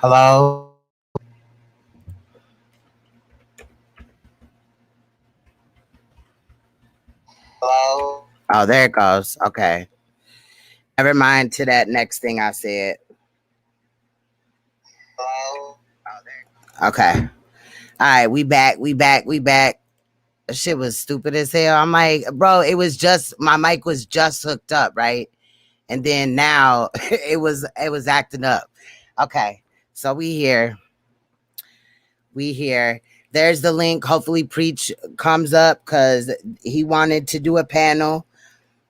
Hello? Hello? Oh, there it goes. Okay. Never mind to that next thing I said. Hello? Okay. All right, we back. We back. We back. Shit was stupid as hell. I'm like, bro, it was just my mic was just hooked up, right? And then now it was acting up. Okay. So we here. We here. There's the link. Hopefully Preach comes up because he wanted to do a panel.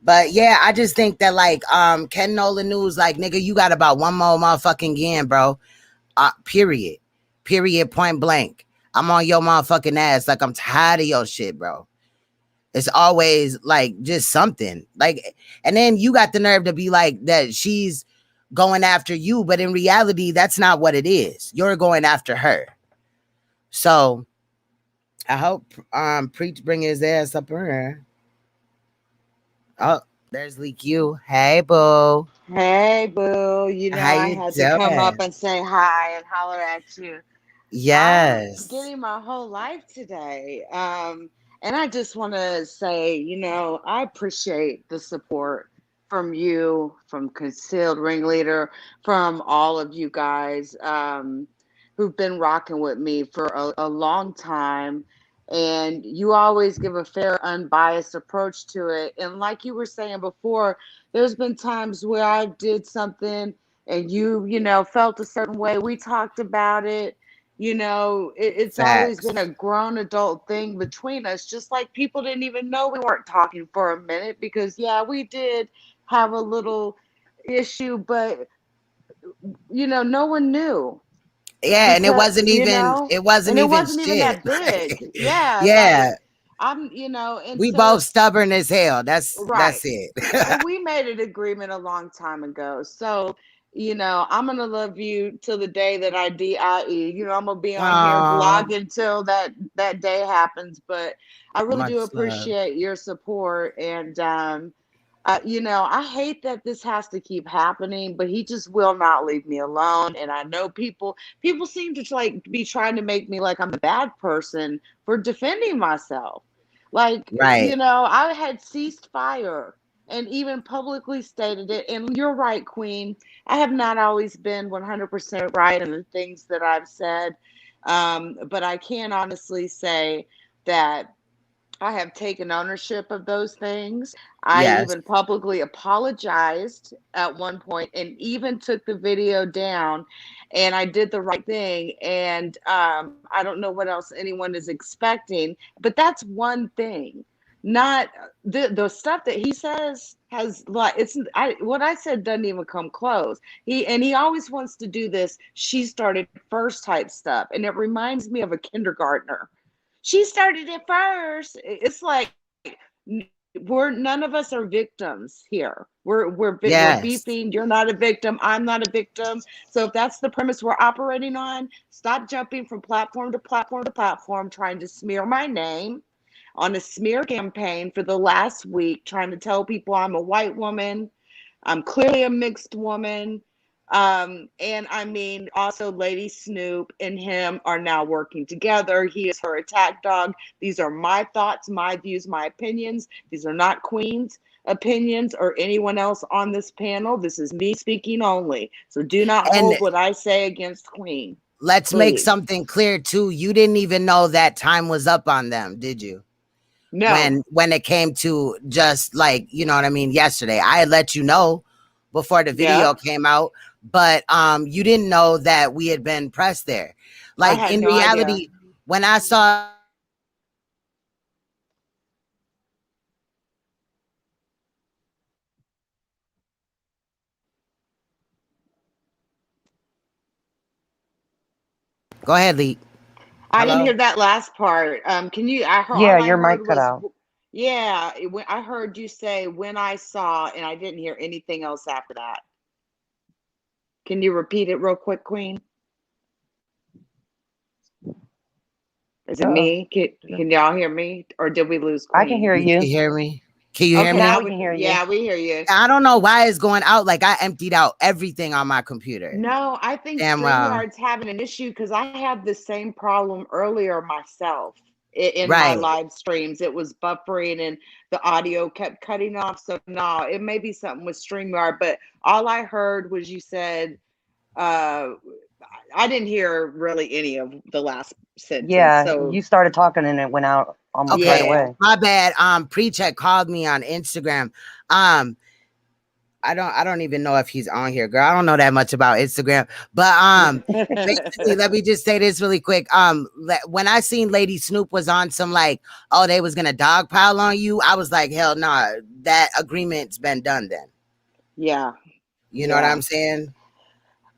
But yeah, I just think that like Ken Nolan News, like nigga, you got about one more motherfucking game, bro. Period. Period. Point blank. I'm on your motherfucking ass. Like I'm tired of your shit, bro. It's always like just something. Like, and then you got the nerve to be like that she's going after you, but in reality, that's not what it is. You're going after her. So I hope Preach bring his ass up here. Oh, there's Leak You. Hey boo. Hey, boo. You know, How I you had to come up doing? and say hi and holler at you. I'm Yes. getting my whole life today. And I just want to say, I appreciate the support from you, from Concealed Ringleader, from all of you guys who've been rocking with me for a long time. And you always give a fair, unbiased approach to it. And like you were saying before, there's been times where I did something and you felt a certain way. We talked about it. It's always Facts. been a grown adult thing between us, just like people didn't even know we weren't talking for a minute because, yeah, we did have a little issue, but, no one knew Yeah, and it because, wasn't even it and wasn't it even wasn't even shit. that big. Yeah, like Yeah. and We both so, stubborn as hell. That's right. it. And we made an agreement a long time ago. So, I'm gonna love you till the day that I die. I'm gonna be on here Oh, vlogging till that day happens. But I really do much love. appreciate your support. And I hate that this has to keep happening, but he just will not leave me alone. And I know people seem to like be trying to make me like I'm a bad person for defending myself. Like, Right. I had ceased fire and even publicly stated it. And you're right, Queen. I have not always been 100% right in the things that I've said. But I can honestly say that I have taken ownership of those things. I Yes. even publicly apologized at one point and even took the video down, and I did the right thing. And I don't know what else anyone is expecting, but that's one thing. Not the stuff that he says has like what I said doesn't even come close. He always wants to do this. She started first type stuff, and it reminds me of a kindergartner. She started it first. It's like we're none of us are victims here. We're Yes. beefing. You're not a victim. I'm not a victim. So if that's the premise we're operating on, stop jumping from platform to platform to platform, trying to smear my name on a smear campaign for the last week, trying to tell people I'm a white woman. I'm clearly a mixed woman. And I mean, also Lady Snoop and him are now working together. He is her attack dog. These are my thoughts, my views, my opinions. These are not Queen's opinions or anyone else on this panel. This is me speaking only. So do not And hold what I say against Queen, let's make please. something clear too. You didn't even know that time was up on them, did you? No. When it came to just like, you know what I mean, yesterday. I had let you know before the video Yep. came out, but you didn't know that we had been pressed there. I Like had in no idea. reality, when I saw go ahead, Lee. I didn't Hello? hear that last part. Can you? I heard Yeah, all I your heard mic cut was, out. yeah. I heard you say when I saw, and I didn't hear anything else after that. Can you repeat it real quick, Queen? Is it Uh-oh. me? Can y'all hear me, or did we lose I can Queen? hear You can you. hear me? Can you hear Okay, me? now we can hear you. Yeah, we hear you. I don't know why it's going out. Like I emptied out everything on my computer. No, I think Damn well. StreamYard's having an issue because I had the same problem earlier myself in my Right. live streams. It was buffering and the audio kept cutting off. So no, it may be something with StreamYard, but all I heard was you said uh I didn't hear really any of the last sentence. Yeah, So you started talking and it went out almost right Okay. yeah. away. My bad. Preach had called me on Instagram. Um, I don't even know if he's on here, girl. I don't know that much about Instagram. But basically, let me just say this really quick. When I seen Lady Snoop was on some like, oh, they was gonna dogpile on you, I was like, hell no, nah, that agreement's been done then. Yeah. You know what Yeah. I'm saying?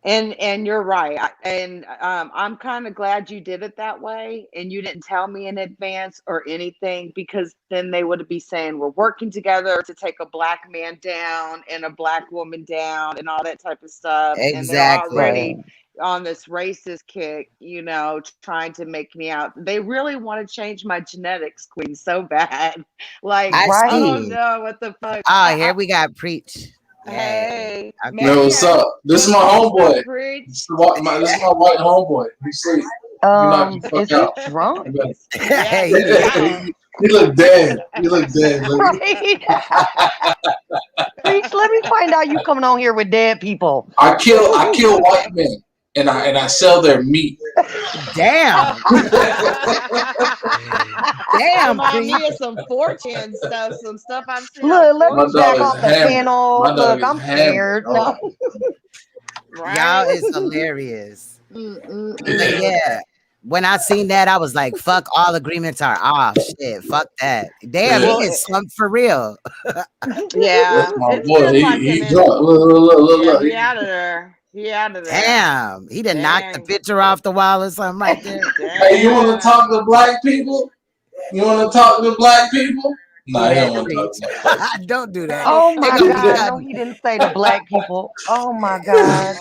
And you're right. I'm kind of glad you did it that way and you didn't tell me in advance or anything because then they would be saying we're working together to take a black man down and a black woman down and all that type of stuff. And they're Exactly. already Right. on this racist kick, trying to make me out. They really want to change my genetics, Queen, so bad. Like, I I Right. don't see. know what the fuck. Oh, here we got preach. Yay. Hey, Man, Okay. maybe what's I up? This is my what's up, homeboy. preach? This is my white homeboy. He sleep. You knock the fuck Is he out. drunk? You better- Yeah, He he's lit. out. you look dead. You look dead, lady. Right. Preach, let me find out you coming on here with dead people. I kill white men and I sell their meat. Damn. Damn, Remind preach. me of some 4chan stuff, some stuff I've seen on Look, let me My 4chan. back dog is off the hammered. panel. My dog Look, is I'm hammered, scared. dog. No. Y'all Right? is hilarious. But Mm-mm-mm. yeah, when I seen that, I was like, fuck, all agreements are off. Shit, fuck that. Damn, Yeah, he Well, is slumped for real. that's yeah, my it's boy. been like He an drunk. Look, yeah, look. he out of there. He out of there. Damn, he done knocked the Dang. picture off the wall or something right there. Hey, you want to Damn. talk to black people? You want to talk to black people? Nah, he Man, don't want to talk preach. to no black Don't do that. Oh Oh They my gonna be God. people. No, cutting. he didn't say the black people. Oh my God.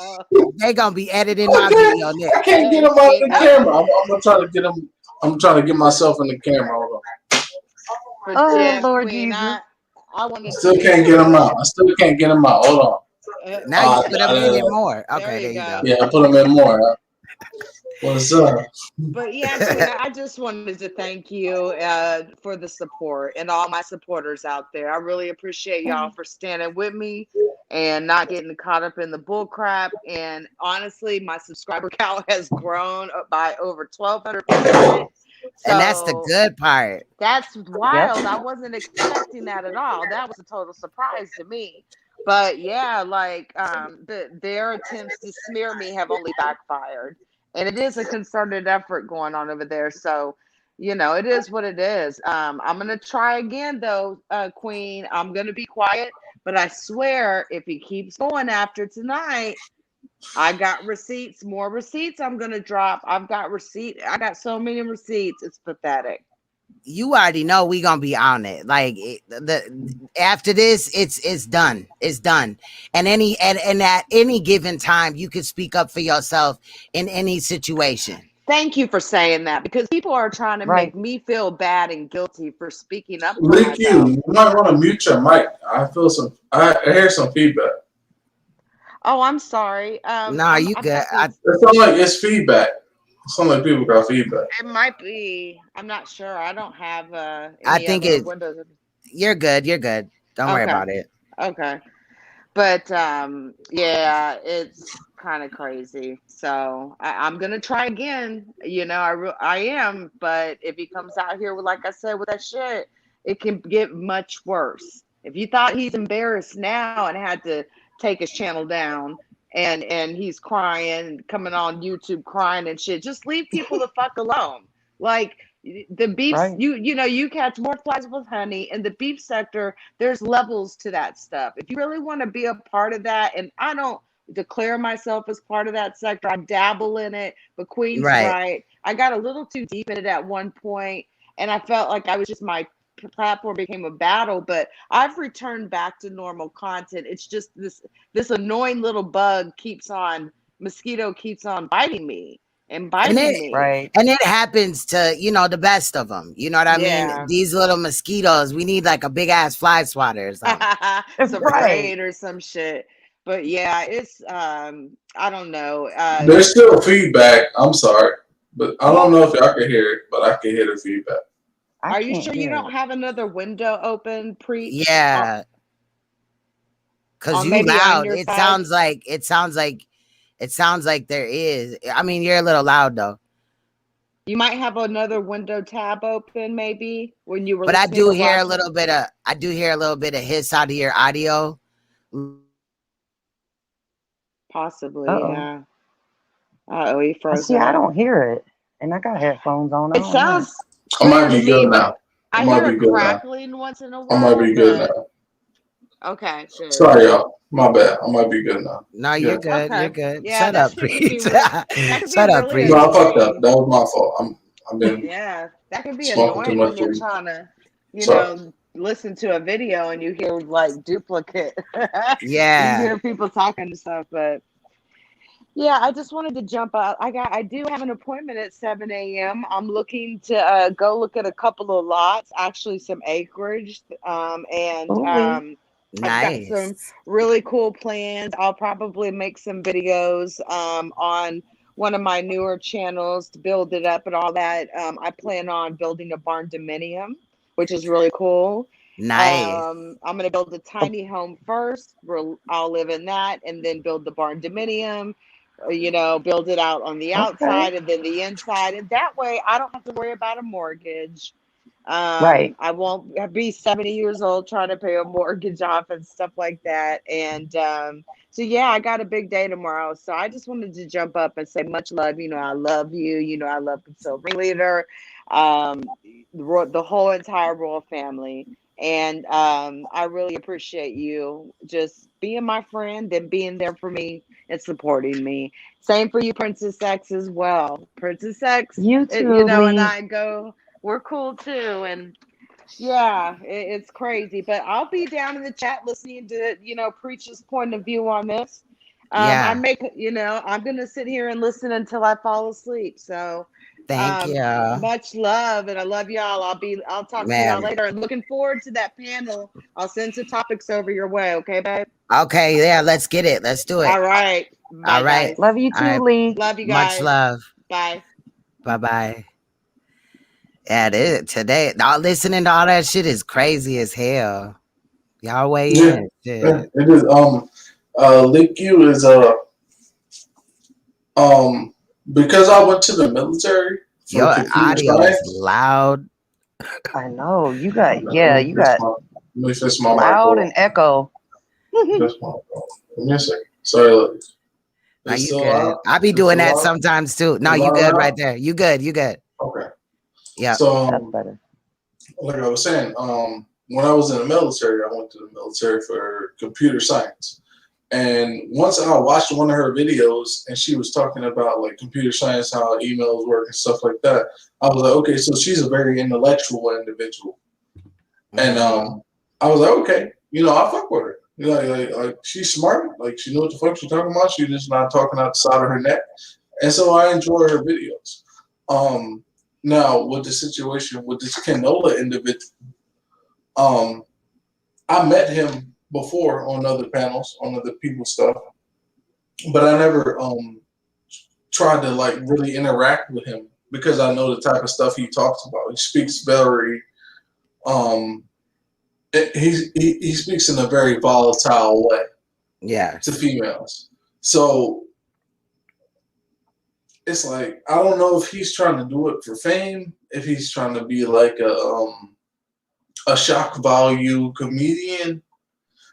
They gonna be editing my Okay, video I next. can't get Hey, him out of the speaking camera. I'm gonna try to get him. I'm trying to get myself in the camera. Hold on. but Oh yeah, Lord Queen, Jesus. I I wanted to still be can't get him support. out. I still can't get him out. Hold on. Now you put them in Uh, it more. There Okay, you there you go. go. yeah, I put him in more. What's up? But yeah, Queen, I just wanted to thank you for the support and all my supporters out there. I really appreciate y'all for standing with me and not getting caught up in the bull crap. And honestly, my subscriber count has grown up by over 1,200%. And that's the So good part. that's Yep. wild. I wasn't expecting that at all. That was a total surprise to me. But yeah, like their attempts to smear me have only backfired. And it is a concerted effort going on over there. So, it is what it is. I'm gonna try again though, Queen. I'm gonna be quiet, but I swear if he keeps going after tonight, I got receipts, more receipts I'm gonna drop. I got so many receipts, it's pathetic. You already know we gonna be on it. Like after this, it's done. It's done. And at any given time, you can speak up for yourself in any situation. Thank you for saying that because people are trying to Right. make me feel bad and guilty for speaking up for Lick you. myself. You might want to mute your mic. I feel some. I hear some feedback. Oh, I'm sorry. Nah, you I've good. got these. It sounds like it's feedback. It sounds like people got feedback. It might be. I'm not sure. I don't have I any think other it. windows. You're good. You're good. Don't worry Okay. about it. Okay. But yeah, it's kind of crazy. So I'm gonna try again. I am. But if he comes out here with, like I said, with that shit, it can get much worse. If you thought he's embarrassed now and had to take his channel down, and he's crying, coming on YouTube crying and shit, just leave people the fuck alone. Like the beefs, Right. you catch more flies with honey in the beef sector. There's levels to that stuff. If you really want to be a part of that, and I don't declare myself as part of that sector, I dabble in it, but Queen's Right. right. I got a little too deep in it at one point, and I felt like I was just my platform became a battle, but I've returned back to normal content. It's just this annoying little bug keeps on mosquito keeps on biting me. and inviting it me. Right. and it happens to the best of them. You know what I mean? Yeah. These little mosquitoes, we need like a big ass fly swatter or something. Some Right. raid or some shit. But yeah, it's I don't know. There's still feedback. I'm sorry, but I don't Well, know if y'all can hear it, but I can hear the feedback. I are you can't sure you hear don't it. have another window open, preach? Yeah, cause On you maybe on loud. your It side? sounds like there is. I mean, you're a little loud though. You might have another window tab open, maybe when you were But I listening do to hear a last. little bit of hiss out of your audio. Possibly, Uh-oh. yeah. Oh, he I froze see. I up. don't hear it, and I got headphones on. I It don't know. sounds I clear might to be me, good but now. I I might hear a be good now. crackling once in a I might while. be good But now. okay, good. Sorry, y'all. My bad. I might be good now. No, you're Yeah. good. You're Okay, good. yeah, Shut that up, shit can be preach. that can be Shut up, really No, preach. I fucked up. annoying. That was my fault. I've been Yeah, that can be smoking too annoying when much you're weed. trying to, Sorry. listen to a video and you hear like duplicate. You Yeah, hear people talking and stuff, but yeah, I just wanted to jump out. I do have an appointment at 7 a.m. I'm looking to go look at a couple of lots, actually some acreage, and Ooh-wee. I've got some nice. really cool plans. I'll probably make some videos on one of my newer channels to build it up and all that. I plan on building a barn dominium, which is really cool. Nice. I'm going to build a tiny home first. I'll live in that and then build the barn dominium, build it out on the Okay. outside and then the inside. And that way I don't have to worry about a mortgage. Right. I won't be 70 years old trying to pay a mortgage off and stuff like that. And so, yeah, I got a big day tomorrow. So I just wanted to jump up and say much love. I love you. I love Concealed Ringleader, the whole entire royal family. And I really appreciate you just being my friend and being there for me and supporting me. Same for you, Princess X, as well. Princess X, You too, and Lee. I we're cool too. And yeah, it's crazy. But I'll be down in the chat listening to, Preacher's point of view on this. Yeah. I'm gonna sit here and listen until I fall asleep. So Thank you, much love, and I love y'all. I'll talk to y'all man. later, and looking forward to that panel. I'll send some topics over your way, okay, babe? Okay, yeah, let's get it. Let's do it. All right. All Bye, right. guys. Love you All too, right. Lee. Love you Much guys. love. Bye. Bye bye. Yeah, today, all listening to all that shit is crazy as hell. Y'all weigh Yeah, in. yeah, Shit. it is. Link you is um because I went to the military for Your computer audio is science. loud. I know. You Let got, yeah, me you fix got my mic. loud Hold on. and echo. Fix my mic. Give me a second. Sorry, ladies. No, It's you still good. loud. I be It's doing still that loud. sometimes too. No, It's you loud good right now. there. You good. You good. Okay. Yep. So That's better. like I was saying, when I was in the military, I went to the military for computer science. And once I watched one of her videos and she was talking about like computer science, how emails work and stuff like that, I was like, okay, so she's a very intellectual individual. And Mhm. I was like, okay, I fuck with her. Like she's smart, like she knows what the fuck she's talking about. She's just not talking out the side of her neck. And so I enjoy her videos. Now with the situation with this Canola individual, um, I met him before on other panels, on other people's stuff, but I never tried to like really interact with him because I know the type of stuff he talks about. He speaks very um he speaks in a very volatile way Yeah. to females. So it's like I don't know if he's trying to do it for fame, if he's trying to be like a shock value comedian.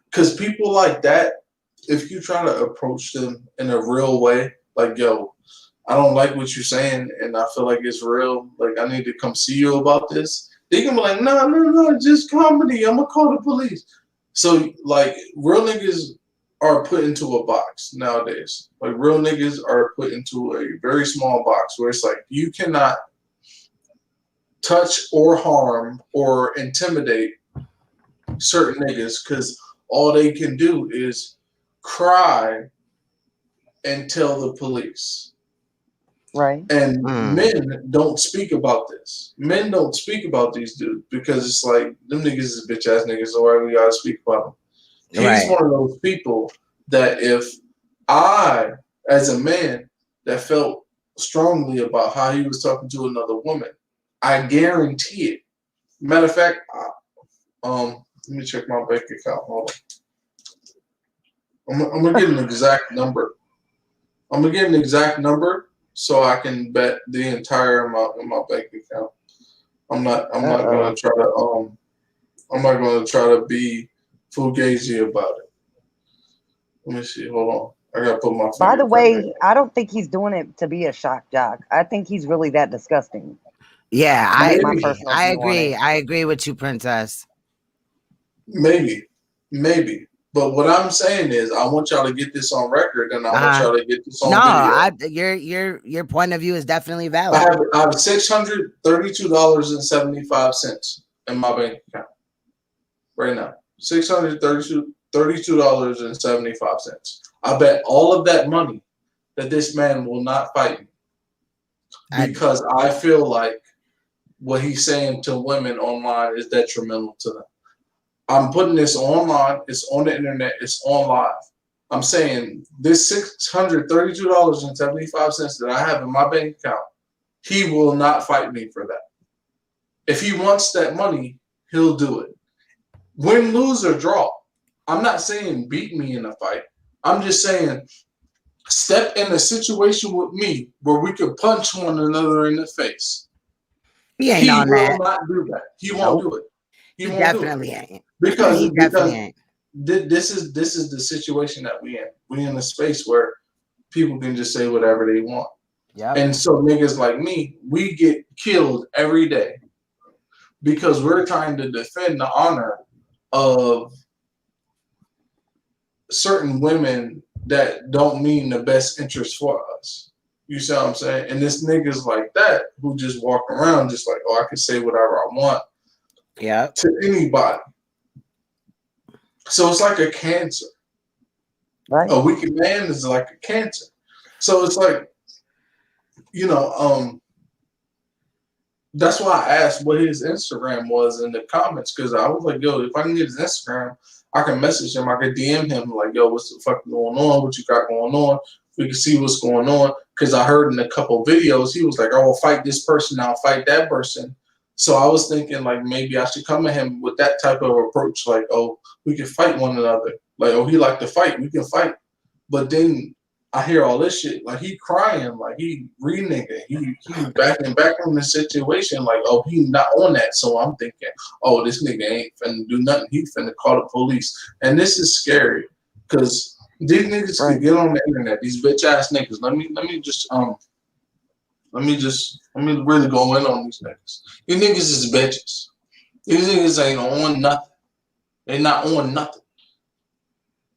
Because people like that, if you try to approach them in a real way, like, yo, I don't like what you're saying and I feel like it's real, like, I need to come see you about this, they can be like, no, no, no, just comedy. I'm going to call the police. So, like, real niggas are put into a box nowadays. Like, real niggas are put into a very small box where it's like, you cannot touch or harm or intimidate certain niggas because all they can do is cry and tell the police. Right. And men don't speak about this. Men don't speak about these dudes because it's like them niggas is bitch ass niggas, so why we gotta speak about them? He's one of those people that if I, as a man, that felt strongly about how he was talking to another woman, I guarantee it. Matter of fact, let me check my bank account. Hold on. I'm gonna get an exact number. I'm gonna get an exact number so I can bet the entire amount in my bank account. I'm not gonna try to be fugazi about it. Let me see. Hold on. I gotta put my By the fingerprint way, I don't think he's doing it to be a shock jock. I think he's really that disgusting. Yeah, That's I my agree. personal view on it. I agree with you, Princess. Maybe. But what I'm saying is, I want y'all to get this on record, and I want y'all to get this on video. Your point of view is definitely I valid. have $632.75 in my bank account right now. $632.75. I bet all of that money that this man will not fight me because I feel like what he's saying to women online is detrimental to them. I'm putting this online. It's on the internet. It's on live. I'm saying this $632.75 that I have in my bank account, he will not fight me for that. If he wants that money, he'll do it. Win, lose, or draw. I'm not saying beat me in a fight. I'm just saying step in a situation with me where we could punch one another in the face. He ain't on will that. not do that. He won't do it. He definitely ain't. Because He definitely ain't. This is the situation that we in. We in a space where people can just say whatever they want. Yep. And so niggas like me, we get killed every day because we're trying to defend the honor of certain women that don't mean the best interest for us. You see what I'm saying? And this niggas like that who just walk around just like, oh, I can say whatever I want to anybody. So it's like a cancer. Right. A wicked man is like a cancer. So it's like, that's why I asked what his Instagram was in the comments, because I was like, yo, if I can get his Instagram, I can message him, I can DM him like, yo, what's the fuck going on? What you got going on? We can see what's going on. Because I heard in a couple videos, he was like, oh, I'll fight this person, I'll fight that person. So I was thinking like maybe I should come at him with that type of approach, like, oh, we can fight one another. Like, oh, he like to fight, we can fight. But then I hear all this shit, like he crying, like he reneging, he backing back from the situation, like, oh, he not on that. So I'm thinking, oh, this nigga ain't finna do nothing. He finna call the police. And this is scary because these niggas can get on the internet, these bitch ass niggas. Let me really go in on these niggas. These niggas is bitches. These niggas ain't on nothing. They not on nothing.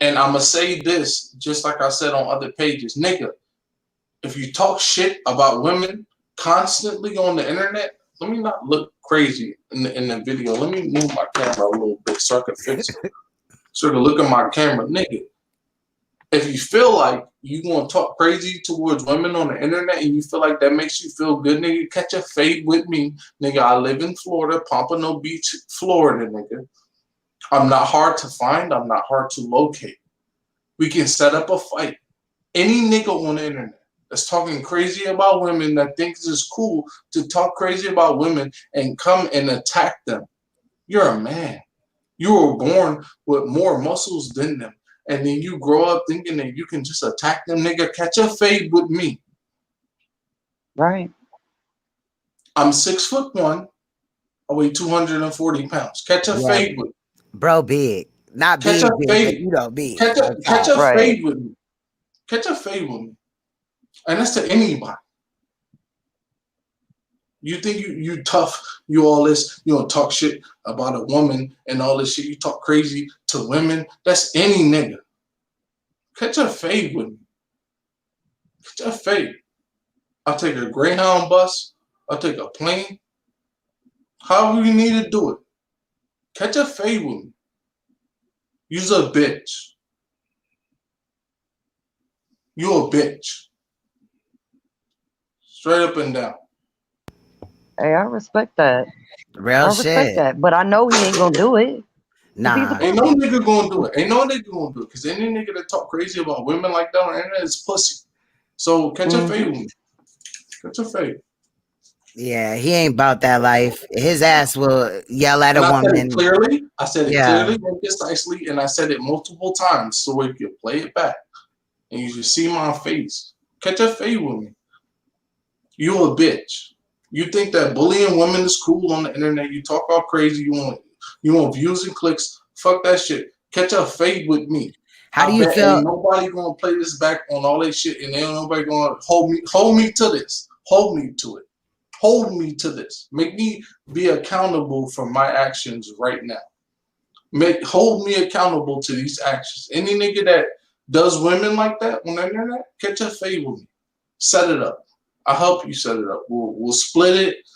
And I'm going to say this, just like I said on other pages. Nigga, if you talk shit about women constantly on the internet, let me not look crazy in the video. Let me move my camera a little bit so I can fix it. So I can look at my camera. Nigga, if you feel like you going to talk crazy towards women on the internet and you feel like that makes you feel good, nigga, catch a fade with me. Nigga, I live in Florida, Pompano Beach, Florida, nigga. I'm not hard to find. I'm not hard to locate. We can set up a fight. Any nigga on the internet that's talking crazy about women that thinks it's cool to talk crazy about women and come and attack them. You're a man. You were born with more muscles than them. And then you grow up thinking that you can just attack them, nigga. Catch a fade with me. Right. I'm 6'1". I weigh 240 pounds. Catch a fade with me. Bro, big. Not Catch big, a big, fade. but you know, big. Catch a fade with me. Catch a fade with me. And that's to anybody. You think you tough, you all this, you don't talk shit about a woman and all this shit. You talk crazy to women. That's any nigga. Catch a fade with me. Catch a fade. I'll take a Greyhound bus. I'll take a plane. However you need to do it. Catch a fade with me. You's a bitch. You a bitch. Straight up and down. Hey, I respect that. Real I respect shit. that. But I know he ain't gonna do it. 'Cause he's a Nah. Ain't no pussy. nigga gonna do it. Ain't no nigga gonna do it. Cause any nigga that talk crazy about women like that on the internet is pussy. So catch a fade with me. Catch a fade. Yeah, he ain't about that life. His ass will yell at a And I said it woman. clearly. I said it Yeah. clearly and concisely, and I said it multiple times. So if you play it back and you should see my face, catch a fade with me. You a bitch. You think that bullying women is cool on the internet? You talk all crazy. You want views and clicks. Fuck that shit. Catch a fade with me. How do I you bet feel? ain't nobody gonna play this back on all that shit, and ain't nobody gonna hold me to this. Hold me to it. Hold me to this. Make me be accountable for my actions right now. Hold me accountable to these actions. Any nigga that does women like that on the internet, catch a fade with me. Set it up. I'll help you set it up. We'll split it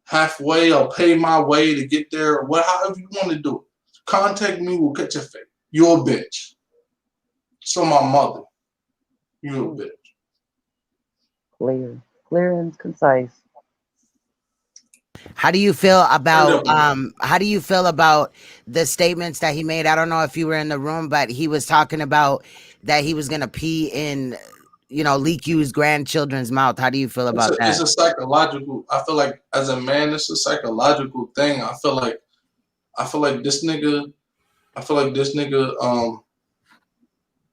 halfway. I'll pay my way to get there. However you want to do it. Contact me. We'll catch a fade. You're a bitch. So my mother. You're a bitch. Clear and concise. How do you feel about up. how do you feel about the statements that he made? I don't know if you were in the room, but he was talking about that he was gonna pee in, Leak U's grandchildren's mouth. How do you feel about It's that? a psychological. I feel like as a man, it's a psychological thing. I feel like this nigga. I feel like this nigga.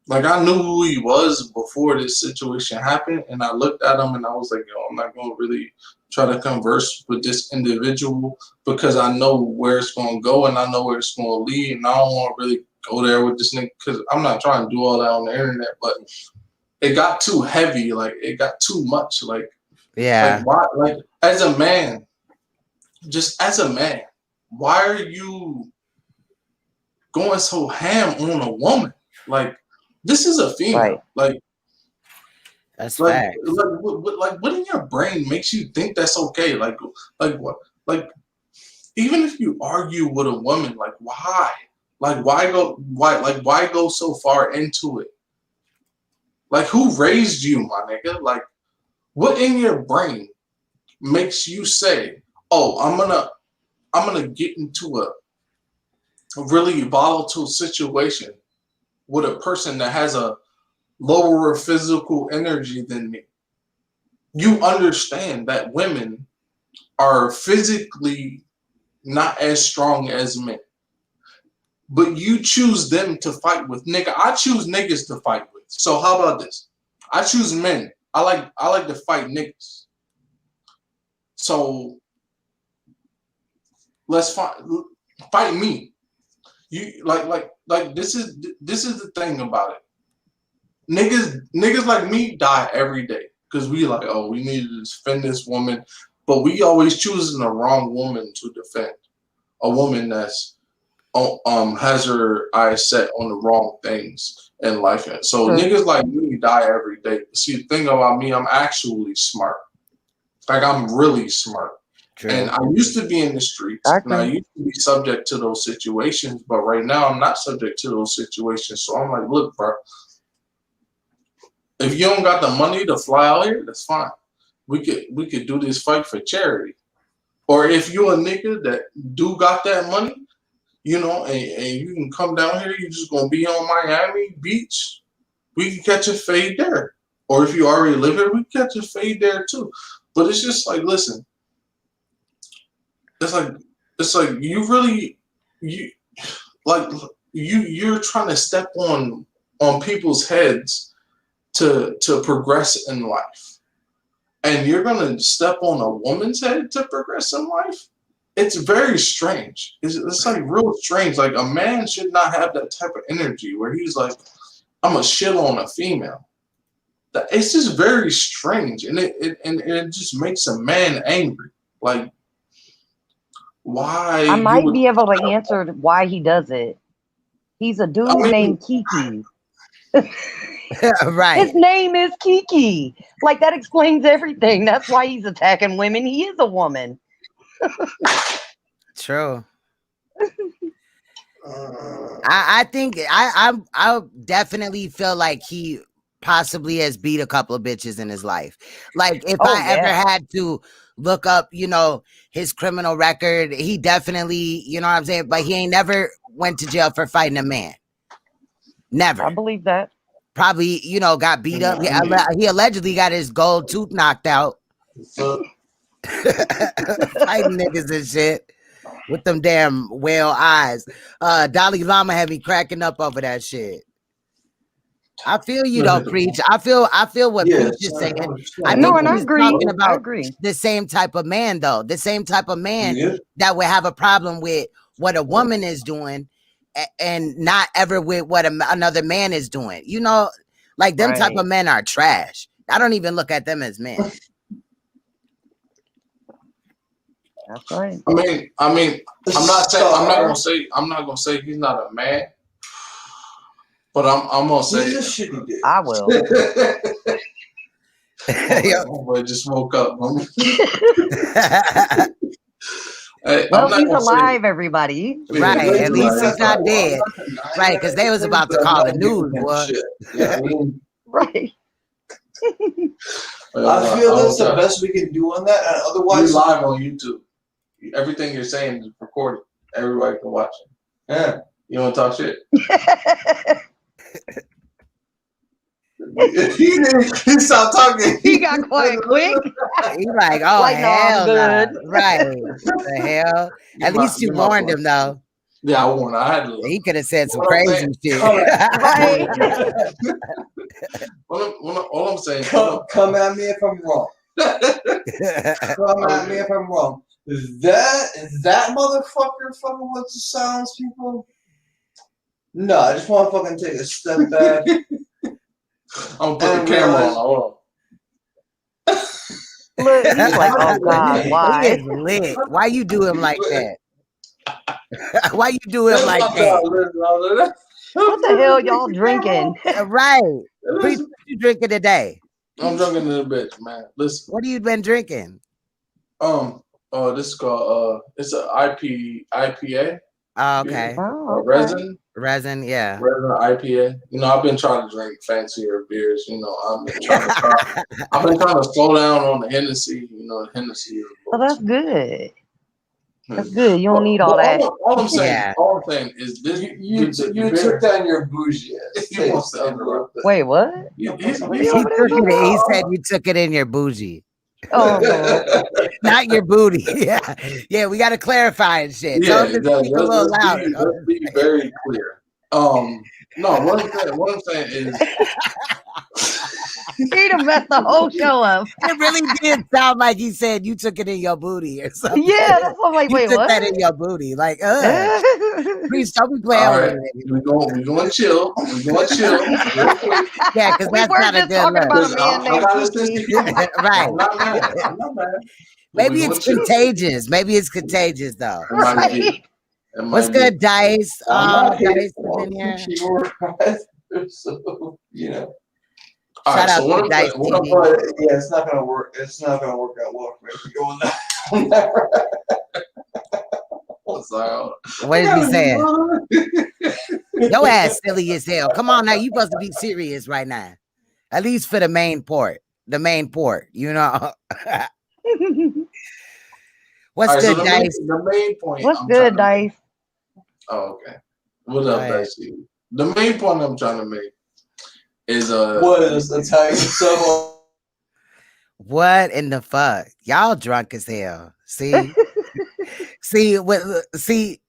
Like I knew who he was before this situation happened, and I looked at him and I was like, yo, I'm not gonna really try to converse with this individual because I know where it's gonna go and I know where it's gonna lead, and I don't want to really go there with this nigga because I'm not trying to do all that on the internet, but it got too heavy, like it got too much, like Yeah. why, like as a man, just as a man, why are you going so ham on a woman? Like this is a female, Right. That's facts. what in your brain makes you think that's okay? Like what? Like even if you argue with a woman, like why? Like why go so far into it? Like who raised you, my nigga? Like what in your brain makes you say, "Oh, I'm gonna get into a really volatile situation with a person that has a lower physical energy than me." You understand that women are physically not as strong as men, but you choose them to fight with. Nigga, I choose niggas to fight with. So how about this? I choose men. I like to fight niggas. So let's fight me. You like this is the thing about it. Niggas like me die every day because we like, oh, we need to defend this woman, but we always choosing the wrong woman to defend. A woman that's has her eyes set on the wrong things in life. So True. niggas like me die every day. See, the thing about me, I'm actually smart. Like I'm really smart. True. And I used to be in the streets, and I used to be subject to those situations, but right now I'm not subject to those situations. So I'm like, look, bro, if you don't got the money to fly out here, that's fine. We could do this fight for charity. Or if you a nigga that do got that money, and you can come down here, you're just gonna be on Miami Beach, we can catch a fade there. Or if you already live here, we can catch a fade there too. But it's just like, listen, it's like you're trying to step on people's heads to progress in life, and you're gonna step on a woman's head to progress in life. It's very strange. It's like real strange. Like a man should not have that type of energy where he's like, I'm a shit on a female. It's just very strange, and it just makes a man angry. Like why I you might would. be able to answer why he does it. He's a dude I mean, named Kiki. Right. His name is Kiki. Like that explains everything. That's why he's attacking women. He is a woman. True. I think I definitely feel like he possibly has beat a couple of bitches in his life. Like if Oh, I ever yeah. had to look up, his criminal record, he definitely, you know what I'm saying? But he ain't never went to jail for fighting a man. Never. I believe that. Probably, got beat up. I mean, He allegedly got his gold tooth knocked out. so, Fighting niggas and shit with them damn whale eyes. Dalai Lama had me cracking up over that shit. I feel you though, Preach. I feel what Preach is saying. I No, think and I he's agree. talking I about agree. the same type of man though. The same type of man that would have a problem with what a woman is doing and not ever with what another man is doing. Like them type of Right. men are trash. I don't even look at them as men. That's right. I mean, I'm not gonna say he's not a man, but I'm gonna say He's a shitty dude. I will. my boy just woke up. Hey, Well, I'm not he's gonna say- alive, everybody. Right, at least he's not dead. Right, Right, because they was about to call the news, boy. Yeah, I mean, Right. I feel that's the best we can do on that. And We're otherwise, live on YouTube. Everything you're saying is recorded. Everybody can watch it. yeah. You want to talk shit? He stopped talking. He got quiet quick. He like, oh Like, no, I'm hell good. no. Right. The hell. At least you warned him though. Yeah, I warned. I had to. He could have said some What I'm crazy saying- shit. Right. All I'm saying. Come at me if I'm wrong. Come at me if I'm wrong. That motherfucker fucking wants to silence people? No, I just want to fucking take a step back. I'm putting the camera on. Hold on. Look, he's like, oh God, He why? is lit. Why you do him like that? Why you do him like that? What the hell y'all drinking? Right. Preach, what you drinking today? I'm drinking in a bitch, man. Listen. What have you been drinking? This is called it's an IPA. Oh, okay. Oh, okay. Resin, yeah. Resin IPA. I've been trying to drink fancier beers. I've been trying to slow down on the Hennessy. The Hennessy is. Oh, that's good. That's good. You don't need all that. All I'm saying, Yeah. is this. You took that in your bougie. He wants to interrupt that. Wait, what? He took it. He said you took it in your bougie. Oh, no. Not your booty. Yeah, we got to clarify and shit. Yeah, Tell him to speak a little louder. Let's be very clear. No, what I'm saying is, He done messed the whole show up. It really did sound like he said you took it in your booty or something. Yeah, that's what I'm like, You wait, took what? that in your booty. Like, please don't be playing all with right, me. we're going to chill. We're going to chill. Real quick. Yeah, because We that's were not a just good talking look. about a Listen, man I named got a sense of Pookie. humor. Right. I'm not mad. Maybe We it's gonna chill. contagious. Maybe it's contagious though. It might be. Right. It might What's be. good, Dice? I'm not Dice hating is on in here. pure, so, All Shout right, out so what to I'm Dice saying, what TV. But yeah, it's not gonna work. It's not gonna work out well for me if you're going that. I'm sorry. What is he saying? Your ass silly as hell. Come on now, you supposed to be serious right now. At least for the main port. The main port, What's All right, good, so Dice? the main point. What's I'm good, trying to Dice? make- Oh, okay. What up, Go ahead. Dice? The main point I'm trying to make is What is Italian so? What in the fuck? Y'all drunk as hell. See? See, this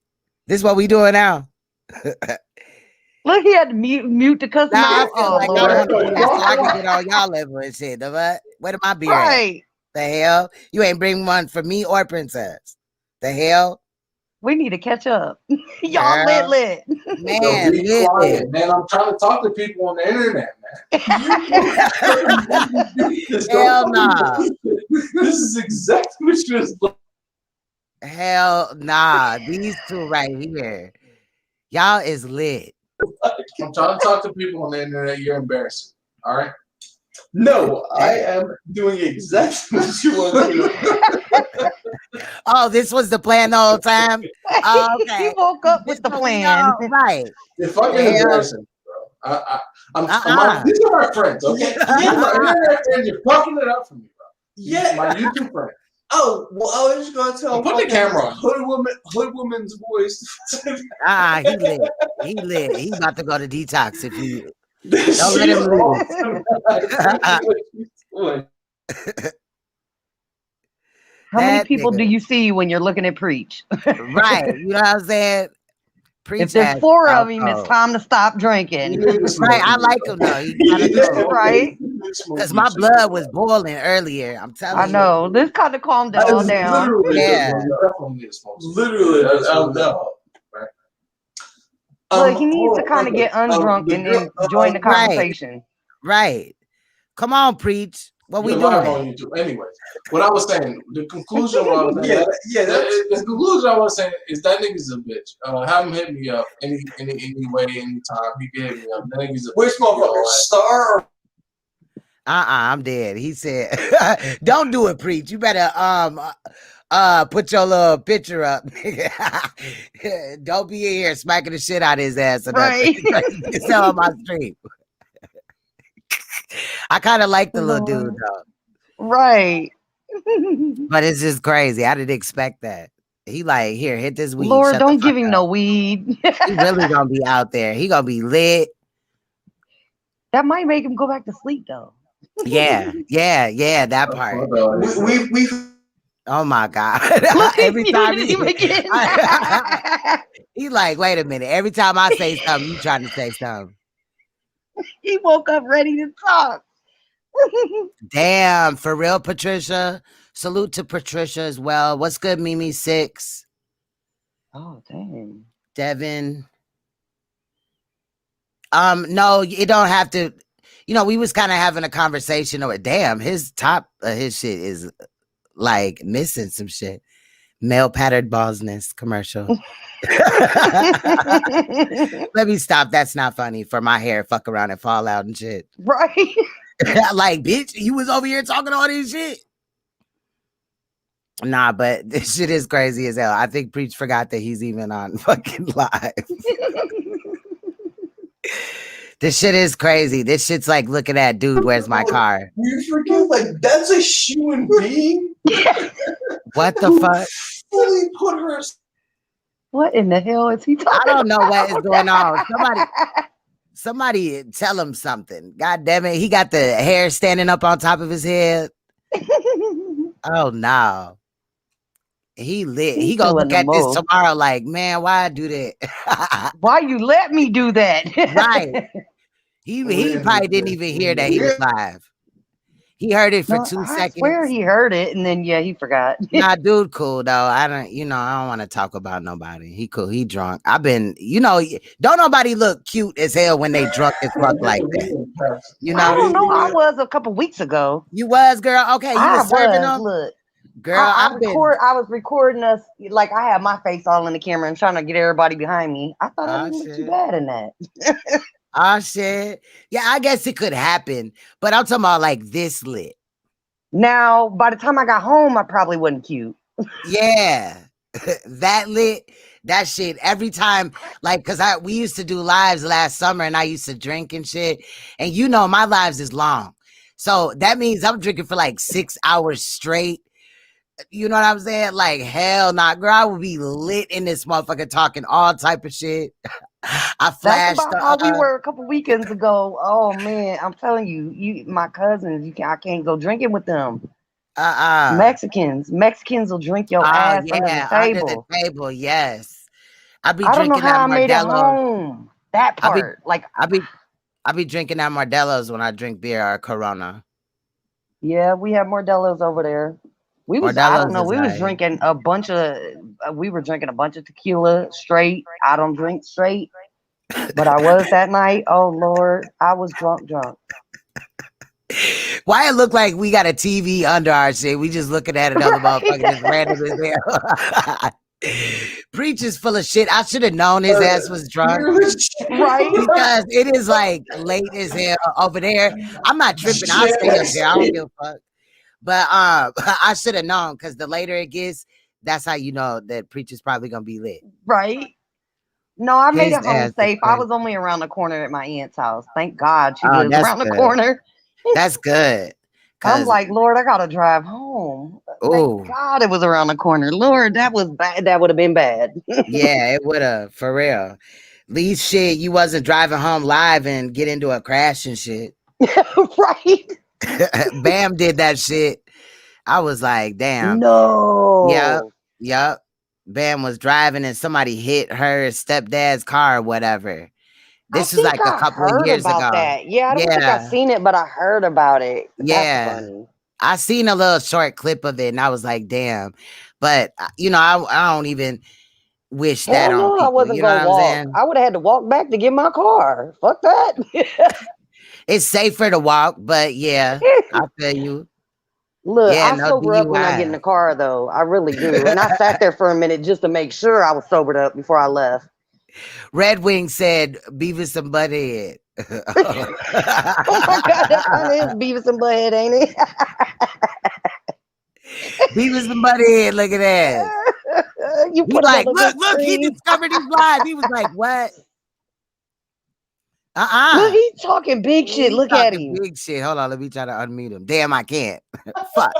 is what we doing now. Look, he had to mute to cuss him Nah, I out. feel Oh, like I Lord. want to do that so I can get on y'all level and shit. The what? Where did my beer at? Right. The hell? You ain't bring one for me or Princess. The hell? We need to catch up. Y'all Girl. lit. Man, be lit. quiet, man. I'm trying to talk to people on the internet, man. Hell nah. This is exactly what you was looking. Hell nah. These two right here. Y'all is lit. I'm trying to talk to people on the internet. You're embarrassing. All right. No, I am doing exactly what you want to do. Oh, this was the plan the whole time? Oh, okay. He woke up with the So we plan. all- right. You're fucking Hell. embarrassing, bro. These are my friends, okay? These are my internet friends. You're fucking it up for me, bro. Yeah. My YouTube friend. Oh, well, I was just gonna tell. Put the camera on. Hood woman's voice. He lit. He lit. He about to go to detox if you don't let him leave. How many That people nigga. do you see when you're looking at Preach? Right. You know what I'm saying? Preach If there's has 4 of him, alcohol. it's time to stop drinking. Right. I like him though. He kind of cool. Right? Because my blood was boiling earlier. I'm telling I you. know. This kind of calmed That all is down. literally Yeah. Literally, Look, he needs to kind of get undrunk and then join the Right. conversation. Right. Come on, Preach. What we You're live doing? on YouTube. Anyways, what I was saying, the conclusion what I was saying, the conclusion I was saying is that nigga's a bitch. Have him hit me up any way, anytime. He can hit me up. That nigga's a which motherfucker? Star? I'm dead. He said, "Don't do it, Preach. You better put your little picture up. Don't be in here smacking the shit out of his ass or nothing. Right. It's on my stream." I kind of like the little dude though, Right. but it's just crazy. I didn't expect that. He like, here, hit this weed. Lord, Shut the don't fuck give him up. no weed. He really gonna be out there. He gonna be lit. That might make him go back to sleep though. Yeah, that part. We Oh my God. Look, Every he time muted him again. he like, wait a minute. Every time I say something, you trying to say something. He woke up ready to talk. Damn, for real, Patricia. Salute to Patricia as well. What's good, Mimi 6? Oh, dang. Devin. No, you don't have to. You know, we was kind of having a conversation over. Damn, his top of his shit is like missing some shit. Male patterned baldness commercial. Let me stop. That's not funny for my hair. Fuck around and fall out and shit. Right. Like, bitch, you was over here talking all this shit. Nah, but this shit is crazy as hell. I think Preach forgot that he's even on fucking live. This shit is crazy. This shit's like looking at, dude, where's my car? You forget, like, that's a human being. What the fuck? Fully put her. What in the hell is he talking I don't know what is about? going on. Somebody tell him something. God damn it. He got the hair standing up on top of his head. Oh no. He lit. He gonna look at this tomorrow like, man, why I do that? Why you let me do that? Right. He probably didn't even hear that he was live. He heard it for 2 seconds. I swear he heard it and then he forgot. Nah, dude, cool though. I don't want to talk about nobody. He cool. He drunk. I've been, don't nobody look cute as hell when they drunk as fuck like that. I don't know. I was a couple weeks ago. You was, girl. Okay, you was serving them. Look, girl, I was recording us. Like I had my face all in the camera and trying to get everybody behind me. I thought I didn't look too bad in that. Oh shit. Yeah, I guess it could happen, but I'm talking about like this lit. Now, by the time I got home, I probably wasn't cute. Yeah. That lit. That shit every time, like, cause we used to do lives last summer and I used to drink and shit. And my lives is long. So that means I'm drinking for like 6 hours straight. You know what I'm saying? Like, hell nah, girl, I would be lit in this motherfucker talking all type of shit. I flashed. That's about how we were a couple weekends ago. Oh man, I'm telling you, my cousins, I can't go drinking with them. Mexicans will drink your ass under the table. Under the table, yes. I don't know how I made it home. That part, I be drinking that Modelo's when I drink beer or Corona. Yeah, we have Modelo's over there. We was drinking a bunch of tequila straight. I don't drink straight, but I was that night. Oh Lord, I was drunk. Why it look like we got a TV under our shit? We just looking at another motherfucker just random as hell. Preach is full of shit. I should have known his ass was drunk. Right? Because it is like late as hell over there. I'm not tripping. I'll stay up there. I don't give a fuck. But I should have known because the later it gets, that's how you know that Preach is probably gonna be lit. Right. No, I made His it home ass is safe. I crazy. was only around the corner at my aunt's house. Thank God she Oh, lives that's around the good. corner. That's good. I'm Cause like, Lord, I gotta drive home. Thank oh God it was around the corner. Lord, that was bad. That would have been bad. yeah, it would have for real. Least shit, you wasn't driving home live and get into a crash and shit. Right? Bam did that shit. I was like, damn. Yep. No. Yep. Bam was driving and somebody hit her stepdad's car or whatever. I This was think like a I couple of heard years about ago. that. Yeah, I don't think I Yeah. seen it, but I heard about it. That's Yeah. funny. I seen a little short clip of it and I was like, damn. But I don't even wish that Hell on no, I people. wasn't You know gonna what I'm walk. saying? I would have had to walk back to get my car. Fuck that. It's safer to walk, but yeah, I feel you. Look, Yeah, I no sober up when I get in DUI. the car, though. I really do. And I sat there for a minute just to make sure I was sobered up before I left. Red Wing said Beavis and Butthead. Oh my God, that kind of is Beavis and Butthead, ain't it? Beavis and Butthead, look at that. You He put it on like, the big look, he screen. discovered his live. He was like, what? Look, he's talking big shit. He's Look at talking him. big shit. Hold on, let me try to unmute him. Damn, I can't. Fuck.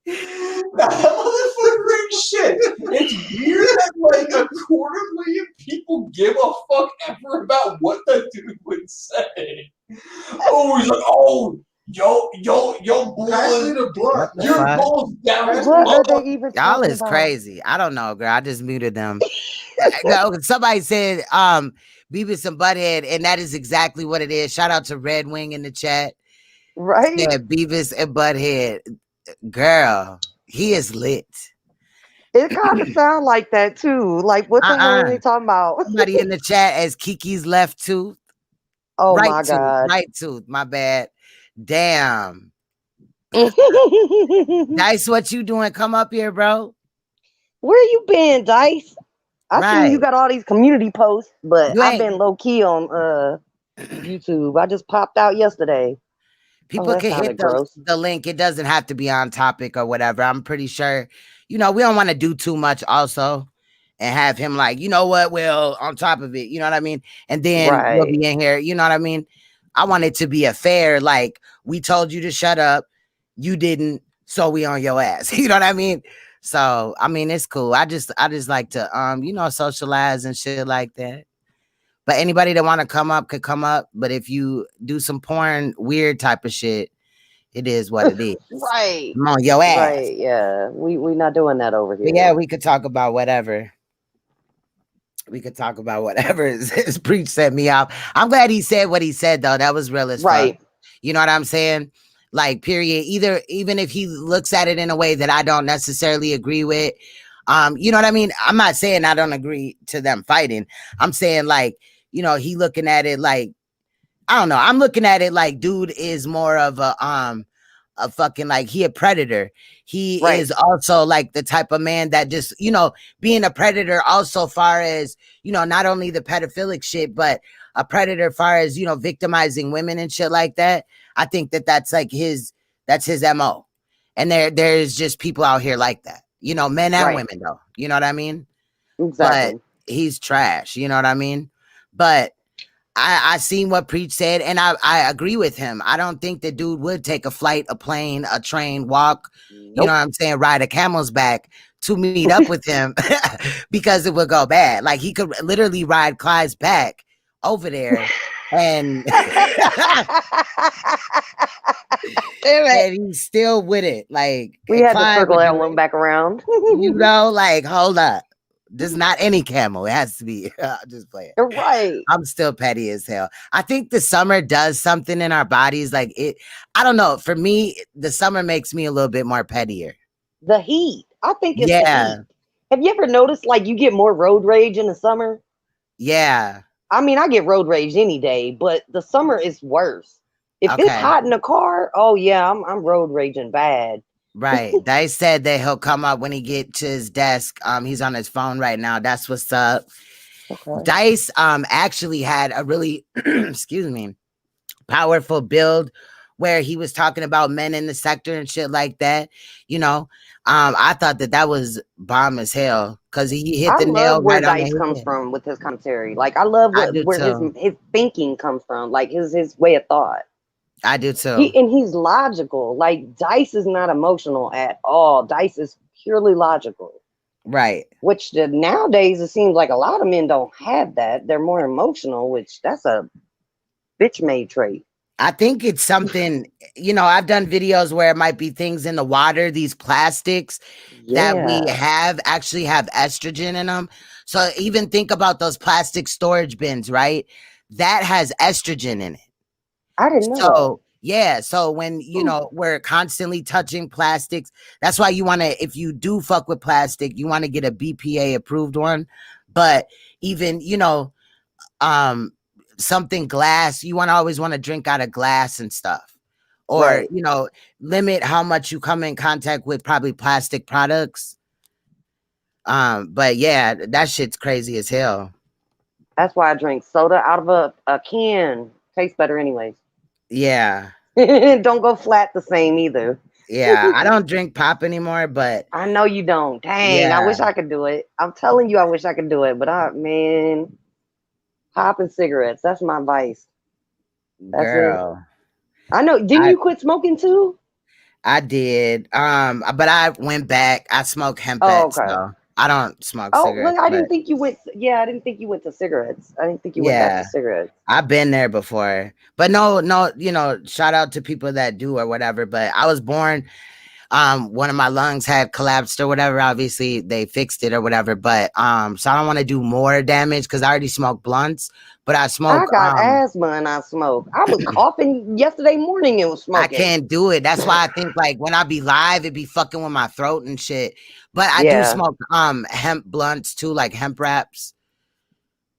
That motherfucker ain't shit. It's weird that like a quarter million people give a fuck ever about what the dude would say. Oh, he's like, oh, yo, Pass me boy, the blunt, What the your fuck? balls down his What are they mother. even Y'all talking is about? crazy. I don't know, girl. I just muted them. No, somebody said Beavis and Butthead, and that is exactly what it is. Shout out to Red Wing in the chat. Right? Yeah, Beavis and Butthead. Girl, he is lit. It kind of sound like that too. Like, what the hell are they talking about? Somebody in the chat as Kiki's left tooth. Oh my God. Right tooth. My bad. Damn. Where Dice, what you doing? Come up here, bro. you been, Dice? I seen you Right. got all these community posts, but You I've ain't been low key on YouTube. I just popped out yesterday. Oh, people that can hit sounded gross. the link. It doesn't have to be on topic or whatever. I'm pretty sure, we don't want to do too much also and have him like, you know what, well, on top of it, you know what I mean? And then we'll Right. be in here, you know what I mean? I want it to be a fair, like, we told you to shut up, you didn't, so we on your ass. You know what I mean? So I mean, it's cool. I just like to socialize and shit like that. But anybody that want to come up could come up. But if you do some porn, weird type of shit, it is what it is. Right. I'm on your ass. Right. Yeah. We not doing that over here. But yeah, we could talk about whatever. We could talk about whatever. His preach set me off. I'm glad he said what he said, though. That was real as right. fuck. You know what I'm saying? Like, period. Even if he looks at it in a way that I don't necessarily agree with, you know what I mean? I'm not saying I don't agree to them fighting. I'm saying, like, he looking at it like, I don't know. I'm looking at it like dude is more of a fucking, like, he a predator. He Right. is also like the type of man that just, being a predator also far as, not only the pedophilic shit, but a predator far as, victimizing women and shit like that. I think that's like that's his MO. And there's just people out here like that, men and Right. women though. You know what I mean? Exactly. But he's trash. You know what I mean? But I seen what Preach said, and I agree with him. I don't think the dude would take a flight, a plane, a train, walk, you know what I'm saying, ride a camel's back to meet up with him because it would go bad. Like, he could literally ride Clyde's back over there and and he's still with it. Like, we had Clyde to circle would that do one it. back around. Like, hold up. This is not any camel. It has to be. Just play it. Right. I'm still petty as hell. I think the summer does something in our bodies. Like, I don't know. For me, the summer makes me a little bit more pettier. The heat. I think it's the heat. Have you ever noticed, like, you get more road rage in the summer? Yeah. I mean, I get road rage any day, but the summer is worse. If it's hot in the car, oh yeah, I'm road raging bad. Right. Dice said that he'll come up when he get to his desk. He's on his phone right now. That's what's up. Okay. Dice actually had a really excuse me, powerful build where he was talking about men in the sector and shit like that. You know, I thought that was bomb as hell because he hit I the love nail where right on the Dice comes head. from with his commentary. Like I love I do where too. his thinking comes from, like his way of thought. I do too. He's logical. Like Dice is not emotional at all. Dice is purely logical. Right. Which nowadays it seems like a lot of men don't have that. They're more emotional, which that's a bitch made trait. I think it's something, you know, I've done videos where it might be things in the water, these plastics that we actually have estrogen in them. So even think about those plastic storage bins, right? That has estrogen in it. I didn't know So yeah, so when you know we're constantly touching plastics, that's why you want to, if you do fuck with plastic, you want to get a BPA approved one. But even, you know, something glass, you always want to drink out of glass and stuff. Or, you know, limit how much you come in contact with probably plastic products. But yeah, that shit's crazy as hell. That's why I drink soda out of a can. Tastes better anyways. Yeah. Don't go flat the same either. Yeah, I don't drink pop anymore, but I know you don't. Dang, I yeah. wish I could do it. I'm telling you, I wish I could do it, but man, pop and cigarettes, that's my vice. That's Girl. it. I know. Didn't you quit smoking too? I did. But I went back. I smoke hemp so I don't smoke cigarettes. Well, I didn't think you went. Yeah, I didn't think you went to cigarettes. I didn't think you went back to cigarettes. I've been there before. But no, you know, shout out to people that do or whatever. But I was born, one of my lungs had collapsed or whatever. Obviously they fixed it or whatever, but so I don't want to do more damage because I already smoked blunts, but I smoke. I got asthma and I smoke. I was coughing yesterday morning and was smoking. I can't do it. That's why I think like when I be live, it be fucking with my throat and shit. But I do smoke hemp blunts too, like hemp wraps.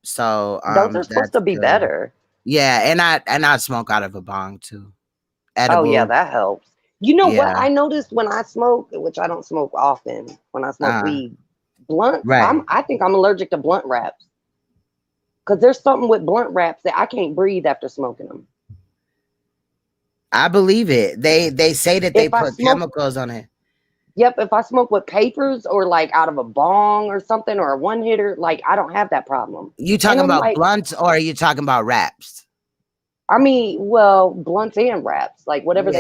So those are supposed to be better. Yeah, and I smoke out of a bong too. Edible. Oh yeah, that helps. You know what I noticed when I smoke, which I don't smoke often, when I smoke weed, blunt. Right. I think I'm allergic to blunt wraps. Because there's something with blunt wraps that I can't breathe after smoking them. I believe it. They say that they put chemicals on it. Yep. If I smoke with papers or like out of a bong or something or a one hitter, like I don't have that problem. You talking about like, blunts or are you talking about wraps? I mean, well, blunts and wraps, like whatever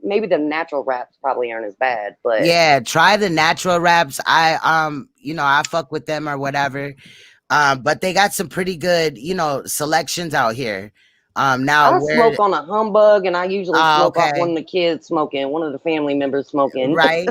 maybe the natural wraps probably aren't as bad, but yeah, try the natural wraps. I you know, I fuck with them or whatever. But they got some pretty good, you know, selections out here. Now I smoke on a humbug, and I usually smoke off one of the kids smoking, one of the family members smoking. Right,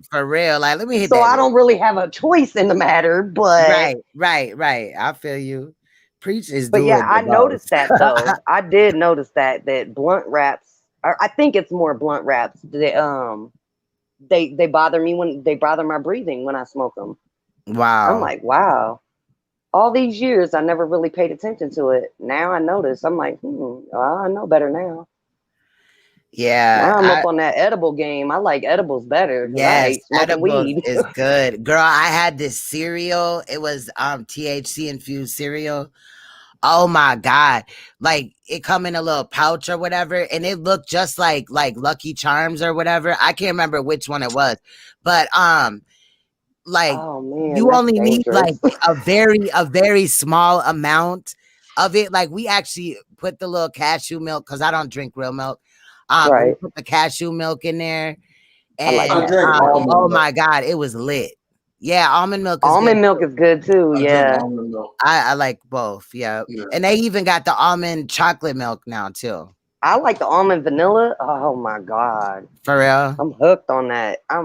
for real. Like, let me hit so that. I don't really have a choice in the matter, but right. I feel you. Preach is. But yeah, I noticed that though. I did notice that blunt wraps. I think it's more blunt wraps. They bother me when they bother my breathing when I smoke them. Wow. I'm like, wow. All these years, I never really paid attention to it. Now I notice. I'm like, well, I know better now. Yeah. Now I'm up on that edible game. I like edibles better. Yes, edibles is good. Girl, I had this cereal. It was THC infused cereal. Oh my God. Like it come in a little pouch or whatever. And it looked just like Lucky Charms or whatever. I can't remember which one it was. But like you only need like a very small amount of it. Like we actually put the little cashew milk because I don't drink real milk. We put the cashew milk in there, and oh my God, it was lit. Yeah, almond milk. Almond milk is good too. Yeah, I like both. Yeah, and they even got the almond chocolate milk now too. I like the almond vanilla. Oh my God. For real? I'm hooked on that. I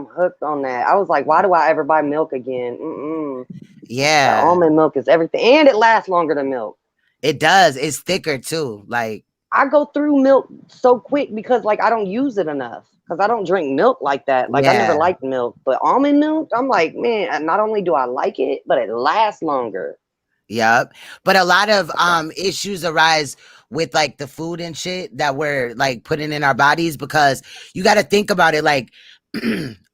was like, why do I ever buy milk again? Yeah. The almond milk is everything. And it lasts longer than milk. It does. It's thicker too. Like I go through milk so quick because like I don't use it enough. Because I don't drink milk like that. Like I never liked milk. But almond milk, I'm like, man, not only do I like it, but it lasts longer. Yep. But a lot of issues arise with like the food and shit that we're like putting in our bodies because you got to think about it like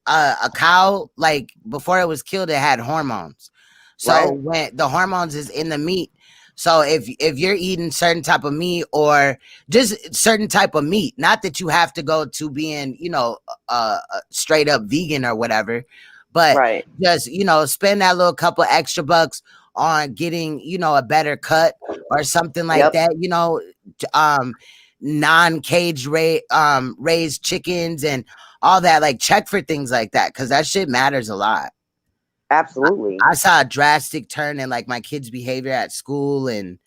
a cow, like before it was killed, it had hormones. So when the hormones is in the meat, So if you're eating certain type of meat or just certain type of meat, not that you have to go to being, straight up vegan or whatever, but just, spend that little couple extra bucks on getting, a better cut or something like that, non-cage raised chickens and all that. Like, check for things like that, because that shit matters a lot. Absolutely. I saw a drastic turn in like my kids' behavior at school and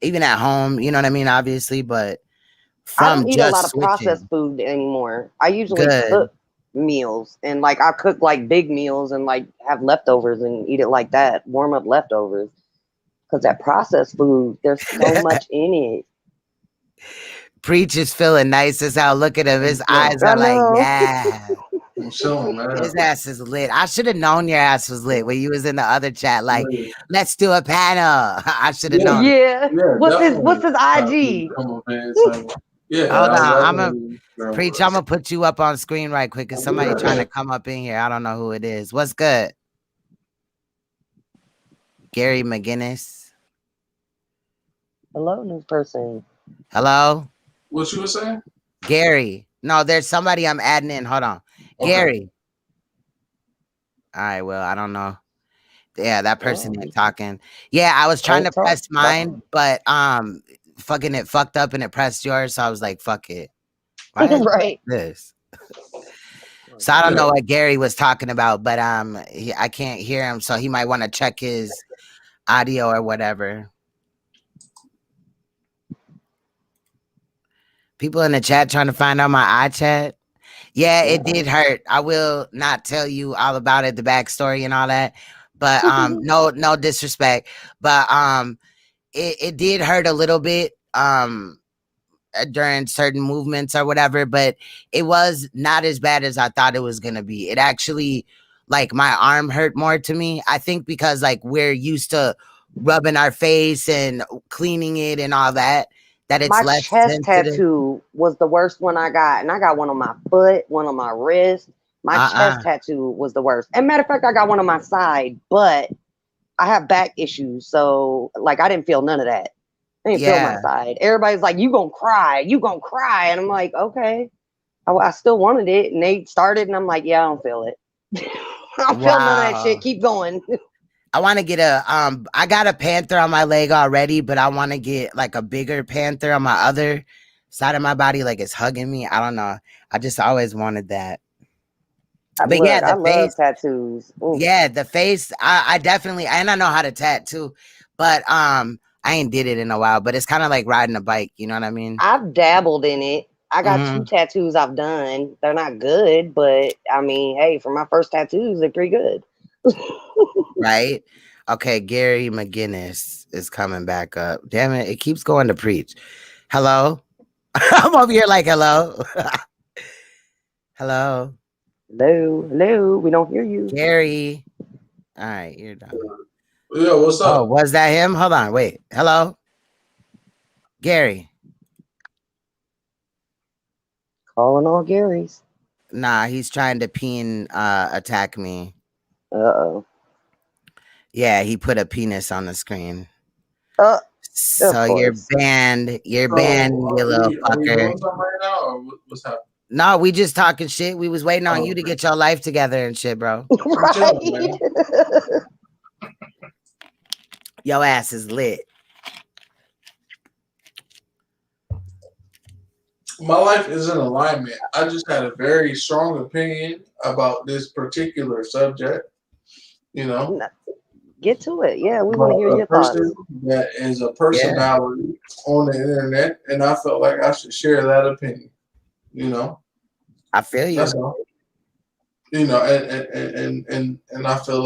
even at home, you know what I mean? Obviously, but I don't from eat a lot of processed food anymore. I usually cook meals, and like I cook like big meals and like have leftovers and eat it like that, warm up leftovers. Because that processed food, there's so much in it. Preach is feeling nice as hell. Look at him. His eyes are like, yeah. I'm chilling, man. His ass is lit. I should have known your ass was lit when you was in the other chat. Like, let's do a panel. I should have known. Yeah. What's his IG? Yeah. Hold on. Preach. I'm gonna put you up on screen right quick. Cause somebody trying to come up in here. I don't know who it is. What's good? Gary McGinnis. Hello, new person. Hello. What you were saying? Gary. No, there's somebody I'm adding in. Hold on. Okay. Gary. All right, well, I don't know. Yeah, that person ain't talking. Yeah, I was trying to press mine, but fucking it fucked up and it pressed yours, so I was like, fuck it. Right. This. So I don't know what Gary was talking about, but I can't hear him, so he might want to check his audio or whatever. People in the chat trying to find out my iChat. Yeah, it did hurt. I will not tell you all about it, the backstory and all that. But no disrespect. But it did hurt a little bit during certain movements or whatever, but it was not as bad as I thought it was gonna be. It actually, like, my arm hurt more to me. I think because like we're used to rubbing our face and cleaning it and all that. That it's my less chest sensitive. tattoo was the worst one I got, and I got one on my foot, one on my wrist. My chest tattoo was the worst. And matter of fact, I got one on my side, but I have back issues, so like I didn't feel none of that. I didn't feel my side. Everybody's like, "You gonna cry? You gonna cry?" And I'm like, "Okay." I still wanted it, and they started, and I'm like, "Yeah, I don't feel it. I don't feel none of that shit. Keep going." I want to get I got a panther on my leg already, but I want to get like a bigger panther on my other side of my body, like it's hugging me. I don't know. I just always wanted that. But look, yeah, the I face, love tattoos. Ooh. Yeah, the face, I definitely, and I know how to tattoo, but I ain't did it in a while, but it's kind of like riding a bike, you know what I mean? I've dabbled in it. I got 2 tattoos I've done. They're not good, but I mean, hey, for my first tattoos, they're pretty good. Right? Okay, Gary McGinnis is coming back up. Damn it, it keeps going to preach. Hello? I'm over here like, hello? Hello? Hello? We don't hear you. Gary. All right, you're done. Yeah, what's up? Oh, was that him? Hold on, wait. Hello? Gary. Calling all Garys. Nah, he's trying to attack me. Uh-oh. Yeah, he put a penis on the screen. So you're banned. You're banned, you little fucker. Are we doing something right now, or what's happening? No, we just talking shit. We was waiting on you to get your life together and shit, bro. Right. Your ass is lit. My life is in alignment. I just had a very strong opinion about this particular subject. You know, get to it. Yeah, we want to hear your thoughts. That is a personality on the internet, and I felt like I should share that opinion. You know, I feel you. That's all. You know, and I feel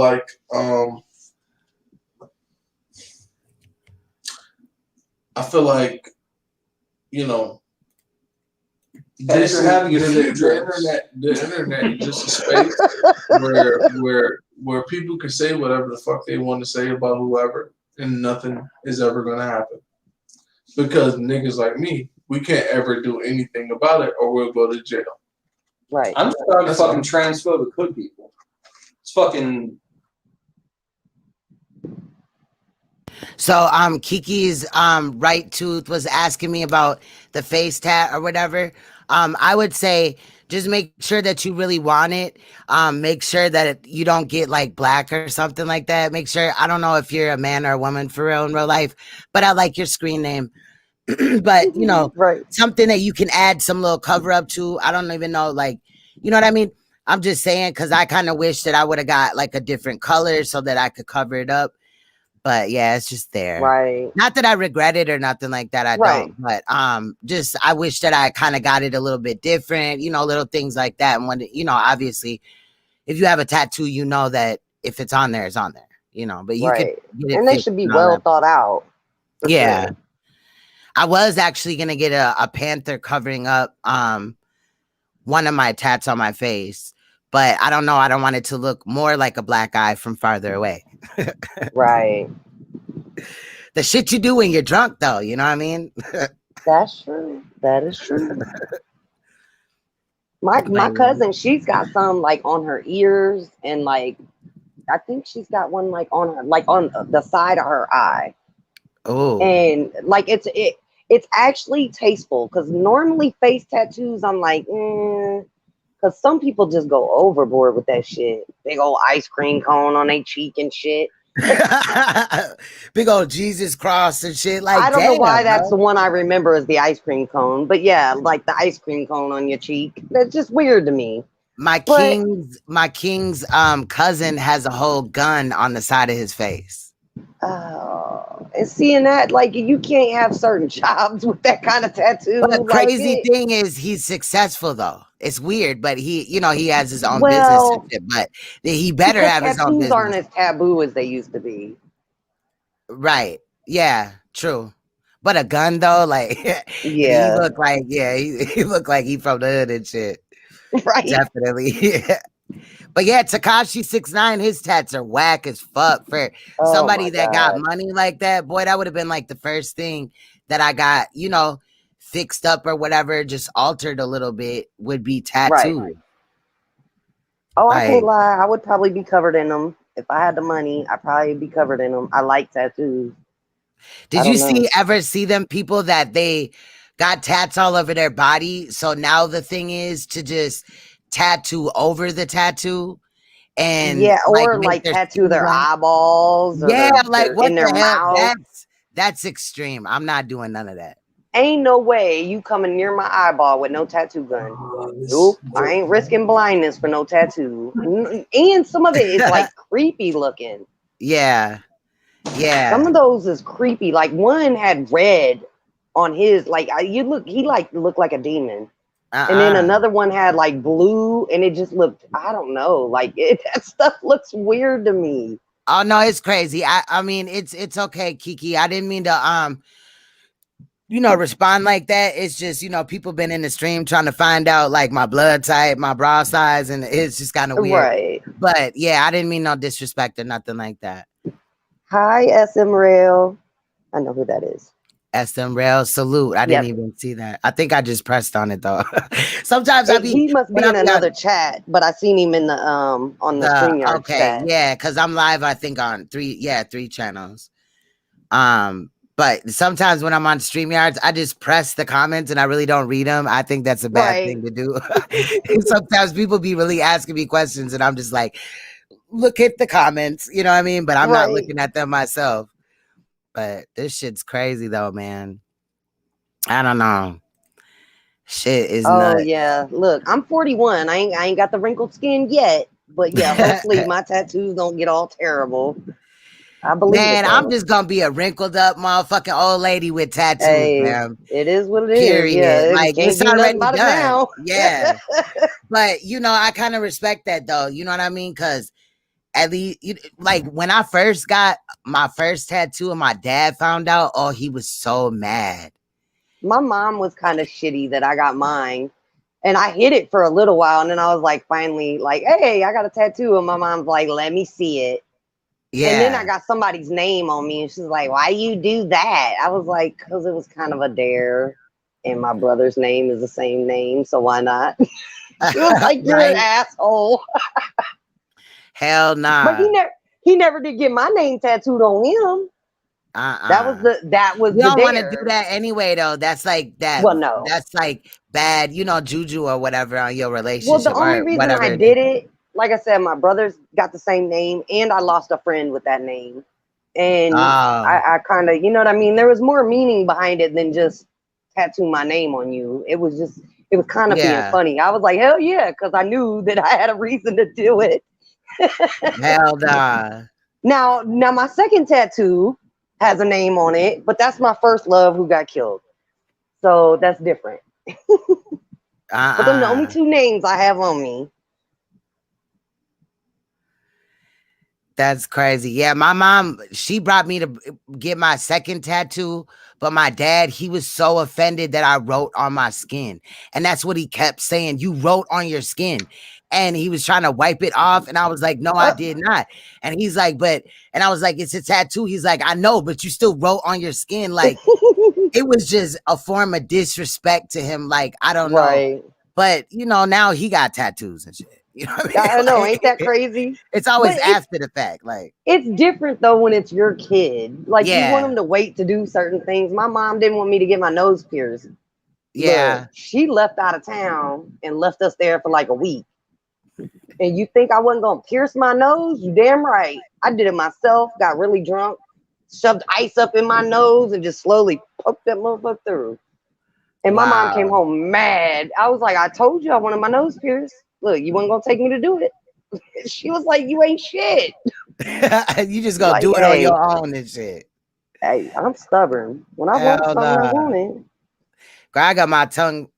like you know. The internet is just a space where people can say whatever the fuck they want to say about whoever, and nothing is ever gonna happen. Because niggas like me, we can't ever do anything about it, or we'll go to jail. Right. I'm starting to fucking transphobic hood people. It's fucking. So Kiki's right tooth was asking me about the face tat or whatever. I would say just make sure that you really want it. Make sure that you don't get like black or something like that. Make sure, I don't know if you're a man or a woman for real in real life, but I like your screen name. But you know, right. something that you can add some little cover up to. I don't even know, like, you know what I mean? I'm just saying, because I kind of wish that I would have got like a different color so that I could cover it up. But yeah, it's just there. Right. Not that I regret it or nothing like that. I Right. don't. But just I wish that I kind of got it a little bit different, you know, little things like that. And when, you know, obviously, if you have a tattoo, you know that if it's on there, it's on there, you know. But you could get it and they fixed should be and all well that. thought out. Yeah. Sure. I was actually gonna get a panther covering up one of my tats on my face, but I don't know. I don't want it to look more like a black eye from farther away. Right. The shit you do when you're drunk, though, you know what I mean? That's true. That is true. My cousin, she's got some like on her ears, and like I think she's got one like on her, like on the side of her eye. Oh. And like it's actually tasteful, because normally face tattoos, I'm like, because some people just go overboard with that shit. Big old ice cream cone on their cheek and shit. Big old Jesus cross and shit. Like, I don't know why that's bro. the one I remember as the ice cream cone, but yeah, like the ice cream cone on your cheek. That's just weird to me. My king's cousin has a whole gun on the side of his face. And seeing that, like, you can't have certain jobs with that kind of tattoo. But the like crazy thing is he's successful though. It's weird, but he, you know, he has his own business and shit, but he better have his own business. Tattoos aren't as taboo as they used to be. Right. Yeah, true. But a gun though, like yeah. he looked like, he looked like he from the hood and shit. Right. Definitely. Yeah. But yeah, Tekashi 6ix9ine, his tats are whack as fuck. For somebody that got money like that, boy, that would have been like the first thing that I got, you know, fixed up or whatever, just altered a little bit, would be tattooed. Right. Oh, I can't lie. I would probably be covered in them. If I had the money, I'd probably be covered in them. I like tattoos. Did you ever see them people that they got tats all over their body? So now the thing is to just tattoo over the tattoo, and or like tattoo their eyeballs, or like what in their mouth. That's extreme. I'm not doing none of that. Ain't no way you coming near my eyeball with no tattoo gun. Nope, I ain't risking blindness for no tattoo. And some of it is like creepy looking. Yeah. Some of those is creepy. Like one had red on his, like he looked like a demon. And then another one had like blue, and it just looked, I don't know, like that stuff looks weird to me. Oh no, it's crazy. I mean, it's okay, Kiki. I didn't mean to you know, respond like that. It's just, you know, people been in the stream trying to find out like my blood type, my bra size, and it's just kind of weird. Right. But yeah, I didn't mean no disrespect or nothing like that. Hi, SM Rail. I know who that is. SM Rail, salute. I didn't even see that. I think I just pressed on it though. Sometimes he must be in another chat, but I seen him in the on the StreamYard chat. Yeah, because I'm live, I think on three channels. But sometimes when I'm on StreamYards, I just press the comments and I really don't read them. I think that's a bad thing to do. Sometimes people be really asking me questions and I'm just like, look at the comments, you know what I mean? But I'm not looking at them myself. But this shit's crazy though, man. I don't know. Shit is nuts. Oh yeah. Look, I'm 41. I ain't got the wrinkled skin yet. But yeah, hopefully my tattoos don't get all terrible. I believe I'm just gonna be a wrinkled up motherfucking old lady with tattoos, man. It is what it is. Period. Yeah, like it's already done. Now. Yeah. But you know, I kind of respect that though. You know what I mean? Because at least, like when I first got my first tattoo and my dad found out, oh, he was so mad. My mom was kind of shitty that I got mine. And I hid it for a little while. And then I was like, finally, like, hey, I got a tattoo. And my mom's like, let me see it. Yeah. And then I got somebody's name on me. And she's like, why you do that? I was like, because it was kind of a dare. And my brother's name is the same name. So why not? She was like, you're an asshole. Hell nah. But he never did get my name tattooed on him. That was you the don't want to do dare. that anyway, though. That's like that. Well, no. That's like bad, juju or whatever on your Well, relationship the only or reason whatever I it is. did it, like I said, my brothers got the same name, and I lost a friend with that name. And I kind of, you know what I mean? There was more meaning behind it than just tattoo my name on you. It was kind of being funny. I was like, hell yeah, because I knew that I had a reason to do it. Hell nah. Now my second tattoo has a name on it, but that's my first love who got killed. So that's different. But them the only two names I have on me. That's crazy. Yeah, my mom, she brought me to get my second tattoo, but my dad, he was so offended that I wrote on my skin. And that's what he kept saying. You wrote on your skin. And he was trying to wipe it off. And I was like, no, I did not. And he's like, and I was like, it's a tattoo. He's like, I know, but you still wrote on your skin. Like, it was just a form of disrespect to him. Like, I don't know. But, now he got tattoos and shit. You know what I mean? I know, ain't that crazy? It's always after the fact. Like, it's different though when it's your kid. Like, you want them to wait to do certain things. My mom didn't want me to get my nose pierced. Yeah. Look, she left out of town and left us there for like a week. And you think I wasn't gonna pierce my nose? You damn right. I did it myself, got really drunk, shoved ice up in my nose and just slowly poked that motherfucker through. And my mom came home mad. I was like, I told you I wanted my nose pierced. Look, you weren't gonna take me to do it. She was like, you ain't shit. You just gonna do it on your own and shit. Hey, I'm stubborn. When I want something, I want it. I got my tongue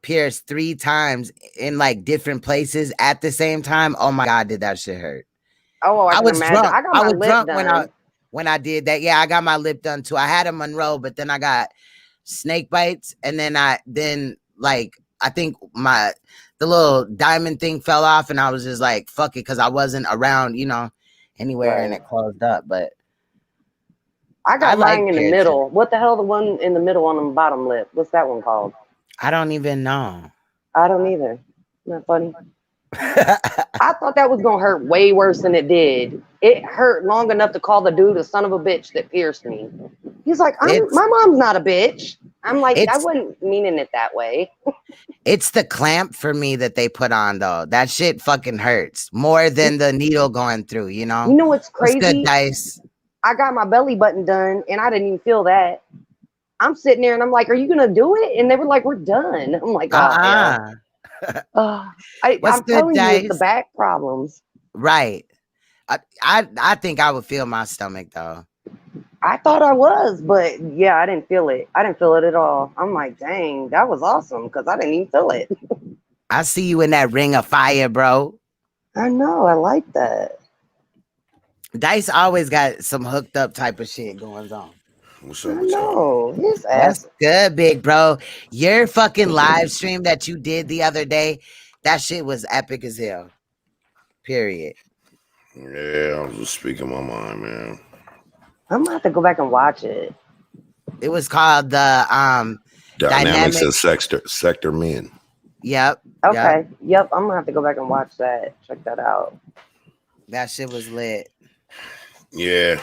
pierced 3 times in like different places at the same time. Oh my God, did that shit hurt? Oh, I was drunk. I got my lip done. when I did that. Yeah, I got my lip done too. I had a Monroe, but then I got snake bites, and then I think the little diamond thing fell off, and I was just like, fuck it, because I wasn't around, anywhere, and it closed up. But I got mine in the middle. What the hell, the one in the middle on the bottom lip? What's that one called? I don't even know. I don't either. Isn't that funny? I thought that was gonna hurt way worse than it did. It hurt long enough to call the dude a son of a bitch that pierced me. He's like, my mom's not a bitch. I'm like, I wasn't meaning it that way. It's the clamp for me that they put on, though. That shit fucking hurts more than the needle going through, You know what's crazy? What's good, Dice? I got my belly button done, and I didn't even feel that. I'm sitting there, and I'm like, are you going to do it? And they were like, we're done. I'm like, I'm telling you, it's the back problems. Right. I think I would feel my stomach, though. I thought I was, but yeah, I didn't feel it. I didn't feel it at all. I'm like, dang, that was awesome, because I didn't even feel it. I see you in that ring of fire, bro. I know. I like that. Dice always got some hooked up type of shit going on. What's up with y'all? His ass. That's good, big bro. Your fucking live stream that you did the other day, that shit was epic as hell. Period. Yeah, I was just speaking my mind, man. I'm gonna have to go back and watch it. It was called the Dynamics of Sector Men. Yep. Okay. Yep. I'm gonna have to go back and watch that. Check that out. That shit was lit. Yeah.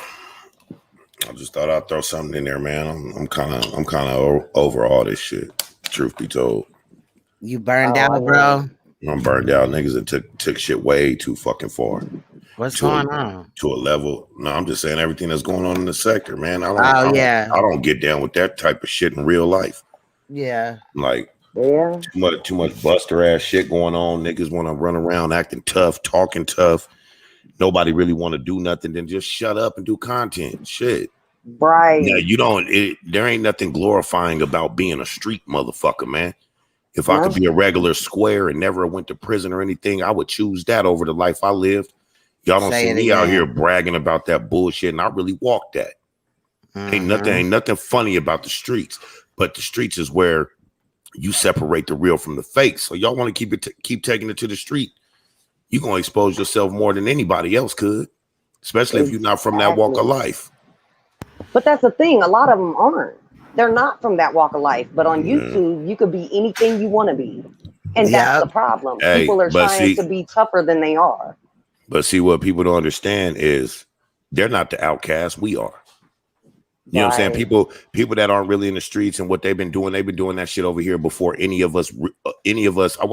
I just thought I'd throw something in there, man. I'm kind of over all this shit. Truth be told. You burned out, bro. I'm burned out. Niggas that took shit way too fucking far. What's going on? To a level. No, I'm just saying everything that's going on in the sector, man. I don't get down with that type of shit in real life. Yeah. Like, too much buster ass shit going on. Niggas want to run around acting tough, talking tough. Nobody really want to do nothing. Then just shut up and do content. Shit. Right. Yeah, there ain't nothing glorifying about being a street motherfucker, man. If I could be a regular square and never went to prison or anything, I would choose that over the life I lived. Y'all don't see me out here bragging about that bullshit, and I really walked that. Ain't nothing funny about the streets, but the streets is where you separate the real from the fake. So y'all want to keep taking it to the street. You're gonna expose yourself more than anybody else could, especially if you're not from that walk of life. But that's the thing. A lot of them aren't. They're not from that walk of life. But on YouTube, you could be anything you want to be, and that's the problem. People are trying to be tougher than they are. But see, what people don't understand is they're not the outcasts. We are. You know what I'm saying? People that aren't really in the streets and what they've been doing that shit over here before any of us. Well,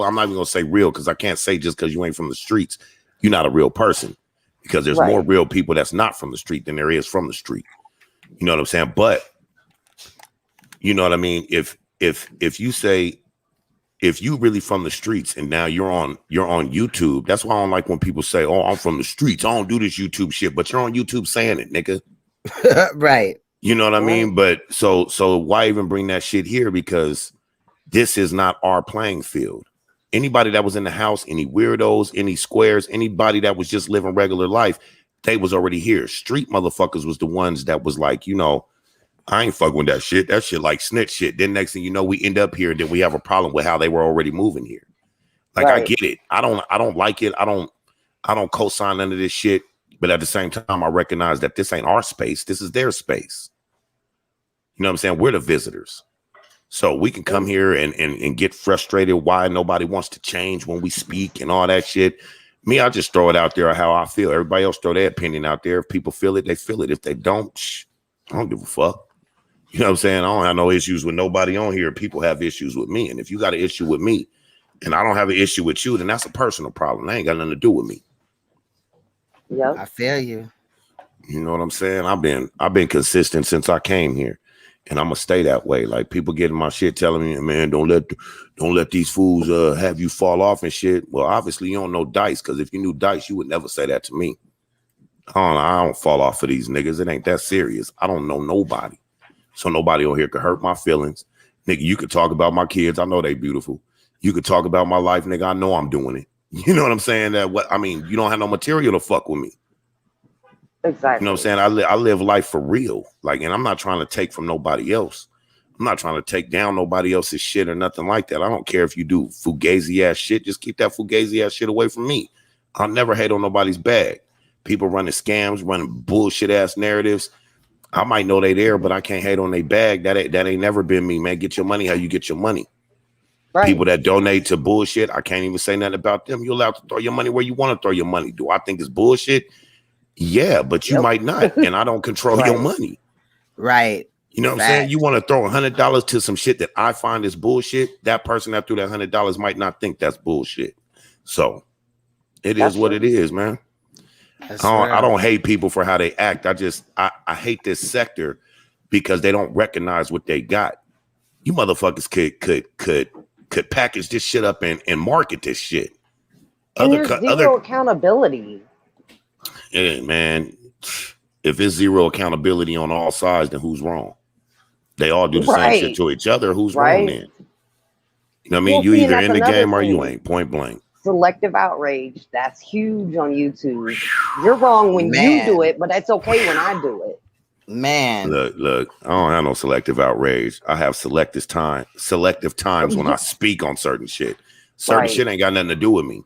I'm not even gonna say real because I can't say just because you ain't from the streets, you're not a real person. Because there's more real people that's not from the street than there is from the street. You know what I'm saying? But you know what I mean? If you say, if you really from the streets and now you're on YouTube, that's why I don't like when people say, "Oh, I'm from the streets. I don't do this YouTube shit," but you're on YouTube saying it, nigga. Right. You know what I mean? But so why even bring that shit here? Because this is not our playing field. Anybody that was in the house, any weirdos, any squares, anybody that was just living regular life, they was already here. Street motherfuckers was the ones that was like, you know, I ain't fucking with that shit. That shit like snitch shit. Then next thing you know, we end up here and then we have a problem with how they were already moving here. Like, I get it. I don't like it. I don't co-sign none of this shit. But at the same time, I recognize that this ain't our space. This is their space. You know what I'm saying? We're the visitors. So we can come here and get frustrated why nobody wants to change when we speak and all that shit. Me, I just throw it out there how I feel. Everybody else throw their opinion out there. If people feel it, they feel it. If they don't, I don't give a fuck. You know what I'm saying? I don't have no issues with nobody on here. People have issues with me. And if you got an issue with me and I don't have an issue with you, then that's a personal problem. That ain't got nothing to do with me. Yeah, I feel you. You know what I'm saying? I've been consistent since I came here. And I'm gonna stay that way. Like, people getting my shit telling me, man, don't let these fools have you fall off and shit. Well, obviously you don't know Dice, because if you knew Dice, you would never say that to me. I don't fall off for these niggas. It ain't that serious. I don't know nobody. So nobody on here could hurt my feelings. Nigga, you could talk about my kids. I know they beautiful. You could talk about my life, nigga. I know I'm doing it. You know what I'm saying? You don't have no material to fuck with me. Exactly. You know what I'm saying? I live life for real. Like, and I'm not trying to take from nobody else. I'm not trying to take down nobody else's shit or nothing like that. I don't care if you do fugazi ass shit. Just keep that fugazi ass shit away from me. I'll never hate on nobody's bag. People running scams, running bullshit ass narratives. I might know they there, but I can't hate on their bag. That ain't never been me, man. Get your money how you get your money. Right. People that donate to bullshit, I can't even say nothing about them. You're allowed to throw your money where you want to throw your money. Do I think it's bullshit? Yeah, but you might not, and I don't control your money. Right. You know what I'm saying? You want to throw $100 to some shit that I find is bullshit. That person that threw that $100 might not think that's bullshit. So it is what it is, man. I don't hate people for how they act. I hate this sector because they don't recognize what they got. You motherfuckers could package this shit up and market this shit. And there's zero accountability. Yeah, man. If it's zero accountability on all sides, then who's wrong? They all do the same shit to each other. Who's wrong then? You know what I mean? You either in the game or you ain't, point blank. Selective outrage. That's huge on YouTube. You're wrong when you do it, but that's okay when I do it. Man. Look, I don't have no selective outrage. I have selective times when I speak on certain shit. Certain shit ain't got nothing to do with me.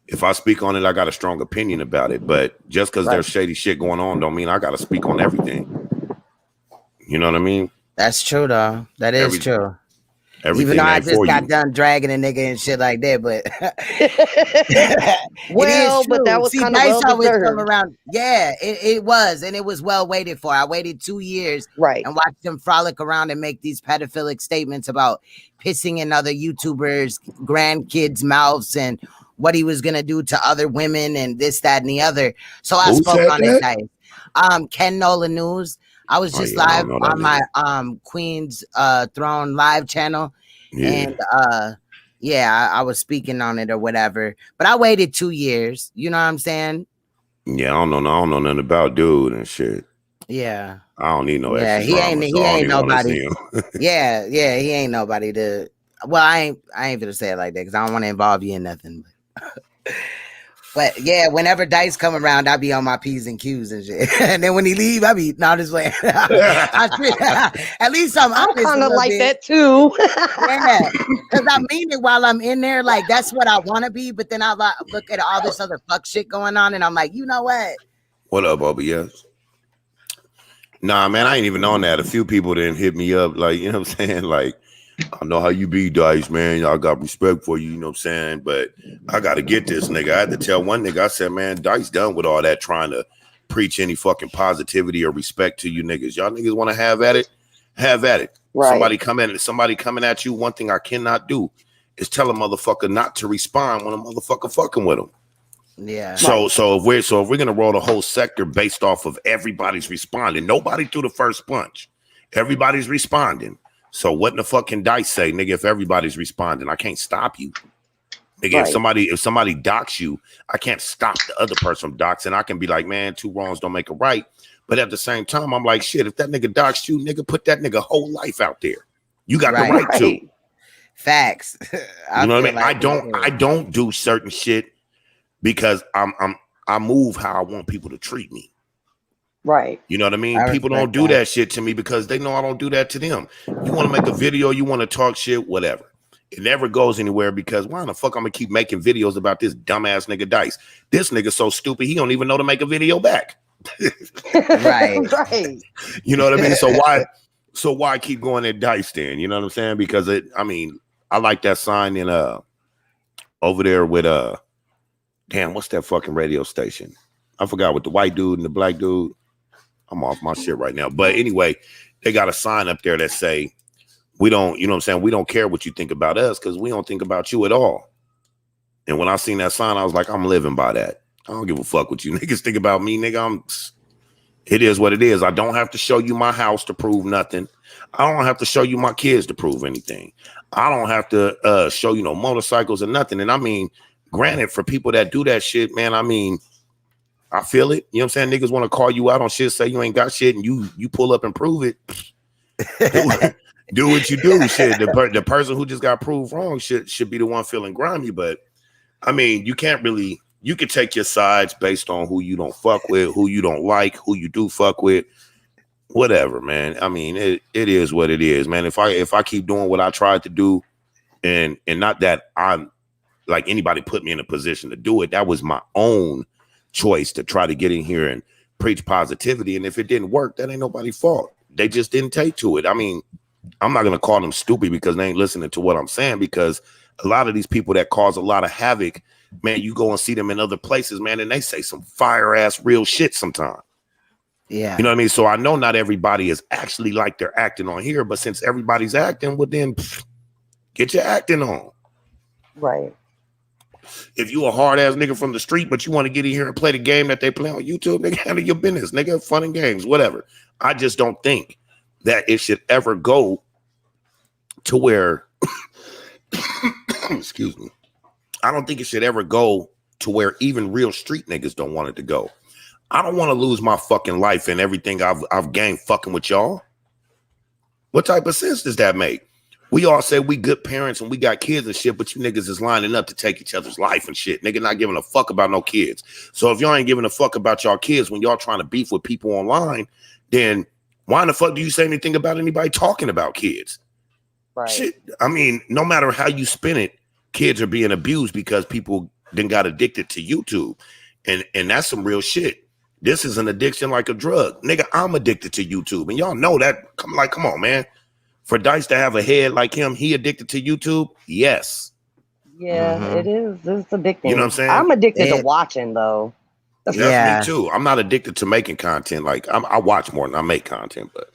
If I speak on it, I got a strong opinion about it. But just because there's shady shit going on don't mean I got to speak on everything. You know what I mean? That's true, though. That is true. Even though I just got done dragging a nigga and shit like that, but but that was kind of well deserved. Come around. Yeah, it was, and it was well waited for. I waited 2 years, and watched him frolic around and make these pedophilic statements about pissing in other YouTubers' grandkids' mouths and what he was gonna do to other women and this, that, and the other. So I spoke on it nice. Ken Nolan News. I was just live on my Queen's Throne live channel. And I was speaking on it or whatever. But I waited 2 years. You know what I'm saying? Yeah, I don't know nothing about dude and shit. Yeah. I don't need no extra he ain't nobody. he ain't nobody to. Well, I ain't gonna say it like that because I don't want to involve you in nothing. But yeah, whenever Dice come around, I be on my P's and Q's and shit. And then when he leave, I be this way. At least I'm kind of like that too. Yeah, because I mean it while I'm in there. Like, that's what I want to be. But then I look at all this other fuck shit going on, and I'm like, you know what? What up, Bubba? Yes. Nah, man, I ain't even on that. A few people didn't hit me up, like, you know what I'm saying? Like, I know how you be, Dice, man. I got respect for you, you know what I'm saying? But I got to get this nigga. I had to tell one nigga, I said, man, Dice done with all that trying to preach any fucking positivity or respect to you niggas. Y'all niggas want to have at it, have at it. Right. Somebody coming at you. One thing I cannot do is tell a motherfucker not to respond when a motherfucker fucking with them. Yeah. So if we're gonna roll the whole sector based off of everybody's responding, nobody threw the first punch. Everybody's responding. So what in the fuck can Dice say, nigga? If everybody's responding, I can't stop you. Nigga, right. if somebody docks you, I can't stop the other person from doxing. I can be like, man, 2 wrongs don't make a right. But at the same time, I'm like, shit, if that nigga docks you, nigga, put that nigga whole life out there. You got the right to. Facts. You know what I mean? Like I don't do certain shit because I move how I want people to treat me. Right. You know what I mean? People don't do that shit to me because they know I don't do that to them. You want to make a video, you want to talk shit, whatever. It never goes anywhere because why the fuck I'm gonna keep making videos about this dumbass nigga Dice? This nigga so stupid he don't even know to make a video back. Right. Right. You know what I mean? So why keep going at Dice then? You know what I'm saying? Because I like that sign in over there with damn, what's that fucking radio station? I forgot, with the white dude and the black dude. I'm off my shit right now. But anyway, they got a sign up there that say, we don't, you know what I'm saying? We don't care what you think about us because we don't think about you at all. And when I seen that sign, I was like, I'm living by that. I don't give a fuck what you niggas think about me, nigga. It is what it is. I don't have to show you my house to prove nothing. I don't have to show you my kids to prove anything. I don't have to show you no motorcycles or nothing. And I mean, granted, for people that do that shit, man, I mean, I feel it. You know what I'm saying? Niggas want to call you out on shit, say you ain't got shit, and you pull up and prove it. Do what you do. Shit. The person who just got proved wrong should be the one feeling grimy. But I mean, you can't really, you can take your sides based on who you don't fuck with, who you don't like, who you do fuck with, whatever, man. I mean, it is what it is, man. If I keep doing what I tried to do, and not that I'm like anybody put me in a position to do it, that was my own choice to try to get in here and preach positivity. And if it didn't work, that ain't nobody's fault. They just didn't take to it. I mean, I'm not going to call them stupid because they ain't listening to what I'm saying, because a lot of these people that cause a lot of havoc, man, you go and see them in other places, man, and they say some fire ass real shit sometimes. Yeah. You know what I mean? So I know not everybody is actually like they're acting on here, but since everybody's acting, well then get your acting on. Right. If you a hard ass nigga from the street, but you want to get in here and play the game that they play on YouTube, nigga, handle your business, nigga, fun and games, whatever. I just don't think that it should ever go to where, excuse me, I don't think it should ever go to where even real street niggas don't want it to go. I don't want to lose my fucking life and everything I've gained fucking with y'all. What type of sense does that make? We all say we good parents and we got kids and shit, but you niggas is lining up to take each other's life and shit. Nigga not giving a fuck about no kids. So if y'all ain't giving a fuck about y'all kids when y'all trying to beef with people online, then why in the fuck do you say anything about anybody talking about kids? Right. Shit. I mean, no matter how you spin it, kids are being abused because people then got addicted to YouTube. And that's some real shit. This is an addiction like a drug. Nigga, I'm addicted to YouTube. And y'all know that. Come on, man. For Dice to have a head like him, he addicted to YouTube? Yes. Yeah, it is. It's addicting. You know what I'm saying? I'm addicted to watching, though. That's me too. I'm not addicted to making content. Like I watch more than I make content, but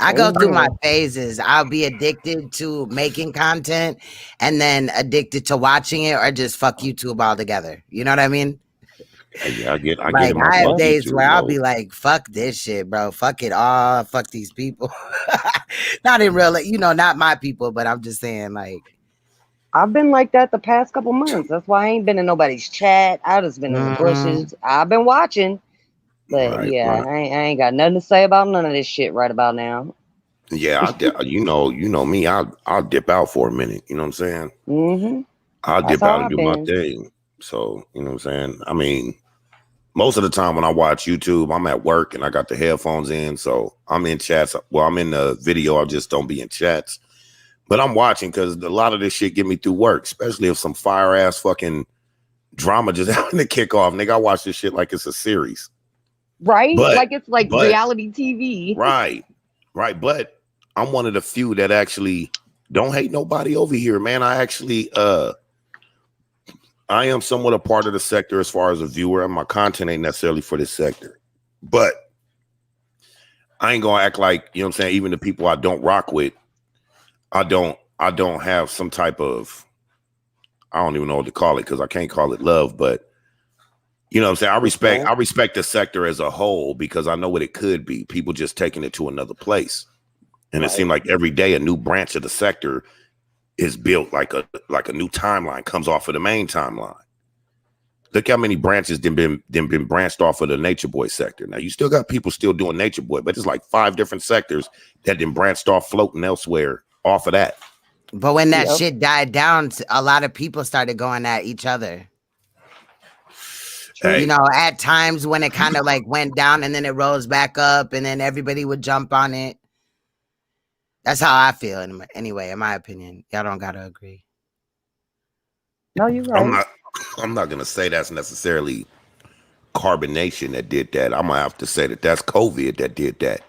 I go through my phases. I'll be addicted to making content and then addicted to watching it, or just fuck YouTube altogether. You know what I mean? Yeah, I get like, I have days YouTube, where I'll be like, fuck this shit, bro. Fuck it all. Fuck these people. Not in real, not my people, but I'm just saying, like, I've been like that the past couple months. That's why I ain't been in nobody's chat. I just been in the bushes. I've been watching. But I ain't got nothing to say about none of this shit right about now. Yeah, you know me. I'll dip out for a minute. You know what I'm saying? Mm-hmm. I'll dip out and do my thing. So, you know what I'm saying? I mean, most of the time when I watch YouTube, I'm at work and I got the headphones in. So I'm in chats. Well, I'm in the video. I just don't be in chats. But I'm watching because a lot of this shit get me through work, especially if some fire ass fucking drama just having to kick off. Nigga, I watch this shit like it's a series. Right? Like it's like reality TV. Right. But I'm one of the few that actually don't hate nobody over here, man. I actually I am somewhat a part of the sector as far as a viewer, and my content ain't necessarily for this sector. But I ain't gonna act like, you know what I'm saying, even the people I don't rock with, I don't have some type of, I don't even know what to call it because I can't call it love, but you know what I'm saying? I respect the sector as a whole because I know what it could be. People just taking it to another place. And it seemed like every day a new branch of the sector is built, like a new timeline comes off of the main timeline. Look how many branches been branched off of the Nature Boy sector. Now you still got people still doing Nature Boy, but it's like 5 different sectors that then branched off floating elsewhere off of that. But when that shit died down, a lot of people started going at each other. Hey. You know, at times when it kind of like went down and then it rose back up and then everybody would jump on it. That's how I feel anyway, in my opinion. Y'all don't gotta agree. No, you're right. I'm not gonna say that's necessarily Carbonation that did that. I'm gonna have to say that's COVID that did that.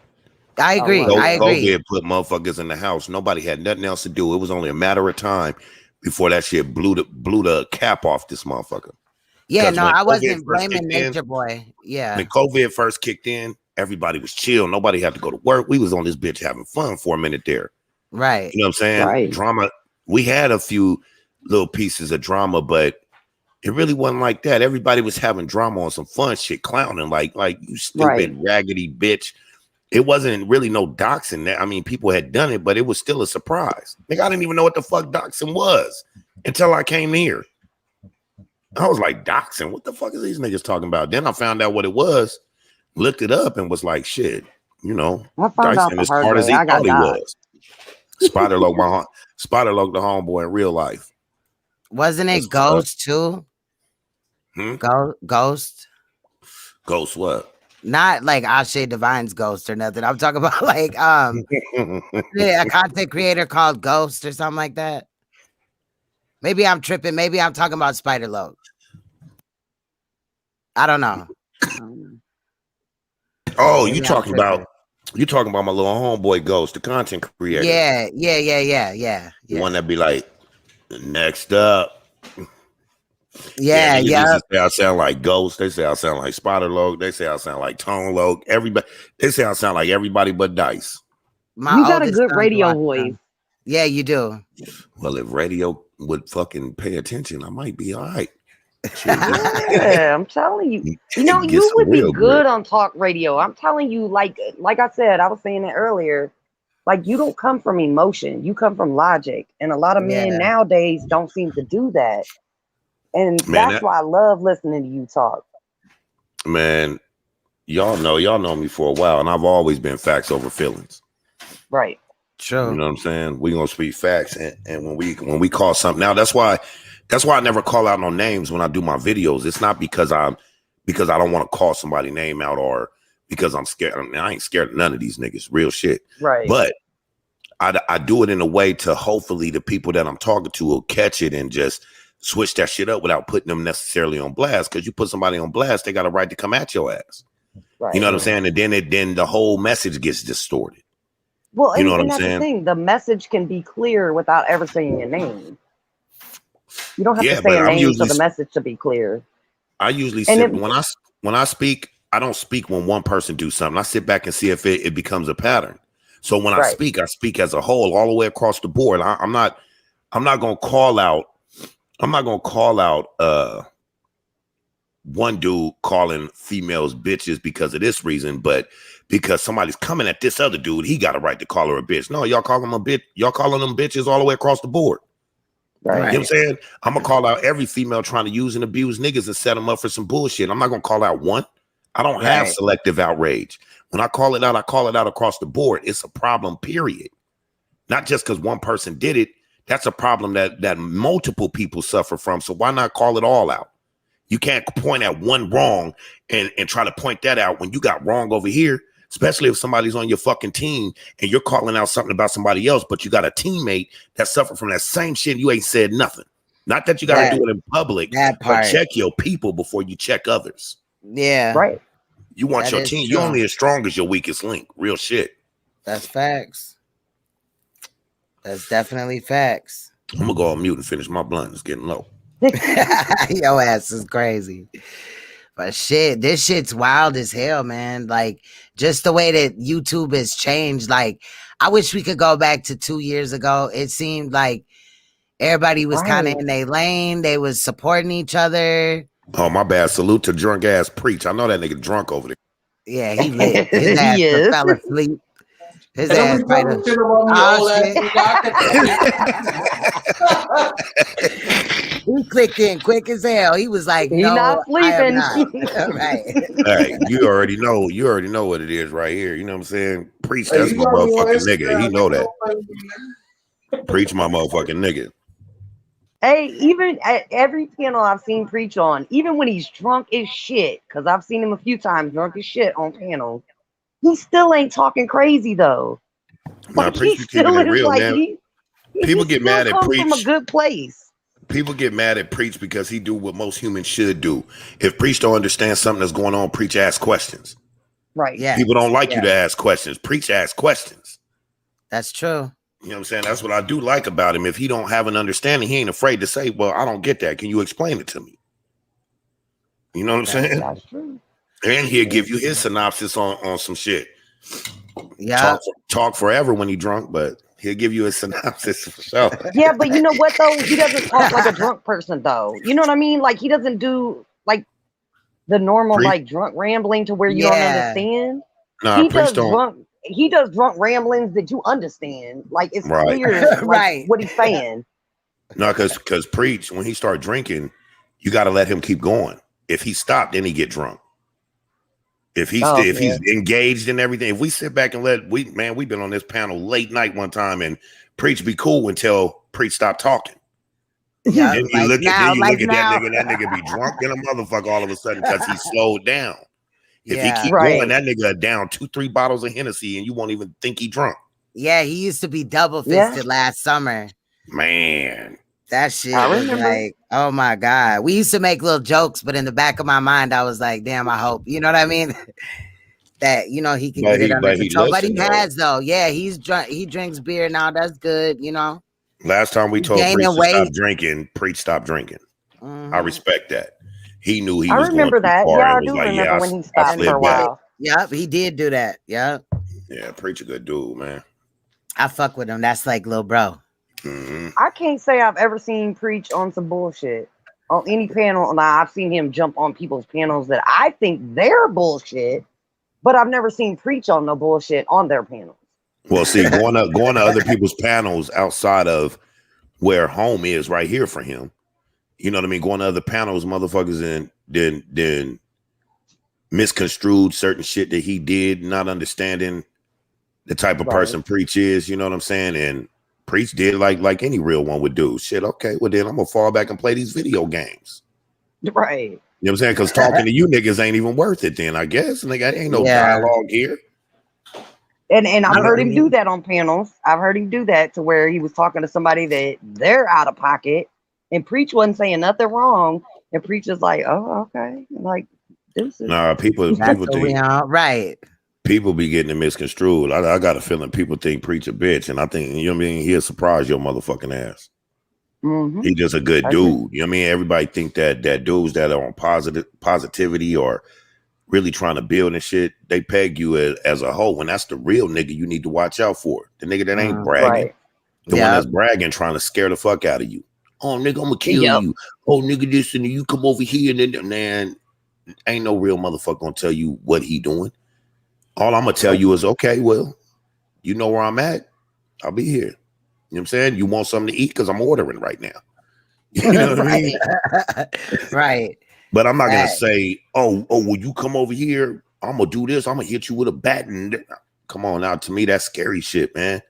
I agree. COVID put motherfuckers in the house. Nobody had nothing else to do. It was only a matter of time before that shit blew the cap off this motherfucker. Yeah, no, I wasn't blaming Nature Boy. Yeah. When COVID first kicked in, everybody was chill. Nobody had to go to work. We was on this bitch having fun for a minute there. Right. You know what I'm saying? Right. Drama. We had a few little pieces of drama, but it really wasn't like that. Everybody was having drama on some fun shit, clowning like you stupid raggedy bitch. It wasn't really no doxing. I mean, people had done it, but it was still a surprise. Nigga, I didn't even know what the fuck doxing was until I came here. I was like, doxing? What the fuck is these niggas talking about? Then I found out what it was, looked it up, and was like, shit, you know, Dyson as smart as he thought he was. Spider-Loc the homeboy in real life. Wasn't it Ghost too? Ghost? Ghost what? Not like Ashe Divine's Ghost or nothing. I'm talking about like a content creator called Ghost or something like that. Maybe I'm tripping. Maybe I'm talking about Spider-Loc. I don't know. Oh, you talking about my little homeboy Ghost, the content creator. Yeah. The one that be like, next up. Yeah. Say I sound like Ghost. They say I sound like Spider-Loc. They say I sound like Tone Loc. Everybody. They say I sound like everybody but Dice. You got a good radio voice. Yeah, you do. Well, if radio would fucking pay attention, I might be all right. Yeah, I'm telling you. You know, you would be good on talk radio. I'm telling you, like I said, I was saying it earlier. Like, you don't come from emotion. You come from logic. And a lot of men nowadays don't seem to do that. And that's why I love listening to you talk. Man, y'all know me for a while, and I've always been facts over feelings. Right. True. You know what I'm saying? We gonna speak facts, and when we call something now, that's why I never call out no names when I do my videos. It's not because I don't want to call somebody name out or because I'm scared. I mean, I ain't scared of none of these niggas. Real shit. Right. But I do it in a way to hopefully the people that I'm talking to will catch it and just switch that shit up without putting them necessarily on blast. Because you put somebody on blast, they got a right to come at your ass. Right. You know what I'm saying? And then the whole message gets distorted. Well, you know what I'm that's saying? The thing. The message can be clear without ever saying your name. You don't have to say a name for the message to be clear. I usually sit when I speak. I don't speak when one person do something. I sit back and see if it becomes a pattern. So when I speak as a whole, all the way across the board. I'm not gonna call out. I'm not gonna call out one dude calling females bitches because of this reason, but because somebody's coming at this other dude, he got a right to call her a bitch. No, y'all call them a bitch. Y'all calling them bitches all the way across the board. Right. You know what I'm saying? I'm gonna call out every female trying to use and abuse niggas and set them up for some bullshit. I'm not gonna call out one. I don't have selective outrage. When I call it out across the board. It's a problem, period. Not just because one person did it. That's a problem that multiple people suffer from. So why not call it all out? You can't point at one wrong and try to point that out when you got wrong over here, especially if somebody's on your fucking team and you're calling out something about somebody else, but you got a teammate that suffered from that same shit. You ain't said nothing. Not that you got to do it in public, but check your people before you check others. Yeah. Right. You want your team. You're only as strong as your weakest link. Real shit. That's facts. That's definitely facts. I'm going to go on mute and finish my blunt. It's getting low. Your ass is crazy. But shit, this shit's wild as hell, man. Like, just the way that YouTube has changed. Like, I wish we could go back to 2 years ago. It seemed like everybody was kind of in their lane. They was supporting each other. Oh, my bad. Salute to drunk ass Preach. I know that nigga drunk over there. Yeah, he lit. His ass fell asleep. His ass right up. He clicked in quick as hell. He was like, "He's not sleeping." Right. Hey, you already know. You already know what it is right here. You know what I'm saying? Preach, that's my motherfucking nigga. He know that. Preach, my motherfucking nigga. Hey, even at every panel I've seen Preach on, even when he's drunk as shit, because I've seen him a few times drunk as shit on panels, he still ain't talking crazy though. Nah, Like, Preach, he still is real, like man. People get mad at Preach from a good place. People get mad at Preach because he do what most humans should do. If Preach don't understand something that's going on, Preach ask questions. Right. Yeah. People don't like you to ask questions. Preach ask questions. That's true. You know what I'm saying? That's what I do like about him. If he don't have an understanding, he ain't afraid to say, well, I don't get that. Can you explain it to me? You know what I'm saying? That's true. And he'll give you his synopsis on some shit. Yeah. Talk forever when he drunk, but he'll give you a synopsis for sure. Yeah, but you know what though? He doesn't talk like a drunk person though. You know what I mean? Like, he doesn't do like the normal like drunk rambling to where you don't understand. Nah, he does drunk ramblings that you understand. Like, it's clear like, what he's saying. No, because Preach, when he start drinking, you got to let him keep going. If he stopped, then he get drunk. If he's engaged in everything, if we sit back and we've been on this panel late night one time and Preach be cool until Preach stop talking. Yeah, then you look at that nigga be drunk in a motherfucker all of a sudden because he slowed down. If he keep going, that nigga down 2-3 bottles of Hennessy and you won't even think he drunk. Yeah, he used to be double fisted last summer. Man. That shit was like, oh my God. We used to make little jokes, but in the back of my mind, I was like, damn, I hope, you know what I mean? That, you know, he can get it under control. But he has though. Yeah, he's drunk. He drinks beer now. That's good, you know. Last time we told Preach to stop drinking, Preach stopped drinking. I respect that. He knew he was going too far. Yeah, I do remember when he stopped for a while. Yep, he did do that. Yep. Yeah, Preach a good dude, man. I fuck with him. That's like little bro. I can't say I've ever seen Preach on some bullshit on any panel. Now, I've seen him jump on people's panels that I think they're bullshit, but I've never seen Preach on no bullshit on their panels. Well, see, going to other people's panels outside of where home is right here for him. You know what I mean? Going to other panels, motherfuckers, and then misconstrued certain shit that he did, not understanding the type of person Preach is. You know what I'm saying? And Preach did like any real one would do. Shit, okay, well then I'm gonna fall back and play these video games. Right. You know what I'm saying? Because talking to you niggas ain't even worth it then, I guess. Nigga, ain't no dialogue here. And I've heard him do that on panels. I've heard him do that to where he was talking to somebody that they're out of pocket. And Preach wasn't saying nothing wrong. And Preach is like, oh, okay. Like, this is people think right. People be getting it misconstrued. I got a feeling people think Preach a bitch, and I think, you know what I mean, he'll surprise your motherfucking ass. He just a good dude. You know what I mean? Everybody think that dudes that are on positivity or really trying to build and shit, they peg you as a hoe. When that's the real nigga you need to watch out for. The nigga that ain't bragging. The one that's bragging, trying to scare the fuck out of you. Oh, nigga, I'm gonna kill you. Oh, nigga, this and you come over here and then, man, ain't no real motherfucker gonna tell you what he doing. All I'm gonna tell you is, okay, well, you know where I'm at. I'll be here. You know what I'm saying? You want something to eat? Because I'm ordering right now. You know what I mean? Right. But I'm not gonna say, oh, will you come over here? I'm gonna do this. I'm gonna hit you with a bat. And come on now. To me, that's scary shit, man.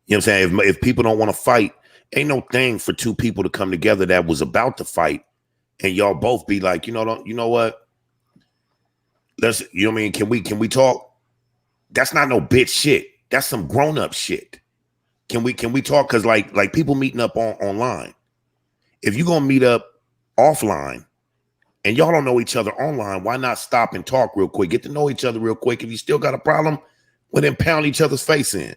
You know what I'm saying? If people don't want to fight, ain't no thing for two people to come together that was about to fight, and y'all both be like, you know what? Let's, you know what I mean? Can we talk? That's not no bitch shit. That's some grown up shit. Can we talk? Because like people meeting up online. If you're gonna meet up offline and y'all don't know each other online, why not stop and talk real quick? Get to know each other real quick. If you still got a problem, well then pound each other's face in.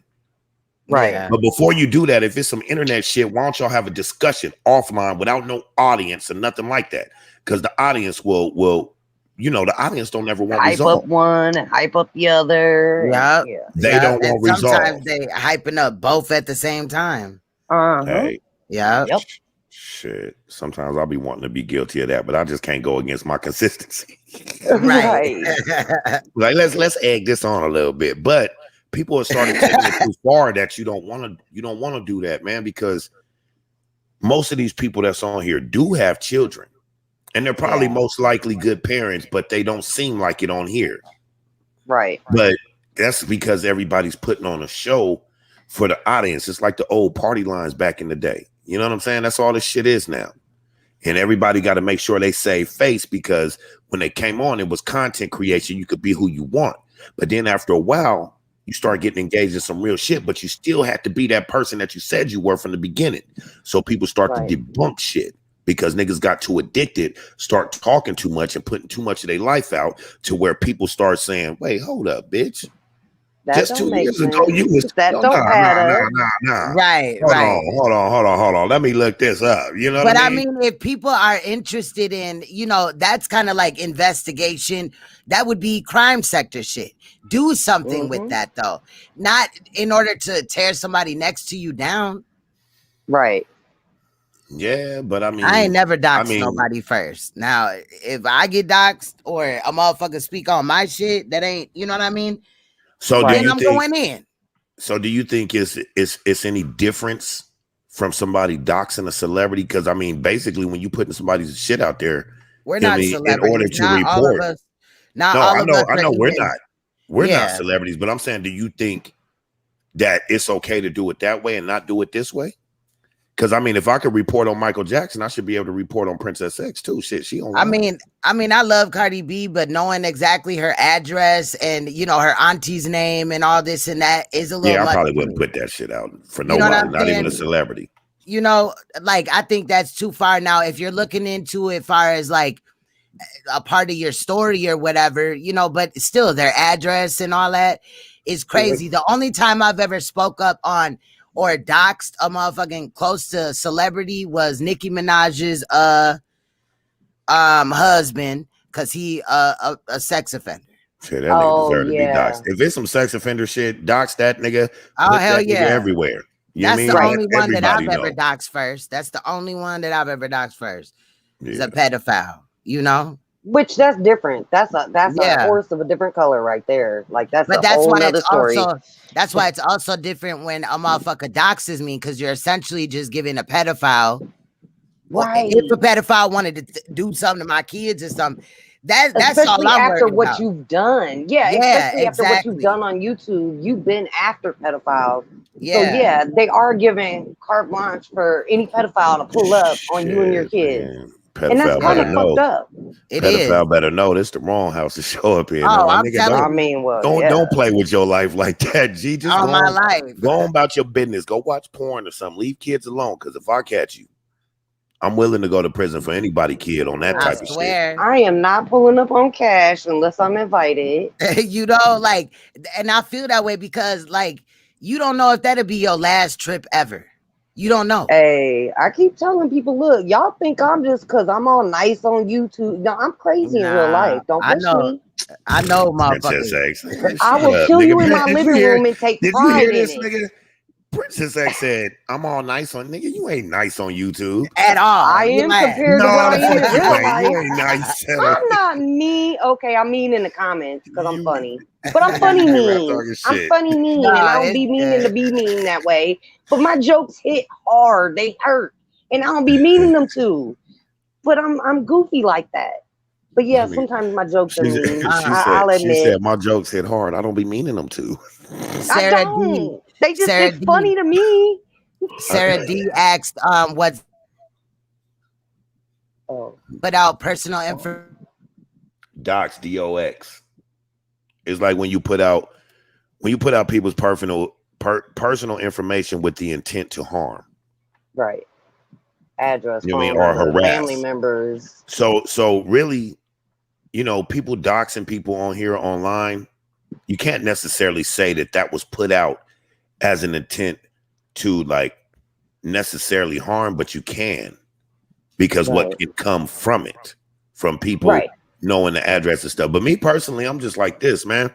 Right. Yeah. But before you do that, if it's some internet shit, why don't y'all have a discussion offline without no audience or nothing like that? Because the audience will you know, the audience don't ever want hype results. up one and hype up the other. Yep. Yeah. They don't want results. Sometimes they hyping up both at the same time. Hey, yeah. Yep. Shit. Sometimes I'll be wanting to be guilty of that, but I just can't go against my consistency. Right. Like let's egg this on a little bit, but people have started taking it too far that you don't want to do that, man, because most of these people that's on here do have children, and they're probably most likely good parents, but they don't seem like it on here. Right. But that's because everybody's putting on a show for the audience. It's like the old party lines back in the day. You know what I'm saying? That's all this shit is now. And everybody got to make sure they save face, because when they came on, it was content creation. You could be who you want. But then after a while, you start getting engaged in some real shit, but you still have to be that person that you said you were from the beginning. So people start to debunk shit because niggas got too addicted, start talking too much and putting too much of their life out, to where people start saying, wait, hold up, bitch. That Just 2 years ago, you was that don't add up. Right, Hold on. Let me look this up. You know what I mean? But I mean, if people are interested in, you know, that's kind of like investigation. That would be crime sector shit. Do something with that, though. Not in order to tear somebody next to you down. Right. Yeah, but I mean, I ain't never doxed nobody first. Now, if I get doxed or a motherfucker speak on my shit, that ain't, you know what I mean? So then I'm going in. So do you think it's any difference from somebody doxing a celebrity? Because I mean, basically, when you putting somebody's shit out there, we're not celebrities. In order to not report, all of us. I know we're even, not. We're not celebrities, but I'm saying, do you think that it's okay to do it that way and not do it this way? Because I mean, if I could report on Michael Jackson, I should be able to report on Princess X too. Shit, she online. I mean, I love Cardi B, but knowing exactly her address and, you know, her auntie's name and all this and that is a little. Yeah, I probably wouldn't put that shit out for nobody, not even a celebrity. You know, like, I think that's too far. Now, if you're looking into it far as like a part of your story or whatever, you know, but still their address and all that is crazy. The only time I've ever spoke up on or doxed a motherfucking close to celebrity was Nicki Minaj's husband, because he a sex offender. Shit, that nigga deserve to be doxed. If it's some sex offender shit, dox that nigga. Oh, hell yeah. Everywhere. That's the only one that I've ever doxed first. That's the only one that I've ever doxed first. He's a pedophile, you know? Which that's different. That's a horse of a different color right there. Like that's why it's also different when a motherfucker doxes me, because you're essentially just giving a pedophile. Right. If a pedophile wanted to do something to my kids or something, that's especially all I'm after worried what about. You've done. Yeah, especially after what you've done on YouTube. You've been after pedophiles. Yeah. So yeah, they are giving carte blanche for any pedophile to pull up on you and your kids. Man. And that's kind of fucked up. Pedophile better know this the wrong house to show up here. Oh, I'm telling you. Don't play with your life like that, G. Just all my life. Go on about your business. Go watch porn or something. Leave kids alone. Because if I catch you, I'm willing to go to prison for anybody kid on that type of shit. I am not pulling up on cash unless I'm invited. You know, like, and I feel that way because, like, you don't know if that'll be your last trip ever. You don't know. Hey, I keep telling people, look, y'all think I'm just because I'm all nice on YouTube. No, I'm crazy in real life. Don't push me. I know, motherfucker. I will kill you in my living room and take pride in it. Nigga? Princess X said, I'm all nice on, nigga. You ain't nice on YouTube at all. I am compared to what I am in real life. You ain't nice. I'm not mean. Okay, I'm mean in the comments because I'm funny. But I'm funny mean. I'm funny mean. And I don't be meaning to be mean that way. But my jokes hit hard. They hurt. And I don't be meaning them to. But I'm goofy like that. But yeah, sometimes my jokes are mean. I'll admit. She said my jokes hit hard. I don't be meaning them to. I don't. They just get funny to me. Sarah D asked what's without personal info. Dox, DOX. It's like when you put out people's personal information with the intent to harm. Right. Address, you know what I mean, or harass family members. So really, you know, people doxing people on here online, you can't necessarily say that was put out as an intent to like necessarily harm, but you can, because what can come from it, from people knowing the address and stuff. But me personally, I'm just like this, man.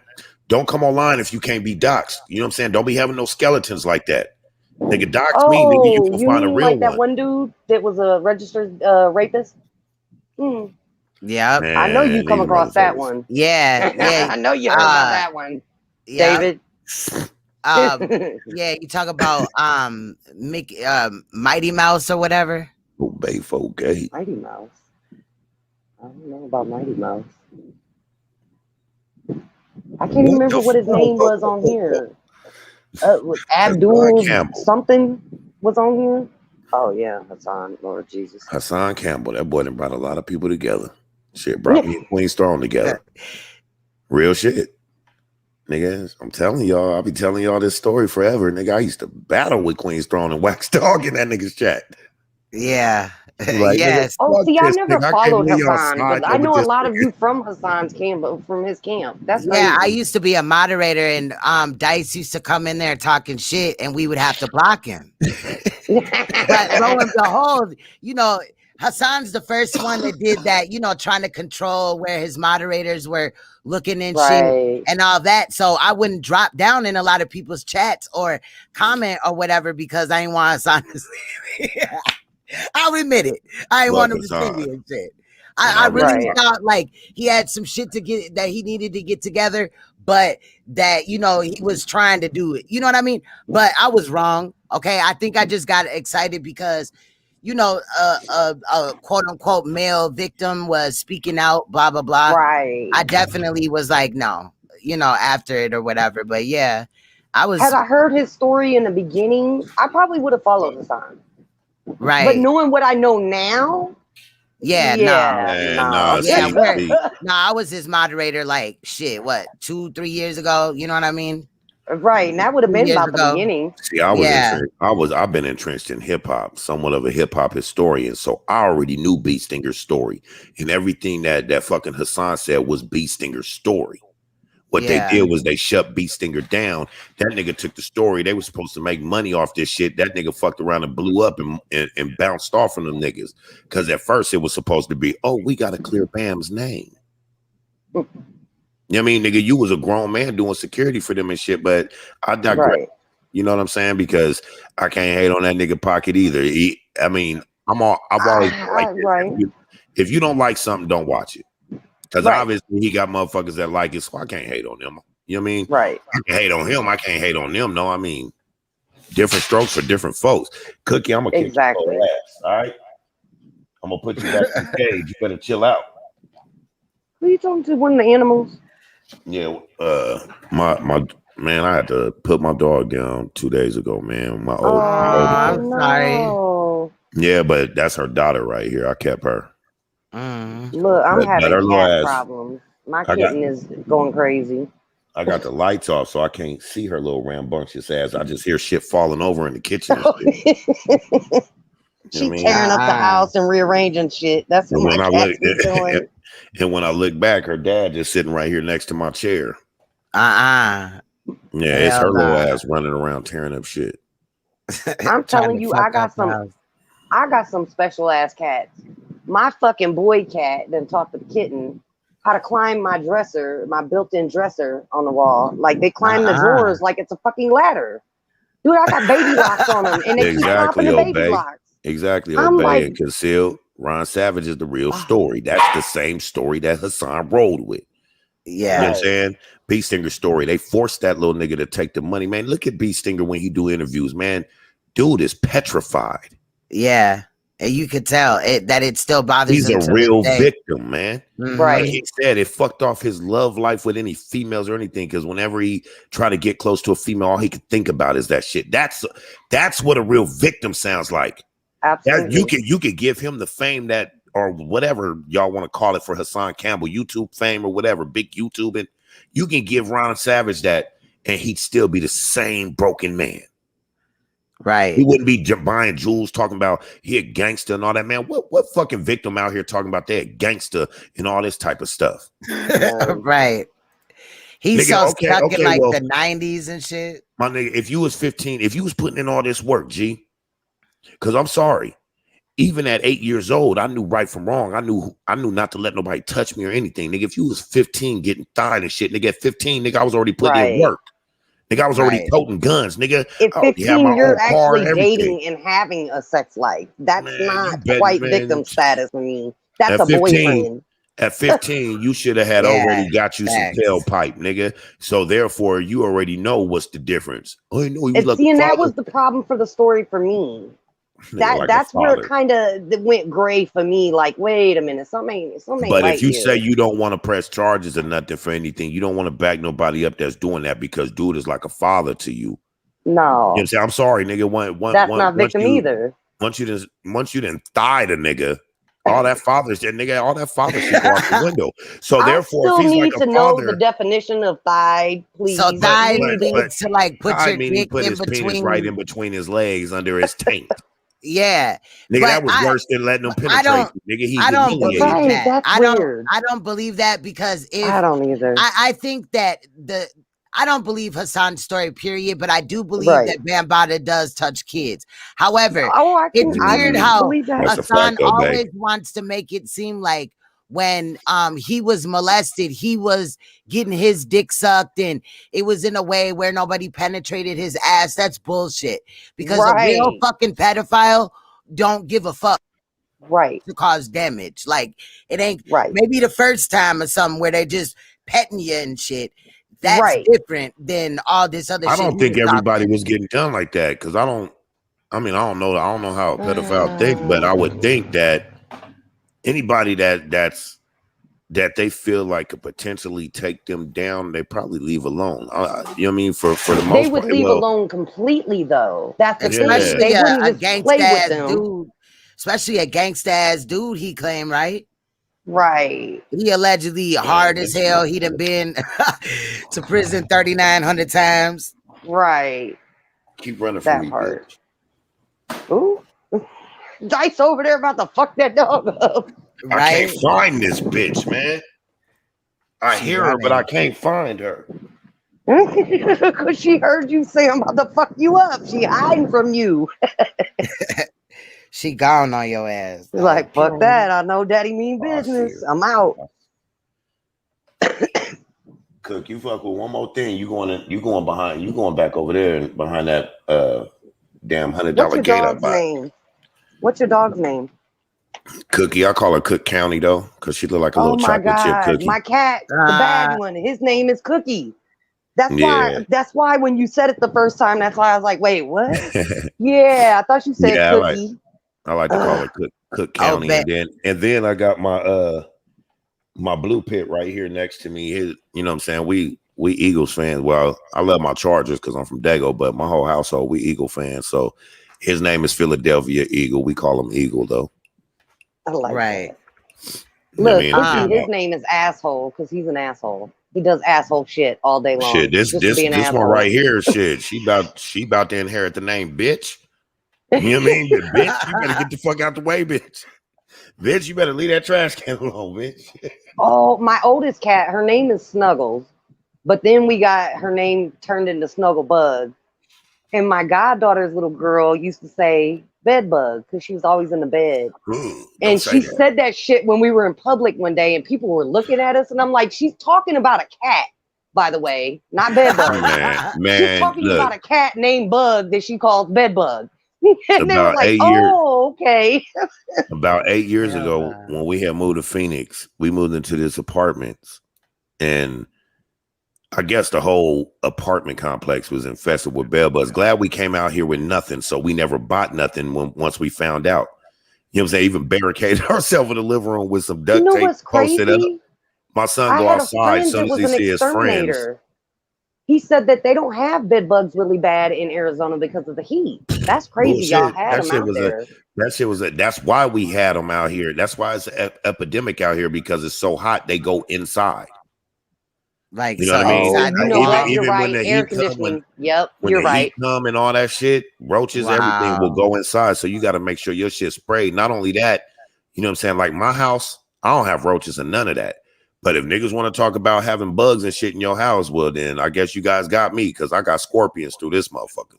Don't come online if you can't be doxxed. You know what I'm saying? Don't be having no skeletons like that. Nigga, dox me, nigga, you can find a real like that one. one dude that was a registered rapist? Yeah. I know you come across that one. Yeah. I know you heard about that one. Yeah. David. Yeah, you talk about Mighty Mouse or whatever. Mighty Mouse. I don't know about Mighty Mouse. I can't even remember what his name was on here. Abdul something was on here. Oh yeah, Hassan, Lord Jesus. Hassan Campbell, that boy done brought a lot of people together. Shit, brought me and Queen Strong together. Real shit. Nigga, I'm telling y'all, I'll be telling y'all this story forever. Nigga, I used to battle with Queen Strong and Wax Dog in that nigga's chat. Yeah. Like, yes. Oh, see, I never followed Hassan, but I know a lot of you from Hassan's camp, from his camp. That's crazy. I used to be a moderator, and Dice used to come in there talking shit, and we would have to block him. But lo and behold, you know, Hassan's the first one that did that, you know, trying to control where his moderators were looking and shit and all that. So I wouldn't drop down in a lot of people's chats or comment or whatever because I didn't want Hassan to see me. I'll admit it. I didn't want him to see me and shit. I really thought like he had some shit to get that he needed to get together, but that, you know, he was trying to do it. You know what I mean? But I was wrong. Okay. I think I just got excited because, you know, a quote unquote male victim was speaking out, blah, blah, blah. Right. I definitely was like, no, you know, after it or whatever. But yeah, I was. Had I heard his story in the beginning, I probably would have followed Hassan. Right. But knowing what I know now. I was his moderator like shit, what, 2-3 years ago? You know what I mean? Right. And that would have been about the beginning. See, I've been entrenched in hip hop, somewhat of a hip hop historian. So I already knew Beat Stinger's story. And everything that fucking Hassan said was Beat Stinger's story. What they did was they shut Beat Stinger down. That nigga took the story. They were supposed to make money off this shit. That nigga fucked around and blew up and bounced off from them niggas. Because at first it was supposed to be, oh, we got to clear Bam's name. You know what I mean, nigga, you was a grown man doing security for them and shit, but I digress. Right. You know what I'm saying? Because I can't hate on that nigga Pocket either. I've always like if you don't like something, don't watch it. Because obviously he got motherfuckers that like it, so I can't hate on them. You know what I mean? Right. I can hate on him. I can't hate on them. No, I mean, different strokes for different folks. Cookie, I'm going to kick you your ass, all right? I'm going to put you back in the cage. You better chill out. Who are you talking to? One of the animals? Yeah, my man, I had to put my dog down 2 days ago, man. My old I'm sorry. Yeah, but that's her daughter right here. I kept her. Look, I'm having cat problems. My kitten is going crazy. I got the lights off, so I can't see her little rambunctious ass. I just hear shit falling over in the kitchen. She's tearing up the house and rearranging shit. That's what my cat's doing. And when I look back, her dad just sitting right here next to my chair. Yeah, it's her little ass running around tearing up shit. I'm telling you, I got some special ass cats. My fucking boy cat then taught the kitten how to climb my dresser, my built-in dresser on the wall. Like they climb the drawers like it's a fucking ladder. Dude, I got baby locks on them, and they keep popping the baby locks. Exactly, Obey and Concealed. Ron Savage is the real story. That's the same story that Hassan rolled with. Yeah. You know what I'm saying? Beat Stinger's story. They forced that little nigga to take the money. Man, look at Beat Stinger when he do interviews, man. Dude is petrified. Yeah. And you could tell that it still bothers him. He's a real victim, man. Right. Like he said, it fucked off his love life with any females or anything. Because whenever he tried to get close to a female, all he could think about is that shit. That's what a real victim sounds like. Absolutely. You could give him the fame that, or whatever y'all want to call it for Hassan Campbell, YouTube fame or whatever, big YouTube, and you can give Ron Savage that, and he'd still be the same broken man. Right. He wouldn't be buying jewels, talking about he a gangster and all that, man. What fucking victim out here talking about they a gangster and all this type of stuff? Right. He's nigga, stuck in like the 90s and shit. My nigga, if you was 15, if you was putting in all this work, G, because I'm sorry, even at 8 years old, I knew right from wrong. I knew not to let nobody touch me or anything. Nigga, if you was 15 getting thighs and shit, nigga, at 15, nigga, I was already putting in work. Nigga, I was already toting guns, nigga. At 15, you're actually dating and having a sex life. That's not quite victim status for me. That's a boyfriend. At 15, you should have had already got you some tailpipe, nigga. So therefore, you already know what's the difference. Oh, no, he was like and that was the problem for the story for me. That's where it kind of went gray for me. Like, wait a minute, something But right if you here. say you don't want to press charges or nothing for anything, you don't want to back nobody up that's doing that because dude is like a father to you. No, you know what I'm saying? I'm sorry, nigga. That's not victim either. Once you didn't thigh the nigga, all that father shit, nigga, all that father shit go out the window. So therefore, I still if he's need like to a know father, the definition of thigh, please. So thigh means to like put your dick put in his between. penis right in between his legs under his taint. Yeah, nigga, that was worse than letting them penetrate you, nigga. I don't believe that. That's weird. I don't believe that because I don't either. I think that I don't believe Hassan's story, period, but I do believe that Bambaataa does touch kids. However, it's weird how Hassan always wants to make it seem like when he was molested, he was getting his dick sucked and it was in a way where nobody penetrated his ass. That's bullshit. Because a real fucking pedophile don't give a fuck to cause damage. Like, it ain't maybe the first time or something where they just petting you and shit. That's different than all this other shit. I don't think everybody was getting done like that because I don't know how a pedophile think, but I would think that anybody that they feel like could potentially take them down, they probably leave alone. You know what I mean? For the most part, they would leave alone completely, though. That's especially they wouldn't a just gangsta play with ass them. dude. Especially a gangsta ass dude, he claimed, right? Right. He allegedly hard as hell. He done been to prison 3,900 times. Right. Keep running from me, part. Bitch. Ooh. Dice over there about to fuck that dog up. Right? I can't find this bitch, man. I hear her, but I can't find her. Because she heard you say I'm about to fuck you up. She hiding from you. She gone on your ass. Like, fuck that. I know daddy mean business. I'm out. Cook, you fuck with one more thing. You going back over there and behind that damn $100 gate I bought. What's your dog's name? Cookie. I call her Cook County though, because she look like a little chocolate chip cookie. My cat, the bad one, his name is Cookie. That's why when you said it the first time, that's why I was like, wait, what? Yeah, I thought you said Cookie. I like to call her Cook County. And then I got my my blue pit right here next to me. You know what I'm saying? We Eagles fans. Well, I love my Chargers because I'm from Dago, but my whole household, we Eagle fans. So his name is Philadelphia Eagle. We call him Eagle though. I like that. Look, his name is Asshole because he's an asshole. He does asshole shit all day long. Shit, this one right here, shit. She about to inherit the name, bitch. You know what I mean? Bitch, you better get the fuck out the way, bitch. Bitch, you better leave that trash can alone, bitch. Oh, my oldest cat, her name is Snuggles. But then we got her name turned into Snugglebug. And my goddaughter's little girl used to say Bedbug because she was always in the bed. And she said that shit when we were in public one day and people were looking at us. And I'm like, she's talking about a cat, by the way, not Bedbug. Man, she's talking about a cat named Bug that she calls Bedbug. And they were like, oh, okay. About 8 years ago, when we had moved to Phoenix, we moved into this apartments. And I guess the whole apartment complex was infested with bed bugs. Glad we came out here with nothing, so we never bought nothing once we found out. You know what I'm saying? Even barricaded ourselves in the living room with some duct tape posted up. My son go outside as soon as he sees his friends. He said that they don't have bed bugs really bad in Arizona because of the heat. That's crazy. Y'all had them out there. That's why we had them out here. That's why it's an epidemic out here because it's so hot. They go inside. Like, you know what I mean? Even when the air heat conditioning. When you're the right. heat come and all that shit, roaches, everything will go inside. So you got to make sure your shit's sprayed. Not only that, you know what I'm saying? Like my house, I don't have roaches and none of that. But if niggas want to talk about having bugs and shit in your house, well, then I guess you guys got me because I got scorpions through this motherfucker.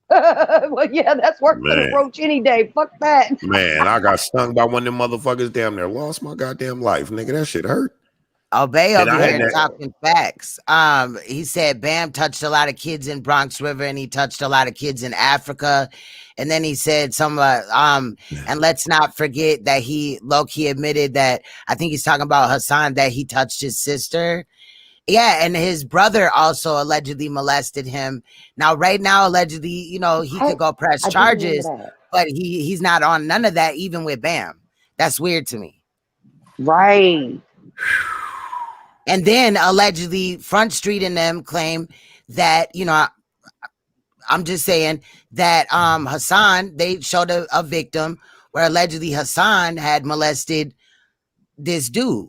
Well, yeah, that's worse than a roach any day. Fuck that. Man, I got stung by one of them motherfuckers. Damn near lost my goddamn life, nigga. That shit hurt. Obey over here talking facts. He said Bam touched a lot of kids in Bronx River, and he touched a lot of kids in Africa. And then he said and let's not forget that he low-key admitted that, I think he's talking about Hassan, that he touched his sister. Yeah, and his brother also allegedly molested him. Now, right now, allegedly, you know, he could go press charges, but he's not on none of that, even with Bam. That's weird to me. Right. And then allegedly Front Street and them claim that, you know, I'm just saying that Hassan, they showed a victim where allegedly Hassan had molested this dude.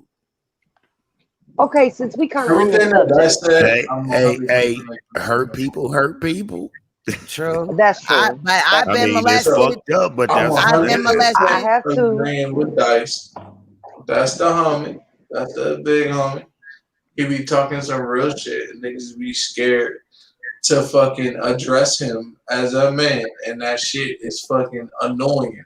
Okay, since we kind of on the subject. Hey, hurt people. True. That's true. I've been molested. Fucked up, but I've been molested. I have to. With Dice. That's the homie. That's the big homie. He be talking some real shit, and niggas be scared to fucking address him as a man, and that shit is fucking annoying.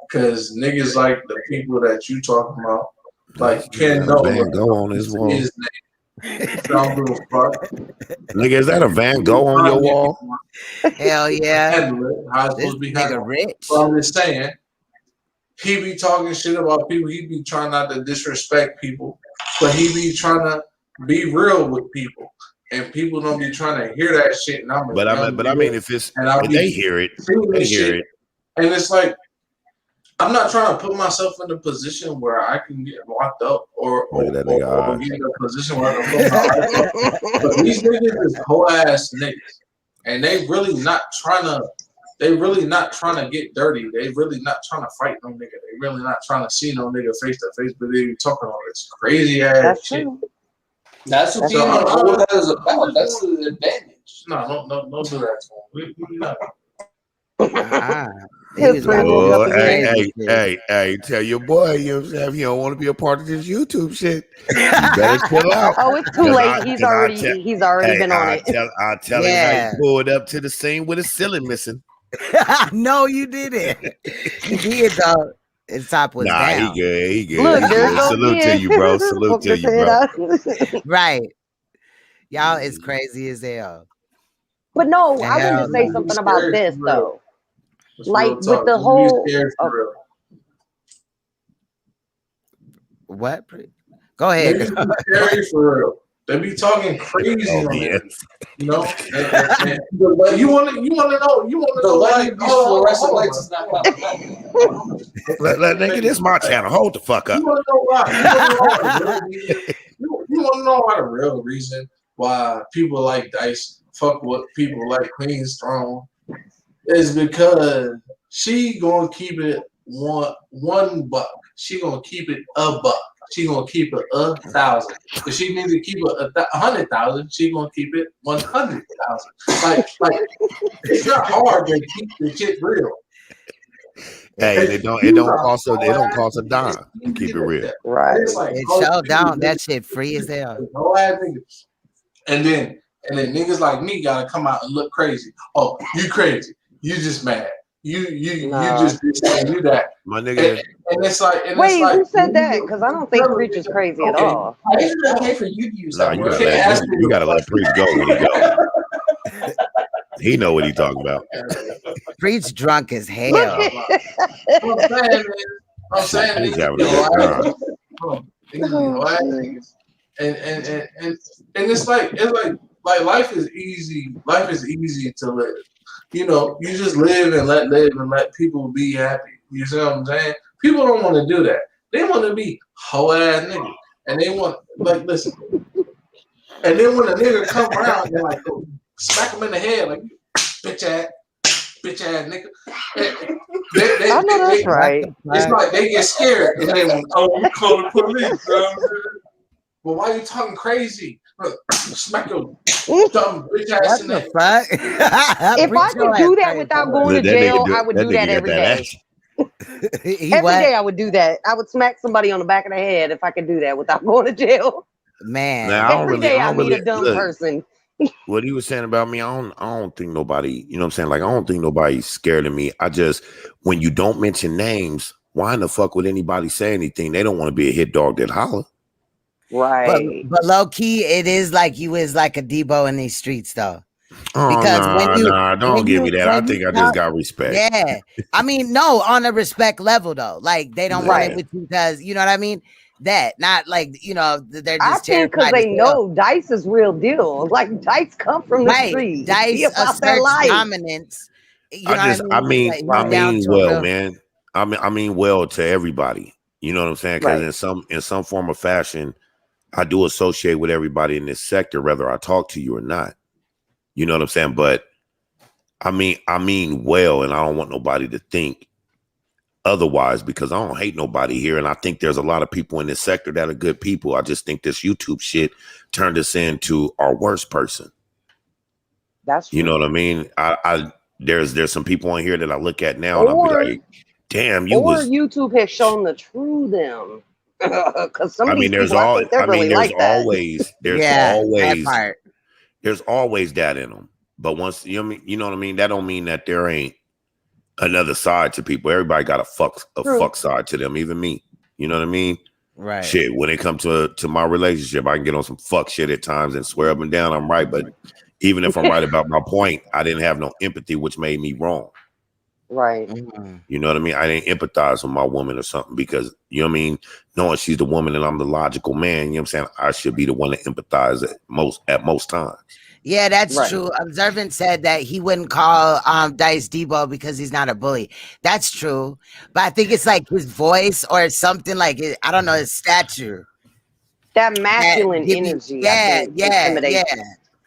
Cause niggas like the people that you talking about, like Ken Van Gogh on his wall. His name. Don't give a fuck. Nigga, is that a Van Gogh on your wall? Hell yeah. How it's supposed to be handled. Rich. So I'm just saying, he be talking shit about people. He be trying not to disrespect people, but he be trying to be real with people, and people don't be trying to hear that shit. And I mean, if they hear it, and it's like, I'm not trying to put myself in a position where I can get locked up or get in a position where I can put my life up. But these niggas is whole ass niggas, and they really not trying to get dirty. They really not trying to fight no nigga. They really not trying to see no nigga face to face, but they be talking all this crazy ass shit. True. That's what that is about. That's the advantage. No, don't do that to him. We not. Hey, tell your boy, you know what I'm saying, if you don't want to be a part of this YouTube shit, you better chill out. Oh, it's too late. He's already been on it. I'll tell him how he pulled up to the scene with his ceiling missing. No, you didn't. You did though. His top was down. He good. Look, Salute to you, bro. Salute to you, bro. Right. Y'all is crazy as hell. But no, I wanted to say something about this though. Like with the whole what? Go ahead. Scary for real. They be talking crazy on it. You know? But you want to know like fluorescent lights is not nigga, this is my channel. Hold the fuck up. You want to know why? You want to know why the real reason why people like Dice fuck with people like Queen's Throne is because she gonna keep it one buck. She gonna keep it a buck. She gonna keep it 1,000. If she needs to keep it 100,000, she gonna keep it 100,000. Like it's not hard to keep the shit real. Hey, it don't cost a dime to keep it real. Right. It shut down. That shit free as hell. No ass niggas. And then niggas like me gotta come out and look crazy. Oh, you crazy. You just mad. You just this and you that. My nigga. And it's like, who said that? Because I don't think Preach is crazy at all. It's okay for you to use that. You gotta let Preach go when he go. He know what he talking about. Preach drunk as hell. I'm saying he's having a good time. And it's like life is easy. Life is easy to live. You know, you just live and let people be happy. You see what I'm saying? People don't want to do that. They want to be hoe ass niggas. And they want, like, listen. And then when a nigga come around, they're like, oh, smack him in the head, like, bitch ass nigga. I know that's right. It's like they get scared and they want, we call the police. Well, why are you talking crazy? Look, smack your dumb bitch ass in the fuck? If I could do that without going to jail, I would do that every day. Every day I would do that. I would smack somebody on the back of the head if I could do that without going to jail. Man, every day I meet a dumb person. what he was saying about me, I don't think nobody, you know what I'm saying? Like, I don't think nobody's scared of me. I just, when you don't mention names, why in the fuck would anybody say anything? They don't want to be a hit dog that holler. Right. But low key, it is like you is like a Debo in these streets, though. Oh, because don't give me that. I think I just got respect. Yeah. I mean, no, on a respect level, though. Like, they don't want it with you because, you know what I mean? That, not like, you know, they're just I think because they know Dice is real deal. Like, Dice come from the street. Dice asserts dominance. You know I mean well, man. I mean well to everybody. You know what I'm saying? Because in some form or fashion, I do associate with everybody in this sector, whether I talk to you or not. You know what I'm saying? But I mean well, and I don't want nobody to think otherwise, because I don't hate nobody here. And I think there's a lot of people in this sector that are good people. I just think this YouTube shit turned us into our worst person. That's true. You know what I mean? There's some people on here that I look at now and I'll be like, damn, YouTube has shown the true them. Because some of these people, I think they're really like that. There's always that in them. But once you know what I mean, that don't mean that there ain't another side to people. Everybody got a fuck side to them, even me. You know what I mean? Right. Shit, when it comes to my relationship, I can get on some fuck shit at times and swear up and down I'm right. But even if I'm right about my point, I didn't have no empathy, which made me wrong. Right. You know what I mean? I didn't empathize with my woman or something because, you know what I mean? Knowing she's the woman and I'm the logical man, you know what I'm saying? I should be the one to empathize at most times. Yeah, that's true. Observant said that he wouldn't call Dice Debo because he's not a bully. That's true. But I think it's like his voice or something like it, I don't know, his stature. That masculine energy. Yeah.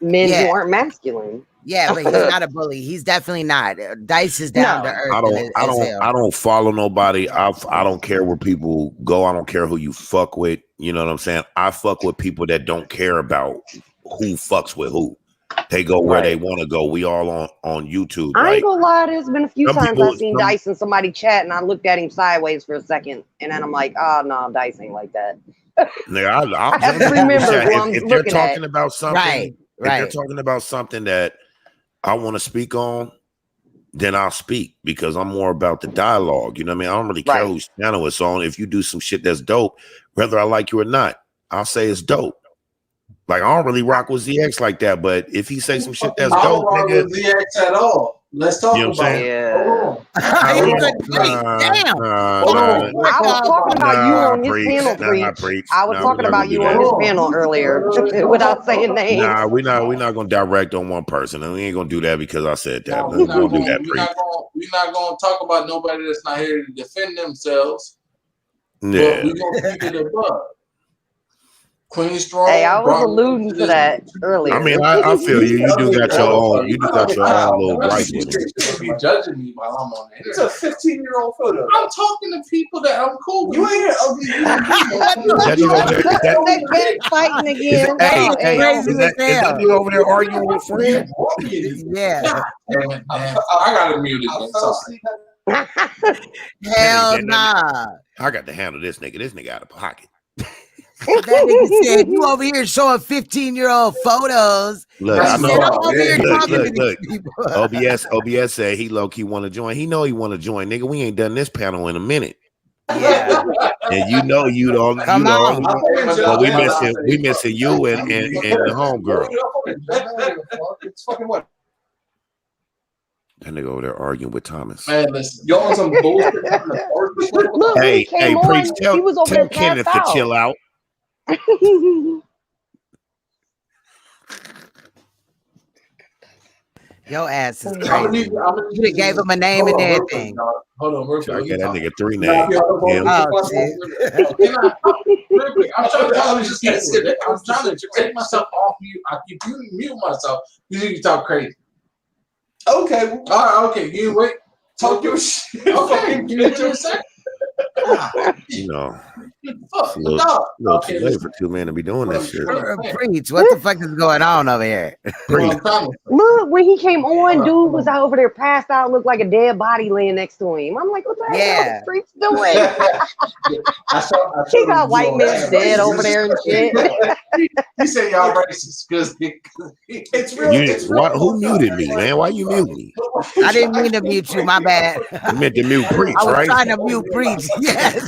Men who aren't masculine. Yeah, but he's not a bully. He's definitely not. Dice is down to earth. I don't follow nobody. I don't care where people go. I don't care who you fuck with. You know what I'm saying? I fuck with people that don't care about who fucks with who. They go where they want to go. We all on YouTube. I ain't gonna lie, there's been a few times I've seen Dice and somebody chat and I looked at him sideways for a second and then I'm like, oh no, Dice ain't like that. I have to remember who I'm if looking they're talking about something, right. If they're talking about something that I want to speak on, then I'll speak because I'm more about the dialogue. You know what I mean? I don't really care whose channel it's on. If you do some shit that's dope, whether I like you or not, I'll say it's dope. Like, I don't really rock with ZX like that, but if he say some shit that's dope, I don't rock with ZX at all. Let's talk about it. I was talking about you on his panel, Preach. I was talking about you on his panel earlier without saying names. Nah, we're not gonna direct on one person, and we ain't gonna do that because I said that. We're not gonna talk about nobody that's not here to defend themselves. Yeah, but we're gonna keep it above. Queen Strong. Hey, I was alluding to that earlier. I mean, I feel you. You do got your own. You do got your own little right with it. You be judging me while I'm on it. It's a 15-year-old photo. I'm talking to people that I'm cool with. You ain't ugly. They're fighting again. Is that you over there arguing with friends? Yeah. I gotta mute it. Hell nah. I got to handle this nigga. This nigga out of pocket. That nigga said you over here showing 15-year-old photos. Look, I know. I'm over here talking to these people. OBS said he low key want to join. He know he want to join, nigga. We ain't done this panel in a minute. Yeah, and you know you don't. Come on. But we missing you and the homegirl. It's fucking what? That nigga over there arguing with Thomas. Man, listen, y'all on some bullshit. Look, hey, Preach, tell Kenneth to chill out. Your ass is crazy. You gave him a name and everything. Hold on, real quick. I got that nigga 3 names. I'm trying to take myself off mute. I keep mute myself. You need to talk crazy. Okay. All right. Okay. You wait. Talk your shit. Okay. Give me 2 seconds. You know. Fuck, It's a little too late for two men to be doing that shit. Preach. What the fuck is going on over here? Look, when he came on, dude was out over there passed out, looked like a dead body laying next to him. I'm like, what the hell is Preach doing? He got white men dead over there and shit. He said y'all racist because it's real. Who muted me, man? Why you mute me? I didn't mean to mute you. My bad. You meant to mute Preach, I was right? trying to mute Preach. Yes.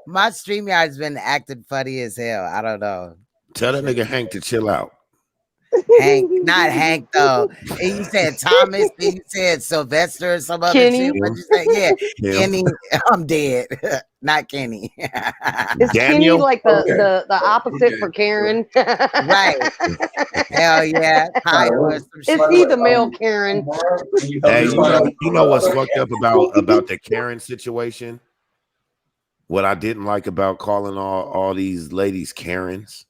My StreamYard's been acting funny as hell. I don't know. Tell that nigga Hank to chill out. Hank, not Hank though. And you said Thomas, then you said Sylvester or some other Kenny. shit. What'd you say? Yeah, Kenny. I'm dead. Not Kenny. Is Kenny like the opposite for Karen? Right. Hell yeah. Is he the male Karen? Hey, you know what's fucked up about the Karen situation? What I didn't like about calling all these ladies Karens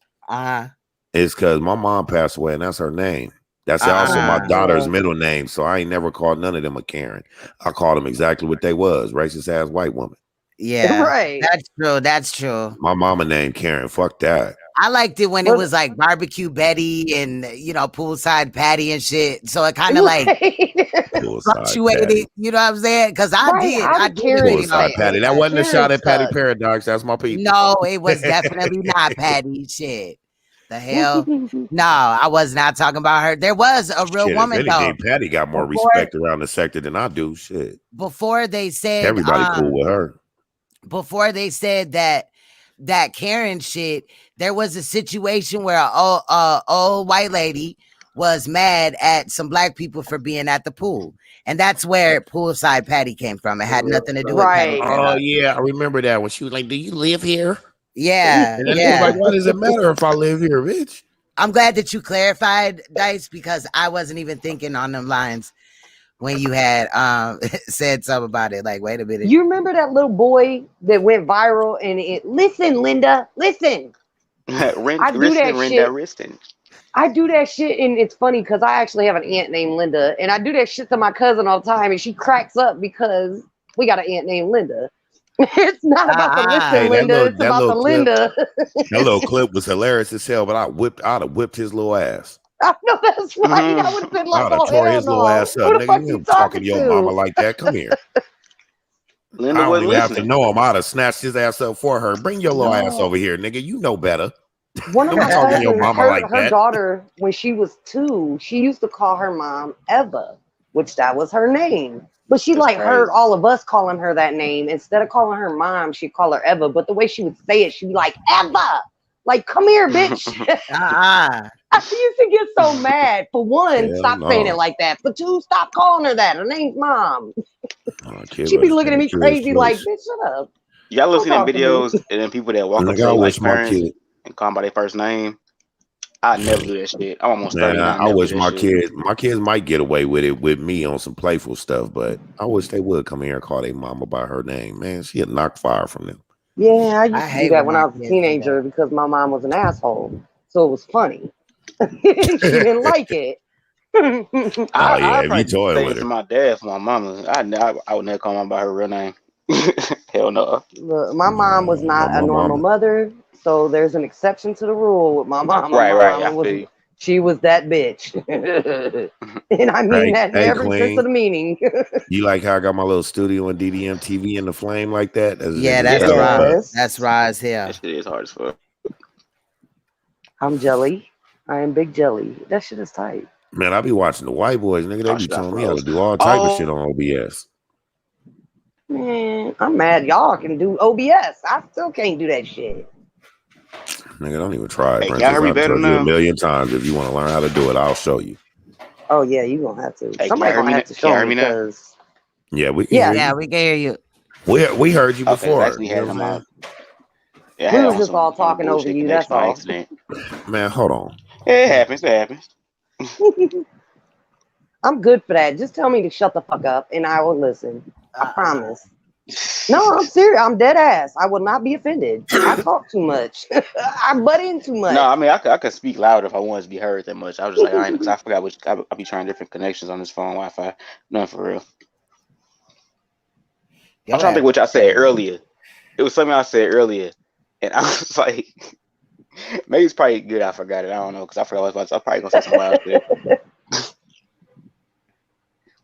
is because my mom passed away and that's her name. That's also my daughter's middle name. So I ain't never called none of them a Karen. I called them exactly what they was, racist ass white woman. Yeah, right. That's true. That's true. My mama named Karen. Fuck that. I liked it when it was like barbecue Betty and poolside Patty and shit. So it kind of like fluctuated. You know what I'm saying? Because I did poolside Patty. That wasn't a shot at Patty Paradox. That's my people. No, it was definitely not Patty. Shit. The hell? No, I was not talking about her. There was a real woman though. Patty got more respect around the sector than I do. Shit. Before they said everybody cool with her. Before they said that Karen shit, there was a situation where a old white lady was mad at some black people for being at the pool. And that's where poolside Patty came from. It had nothing to do with Patty. Oh, yeah. I remember that when she was like, do you live here? Yeah. And then she was like, what does it matter if I live here, bitch? I'm glad that you clarified, Dice, because I wasn't even thinking on them lines when you had said something about it. Like, wait a minute. You remember that little boy that went viral and listen, Linda, listen. I do that shit, and it's funny because I actually have an aunt named Linda, and I do that shit to my cousin all the time, and she cracks up because we got an aunt named Linda. It's not about the listen, Linda. It's about the Linda. That little clip was hilarious as hell, but I'd have whipped his little ass. I know that's right. I would have been like, I'd have tore his little ass up. Nigga, you talking to your mama like that? Come here. Linda I don't even have to know him. I'd have snatched his ass up for her. Bring your little ass over here, nigga. You know better. One of my cousins, her daughter, when she was 2, she used to call her mom Eva, which that was her name. But she heard all of us calling her that name. Instead of calling her mom, she'd call her Eva. But the way she would say it, she'd be like, Eva, like, come here, bitch. I used to get so mad. For one, stop saying it like that. For 2, stop calling her that. Her name's Mom. She'd be looking at me crazy like, bitch, shut up. Y'all ever seen them videos and then people that walk up to like parents and call them by their first name? I never do that shit. I'm almost 30. I wish my kids might get away with it with me on some playful stuff, but I wish they would come here and call their mama by her name. Man, she'd knock fire from them. Yeah, I used to do that when I was a teenager because my mom was an asshole. So it was funny. She didn't like it. I if you toy with her. My dad for my mama. I would never call my mom by her real name. Hell no. Look, my mom was not a normal mother, so there's an exception to the rule with my mom. Right. She was that bitch. And I mean that in every sense of the meaning. You like how I got my little studio and DDM TV in the flame like that? That's Roz. That's Roz here. That shit is hard as fuck. I'm jelly. I am big jelly. That shit is tight. Man, I be watching the white boys, nigga. They be telling me how to do all type of shit on OBS. Man, I'm mad y'all can do OBS. I still can't do that shit. Nigga, don't even try it, Hey, I've told you a million times. If you want to learn how to do it, I'll show you. Oh yeah, you gonna have to. Hey, somebody gonna have to show me because. Yeah, we can hear you. We can hear you. We heard you before. We was just all talking over you. That's all. Accident. Man, hold on. It happens. I'm good for that. Just tell me to shut the fuck up and I will listen. I promise. No, I'm serious. I'm dead ass. I will not be offended. I talk too much. I butt in too much. No, I mean I could speak loud if I wanted to be heard that much. I was just like, because I forgot which I be trying different connections on this phone Wi-Fi. Nothing for real. I'm trying to think what y'all said earlier. it was something I said earlier, and I was like, maybe it's probably good I forgot it. I don't know because I forgot what I was about to say. I'm probably gonna say some wild shit.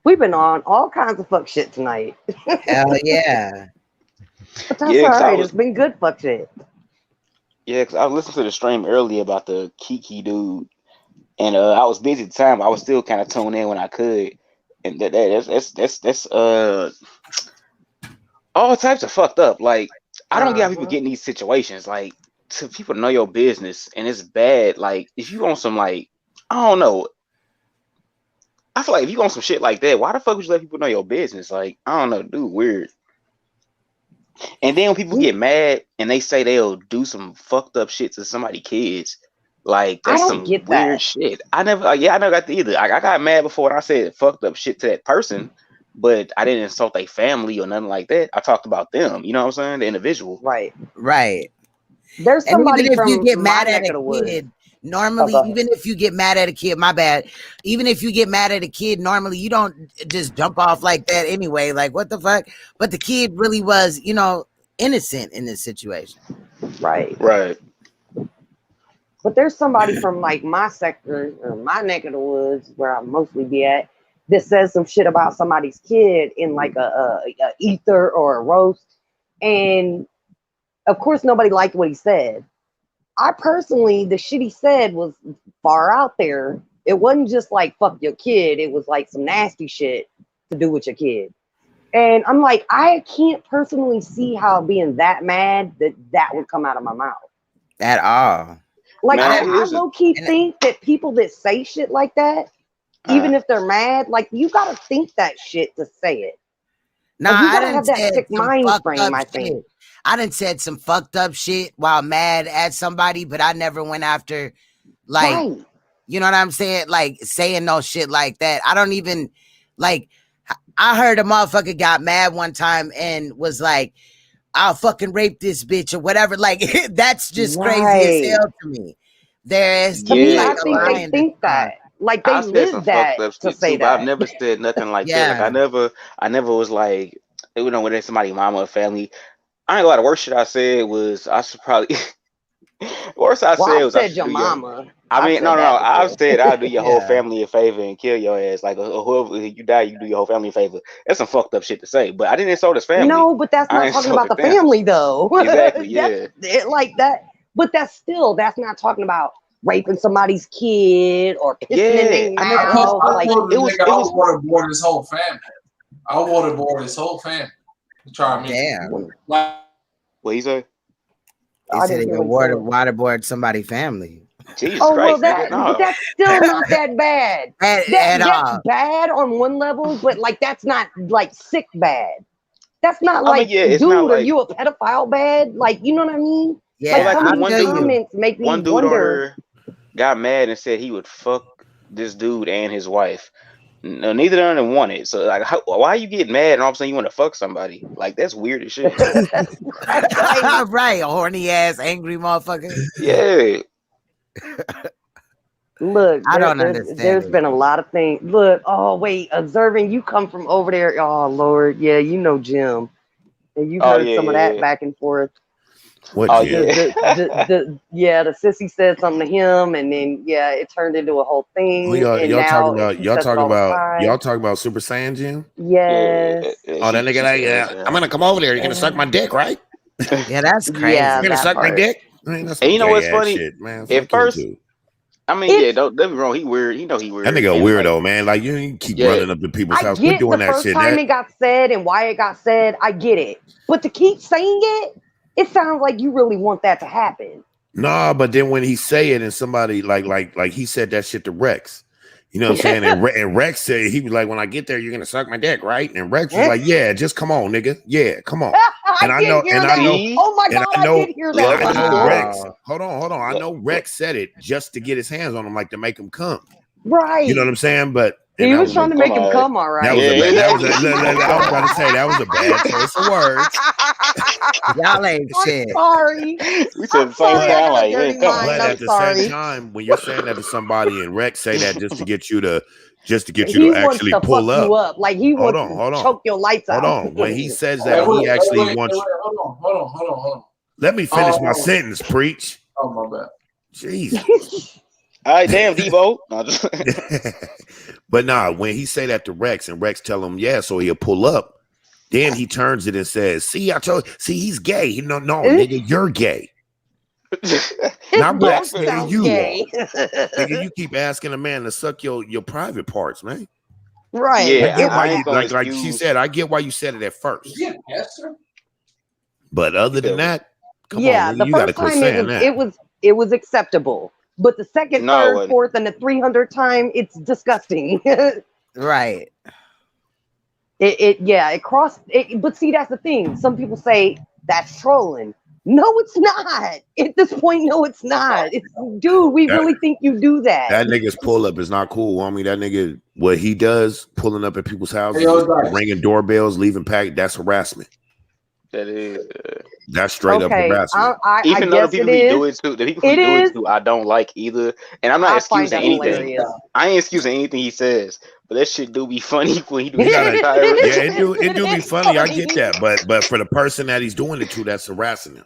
We've been on all kinds of fuck shit tonight. Hell yeah. But that's all right. It's been good fuck shit. Yeah, because I was listening to the stream earlier about the Kiki dude, and I was busy at the time. But I was still kind of tuned in when I could, and that's all types of fucked up. Like I don't get how people get in these situations. Like to people know your business, and it's bad. Like if you want some, like I don't know. I feel like if you want some shit like that, why the fuck would you let people know your business? Like I don't know, dude, weird. And then when people get mad and they say they'll do some fucked up shit to somebody's kids, like that's some weird shit. I never got that either. I got mad before and I said fucked up shit to that person, but I didn't insult their family or nothing like that. I talked about them. You know what I'm saying? The individual. Right. Right. There's somebody and even if from you get my mad at neck a of the woods. kid, normally, even if you get mad at a kid, my bad. Even if you get mad at a kid, normally you don't just jump off like that anyway. Like what the fuck? But the kid really was, you know, innocent in this situation. Right. But there's somebody from like my sector or my neck of the woods where I mostly be at that says some shit about somebody's kid in like a ether or a roast, and of course nobody liked what he said. I personally, the shit he said was far out there. It wasn't just like fuck your kid. It was like some nasty shit to do with your kid. And I'm like, I can't personally see how being that mad that would come out of my mouth. At all. Like, I low-key think that people that say shit like that, even if they're mad, like, you gotta think that shit to say it. No, like, you gotta I have that sick mind frame, I think. I done said some fucked up shit while mad at somebody, but I never went after, like, you know what I'm saying? Like, saying no shit like that. I don't even, like, I heard a motherfucker got mad one time and was like, I'll fucking rape this bitch or whatever. Like, that's just crazy as hell to me. There's to me, I think they think that. Like, they live that to say that. But I've never said nothing like that. Like, I never was like, you know, when there's somebody, mama or family. I ain't gonna lie, the worst shit I said was, I should probably, worst I said was, I said your mama. I mean, no. I've said I'll do your whole family a favor and kill your ass. Like, whoever you die, you do your whole family a favor. That's some fucked up shit to say. But I didn't insult his family. No, but that's not talking about the family, though. Exactly, yeah. Like that. But that's not talking about raping somebody's kid or pissing in their mouth. I want to board his whole family. I want to board his whole family. Try me. Damn. What you say? He said he could waterboard somebody's family. Jesus Christ, but that's still not that bad. That's bad on one level, but like that's not like sick bad. That's not like, dude, are you a pedophile bad? Like, you know what I mean? Yeah, like some of these comments make me one dude wonder. Got mad and said he would fuck this dude and his wife. No, neither of them wanted. So like, why you get mad and all of a sudden you want to fuck somebody? Like that's weird as shit. Right, a horny ass, angry motherfucker. Yeah. Look, I don't understand. There's been a lot of things. Look, observing you come from over there. Oh Lord, yeah, you know Jim, and you've heard some of that back and forth. What? The sissy said something to him, and then it turned into a whole thing. Y'all talking about Super Saiyan Jim? Yes. Oh, that nigga like, I'm gonna come over there. You're gonna suck my dick, right? Yeah, that's crazy. Yeah, you're gonna suck my dick. And you know what's funny? Shit, man. At first, I mean, don't get me wrong. He weird. You know he weird. That nigga a weirdo, man. Like you keep running up to people's house. We're doing that shit. The first time it got said and why it got said, I get it. But to keep saying it, it sounds like you really want that to happen. Nah, but then when he say it and somebody like he said that shit to Rex. You know what I'm saying? And Rex said, he was like, when I get there, you're going to suck my dick, right? And Rex was like, yeah, just come on, nigga. Yeah, come on. And I know. Oh my God, I did hear that. I know Rex. Hold on. I know Rex said it just to get his hands on him, like to make him come. Right. You know what I'm saying? But he was trying to make him come, all right. I was about to say that was a bad choice of words. Y'all ain't shit. Sorry. We said the same thing. Like, but at the same time, when you're saying that to somebody and Rex say that just to get you to, just to get you to actually pull up. You up. Like he wants to choke your lights out. Hold on. When he says that, he actually wants. Hold on. Let me finish my sentence. Preach. Oh my bad. Jesus. All right, damn, Devo. But nah, when he say that to Rex and Rex tell him yeah, so he'll pull up. Then he turns it and says, "See, I told. See, he's gay. No, nigga, you're gay. Not Rex, nigga, you are. Nigga, you keep asking a man to suck your private parts, man. Right? Yeah, like she said, I get why you said it at first. Yeah, pastor. But other than that, come on, the you first gotta quit time saying it was acceptable. But the second, third, fourth, and the 300th time, it's disgusting. Right. It crossed it, but see, that's the thing. Some people say that's trolling. No, it's not. At this point, no, it's not. Dude, we really think you do that. That nigga's pull up is not cool. I mean, that nigga, what he does, pulling up at people's houses, ringing doorbells, leaving pack, that's harassment. That is. That's straight up harassment. Even though the people who do it too, I don't like either. And I'm not excusing anything. I ain't excusing anything he says. But that shit do be funny when he do it do be funny. I get that. But for the person that he's doing it to, that's harassing him.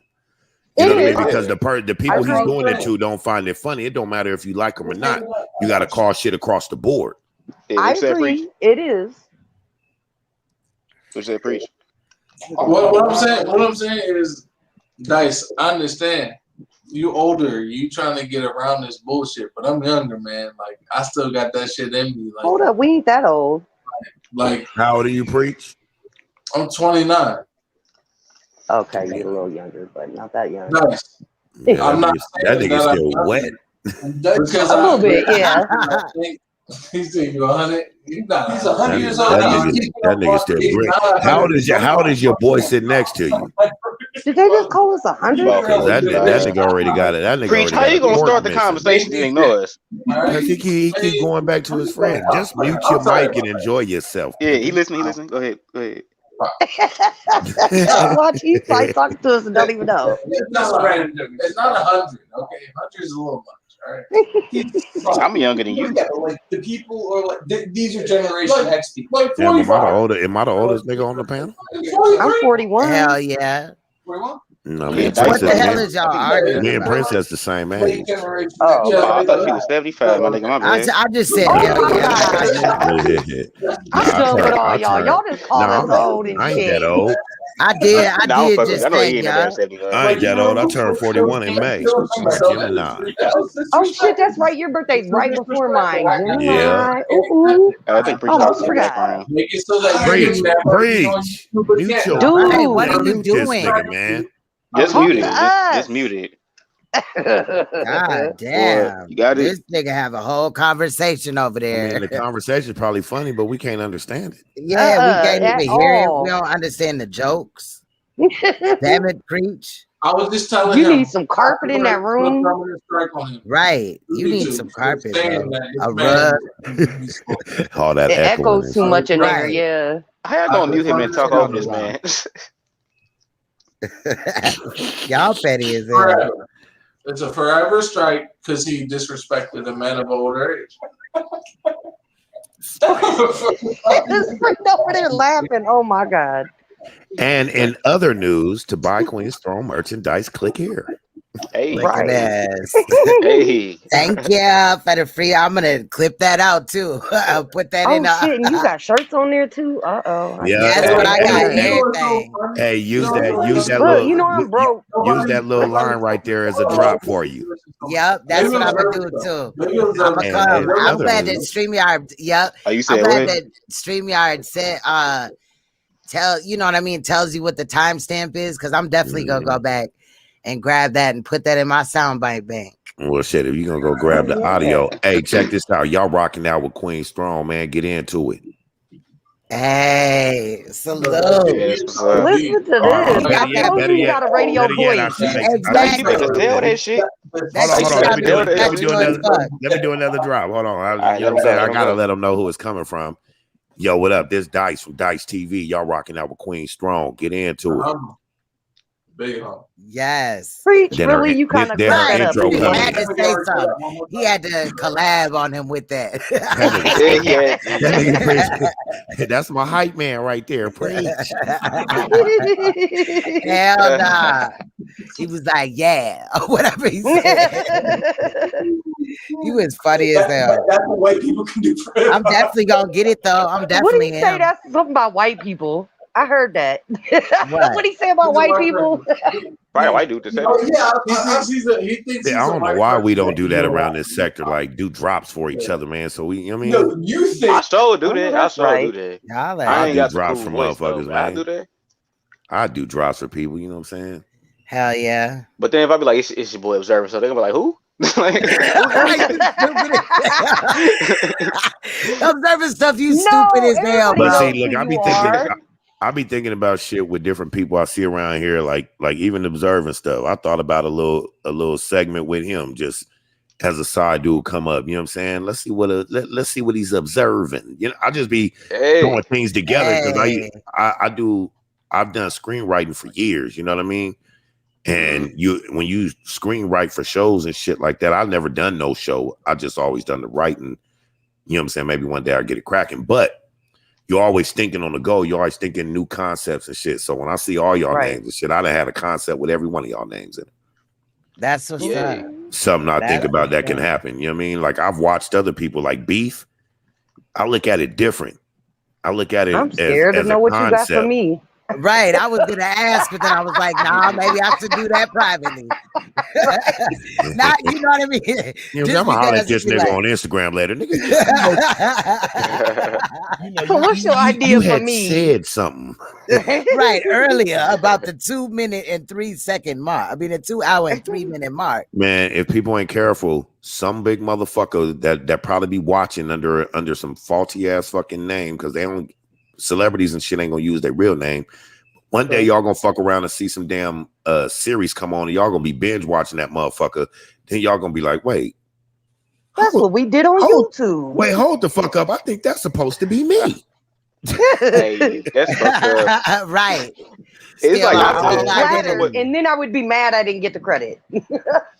You know what I mean? Because the people he's doing it to don't find it funny. It don't matter if you like them or not. You got to call shit across the board. I agree. It is. What's that, Preach? What I'm saying is, Dice, I understand. You older, you trying to get around this bullshit, but I'm younger, man. Like, I still got that shit in me. Like, hold up, we ain't that old. Like, how old are you, Preach? I'm 29. Okay, you're a little younger, but not that young. Nice. Yeah, I'm not. That nigga's still wet. Because a little bit, yeah. He's 100. He's 100 years old. That nigga still great. How old is your boy sitting next to you? Did they just call us 100? That nigga already got it. That nigga Preach, how you gonna start the conversation and ignore us? He keep going back to his friend. Just mute your mic and enjoy yourself. Yeah, he listening. Go ahead. Watch, he's like talking to us and don't even know. It's not 100. Okay, 100 is a little much. All right. I'm younger than you. Yeah, like the people are like these are Generation X people. Like am I the oldest nigga on the panel? I'm 41. Hell yeah. 41? No, what the hell is y'all arguing? Me and Princess the same age. I thought he was 75. My nigga, my bad. I just said hell yeah. I'm done with all y'all. Y'all just call us old and shit. I ain't that old. I did just think, y'all. I ain't that old. I turned 41 in May. Oh shit, that's right. Your birthday's right before mine. Yeah. I think Preach almost forgot. Preach. Dude, what are you doing, man? Just muted. Just muted. God damn. You got it. This nigga have a whole conversation over there. I mean, the conversation is probably funny, but we can't understand it. Yeah, we can't even hear it. We don't understand the jokes. Damn it, Preach. I was just telling you him. Need some carpet in that room. Right. You need some carpet, bro. A rug. All that it echoes too much in there, yeah. How y'all gonna mute him and talk over this man? Y'all petty as hell. It's a forever strike because he disrespected a man of older age. This freak over there laughing. Oh my god. And in other news, to buy Queen's Throne merchandise, click here. Hey, look at this. Hey, thank you for the free. I'm gonna clip that out too. I'll put that in. Oh shit! And you got shirts on there too. Yeah, that's what I got. Everything. Hey, use that Look, little. You know I'm broke. Use that little line right there as a drop for you. Yep, that's what I'm gonna do too. I'm gonna come. I'm glad that StreamYard. Yep. Oh, you said I'm glad what? that StreamYard said. You know what I mean? Tells you what the timestamp is, because I'm definitely gonna go back and grab that and put that in my soundbite bank. Well, shit, if you're gonna go grab the audio, hey, check this out. Y'all rocking out with Queen Strong, man. Get into it. Hey, salute. Listen to this. I told you got a radio voice. Exactly. Tell that shit. Hold on. Let me do another drop. Hold on. You know what I'm saying? I gotta let them know who it's coming from. Yo, what up? This Dice from Dice TV. Y'all rocking out with Queen Strong. Get into it. Big hump. Yes. Preach, Then really? our, You kind of then cleared our that up. intro He coming. had to say something. He had to collab on him with that. That nigga, Yeah, that nigga preach. That's my hype man right there. Preach. Hell nah. He was like, yeah, or whatever he said. He was funny as hell. That's what white people can do for him. I'm definitely gonna get it though. I'm What definitely did he say? him. That's something about white people. I heard that. What? What did he say about white people? probably a white dude to say Oh that. yeah, he thinks he's I a don't know white why we person. don't do that around this sector. Like, do drops for each other, man. So we, you know what I mean? No, you think I sure do Oh, that. I that's sure right. do that. Y'all I like, ain't do got the drops cool for voice though, motherfuckers, but I man. do that. I do drops for people. You know what I'm saying? hell yeah. But then if I be like, it's your boy Observer, so they're gonna be like, who? Like, Observing stuff, you No, stupid as hell, everybody But bro. see, knows look, who I be you thinking, are. I be thinking about shit with different people I see around here, like even observing stuff. I thought about a little segment with him, just as a side dude come up. You know what I'm saying? Let's see what let's see what he's observing. You know, I just be throwing things together because Hey. I've done screenwriting for years. You know what I mean? And when you screenwrite for shows and shit like that, I've never done no show. I just always done the writing. You know what I'm saying? Maybe one day I'll get it cracking, but you're always thinking on the go. You're always thinking new concepts and shit. So when I see all y'all names and shit, I done had a concept with every one of y'all names in it. That's what's up. Something I think about that can happen. You know what I mean? Like I've watched other people like Beef. I look at it different. I look at it I'm scared as to know a what concept. you got for me. Right. I was gonna ask, but then I was like, nah, maybe I should do that privately. Not, you know what I mean? You know, I'm gonna holler at this nigga on Instagram later. Nigga, What's your idea for had me? said something. Right, earlier about the 2 minute and 3 second mark. I mean, the 2 hour and 3 minute mark. Man, if people ain't careful, some big motherfucker that probably be watching under some faulty ass fucking name because they don't celebrities and shit ain't gonna use their real name. One day y'all gonna fuck around and see some damn series come on and y'all gonna be binge watching that motherfucker. Then y'all gonna be like, wait. That's what we did on YouTube. Wait, hold the fuck up. I think that's supposed to be me. Hey, that's fucked up. Right. It's Still like our I whole said, identity. And then I would be mad I didn't get the credit.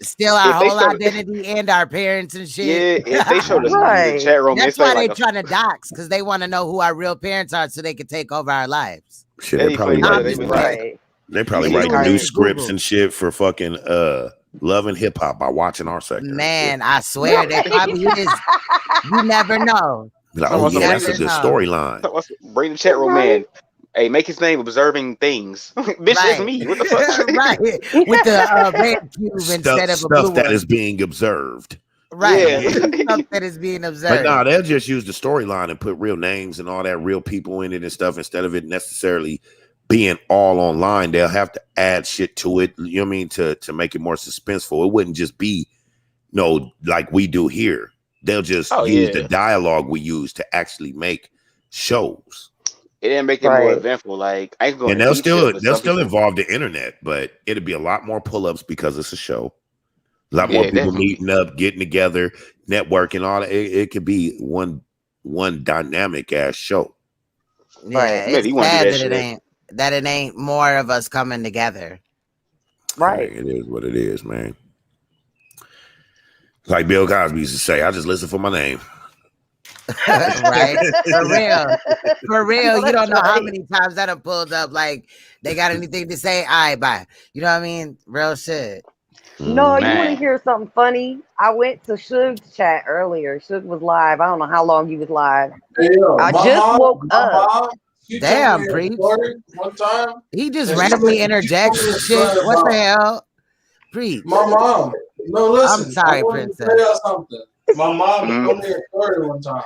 Still our If they whole show- identity and our parents and shit. yeah, if they show the Right. chat room, That's they why say they like trying to dox, because they want to know who our real parents are so they can take over our lives. Shit, They they probably funny, writing they be like- Right. they probably Yeah, writing you new need scripts Google. and shit for fucking Love and Hip Hop by watching our sector. Man, I swear they probably is. You never know. Like, oh You yeah, that's a never good know. storyline. bring the chat room in. Hey, make his name Observing Things. Bitch, Right. it's me. What the fuck? Right. With the red cube instead of a blue Stuff that one. is being observed. Right. Yeah. Stuff that is being But observed. no, they'll just use the storyline and put real names and all that real people in it and stuff instead of it necessarily being all online. They'll have to add shit to it, you know what I mean, to make it more suspenseful. It wouldn't just be like we do here. They'll just use the dialogue we use to actually make shows. It didn't make it more eventful. Like I ain't going. And they'll still involve the internet, but it'll be a lot more pull-ups because it's a show. A lot more people meeting up, getting together, networking, all that. It could be one dynamic ass show. Yeah, it's sad that it ain't more of us coming together. Right. It is what it is, man. Like Bill Cosby used to say, I just listen for my name. Right? For real. You don't know how many times that have pulled up. Like, they got anything to say? All right, bye. You know what I mean? Real shit. No, you want to hear something funny? I went to Suge's chat earlier. Suge was live. I don't know how long he was live. Hey, yo, I just woke up. Mom, damn, Preach. One time, he just randomly interjects shit. What the hell? Preach. My mom. No, listen. I'm sorry, Princess. Tell y'all something. My mom told me a story one time.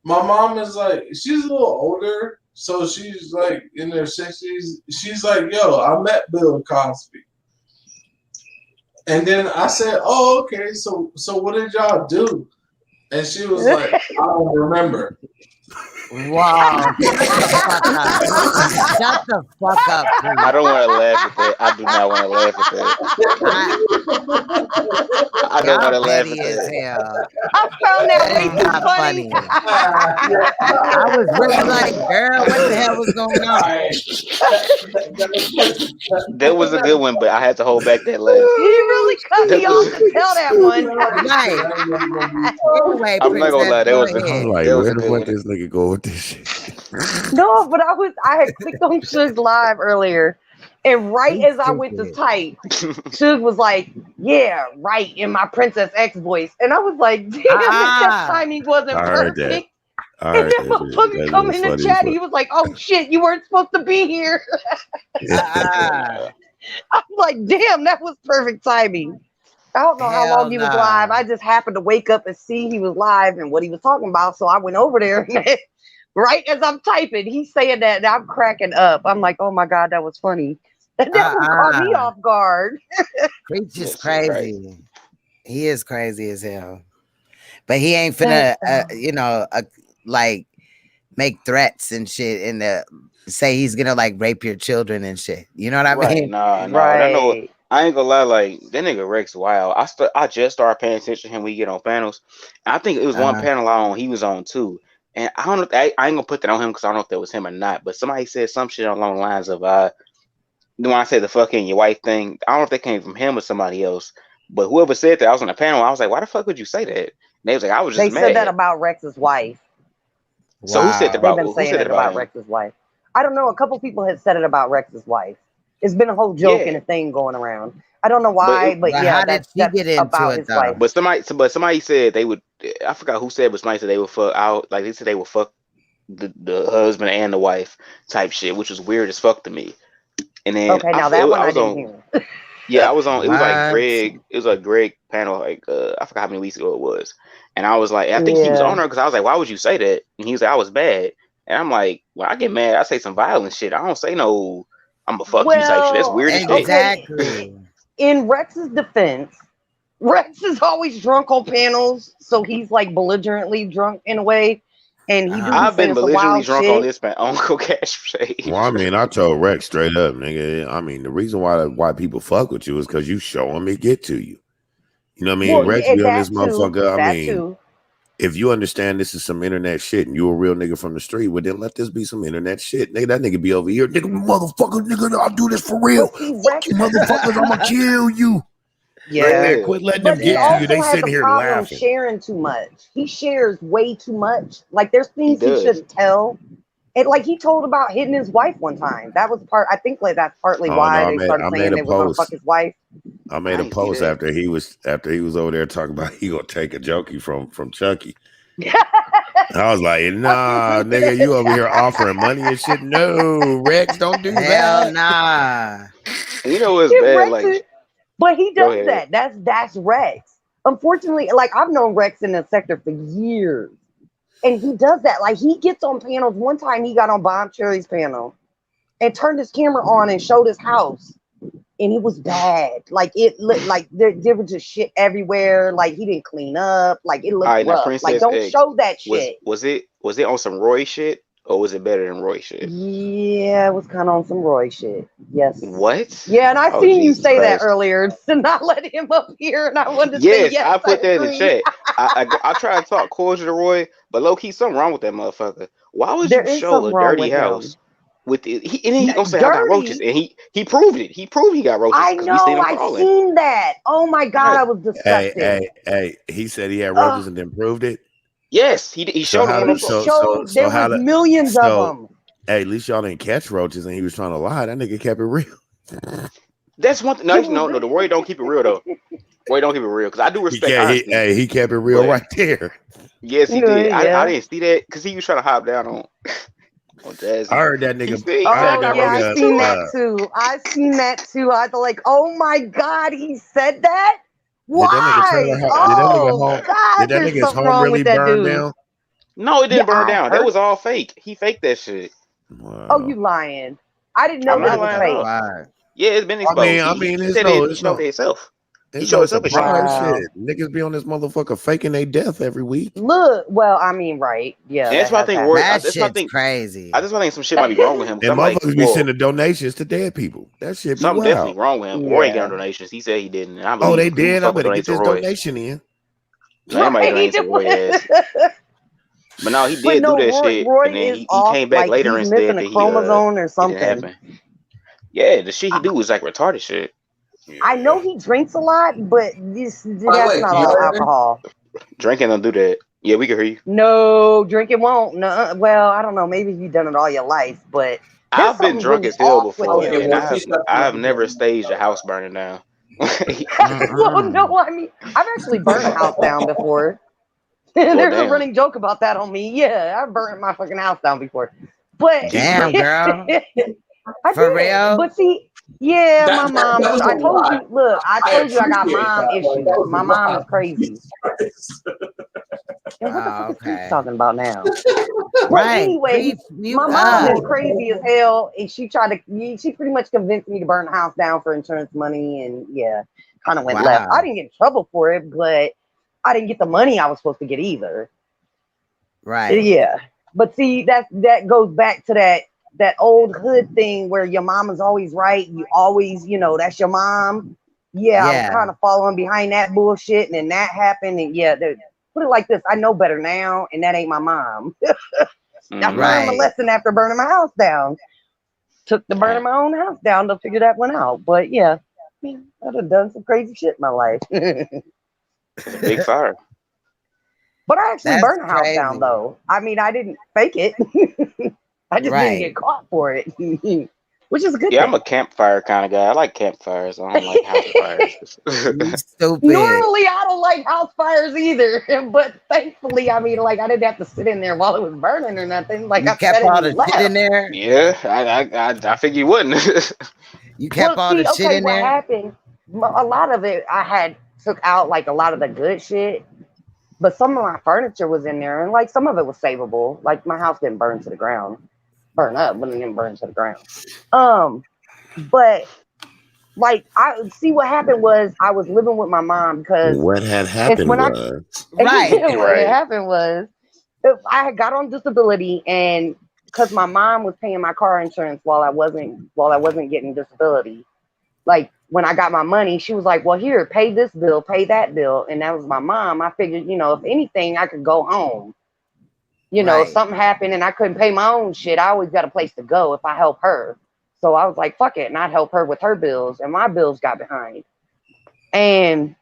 My mom is like, she's a little older, so she's like in her 60s. She's like, yo, I met Bill Cosby. And then I said, oh, okay, so what did y'all do? And she was like, I don't remember. Wow. Shut the fuck up. Please. I don't want to laugh at that. I do not want to laugh at that. I don't want to laugh at that. I found that way too funny. I was really like, girl, what the hell was going on? That was a good one, but I had to hold back that laugh. You really cut me off to tell that one. Right. Anyway, I'm not gonna lie, that was a I'm like, where the fuck this nigga go with this shit? No, but I had clicked on Suge's live earlier, and right as I went to type, Suge was like, "Yeah, right," in my Princess X voice, and I was like, "Damn, that timing wasn't perfect." And then motherfucker come in the chat, he was like, "Oh shit, you weren't supposed to be here." I'm like, "Damn, that was perfect timing." I don't know how long he was live. I just happened to wake up and see he was live and what he was talking about, so I went over there. And right as I'm typing, he's saying that, and I'm cracking up. I'm like, "Oh my god, that was funny." That one caught me off guard. He's just crazy. He is crazy as hell. But he ain't finna, like make threats and shit and say he's gonna like rape your children and shit. You know what I mean? Nah. I know. I ain't gonna lie, like that nigga Rex wild. I just started paying attention to him when we get on panels. And I think it was one panel he was on too. And I don't know. I ain't gonna put that on him because I don't know if that was him or not. But somebody said some shit along the lines of when I said the fucking your wife thing. I don't know if that came from him or somebody else. But whoever said that, I was on the panel. I was like, why the fuck would you say that? And they was like, I was just mad. They said that about Rex's wife. So who said that about? They've been saying it about Rex's wife. I don't know. A couple people had said it about Rex's wife. It's been a whole joke and a thing going around. I don't know why, but yeah, that's get into about his wife. But somebody said they would. I forgot who said, but somebody said they would fuck out. Like they said they would fuck the husband and the wife type shit, which was weird as fuck to me. And then now that one I didn't hear. Yeah, I was on. It was like Greg. It was like Greg panel. Like I forgot how many weeks ago it was. And I was like, I think he was on her because I was like, why would you say that? And he was like, I was bad. And I'm like, when I get mad, I say some violent shit. I don't say no, I'm a fuck you type shit. That's weird as shit. Exactly. In Rex's defense, Rex is always drunk on panels, so he's like belligerently drunk in a way. And I've been belligerently drunk on this Uncle Cash page. Well, I mean, I told Rex straight up, nigga. I mean, the reason why people fuck with you is because you show them it get to you. You know what I mean? Well, Rex be on this motherfucker. I mean, too. If you understand this is some internet shit and you a real nigga from the street, well then let this be some internet shit. Nigga, that nigga be over here. Nigga, motherfucker, nigga, I'll do this for real. Fuck you motherfuckers, I'ma kill you. Yeah. Right there, quit letting them get to you. They sitting here laughing. Sharing too much. He shares way too much. Like there's things he should tell. And like he told about hitting his wife one time. That was I think like that's partly why they started saying they were gonna fuck his wife. I made a post after he was over there talking about he gonna take a jokey from Chucky. I was like, nah, nigga, you over here offering money and shit. No, Rex, don't do that. Nah. You know what's bad? Like, but he does that. That's Rex. Unfortunately, like I've known Rex in the sector for years. And he does that. Like he gets on panels. One time he got on Bomb Cherry's panel and turned his camera on and showed his house. And it was bad. Like it looked like there was just shit everywhere. Like he didn't clean up. Like it looked rough. Like don't show that shit. Was it on some Roy shit or was it better than Roy shit? Yeah, it was kind of on some Roy shit. Yes. What? Yeah, and I seen you say that earlier to not let him up here, and I wanted to say yes. I put that in the chat. I try to talk cordial to Roy, but low key something wrong with that motherfucker. Why would you show a dirty house? With it, and he gonna say I got roaches, and he proved it. He proved he got roaches. I know, I seen that. Oh my god, I was disgusted. Hey, he said he had roaches and then proved it. Yes, he showed them. There was millions of them. Hey, at least y'all didn't catch roaches, and he was trying to lie. That nigga kept it real. That's one thing. No, the Roy don't keep it real though. Roy don't keep it real because I do respect. He kept it real right there. Yes, he did. I didn't see that because he was trying to hop down on. I heard that nigga. I seen that too. I seen that too. I was like, oh my god, he said that. Why? Did that nigga's home really burn down? No, it didn't burn down. That was all fake. He faked that shit. Wow. Oh, you lying? I didn't know that was fake. Yeah, it's been exposed. I mean, he said it himself. He showed us up and shit. Shit. Niggas be on this motherfucker faking their death every week. Look, well, I mean, right? Yeah, and that's why I think that shit's crazy. I just think some shit might be wrong with him. And motherfuckers be sending donations to dead people. That shit be something wild. definitely wrong with him. Yeah. Roy ain't getting donations. He said he didn't. I Oh, they did. I'm gonna donate get this donation in. Somebody donate to Roy ass. But no, he did do that shit, Roy and then he off, came back like, later he's and said missing that a chromosome or something. It didn't happen. Yeah, the shit he do is like retarded shit. Yeah. I know he drinks a lot, but that's not all alcohol. Drinking don't do that. Yeah, we can hear you. No, drinking won't. No, well, I don't know. Maybe you've done it all your life, but I've been drunk as hell before, and I've never staged a house burning down. Well, no, I mean, I've actually burned a house down before. There's a running joke about that on me. Yeah, I've burned my fucking house down before. But damn, girl. For real? But see, my mom. I told you. Look, I told you I got mom issues. My mom is crazy. What the fuck is Creep talking about now? Well, anyway, my mom is crazy as hell, and she pretty much convinced me to burn the house down for insurance money, and kind of went left. I didn't get in trouble for it, but I didn't get the money I was supposed to get either. Right. Yeah. But see, that goes back to that old hood thing where your mom is always right. You always, that's your mom. Yeah. I was kind of following behind that bullshit, and then that happened. And put it like this: I know better now, and that ain't my mom. I learned a lesson after burning my house down. Took the burning my own house down to figure that one out. But I've done some crazy shit in my life. It's a big fire. But I actually burned a house down, though. I mean, I didn't fake it. I just didn't get caught for it, which is a good thing. I'm a campfire kind of guy. I like campfires. I don't like house fires. Stupid. Normally, I don't like house fires either. But thankfully, I mean, like, I didn't have to sit in there while it was burning or nothing. Like, I kept all the shit in there? Yeah, I figured you wouldn't. You kept all the shit in there? What happened, a lot of it, I took out, like, a lot of the good shit. But some of my furniture was in there, and like some of it was savable. Like my house didn't burn to the ground, burn up, but it didn't burn to the ground. But like I see what happened was I was living with my mom because what had happened what had happened was I had got on disability, and because my mom was paying my car insurance while I wasn't getting disability. Like when I got my money, she was like, well, here, pay this bill, pay that bill. And that was my mom. I figured, if anything, I could go home. If something happened and I couldn't pay my own shit, I always got a place to go if I help her. So I was like, fuck it. And I'd help her with her bills. And my bills got behind. And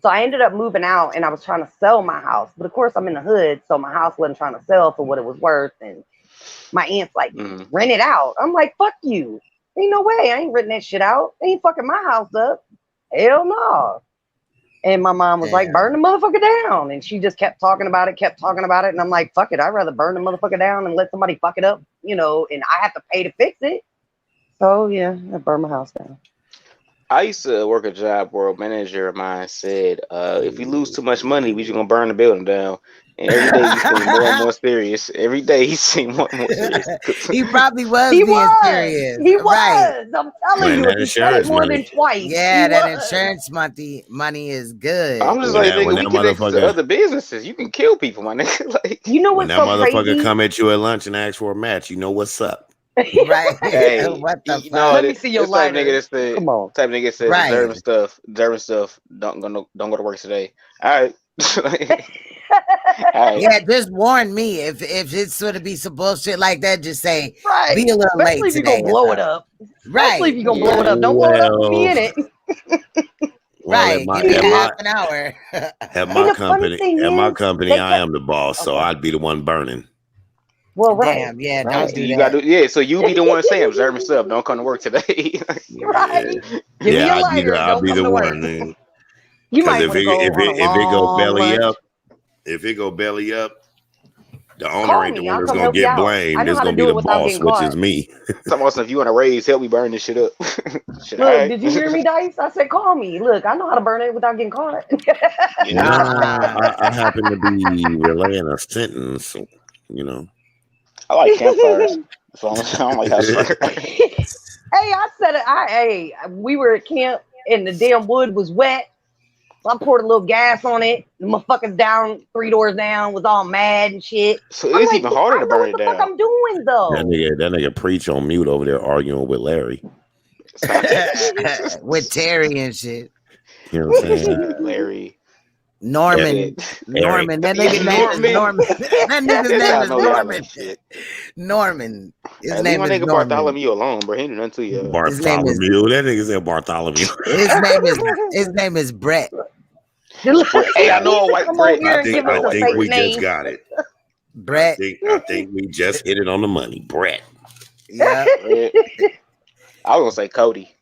so I ended up moving out, and I was trying to sell my house. But of course, I'm in the hood, so my house wasn't trying to sell for what it was worth. And my aunt's like, rent it out. I'm like, fuck you. Ain't no way. I ain't written that shit out. Ain't fucking my house up. Hell no. And my mom was like, burn the motherfucker down. And she just kept talking about it. And I'm like, fuck it. I'd rather burn the motherfucker down and let somebody fuck it up, and I have to pay to fix it. So, I burned my house down. I used to work a job where a manager of mine said, if we lose too much money, we just going to burn the building down. And every day he seemed more and more serious. Every day he seemed more and more serious. He probably was being serious. He was. I'm telling you, he said it more than twice. Yeah, that insurance money is good. I'm just like, nigga, we connect to other businesses. You can kill people, my nigga. Like, what's when that motherfucker come at you at lunch and ask for a match, you know what's up. Right. Hey, what the fuck? Let me see your lighter. Come on. Type of nigga said deserving stuff. Don't go to work today. All right. Right. Yeah, just warn me if it's sort of be some bullshit like that. Just say be a little late today. Especially if you gonna blow it up. Right. Especially if you gonna blow it up. Don't blow it up and be in it. Right. Give me half an hour. At my company, I am the boss, so I'd be the one burning. Well, Damn, don't do you that. Gotta so you be the one saying observing stuff. Don't come to work today. Right. Give me your lighter. I'll be the one. Man. You might if it go belly up. If it go belly up, the owner ain't the one that's gonna get blamed. It's gonna be the boss, which is me. Something if you want to raise, help me burn this shit up. Look, did you hear me, Dice? I said, call me. Look, I know how to burn it without getting caught. I happen to be relaying a sentence, I like campfires. So I don't like house fires. Hey, I said it. We were at camp and the damn wood was wet. So I poured a little gas on it. The motherfuckers down 3 doors down was all mad and shit. So it's even harder to burn it down. What the fuck I'm doing though? That nigga preach on mute over there arguing with Larry. With Terry and shit. You know what I'm saying? Larry. Norman. Norman. That nigga's name is Norman. That nigga's name is Norman. Norman. His name is nigga Norman. Bartholomew alone, bro. He ain't nothing to you. Bartholomew. That nigga said Bartholomew. His name is Brett. Hey, I know a white Brett. I think we just got it. Brett. I think we just hit it on the money. Brett. Yeah. I was gonna say Cody.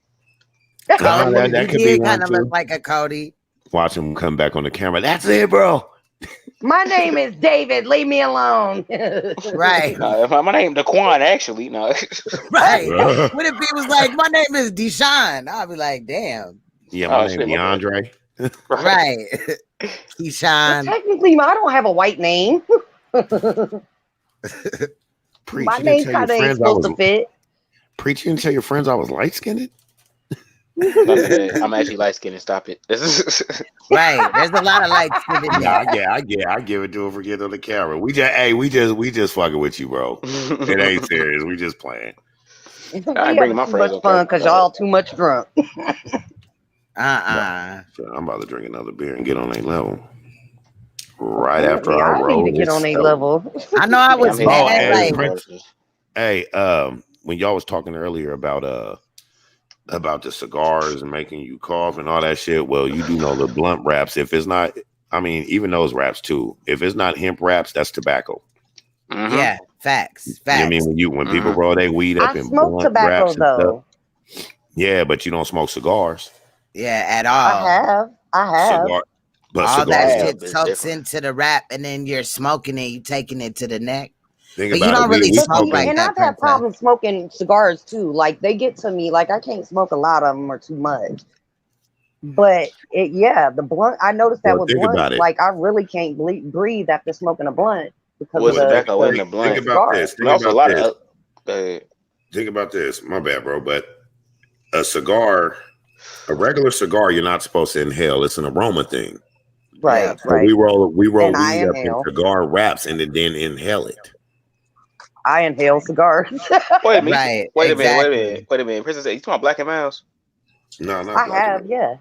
Cody. That could be kind one of too. look like a Cody. Watch him come back on the camera. That's it, bro. My name is David. Leave me alone. Right. My name Daquan, actually. No. Right. What if he was like, my name is Deshaun? I'll be like, damn. Yeah, my name is DeAndre. Right. Deshaun. Technically, I don't have a white name. My name kind of ain't supposed to fit. Preach, you didn't tell your friends I was light-skinned? I'm actually light-skinned. Stop it. Right. There's a lot of light skinned in there. I give it to him for getting on the camera. We just fucking with you, bro. It ain't serious. We just playing. I bring my friends. Much fun because y'all too much drunk. I'm about to drink another beer and get on a level. Right after I roll. I need to get on a level. I know I was mad. Hey, when y'all was talking earlier about the cigars and making you cough and all that shit, well, you do know the blunt wraps. If it's not, I mean, even those wraps too. If it's not hemp wraps, that's tobacco. Mm-hmm. Yeah, facts. You know what I mean, when people roll their weed up in smoke blunt tobacco wraps though. And stuff, yeah, but you don't smoke cigars. Yeah, at all. I have. But all that shit soaks into the wrap, and then you're smoking it. You taking it to the neck. But you don't really smoke like that. And I've had problems smoking cigars too. Like they get to me. Like I can't smoke a lot of them or too much. But the blunt. I noticed that with blunts. Like I really can't breathe after smoking a blunt because of tobacco in the blunt. Think about this. Think about this. My bad, bro. But a cigar, a regular cigar, you're not supposed to inhale. It's an aroma thing. Right. So we roll weed up in cigar wraps and then inhale it. I inhale cigars. Wait a minute. Wait a minute. Princess, you talking about Black and Milds? No, not I have, yeah.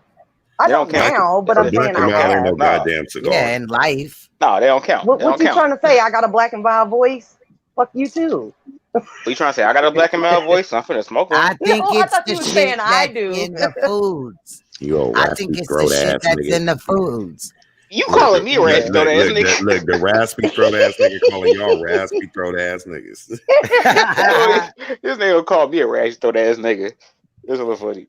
I don't now, but I'm saying I have. No goddamn cigar. Yeah, in life. No, they don't count. What you trying to say? I got a Black and Mild voice? Fuck you too. What you trying to say? I got a Black and Mild voice. So I'm finna smoke one. I think it's the shit that's in the foods. I think it's the shit that's in the foods. You calling me a raspy throat ass nigga? Look, the raspy throat ass nigga calling y'all raspy throat ass niggas. This nigga called me a raspy throat ass nigga. This is a little funny.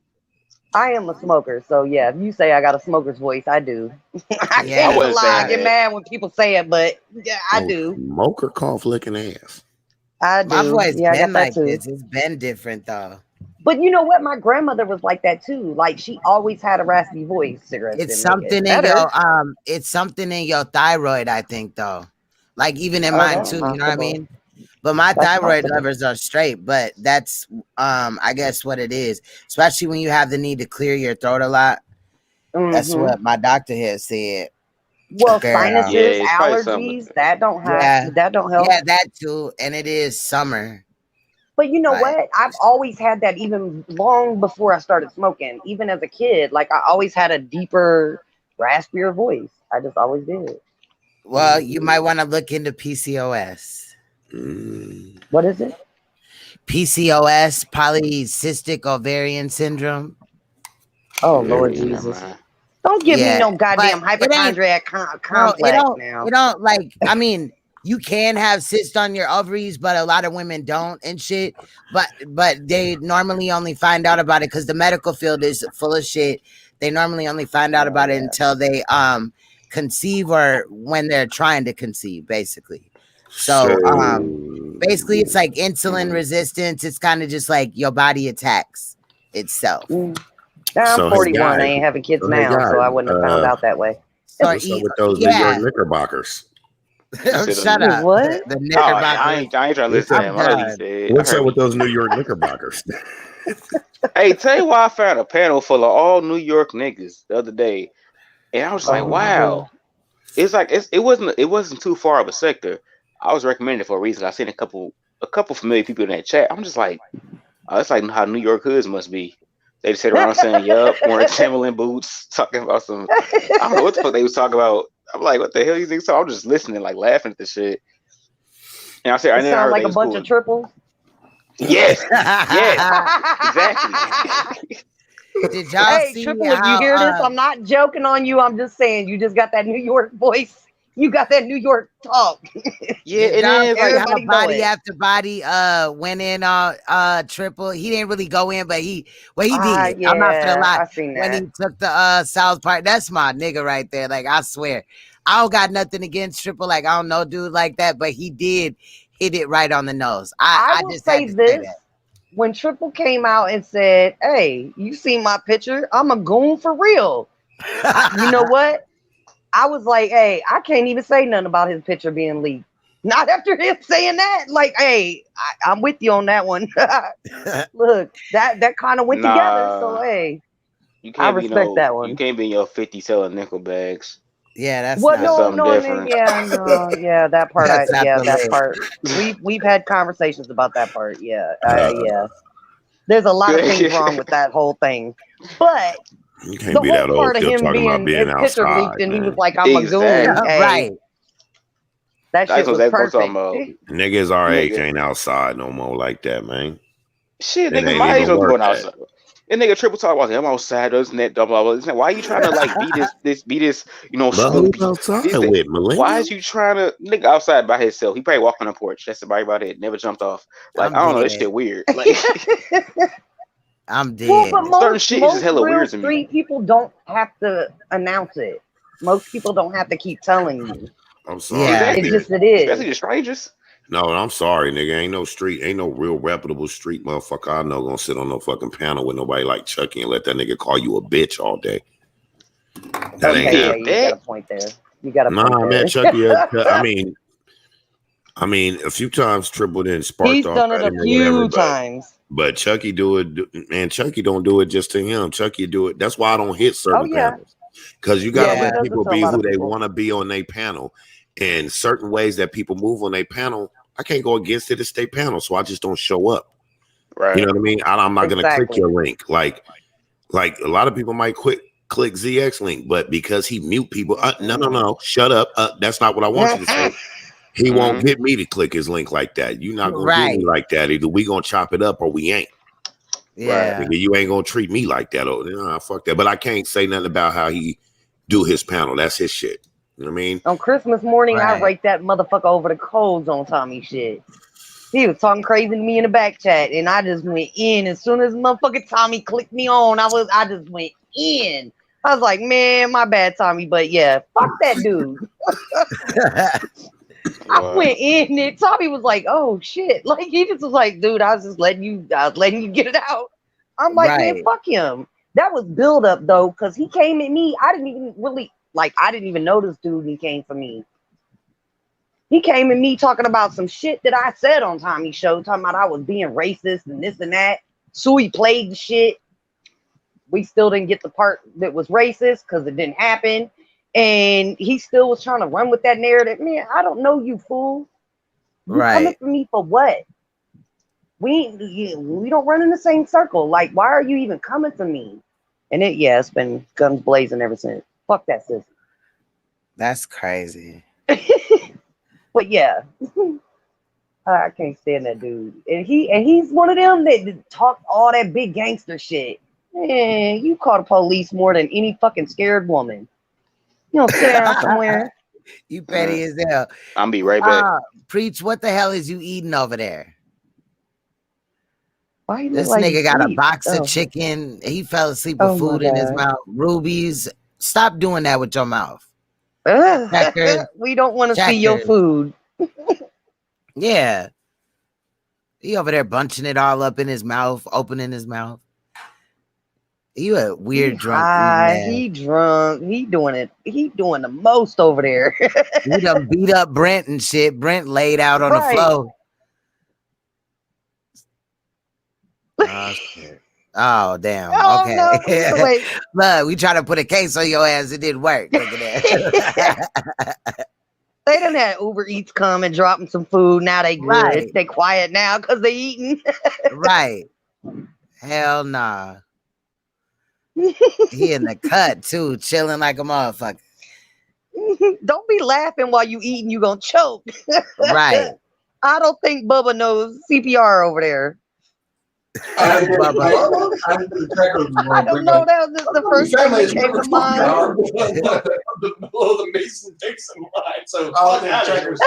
I am a smoker, so yeah. If you say I got a smoker's voice, I do. I can't lie. I get mad when people say it, but yeah, I do. Smoker cough licking ass. I do. My voice been like this. It's been different though. But you know what? My grandmother was like that too. Like she always had a raspy voice. It's something in your it's something in your thyroid, I think, though. Like even in mine too, you know what I mean? But my thyroid levels are straight, but that's I guess what it is. Especially when you have the need to clear your throat a lot. That's what my doctor has said. Well, sinuses, allergies, that don't help. Yeah, that too. And it is summer. But you know what? I've always had that even long before I started smoking. Even as a kid, like I always had a deeper, raspier voice. I just always did. Well, you might want to look into PCOS. What is it? PCOS, polycystic ovarian syndrome. Oh, Lord Jesus. Don't give me no goddamn hypochondriac complex now. You don't like, I mean, you can have cysts on your ovaries, but a lot of women don't and shit. But they normally only find out about it because the medical field is full of shit. They normally only find out about it until they conceive or when they're trying to conceive, basically. So basically it's like insulin resistance. It's kind of just like your body attacks itself. I'm 41. I ain't having kids now, so I wouldn't have found out that way. So what's up with those New York Knickerbockers? Shut up. What? The Knickerbockers. I ain't trying to listen to him. What's up with those New York Knickerbockers? Hey, tell you why I found a panel full of all New York niggas the other day. And I was like, wow. It's like it wasn't too far of a sector. I was recommended for a reason. I seen a couple familiar people in that chat. I'm just like, oh, it's like how New York hoods must be. They just sit around saying, yup, wearing Timberland boots, talking about some I don't know what the fuck they was talking about. I'm like, what the hell you think so? I'm just listening, like laughing at the shit. And I said, I never heard like a bunch of triples. Yes. Exactly. Did y'all see Triple, if you hear this, I'm not joking on you. I'm just saying you just got that New York voice. You got that New York talk. Yeah, and then like how body after body went in on Triple. He didn't really go in, but he did. Yeah, I'm not gonna lie. I seen that. When he took the South Park, that's my nigga right there. Like I swear. I don't got nothing against Triple. Like I don't know dude like that, but he did hit it right on the nose. I will just say had to this. say that. When Triple came out and said, hey, you seen my picture? I'm a goon for real. You know what? I was like, hey, I can't even say nothing about his picture being leaked. Not after him saying that. Like, hey, I'm with you on that one. Look, that kind of went together. So, hey, I respect that one. You can't be in your 50 selling nickel bags. Yeah, that's something different. That part. That part. We've had conversations about that part. Yeah, yeah. There's a lot of things wrong with that whole thing, but you can't be that old still talking about being outside. Leaked and he was like, "I'm a goon." Right. That shit was perfect. Niggas our age ain't outside no more like that, man. Shit, niggas my age don't going outside. And nigga Triple talk about I'm outside, doesn't that blah blah blah. Why are you trying to like be this, you know, Snoopy? Why is you trying to nigga outside by himself? He probably walked on the porch. That's about it. Never jumped off. Like I don't know, this shit weird. Like I'm dead. Well, but certain shit is just hella weird to me. Street people don't have to announce it. Most people don't have to keep telling you. I'm sorry. Yeah, it is. Especially the strangers. No, I'm sorry, nigga. Ain't no real reputable street motherfucker I know gonna sit on no fucking panel with nobody like Chucky and let that nigga call you a bitch all day. That ain't happening. You got a point there. You got a point there. Man, Chucky. I mean, a few times Triple didn't spark off. He's done it a few times. But Chucky do it, man. Chucky don't do it just to him. Chucky do it. That's why I don't hit certain panels. Because you gotta let people be who they want to be on their panel. And certain ways that people move on their panel, I can't go against it. It's their panel, so I just don't show up. Right. You know what I mean? I'm not gonna click your link. Like a lot of people might click ZX link, but because he mute people, no, shut up. That's not what I want you to say. He won't get me to click his link like that. You're not gonna do me like that. Either we gonna chop it up or we ain't. Yeah. Right. You ain't gonna treat me like that. Oh, fuck that. But I can't say nothing about how he do his panel. That's his shit. You know what I mean? On Christmas morning, I rake that motherfucker over the coals on Tommy shit. He was talking crazy to me in the back chat, and I just went in. As soon as motherfucking Tommy clicked me on, I just went in. I was like, man, my bad, Tommy, but yeah, fuck that dude. I went in, and Tommy was like, oh shit. Like he just was like, dude, I was letting you get it out. I'm like, man, fuck him. That was build up though, because he came at me. I didn't even know this dude, and he came for me. He came at me talking about some shit that I said on Tommy's show, talking about I was being racist and this and that. So he played the shit. We still didn't get the part that was racist because it didn't happen. And he still was trying to run with that narrative. Man, I don't know you, fool. You coming for me for what? We don't run in the same circle. Like, why are you even coming for me? And it's been guns blazing ever since. Fuck that system. That's crazy. But yeah, I can't stand that dude. And he's one of them that talk all that big gangster shit. Man, you call the police more than any fucking scared woman. You don't sit down somewhere. You petty as hell. I'm be right back. Preach, what the hell is you eating over there? Why this nigga got a box of chicken. He fell asleep with food in his mouth. Rubies. Stop doing that with your mouth. We don't want to see your food. Yeah. He over there bunching it all up in his mouth, opening his mouth. You a weird drunk. He drunk. He doing it. He doing the most over there. He done beat up Brent and shit. Brent laid out on the floor. Oh, shit. Oh, damn. Oh, Okay. no. Wait. Look, we try to put a case on your ass. It didn't work. Look at that. They done had Uber Eats come and drop them some food. Now they good. Right. They quiet now because they eating. Right. Hell nah. He in the cut, too, chilling like a motherfucker. Don't be laughing while you eating. You gonna choke. Right. I don't think Bubba knows CPR over there. I don't know. That was just the first thing that came to mind. The middle of the Mason Dixon line. So I think Checkers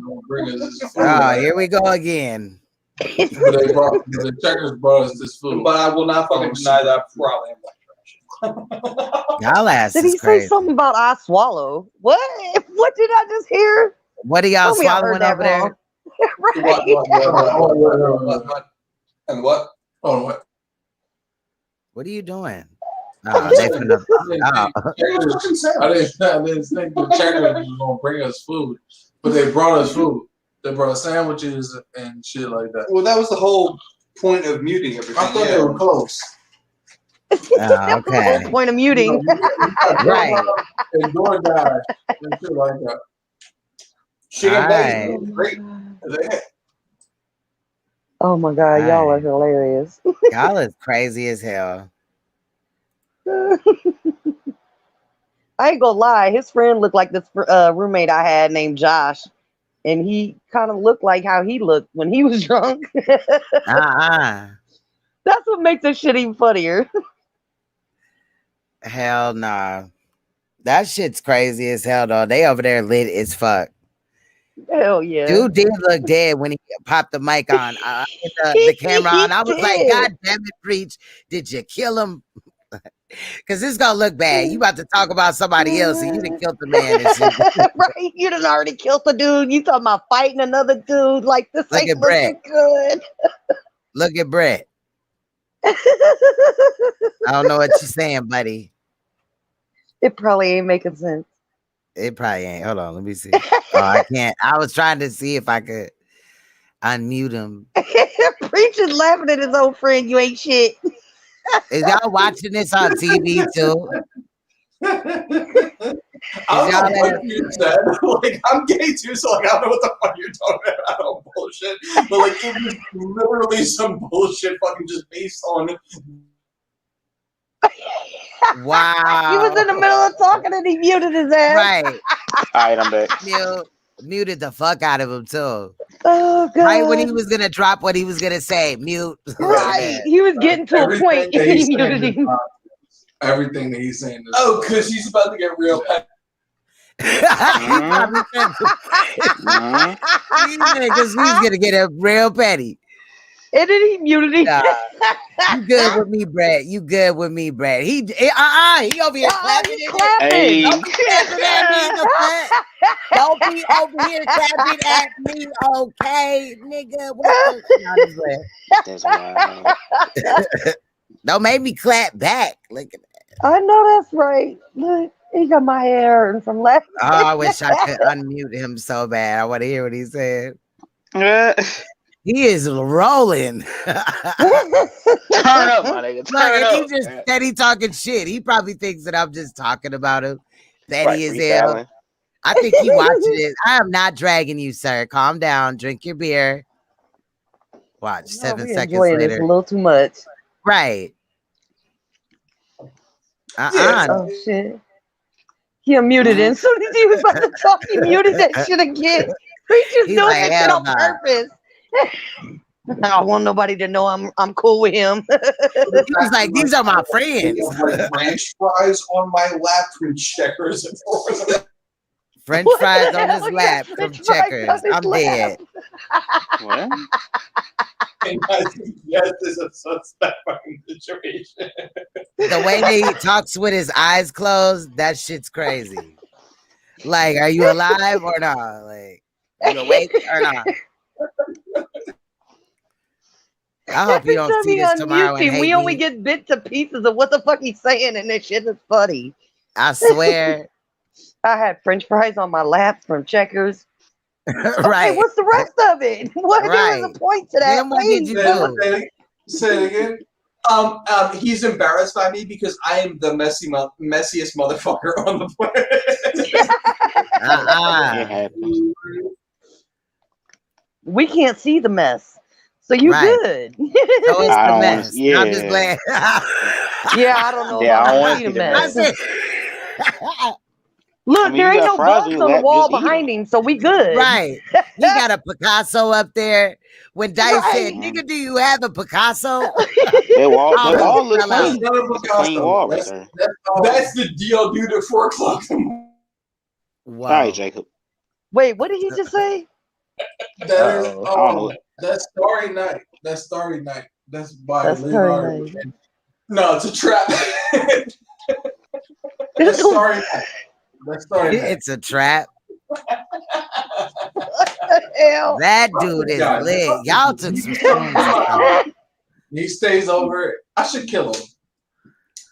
gonna bring us this food. Oh, here we go again. The Checkers brought us this food. But I will not fucking deny that I probably am like Y'all ass Did is he crazy. say something about I swallow? What? What did I just hear? What are y'all swallowing over there? Right. And what? Oh, what? What are you doing? Oh, they finna, I didn't think the Checkers was gonna bring us food, but they brought us food. They brought us sandwiches and shit like that. Well, that was the whole point of muting everything. I thought they were close. Oh, okay. The whole point of muting. Right. And DoorDash and shit like that. Chicken Right. was great. Oh my God, y'all Right. are hilarious. Y'all is crazy as hell. I ain't gonna lie, his friend looked like this roommate I had named Josh, and he kind of looked like how he looked when he was drunk. That's what makes this shit even funnier. Hell nah. That shit's crazy as hell, though. They over there lit as fuck. Hell yeah. Dude did look dead when he popped the mic on, the camera on. I was like, God damn it, Preach. Did you kill him? Because this is going to look bad. You about to talk about somebody else and you done killed the man and shit. Right? You done already killed the dude. You talking about fighting another dude. Like, this Look ain't at Brett. looking good. Look at Brett. I don't know what you're saying, buddy. It probably ain't making sense. It probably ain't. Hold on, let me see. Oh, I can't. I was trying to see if I could unmute him. Preach is laughing at his old friend. You ain't shit. Is y'all watching this on TV too? I don't know what you said. Like, I'm gay too, so like I don't know what the fuck you're talking about. Oh, bullshit. But like it was literally some bullshit fucking just based on Wow. He was in the middle of talking and he muted his ass. Right. All right, I'm back. Muted the fuck out of him too. Oh God. Right when he was gonna drop what he was gonna say, mute. Right. He was getting to a point and he muted him. Everything that he's saying. Oh, because he's about to get real petty. Because he's gonna get a real petty. And then he muted him. You good with me, Brad? You good with me, Brad? He over here clapping. Hey. Don't be clapping at me in the front. Don't be over here clapping at me, okay, nigga? What the? That's wild. Don't make me clap back. Look at that. I know that's right. Look, he got my hair and from laughing. Oh, I wish I could unmute him so bad. I want to hear what he said. He is rolling. Turn up, my nigga. Turn up. He just steady talking shit. He probably thinks that I'm just talking about him. Petty as hell. I think he watching it. I am not dragging you, sir. Calm down. Drink your beer. Watch. 7 seconds later. This a little too much. Right. Oh shit. He unmuted it. As soon as he was about to talk, he muted that shit again. He just doing like, that shit on purpose. I don't want nobody to know I'm cool with him. He was like, these are my friends. French fries on my lap from Checkers. French fries on his lap from Checkers. I'm dead. What? Yes, there's a suspect fucking situation. The way that he talks with his eyes closed, that shit's crazy. Like, are you alive or not? Like, are you awake or not? I hope you don't see this tomorrow. And we only get bits and pieces of what the fuck he's saying, and this shit is funny. I swear. I had French fries on my lap from Checkers. Right. Okay, what's the rest of it? What? There was a point to that. Then what did you do? Say it again. He's embarrassed by me because I am the messiest motherfucker on the planet. It happens. We can't see the mess, so you good. So it's I the don't mess. want to. I'm just glad. Yeah, I don't know Yeah, if I I don't want want to to see the see the mess. mess. Look, I mean, there you ain't got no fries bugs on on your the lap, wall just eat behind them. him, so we good. Right. He got a Picasso up there. When Dice said, Right. nigga, do you have a Picasso? That wall Almost looks fell out. clean. It's a clean wall right there. That's the deal, dude. At 4 o'clock. Wow. All right, Jacob. Wait, what did he just say? That is I don't know. that's Starry Night. That's Starry Night. That's by That's Leonardo. Starry Night. No, it's a trap. That's Starry Night. That's Starry Night. It's a trap. Hell. That dude is God, lit. Y'all took some shrooms or something. He stays over. I should kill him.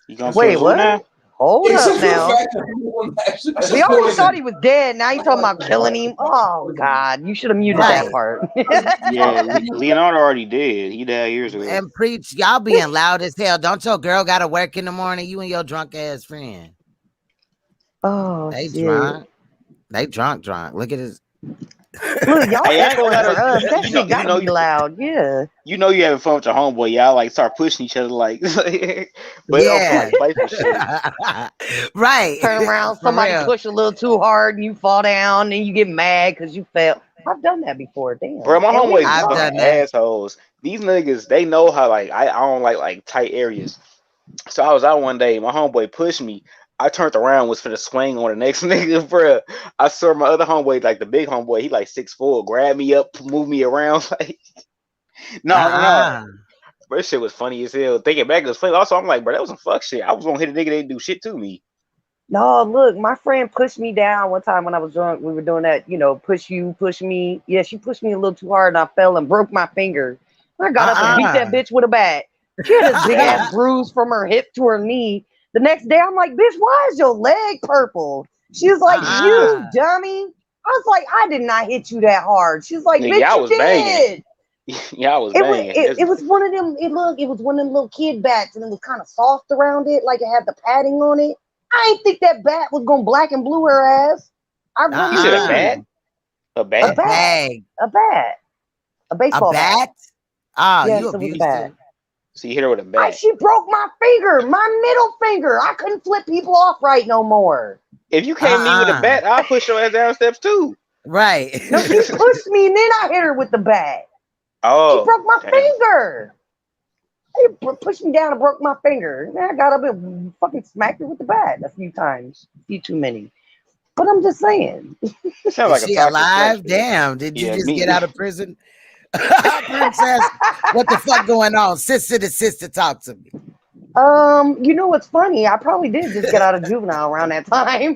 You gonna Wait, kill who what? now? Hold Except up for the now. fact that We already thought he was dead. Now you talking about killing him? Oh God, you should have muted that Right. part. Yeah, Leonardo already did. He died years ago. And preach, y'all being loud as hell. Don't your girl gotta work in the morning? You and your drunk ass friend. Oh They shit. drunk. They drunk. Look at his. Look, y'all Hey, I ain't echoing gonna for lie us. though. That shit gotta be loud. Yeah. You know you having fun with your homeboy. Y'all like start pushing each other like, but on some Yeah. like playful shit. Right. Turn around, For somebody real. push a little too hard and you fall down and you get mad because you fell. I've done that before. Damn. Bro, my And we homeboys I've be done fucking that. assholes. These niggas, they know how like I don't like tight areas. So I was out one day, my homeboy pushed me. I turned around, was finna swing on the next nigga, bro. I saw my other homeboy, like the big homeboy, he like 6'4", grabbed me up, moved me around, like no. Bro, this shit was funny as hell. Thinking back, it was funny. Also, I'm like, bro, that was some fuck shit. I was gonna hit a nigga, they didn't do shit to me. No, look, my friend pushed me down one time when I was drunk. We were doing that, push you, push me. Yeah, she pushed me a little too hard and I fell and broke my finger. I got up and beat that bitch with a bat. She had this big ass bruise from her hip to her knee. The next day, I'm like, bitch, why is your leg purple? She was like, you dummy. I was like, I did not hit you that hard. She's like, bitch, I you was did. banging. Yeah, I was banging. It was one of them. It was one of them little kid bats, and it was kind of soft around it, like it had the padding on it. I ain't think that bat was gonna black and blue her ass. I really You said a didn't. bat? A bat? A bat. A baseball bat. Oh, yes, you it was a abused bat. her. So you hit her with a bat. She broke my finger, my middle finger. I couldn't flip people off right no more. If you came to me with a bat, I'll push your ass down steps too. Right. No, she pushed me and then I hit her with the bat. Oh. She broke my finger. They pushed me down and broke my finger. And I got up and fucking smacked her with the bat a few times. A few too many. But I'm just saying. Sounds like she a alive? Damn. Did you just get out of prison? Princess, what the fuck going on? Sister to sister, talk to me. You know what's funny? I probably did just get out of juvenile around that time.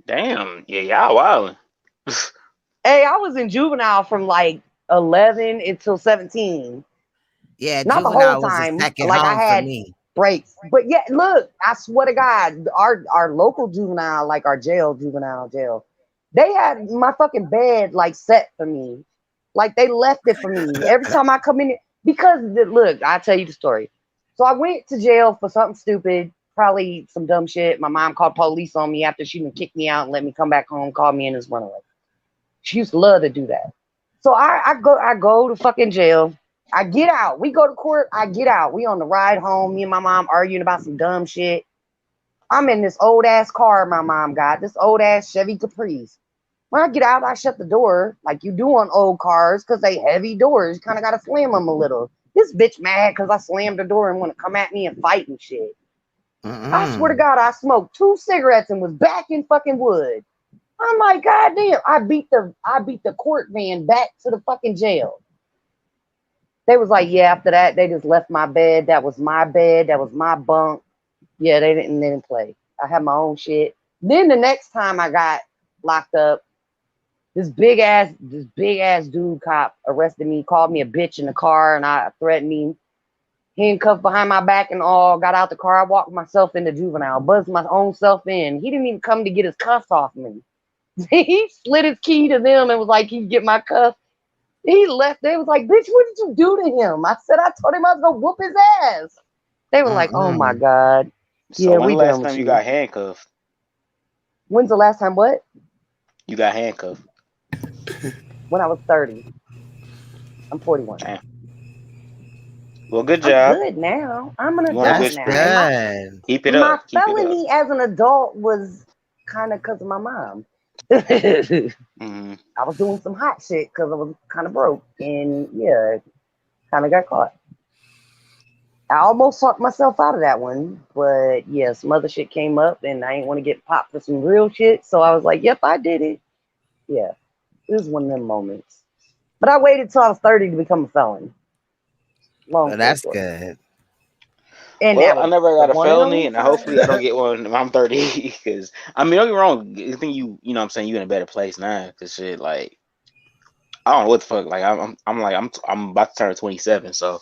Damn. Yeah, y'all wildin'. Hey, I was in juvenile from like 11 until 17. Yeah, not the whole time. Was a second like home I had for me. breaks. But yeah, look, I swear to God, our local juvenile, like our juvenile jail, they had my fucking bed like set for me. Like they left it for me every time I come in because look, I'll tell you the story. So I went to jail for something stupid, probably some dumb shit. My mom called police on me after she done kicked me out and let me come back home, called me and just run away. She used to love to do that. So I go to fucking jail. I get out. We go to court. I get out. We on the ride home. Me and my mom arguing about some dumb shit. I'm in this old ass car my mom got, this old ass Chevy Caprice. When I get out, I shut the door like you do on old cars because they heavy doors. You kind of got to slam them a little. This bitch mad because I slammed the door and want to come at me and fight and shit. I swear to God, I smoked 2 cigarettes and was back in fucking wood. I'm like, God damn, I beat the court van back to the fucking jail. They was like, yeah, after that, they just left my bed. That was my bed. That was my bunk. Yeah, they didn't play. I had my own shit. Then the next time I got locked up, this big ass dude cop arrested me, called me a bitch in the car, and I threatened me. Handcuffed behind my back and all, got out the car. I walked myself into juvenile, buzzed my own self in. He didn't even come to get his cuffs off me. He slid his key to them and was like, "Can you get my cuffs?" He left. They was like, bitch, what did you do to him? I said, I told him I was going to whoop his ass. They were like, oh my God. So yeah, when we the last done with time you got handcuffed? When's the last time what? You got handcuffed. When I was 30. I'm 41. Damn. Well, good job. I'm good now. I'm an That's adult now. good. Keep it My up. Keep felony it up. as an adult was kind of because of my mom. I was doing some hot shit because I was kind of broke. And yeah, kind of got caught. I almost talked myself out of that one. But yeah, some other shit came up and I didn't want to get popped for some real shit. So I was like, yep, I did it. Yeah, it was one of them moments. But I waited till I was 30 to become a felon. Well, that's good. And well, I never got a felony, and hopefully I don't get get one when I'm 30. Because I mean, don't get me wrong. I think you know what I'm saying, you in a better place now. Because shit, like, I don't know what the fuck. Like, I'm about to turn 27, so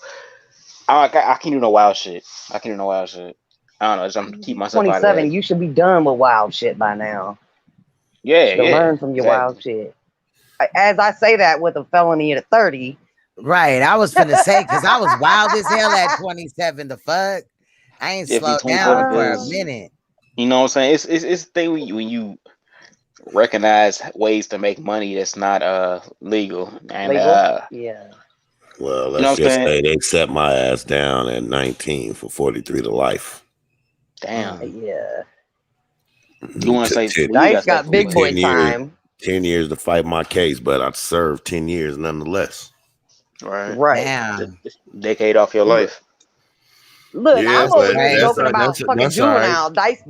I can't do no wild shit. I can't do no wild shit. I don't know. Just I'm keep myself out of 27. that. You should be done with wild shit by now. Yeah, to learn from your wild shit. As I say that with a felony at 30. Right. I was finna say, because I was wild as hell at 27. The fuck? I ain't slowed down for a minute. You know what I'm saying? It's the thing when you recognize ways to make money that's not legal. And yeah. Well, let's just say they set my ass down at 19 for 43 to life. Damn. Yeah. You want to say Dice got big boy time. 10 years to fight my case, but I'd serve 10 years nonetheless. Right. Damn. Decade off your life. Look, I'm over here joking about fucking juvenile. Dice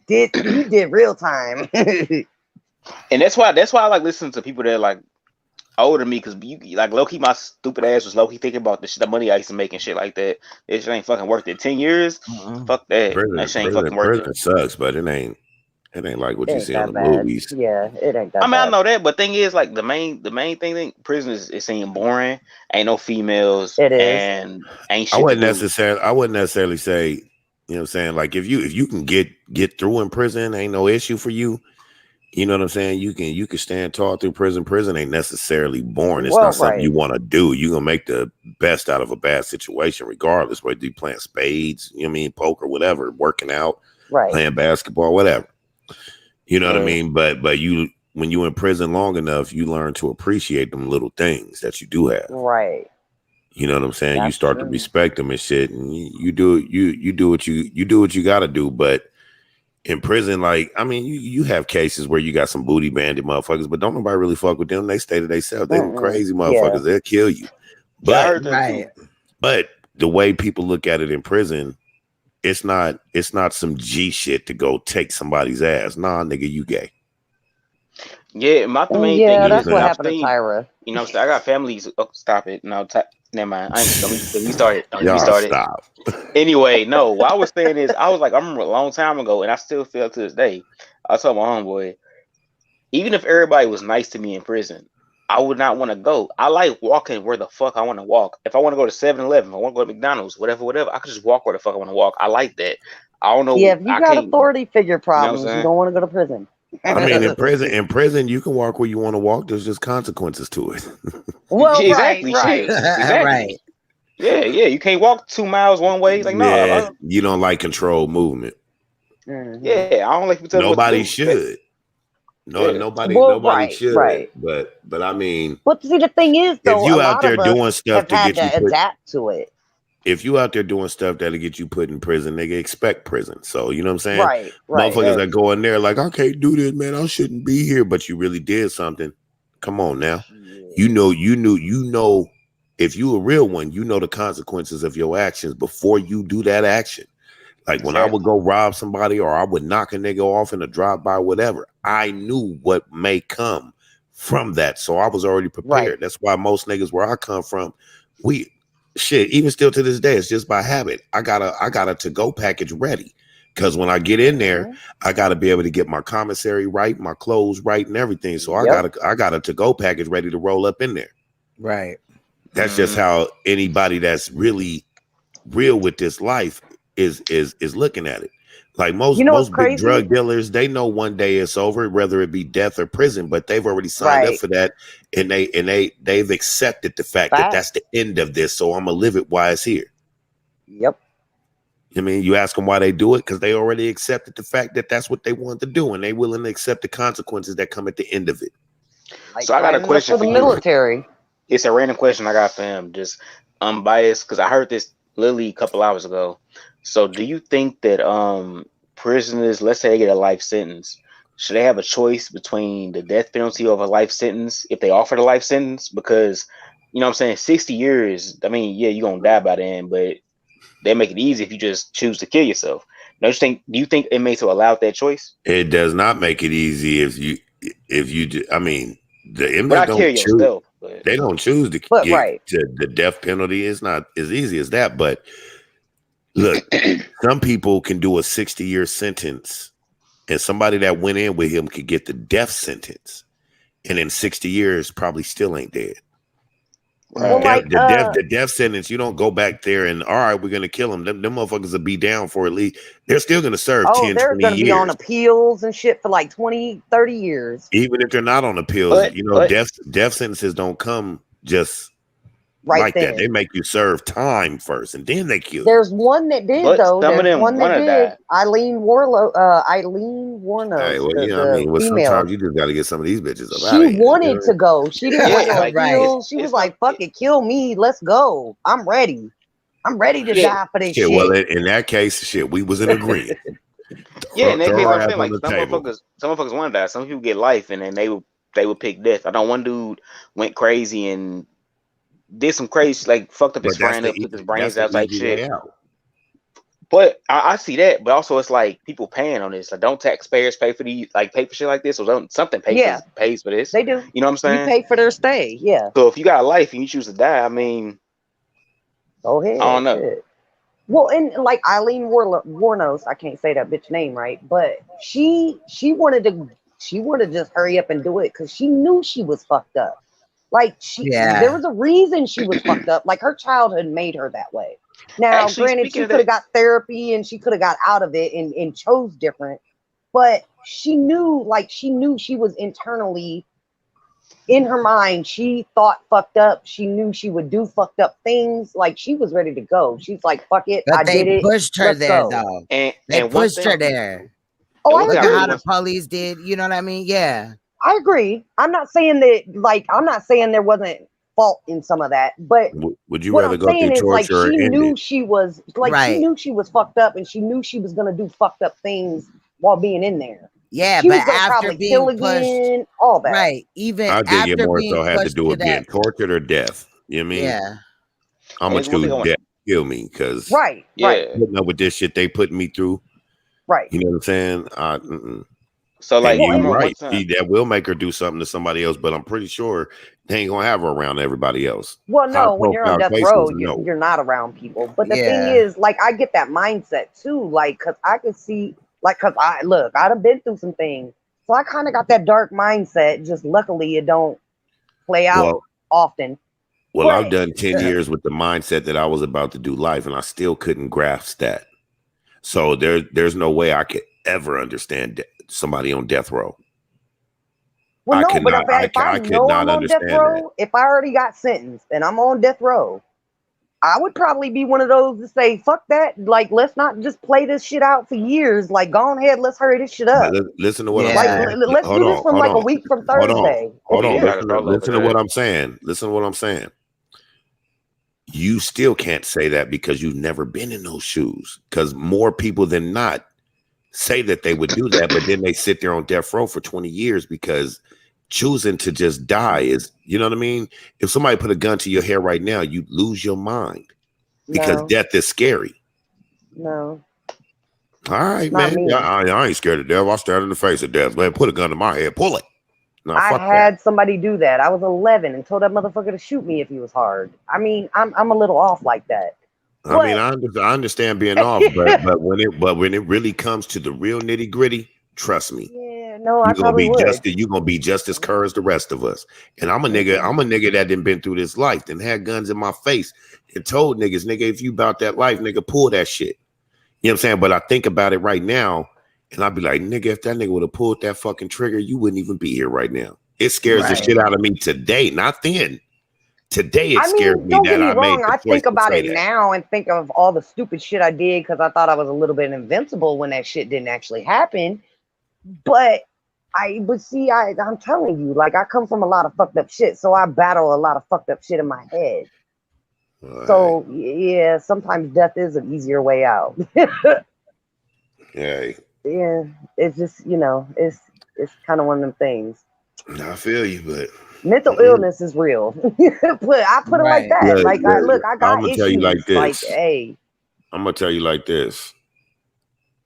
he did real time. And that's why I like listening to people that are like older than me, because you like low key my stupid ass was low key thinking about the money I used to make and shit like that. It shit ain't fucking worth it. 10 years? Fuck that. That shit ain't fucking worth it. Prison sucks, but it ain't like what you see on the movies. Yeah, it ain't that I mean, bad. I know that, but thing is, like the main thing, prison is seeming boring. Ain't no females. It is. And ain't shit. I wouldn't necessarily say, you know what I'm saying? Like if you can get through in prison, ain't no issue for you. You know what I'm saying? You can stand tall through prison. Prison ain't necessarily boring. It's not something you want to do. You're gonna make the best out of a bad situation, regardless. Whether you playing spades, you know what I mean, poker, whatever, working out, playing basketball, whatever. You know what I mean? But you when you in prison long enough, you learn to appreciate them little things that you do have. Right. You know what I'm saying? You start to respect them and shit, and you do what you gotta do. But in prison, like, I mean, you have cases where you got some booty bandit motherfuckers, but don't nobody really fuck with them. They stay to themselves. They crazy motherfuckers. They'll kill you. But but the way people look at it in prison, it's not some G shit to go take somebody's ass. Nah, nigga, you gay. Yeah, my main thing. Yeah, that's what happened to Tyra. You know, I got families. Oh, stop it. No, never mind. Don't we started. Stop. Anyway, no. What I was saying is, I remember a long time ago, and I still feel to this day. I told my homeboy, even if everybody was nice to me in prison, I would not want to go. I like walking where the fuck I want to walk. If I want to go to 7-Eleven, if I want to go to McDonald's, whatever, I could just walk where the fuck I want to walk. I like that. I don't know. Yeah, if you got authority figure problems, you don't want to go to prison. I mean, in prison, you can walk where you want to walk. There's just consequences to it. Well, exactly. Right. Yeah. You can't walk 2 miles one way. Like, no. You don't like controlled movement. Yeah, I don't like people telling nobody should. Nobody should. Right. But I mean, but see, the thing is, though, if you out there doing stuff to get you adapt to it. If you out there doing stuff that'll get you put in prison, nigga, expect prison. So you know what I'm saying? Right. Motherfuckers that go in there like, I can't do this, man. I shouldn't be here, but you really did something. Come on now. You know, if you a real one, you know the consequences of your actions before you do that action. Like when I would go rob somebody or I would knock a nigga off in a drive-by, whatever, I knew what may come from that. So I was already prepared. Right. That's why most niggas where I come from, even still to this day, it's just by habit. I got a to-go package ready. Because when I get in there, I got to be able to get my commissary right, my clothes right, and everything. So I got a to-go package ready to roll up in there. Right. That's just how anybody that's really real with this life is looking at it. Like most big drug dealers, they know one day it's over, whether it be death or prison, but they've already signed up for that, and they've accepted the fact that that's the end of this. So I'm gonna live it while it's here. Yep. I mean, you ask them why they do it, because they already accepted the fact that that's what they want to do, and they willing to accept the consequences that come at the end of it. So I got a question for the you. Military. It's a random question I got for him, just unbiased, because I heard this literally a couple hours ago. So do you think that prisoners, let's say they get a life sentence, should they have a choice between the death penalty or a life sentence if they offer the life sentence? Because, you know what I'm saying, 60 years, I mean, yeah, you're going to die by then, but they make it easy if you just choose to kill yourself. Do you think inmates will allow that choice? It does not make it easy if you I mean, the inmates don't choose. Yourself, they don't choose to get to the death penalty. It's not as easy as that. But look, some people can do a 60-year sentence, and somebody that went in with him could get the death sentence, and in 60 years probably still ain't dead. Right. The death sentence, you don't go back there and, all right, we're going to kill them. Them motherfuckers will be down for at least, they're still going to serve 10, 20 years. They're going to be on appeals and shit for like 20, 30 years. Even if they're not on appeals, death sentences don't come just like that. They make you serve time first, and then they kill you. There's one that did, though. There's one that did. Eileen Warnos. Hey, well, you know what I mean? Well, sometimes you just got to get some of these bitches up out of here. She wanted to go. She didn't want no appeals. She was like, fuck it, kill me. Let's go. I'm ready. I'm ready to die for this shit. Well, in that case, we was in agreement. In that case, I'm saying, like, some motherfuckers want to die. Some people get life, and then they would pick death. I know one dude went crazy and did some crazy, like, fucked up his friend up, took his brains out, like shit. But I see that, but also it's like people paying on this. Like, don't taxpayers pay for shit like this, or don't something pays for this? They do. You know what I'm saying? You pay for their stay, yeah. So if you got a life and you choose to die, I mean, go ahead. I don't know. Shit. Well, and like Eileen Warnos, I can't say that bitch name right, but she wanted to just hurry up and do it because she knew she was fucked up. Like there was a reason she was fucked up. Like her childhood made her that way. Now, granted, she could have got therapy and she could have got out of it and chose different, but she knew she was internally, in her mind, she thought fucked up. She knew she would do fucked up things. Like, she was ready to go. She's like, fuck it, I did it. They pushed her there, though. They pushed her there. Oh, look at how the police did. You know what I mean? Yeah. I agree. I'm not saying there wasn't fault in some of that, but would you rather go through torture? She knew she was she knew she was fucked up, and she knew she was gonna do fucked up things while being in there. Yeah, but after being pushed, all that, right? Even I think it more so had to do with being tortured or death. You know what I mean? Yeah. I'm gonna choose death. Kill me, because putting up with this shit they putting me through. Right. You know what I'm saying? So like, you're right. That will make her do something to somebody else, but I'm pretty sure they ain't gonna have her around everybody else. Well, no, when you're on death row, you're not around people. But the thing is, like, I get that mindset too, like, cause I could see, like, cause I'd have been through some things, so I kind of got that dark mindset. Just luckily, it don't play out often. Well, I've done 10 years with the mindset that I was about to do life, and I still couldn't grasp that. So there's no way I could ever understand somebody on death row. Well, no, but if I know I'm on death row, if I already got sentenced and I'm on death row, I would probably be one of those to say, fuck that. Like, let's not just play this shit out for years. Like, go on ahead, let's hurry this shit up. Listen to what I'm saying. Let's do this from like a week from Thursday. Hold on. Listen to what I'm saying. Listen to what I'm saying. You still can't say that because you've never been in those shoes. Because more people than not say that they would do that, but then they sit there on death row for 20 years because choosing to just die is, you know what I mean? If somebody put a gun to your head right now, you lose your mind because death is scary. No. All right, man. I ain't scared of death. I'll stand in the face of death. Man, put a gun to my head. Pull it. No, I had somebody do that. I was 11 and told that motherfucker to shoot me if he was hard. I mean, I'm a little off like that. I mean, I understand being off, but when it really comes to the real nitty gritty, trust me. Yeah, no, I probably would. You're gonna be just as cur as the rest of us. And I'm a nigga that didn't been through this life and had guns in my face and told niggas, nigga, if you about that life, nigga, pull that shit. You know what I'm saying? But I think about it right now, and I'd be like, nigga, if that nigga would have pulled that fucking trigger, you wouldn't even be here right now. It scares the shit out of me today, not then. Today it scares me don't that get me I made wrong. the I choice think about to say it that. now and think of all the stupid shit I did because I thought I was a little bit invincible when that shit didn't actually happen. But see, I'm telling you, like I come from a lot of fucked up shit, so I battle a lot of fucked up shit in my head. Right. So yeah, sometimes death is an easier way out. Yeah. Yeah, it's just it's kind of one of them things. I feel you, but mental illness is real. But I put it like that. Like I got issues. Tell you like this. Like, hey, I'm gonna tell you like this.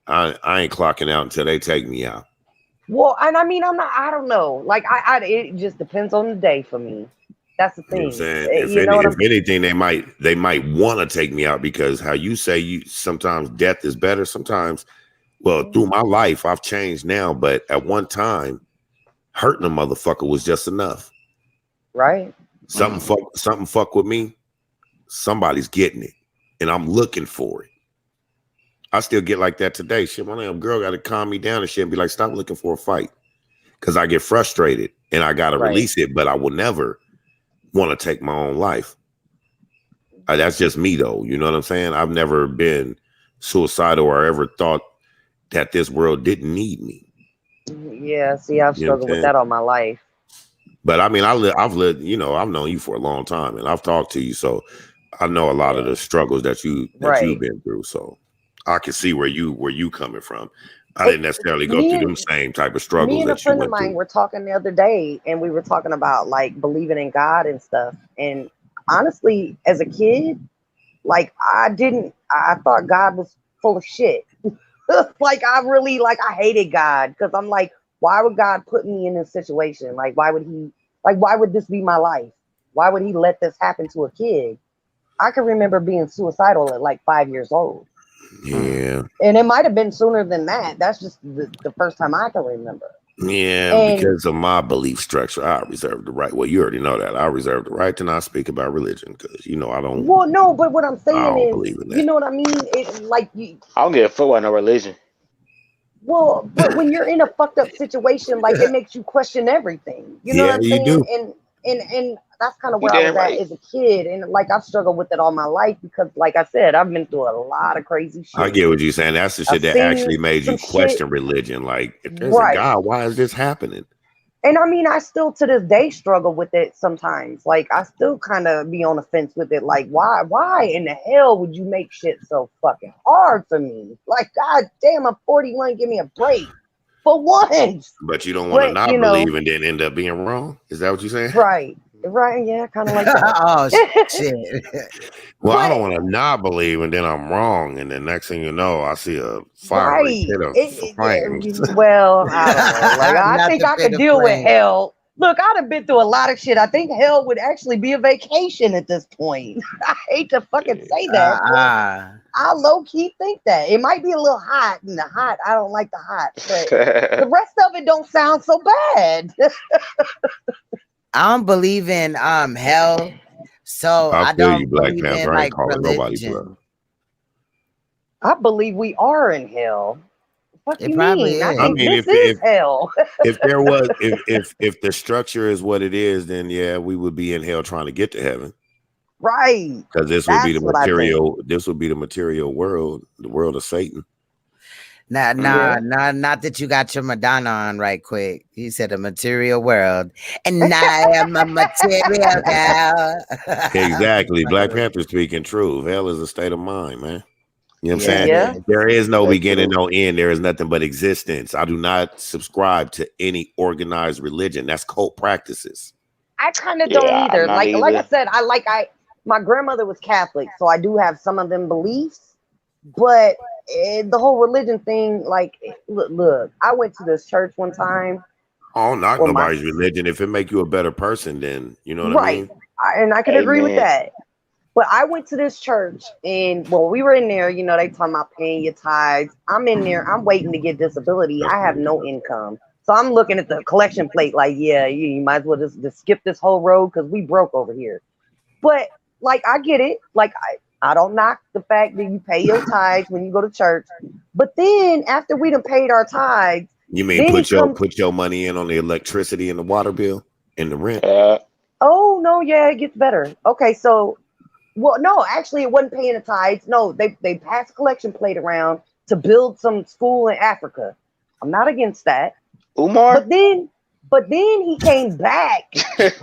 I ain't clocking out until they take me out. Well, and I mean, I don't know. Like it just depends on the day for me. That's the thing. You know what I'm saying? If anything, they might want to take me out because how you say sometimes death is better. Sometimes, well, through my life, I've changed now, but at one time, hurting a motherfucker was just enough. Right. Something fuck with me. Somebody's getting it, and I'm looking for it. I still get like that today. Shit, my damn girl got to calm me down and shit and be like, stop looking for a fight, because I get frustrated and I got to release it, but I will never want to take my own life. That's just me though. You know what I'm saying? I've never been suicidal or ever thought that this world didn't need me. Yeah, see, I've struggled with that all my life. But I mean, I've lived, I've known you for a long time and I've talked to you. So I know a lot of the struggles that you've been through. So I can see where you coming from. I didn't necessarily go through them same type of struggles. Me and a friend of mine were talking the other day, and we were talking about like believing in God and stuff. And honestly, as a kid, like I thought God was full of shit. Like I hated God because I'm like, why would God put me in this situation? Like, why would this be my life? Why would he let this happen to a kid? I can remember being suicidal at like 5 years old. Yeah. And it might have been sooner than that. That's just the first time I can remember. Yeah, because of my belief structure, I reserve the right. Well, you already know that. I reserve the right to not speak about religion because, I don't. Well, no, but what I'm saying is, believe in that. You know what I mean? It's like I don't give a fuck about no religion. Well, but when you're in a fucked up situation, like it makes you question everything. You know what I'm saying? Do. And that's kind of where I was at as a kid. And like I've struggled with it all my life because, like I said, I've been through a lot of crazy shit. I get what you're saying. That's the shit that actually made you question religion. Like, if there's a God, why is this happening? And I mean, I still to this day struggle with it sometimes. Like, I still kind of be on the fence with it. Like, why in the hell would you make shit so fucking hard for me? Like, God damn, I'm 41. Give me a break for once. But you don't want to not believe and then end up being wrong. Is that what you're saying? Right. Yeah, kind of like that. Oh shit. Well, I don't want to not believe and then I'm wrong, and the next thing you know, I see a fiery pit of flames. Well, I don't know. Like I think I could deal with hell. Look, I'd have been through a lot of shit. I think hell would actually be a vacation at this point. I hate to fucking say that. I low key think that it might be a little hot, and the hot I don't like the hot, but the rest of it don't sound so bad. I don't believe in hell, so I don't believe in like religion. I believe we are in hell. What you probably mean? is. I think this is hell. If there was, if the structure is what it is, then yeah, we would be in hell trying to get to heaven. Right. Because this would be the material. This would be the material world, the world of Satan. Not that you got your Madonna on right quick. You said a material world, and I am a material girl. Exactly. Black Panther speaking truth. Hell is a state of mind, man. You know what I'm saying? Yeah. There is no beginning, no end. There is nothing but existence. I do not subscribe to any organized religion. That's cult practices. I kind of don't either. Like I said, my grandmother was Catholic, so I do have some of them beliefs, but the whole religion thing, like, look, I went to this church one time. Oh, not nobody's religion. If it make you a better person, then you know what I mean? And I can agree with that. But I went to this church, and we were in there, they talking about paying your tithes. I'm in there, I'm waiting to get disability. I have no income. So I'm looking at the collection plate like, yeah, you might as well just skip this whole road because we broke over here. But like, I get it. Like, I don't knock the fact that you pay your tithes when you go to church. But then after we done paid our tithes, you mean put your money in on the electricity and the water bill and the rent? Oh no, yeah, it gets better. Okay, so well, no, actually, it wasn't paying the tithes. No, they passed a collection plate around to build some school in Africa. I'm not against that. Umar? But then he came back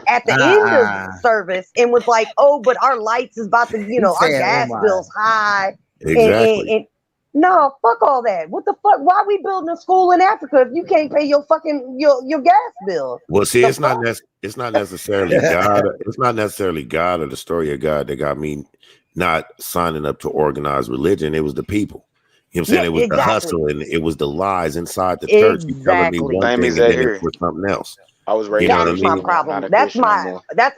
at the end of service and was like, "Oh, but our lights is about to, our gas bill's high." Exactly. And no, fuck all that. What the fuck? Why are we building a school in Africa if you can't pay your fucking your gas bill? Well, see, it's not necessarily God. It's not necessarily God or the story of God that got me not signing up to organized religion. It was the people. You know what I'm saying? It was the hustle and it was the lies inside the church. You telling me one thing and then it was something else. I was raised. That's my problem. That's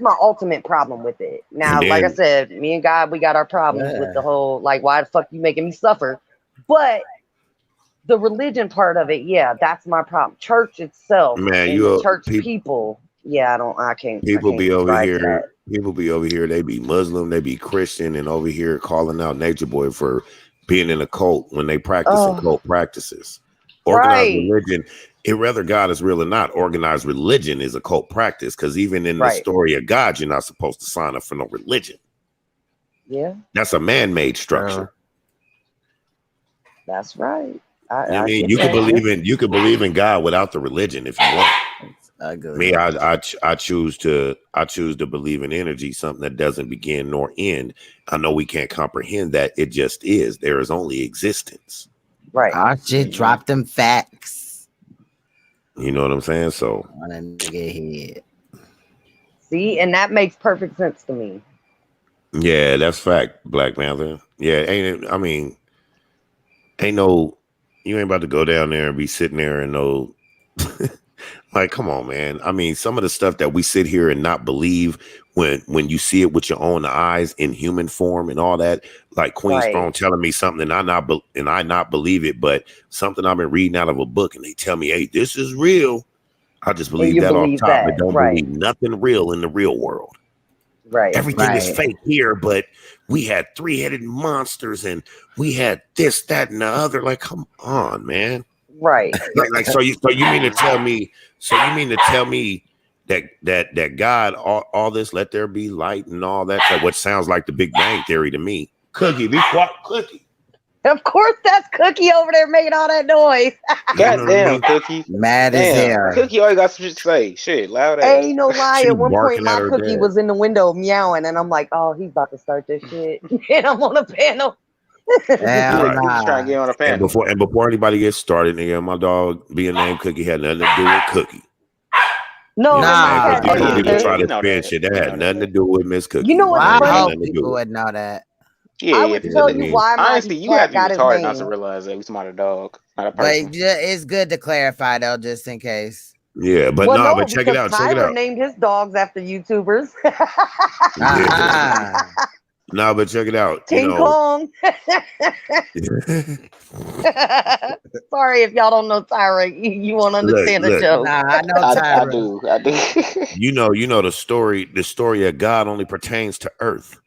my ultimate problem with it. Now, like I said, me and God, we got our problems with the whole like, why the fuck you making me suffer? But the religion part of it, yeah, that's my problem. Church itself, man, and church people, yeah, I can't. People be over here. People be over here. They be Muslim, they be Christian, and over here calling out Nature Boy for being in a cult when they practice cult practices. Organized religion, whether God is real or not, organized religion is a cult practice because even in the story of God, you're not supposed to sign up for no religion. Yeah, that's a man-made structure. That's right. I mean, you could believe in God without the religion if you want. Me, I choose to believe in energy, something that doesn't begin nor end. I know we can't comprehend that. It just is. There is only existence. Right. Oh shit, drop them facts. You know what I'm saying? So on a nigga head. See, and that makes perfect sense to me. Yeah, that's fact, Black Panther. Yeah, you ain't about to go down there and be sitting there and know. Like, come on, man. I mean, some of the stuff that we sit here and not believe when you see it with your own eyes in human form and all that, like Queen Strong telling me something and I not believe it, but something I've been reading out of a book and they tell me, hey, this is real. I just believe that off top, but don't believe nothing real in the real world. Right. Everything is fake here, but we had 3-headed monsters and we had this, that, and the other. Like, come on, man. Right. So you mean to tell me that God, all this, let there be light and all that, what sounds like the Big Bang Theory to me. Cookie, be quiet, Cookie. Of course, that's Cookie over there making all that noise. Goddamn, Cookie. Mad as hell. Cookie always got some shit to say. Shit, loud ass. Ain't no lie. At one point, my Cookie was in the window meowing, and I'm like, oh, he's about to start this shit. And I'm on a panel. Trying to get on a panel. And before anybody gets started, nigga, my dog being named Cookie had nothing to do with Cookie. No, people try to spin shit. That had nothing to do with Miss Cookie. You know what? I hope people would know that. Yeah, I would tell you why. Honestly, you have to be retarded not to realize that we talking about a dog, not a person. But it's good to clarify though, just in case. Yeah, but but check it out. Tyler named his dogs after YouTubers. No, but check it out. King Kong. Sorry if y'all don't know Tyra. You won't understand the joke. Nah, I know Tyra. I do. You know the story of God only pertains to Earth.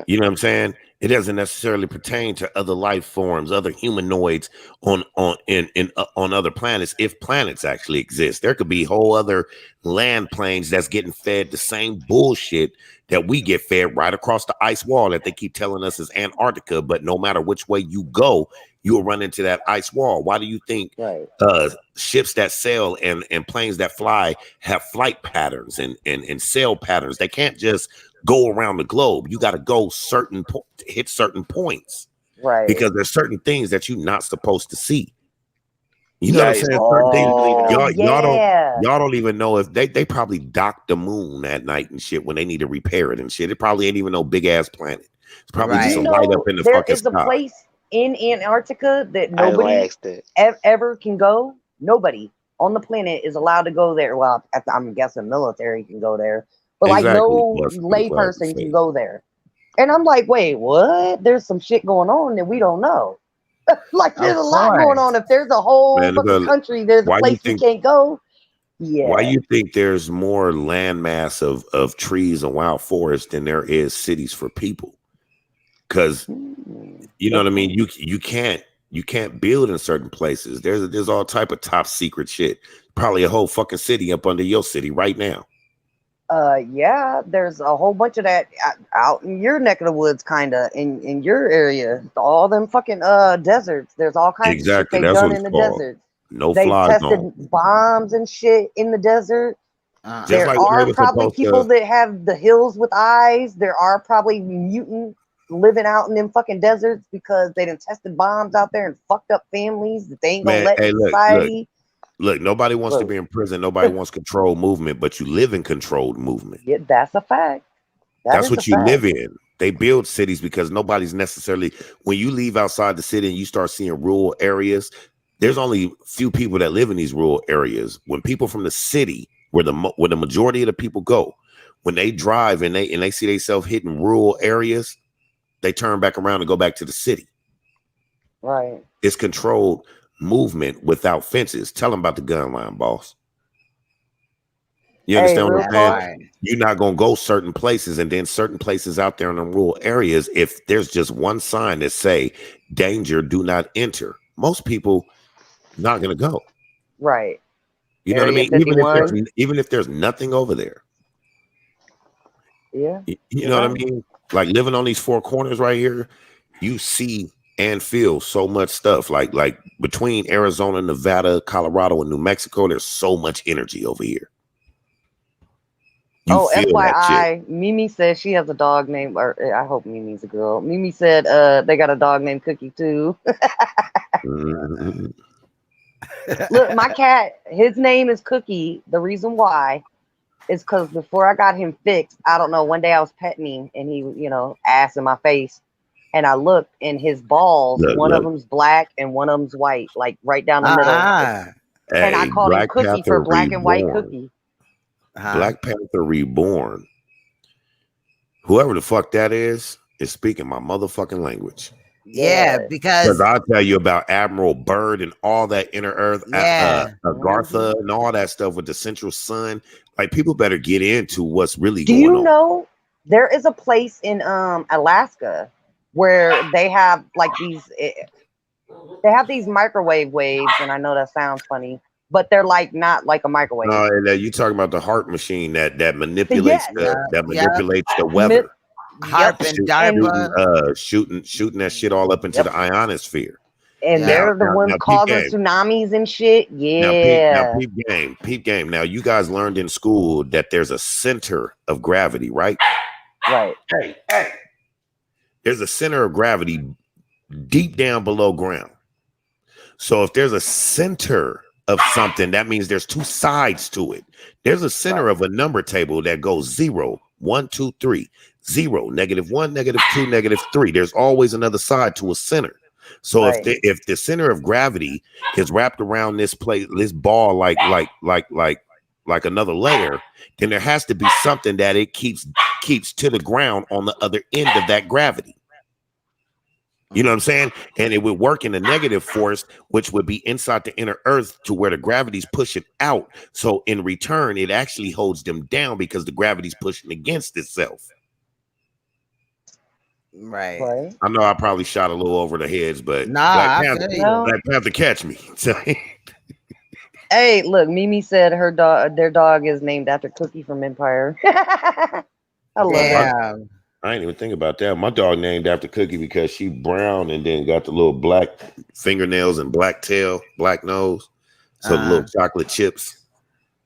You know what I'm saying? It doesn't necessarily pertain to other life forms, other humanoids on other planets. If planets actually exist, there could be whole other land planes that's getting fed the same bullshit that we get fed right across the ice wall that they keep telling us is Antarctica. But no matter which way you go, you'll run into that ice wall. Why do you think ships that sail and planes that fly have flight patterns and sail patterns? They can't just go around the globe. You got to go hit certain points, right? Because there's certain things that you're not supposed to see. You know what I'm saying? Certain things, y'all don't even know if they probably docked the moon at night and shit when they need to repair it and shit. It probably ain't even no big ass planet. It's probably just a light up in the fucking sky. There is a place in Antarctica that nobody ever can go. Nobody on the planet is allowed to go there. Well, I'm guessing military can go there. But like no layperson can go there. And I'm like, wait, what? There's some shit going on that we don't know. Like there's a lot going on. If there's a whole fucking country, there's a place you can't go. Yeah. Why you think there's more landmass of trees and wild forest than there is cities for people? because you know what I mean. You can't build in certain places. There's all type of top secret shit. Probably a whole fucking city up under your city right now. Yeah, there's a whole bunch of that out in your neck of the woods, kind of in your area. All them fucking deserts. There's all kinds of shit they've done in the desert. No they fly tested zone. bombs and shit in the desert. There like are probably people that have the hills with eyes. There are probably mutants living out in them fucking deserts because they done tested bombs out there and fucked up families that they ain't gonna let in society. Look, nobody wants to be in prison. Nobody wants controlled movement, but you live in controlled movement. Yeah, that's a fact. That's what you live in. They build cities because nobody's necessarily, when you leave outside the city and you start seeing rural areas, there's only few people that live in these rural areas. When people from the city, where the majority of the people go, when they drive and they see themselves hitting rural areas, they turn back around and go back to the city. Right. It's controlled movement without fences. Tell them about the gun line, boss. You understand what I'm saying? You're not going to go certain places, and then certain places out there in the rural areas, if there's just one sign that say, danger, do not enter, most people not going to go. Right. You know what I mean? Even if there's nothing over there. Yeah. You know what I mean? Like living on these four corners right here, you see and feel so much stuff. Like between Arizona, Nevada, Colorado, and New Mexico, there's so much energy over here. You FYI, Mimi says she has a dog named, or I hope Mimi's a girl. Mimi said they got a dog named Cookie too. Look, my cat, his name is Cookie. The reason why is because before I got him fixed, I don't know, one day I was petting him and he, ass in my face. And I looked and his balls, one of them's black and one of them's white, like right down the middle. And I called him Cookie for black and white Cookie. Black Panther Reborn. Whoever the fuck that is speaking my motherfucking language. Yeah, because I'll tell you about Admiral Byrd and all that Inner Earth, Agartha and all that stuff with the Central Sun. Like, people better get into what's really going on. Do you know there is a place in Alaska where they have like these microwave waves, and I know that sounds funny, but they're like not like a microwave. No, you talking about the HARP machine that manipulates the weather. HARP and DARPA shooting that shit all up into the ionosphere. And they're the ones causing tsunamis and shit. Yeah. Now, peep game. Now, you guys learned in school that there's a center of gravity, right? Right. Hey. There's a center of gravity deep down below ground. So if there's a center of something, that means there's two sides to it. There's a center of a number table that goes 0, 1, 2, 3, 0, -1, -2, -3. There's always another side to a center. So if the center of gravity is wrapped around this ball like another layer, then there has to be something that it keeps to the ground on the other end of that gravity. You know what I'm saying? And it would work in a negative force, which would be inside the inner earth to where the gravity's pushing out. So in return, it actually holds them down because the gravity's pushing against itself. Right. I know I probably shot a little over the heads, but Black Panther catch me. Hey, look, Mimi said their dog is named after Cookie from Empire. I love it. I ain't even think about that. My dog named after Cookie because she brown and then got the little black fingernails and black tail, black nose. So the little chocolate chips.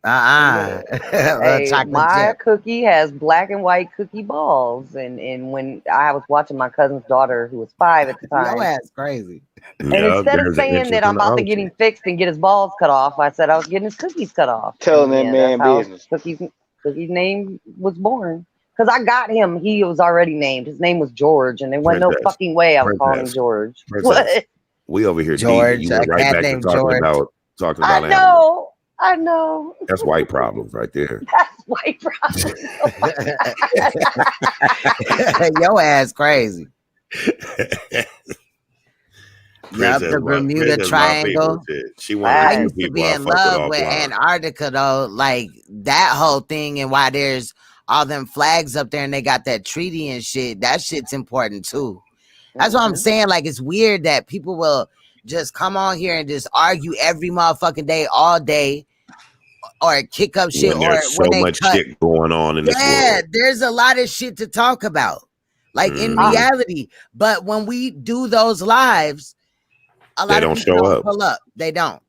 Hey, my Cookie has black and white Cookie balls. And when I was watching my cousin's daughter, who was 5 at the time. That's crazy. And instead of saying that I'm about to get him fixed and get his balls cut off, I said I was getting his cookies cut off. Telling that man business. Cookie's name was born. Because I got him, he was already named. His name was George, and there wasn't no fucking way I was calling him George. What? We over here, George. You went right back to talking about I know. That's white problems right there. That's white problems. Your ass crazy. The Bermuda Triangle. I used to be in love with Antarctica, though. Like that whole thing, and why there's all them flags up there and they got that treaty and shit. That shit's important too. That's what I'm saying. Like, it's weird that people will just come on here and just argue every motherfucking day, all day, or kick up shit, when or there's when so they much cut. shit going on in this world. There's a lot of shit to talk about, like in reality. But when we do those lives, a lot of people don't pull up. They don't.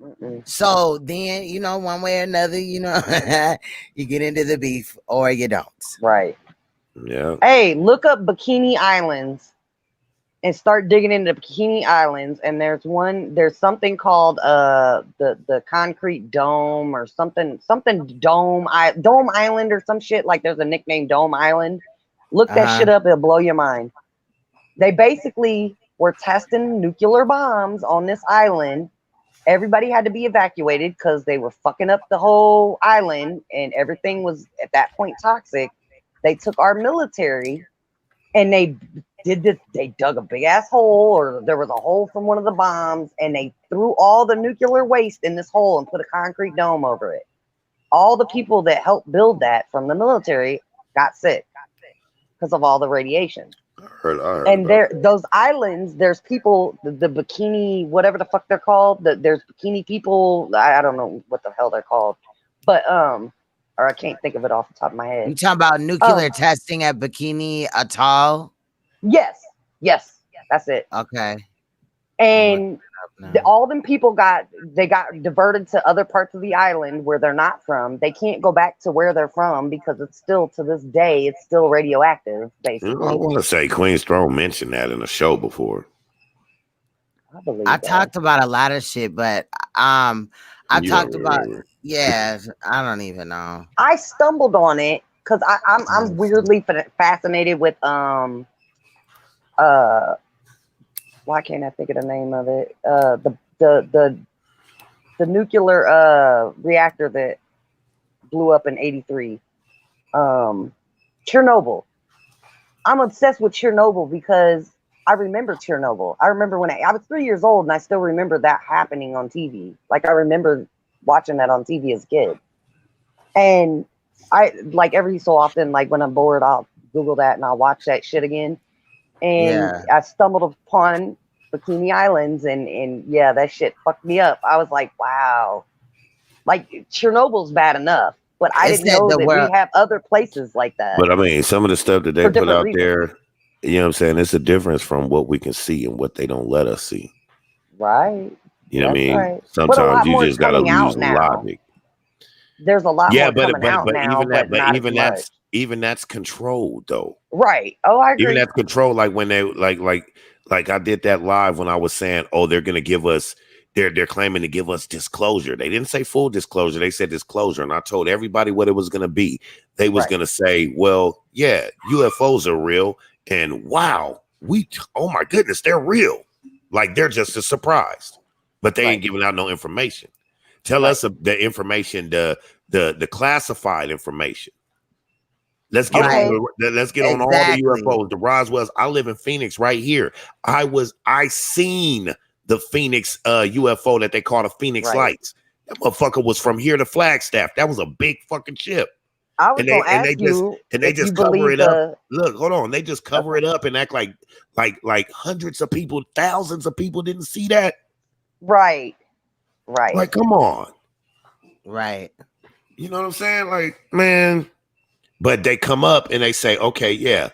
So then, you know, one way or another, you know, you get into the beef or you don't. Right. Yeah. Hey, look up Bikini Islands and start digging into Bikini Islands. And there's something called the Concrete Dome or something Dome Island or some shit. Like there's a nickname Dome Island. Look that shit up, it'll blow your mind. They basically were testing nuclear bombs on this island. Everybody had to be evacuated because they were fucking up the whole island and everything was at that point toxic. They took our military and they did this. They dug a big ass hole, or there was a hole from one of the bombs, and they threw all the nuclear waste in this hole and put a concrete dome over it. All the people that helped build that from the military got sick because of all the radiation. I heard and those islands, there's people, the bikini, whatever the fuck they're called. There's bikini people. I don't know what the hell they're called, but or I can't think of it off the top of my head. You talking about nuclear testing at Bikini Atoll? Yes, that's it. Okay. And all them people got diverted to other parts of the island where they're not from. They can't go back to where they're from because it's still, to this day, it's still radioactive, basically. I want to say Queen Strong mentioned that in a show before. I talked about a lot of shit, but I talked about, yeah, I don't even know. I stumbled on it because I'm weirdly fascinated with why can't I think of the name of it? The nuclear reactor that blew up in '83. Chernobyl. I'm obsessed with Chernobyl because I remember Chernobyl. I remember when I was 3 years old and I still remember that happening on TV. Like I remember watching that on TV as a kid. And I, like, every so often, like when I'm bored, I'll Google that and I'll watch that shit again. And I stumbled upon Bikini Islands and yeah, that shit fucked me up. I was like, wow. Like Chernobyl's bad enough, but I didn't know that we have other places like that. But I mean, some of the stuff that they put out there, you know what I'm saying? It's a difference from what we can see and what they don't let us see. Right. You know what I mean? Right. Sometimes you just gotta use logic. There's a lot more coming out now, but even that's controlled though. Right. Oh, I agree. Even that's controlled. Like when they like I did that live when I was saying, oh, they're gonna give us, they're claiming to give us disclosure. They didn't say full disclosure, they said disclosure. And I told everybody what it was gonna be. They was gonna say, well, yeah, UFOs are real, and wow, oh my goodness, they're real. Like they're just as surprised. But they ain't giving out no information. Tell us the information, the classified information. Let's get on. Let's get on all the UFOs, the Roswells. I live in Phoenix, right here. I seen the Phoenix UFO that they call the Phoenix Lights. That motherfucker was from here to Flagstaff. That was a big fucking ship. I was going to ask you, and they just cover it up. Look, hold on. They just cover it up and act like hundreds of people, thousands of people didn't see that. Right. Like, come on. Right. You know what I'm saying? Like, man. But they come up and they say, okay, yeah,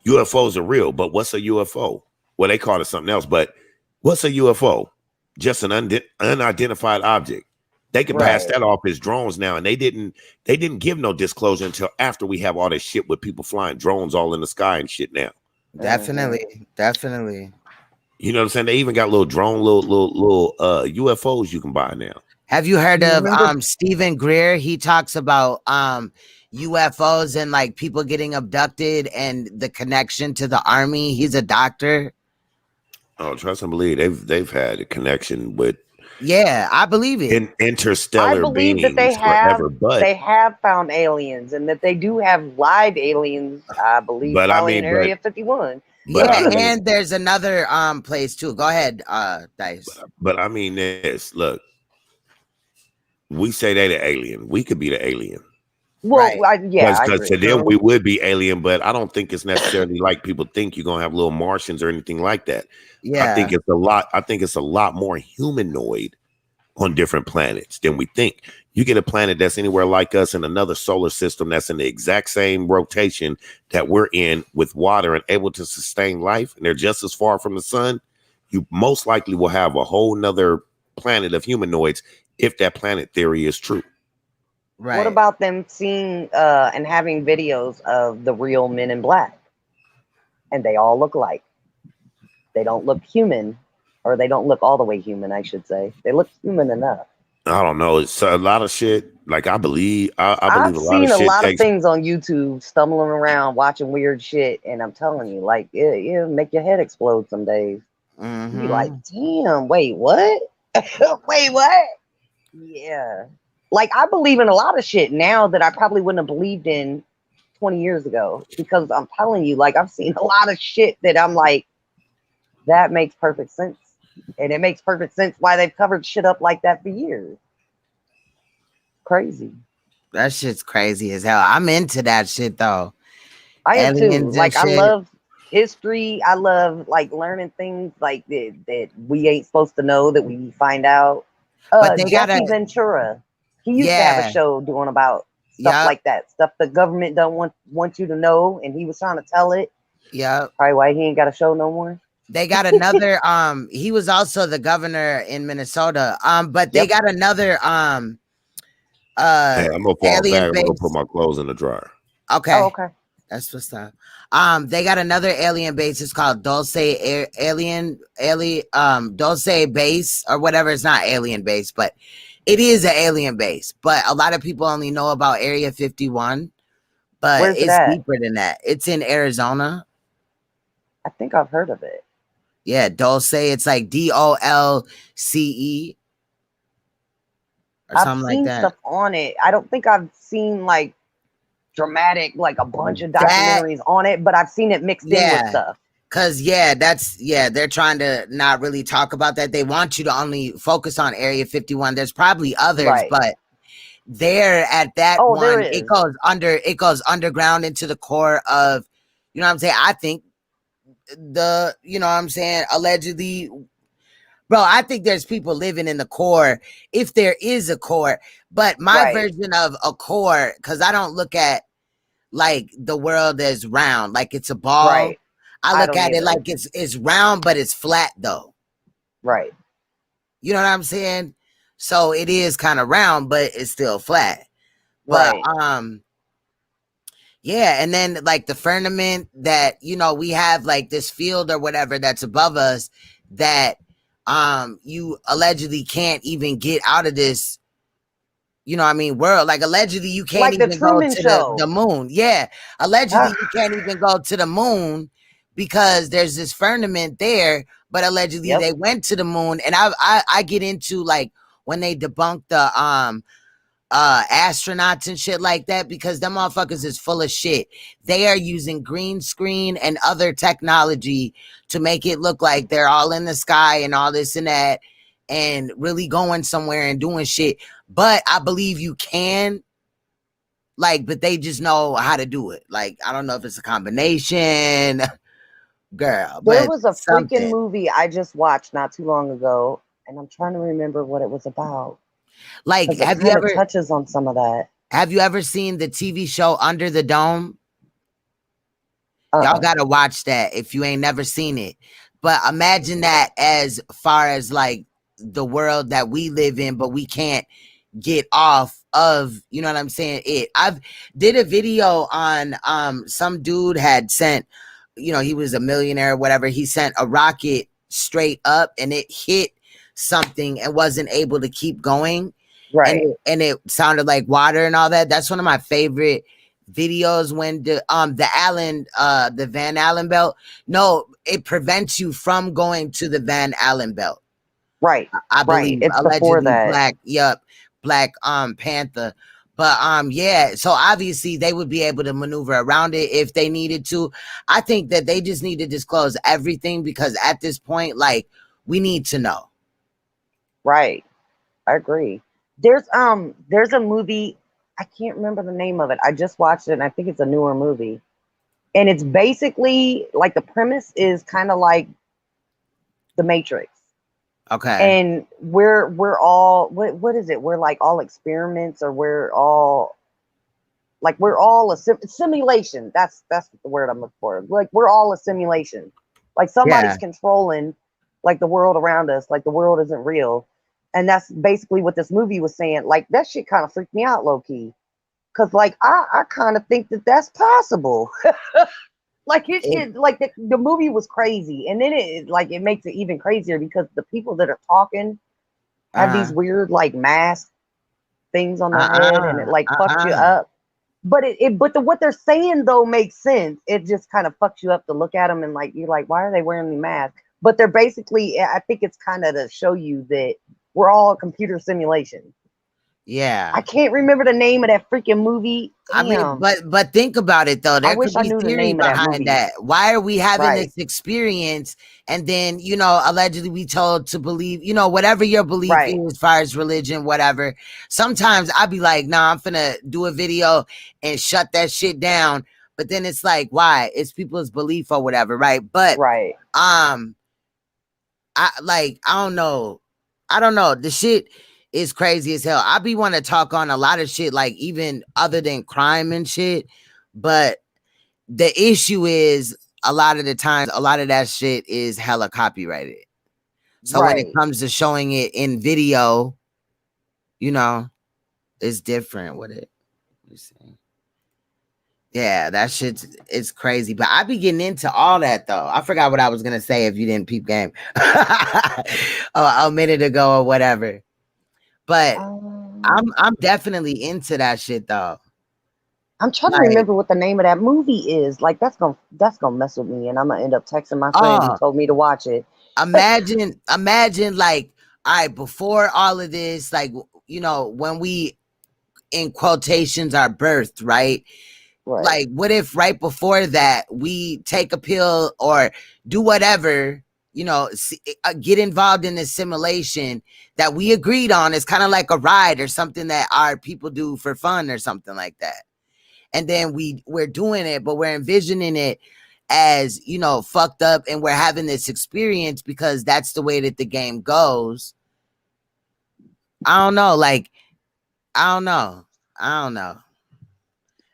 UFOs are real. But what's a UFO? Well, they call it something else. But what's a UFO? Just an unidentified object. They can pass that off as drones now. And they didn't give no disclosure until after we have all this shit with people flying drones all in the sky and shit now. Definitely. You know what I'm saying? They even got little drone, little UFOs you can buy now. Have you heard of Stephen Greer? He talks about UFOs and like people getting abducted and the connection to the army. He's a doctor. Oh, trust and believe they've had a connection with. Yeah, I believe it. In interstellar beings that they have found aliens and that they do have live aliens. I believe, probably in Area 51. And there's another place too. Go ahead, Dice. But I mean this. Look, we say they the alien. We could be the alien. Well, right. Because to them we would be alien, but I don't think it's necessarily like people think you're gonna have little Martians or anything like that. Yeah, I think it's a lot more humanoid on different planets than we think. You get a planet that's anywhere like us in another solar system that's in the exact same rotation that we're in with water and able to sustain life, and they're just as far from the sun, you most likely will have a whole nother planet of humanoids if that planet theory is true. right. What about them seeing and having videos of the real Men in Black? And they all look alike. They don't look human, or they don't look all the way human, I should say. They look human enough. I don't know. It's a lot of shit. Like I believe I've a lot of seen a shit lot of takes. things on YouTube, stumbling around, watching weird shit, and I'm telling you, like, it make your head explode some days. You be like, damn, wait, what? Wait, what? Yeah. Like, I believe in a lot of shit now that I probably wouldn't have believed in 20 years ago, because I'm telling you, like, I've seen a lot of shit that I'm like, that makes perfect sense. And it makes perfect sense why they've covered shit up like that for years. Crazy. That shit's crazy as hell. I'm into that shit though. I am too. Aliens and Like, I shit. love history. I love like learning things like that we ain't supposed to know, that we find out. But they Jesse gotta, Ventura, he used to have a show doing about stuff like that, stuff the government don't want you to know, and he was trying to tell it. Yeah. Probably why he ain't got a show no more. They got another he was also the governor in Minnesota. But they got another Hey, I'm gonna fall back. I'm base. gonna put my clothes in the dryer. Okay. Oh, okay. That's what's up. They got another alien base. It's called Dulce Dulce base or whatever. It's not alien base, but it is an alien base. But a lot of people only know about Area 51. But Where's it's it at? deeper than that. It's in Arizona. I think I've heard of it. Yeah, Dulce. It's like DOLCE. Or something like that. I've seen stuff on it. I don't think I've seen like dramatic, like a bunch of documentaries on it, but I've seen it mixed in with stuff. Cause they're trying to not really talk about that. They want you to only focus on Area 51. There's probably others, but there at that one, it goes underground into the core of, you know what I'm saying? I think allegedly, bro, I think there's people living in the core, if there is a core. But my version of a core, because I don't look at like the world as round, like it's a ball. I look at it like it's round, but it's flat though. Right. You know what I'm saying? So it is kind of round, but it's still flat. But yeah, and then like the firmament that, we have like this field or whatever that's above us that you allegedly can't even get out of this, world. Like allegedly you can't even go to the moon. Yeah. Allegedly you can't even go to the moon because there's this firmament there, but allegedly they went to the moon. And I get into like when they debunk the astronauts and shit like that, because them motherfuckers is full of shit. They are using green screen and other technology to make it look like they're all in the sky and all this and that and really going somewhere and doing shit. But I believe you can, like, but they just know how to do it. Like, I don't know if it's a combination, girl. There was a freaking movie I just watched not too long ago, and I'm trying to remember what it was about. Like, have you ever touches on some of that? Have you ever seen the TV show Under the Dome? Y'all gotta watch that if you ain't never seen it. But imagine that as far as like the world that we live in, but we can't get off of, you know what I'm saying? I've did a video on some dude had sent, he was a millionaire or whatever. He sent a rocket straight up and it hit something and wasn't able to keep going. Right. And it sounded like water and all that. That's one of my favorite videos when the Van Allen belt. No, it prevents you from going to the Van Allen belt. Right. I believe it's allegedly that. Black Panther. But yeah, so obviously they would be able to maneuver around it if they needed to. I think that they just need to disclose everything, because at this point, like, we need to know. Right. I agree. There's a movie, I can't remember the name of it. I just watched it, and I think it's a newer movie. And it's basically like the premise is kind of like The Matrix. Okay. And we're all what is it? We're like all experiments, or we're all a simulation. That's the word I'm looking for. Like we're all a simulation. Like somebody's controlling like the world around us. Like the world isn't real. And that's basically what this movie was saying. Like that shit kind of freaked me out low key. Cause like I kind of think that that's possible. Like like the movie was crazy, and then it makes it even crazier because the people that are talking have these weird like mask things on their head, and it like fucks you up. But what they're saying though makes sense. It just kind of fucks you up to look at them, and like you're like, why are they wearing the mask? But they're basically, I think it's kind of to show you that we're all a computer simulation. Yeah. I can't remember the name of that freaking movie. Damn. I mean, but think about it though. There could be theory behind that. Why are we having this experience? And then, you know, allegedly we told to believe, you know, whatever your belief is as far as religion, whatever. Sometimes I'd be like, nah, I'm finna do a video and shut that shit down. But then it's like, why? It's people's belief or whatever, right? But I don't know. The shit is crazy as hell. I be want to talk on a lot of shit, like even other than crime and shit. But the issue is a lot of the times, a lot of that shit is hella copyrighted. So when it comes to showing it in video, you know, it's different with it. You see? Yeah, that shit is crazy. But I be getting into all that though. I forgot what I was gonna say if you didn't peep game a minute ago or whatever. But I'm definitely into that shit though. I'm trying to remember what the name of that movie is. Like that's gonna mess with me, and I'm gonna end up texting my friend who told me to watch it. Imagine like, all right, before all of this, like, you know, when we in quotations are birthed, right? Like, what if right before that we take a pill or do whatever, you know, get involved in this simulation that we agreed on? It's kind of like a ride or something that our people do for fun or something like that. And then we're doing it, but we're envisioning it as, you know, fucked up, and we're having this experience because that's the way that the game goes. I don't know. Like, I don't know.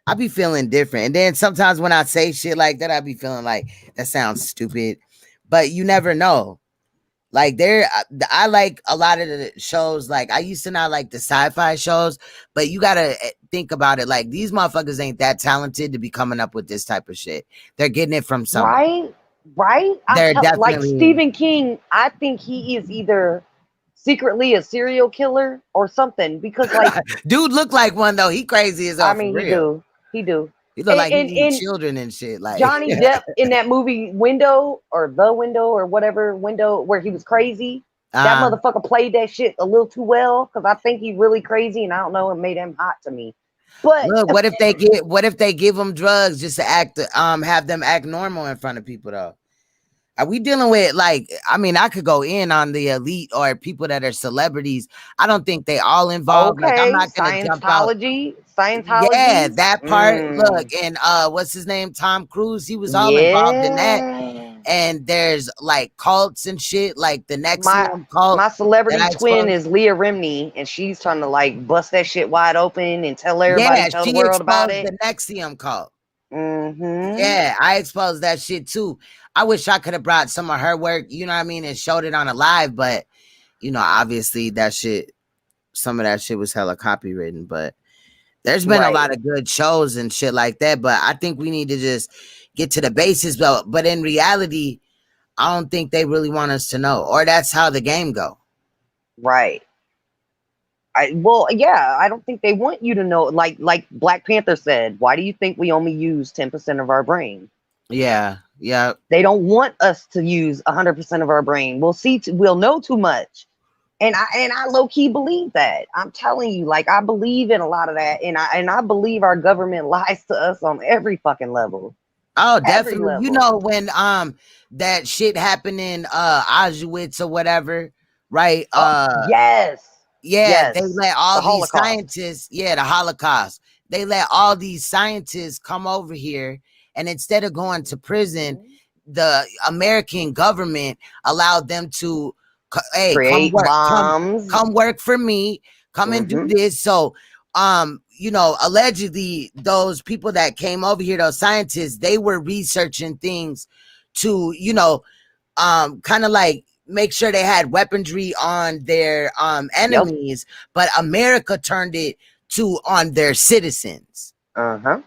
I be feeling different. And then sometimes when I say shit like that, I be feeling like that sounds stupid, but you never know. Like I like a lot of the shows. Like I used to not like the sci-fi shows, but you gotta think about it. Like these motherfuckers ain't that talented to be coming up with this type of shit. They're getting it from somewhere. Right. They're definitely like Stephen King. I think he is either secretly a serial killer or something, because like dude look like one though. He crazy as hell. I mean, he do. He look like he eat children and shit. Like Johnny Depp in that movie Window or whatever window where he was crazy. That motherfucker played that shit a little too well, because I think he's really crazy, and I don't know, it made him hot to me. But look, what if they give them drugs just to have them act normal in front of people though? Are we dealing with, like, I mean, I could go in on the elite or people that are celebrities. I don't think they all involved. Okay, like, I'm not gonna jump out. Scientology. Yeah, that part. Look, and what's his name? Tom Cruise. He was all involved in that. And there's like cults and shit, like the NXIVM cult. My celebrity twin is Leah Remini, and she's trying to like bust that shit wide open and tell everybody, tell the world about it. The NXIVM cult. Mm-hmm. Yeah, I exposed that shit too. I wish I could have brought some of her work, you know what I mean, and showed it on a live, but you know, obviously that shit, some of that shit was hella copywritten, but there's been a lot of good shows and shit like that. But I think we need to just get to the basis, but in reality, I don't think they really want us to know, or that's how the game go. Right. I don't think they want you to know. Like Black Panther said, why do you think we only use 10% of our brain? Yeah. They don't want us to use 100% of our brain. We'll know too much. And I low key believe that. I'm telling you, like, I believe in a lot of that, and I believe our government lies to us on every fucking level. Oh, definitely. You know, when that shit happened in Auschwitz or whatever, right? Yes. Yeah, they let all these Holocaust. scientists, the Holocaust. They let all these scientists come over here, and instead of going to prison, the American government allowed them to, hey, create bombs. Come work for me, come and do this. So, allegedly those people that came over here, those scientists, they were researching things to, kind of like make sure they had weaponry on their enemies, but America turned it to on their citizens. And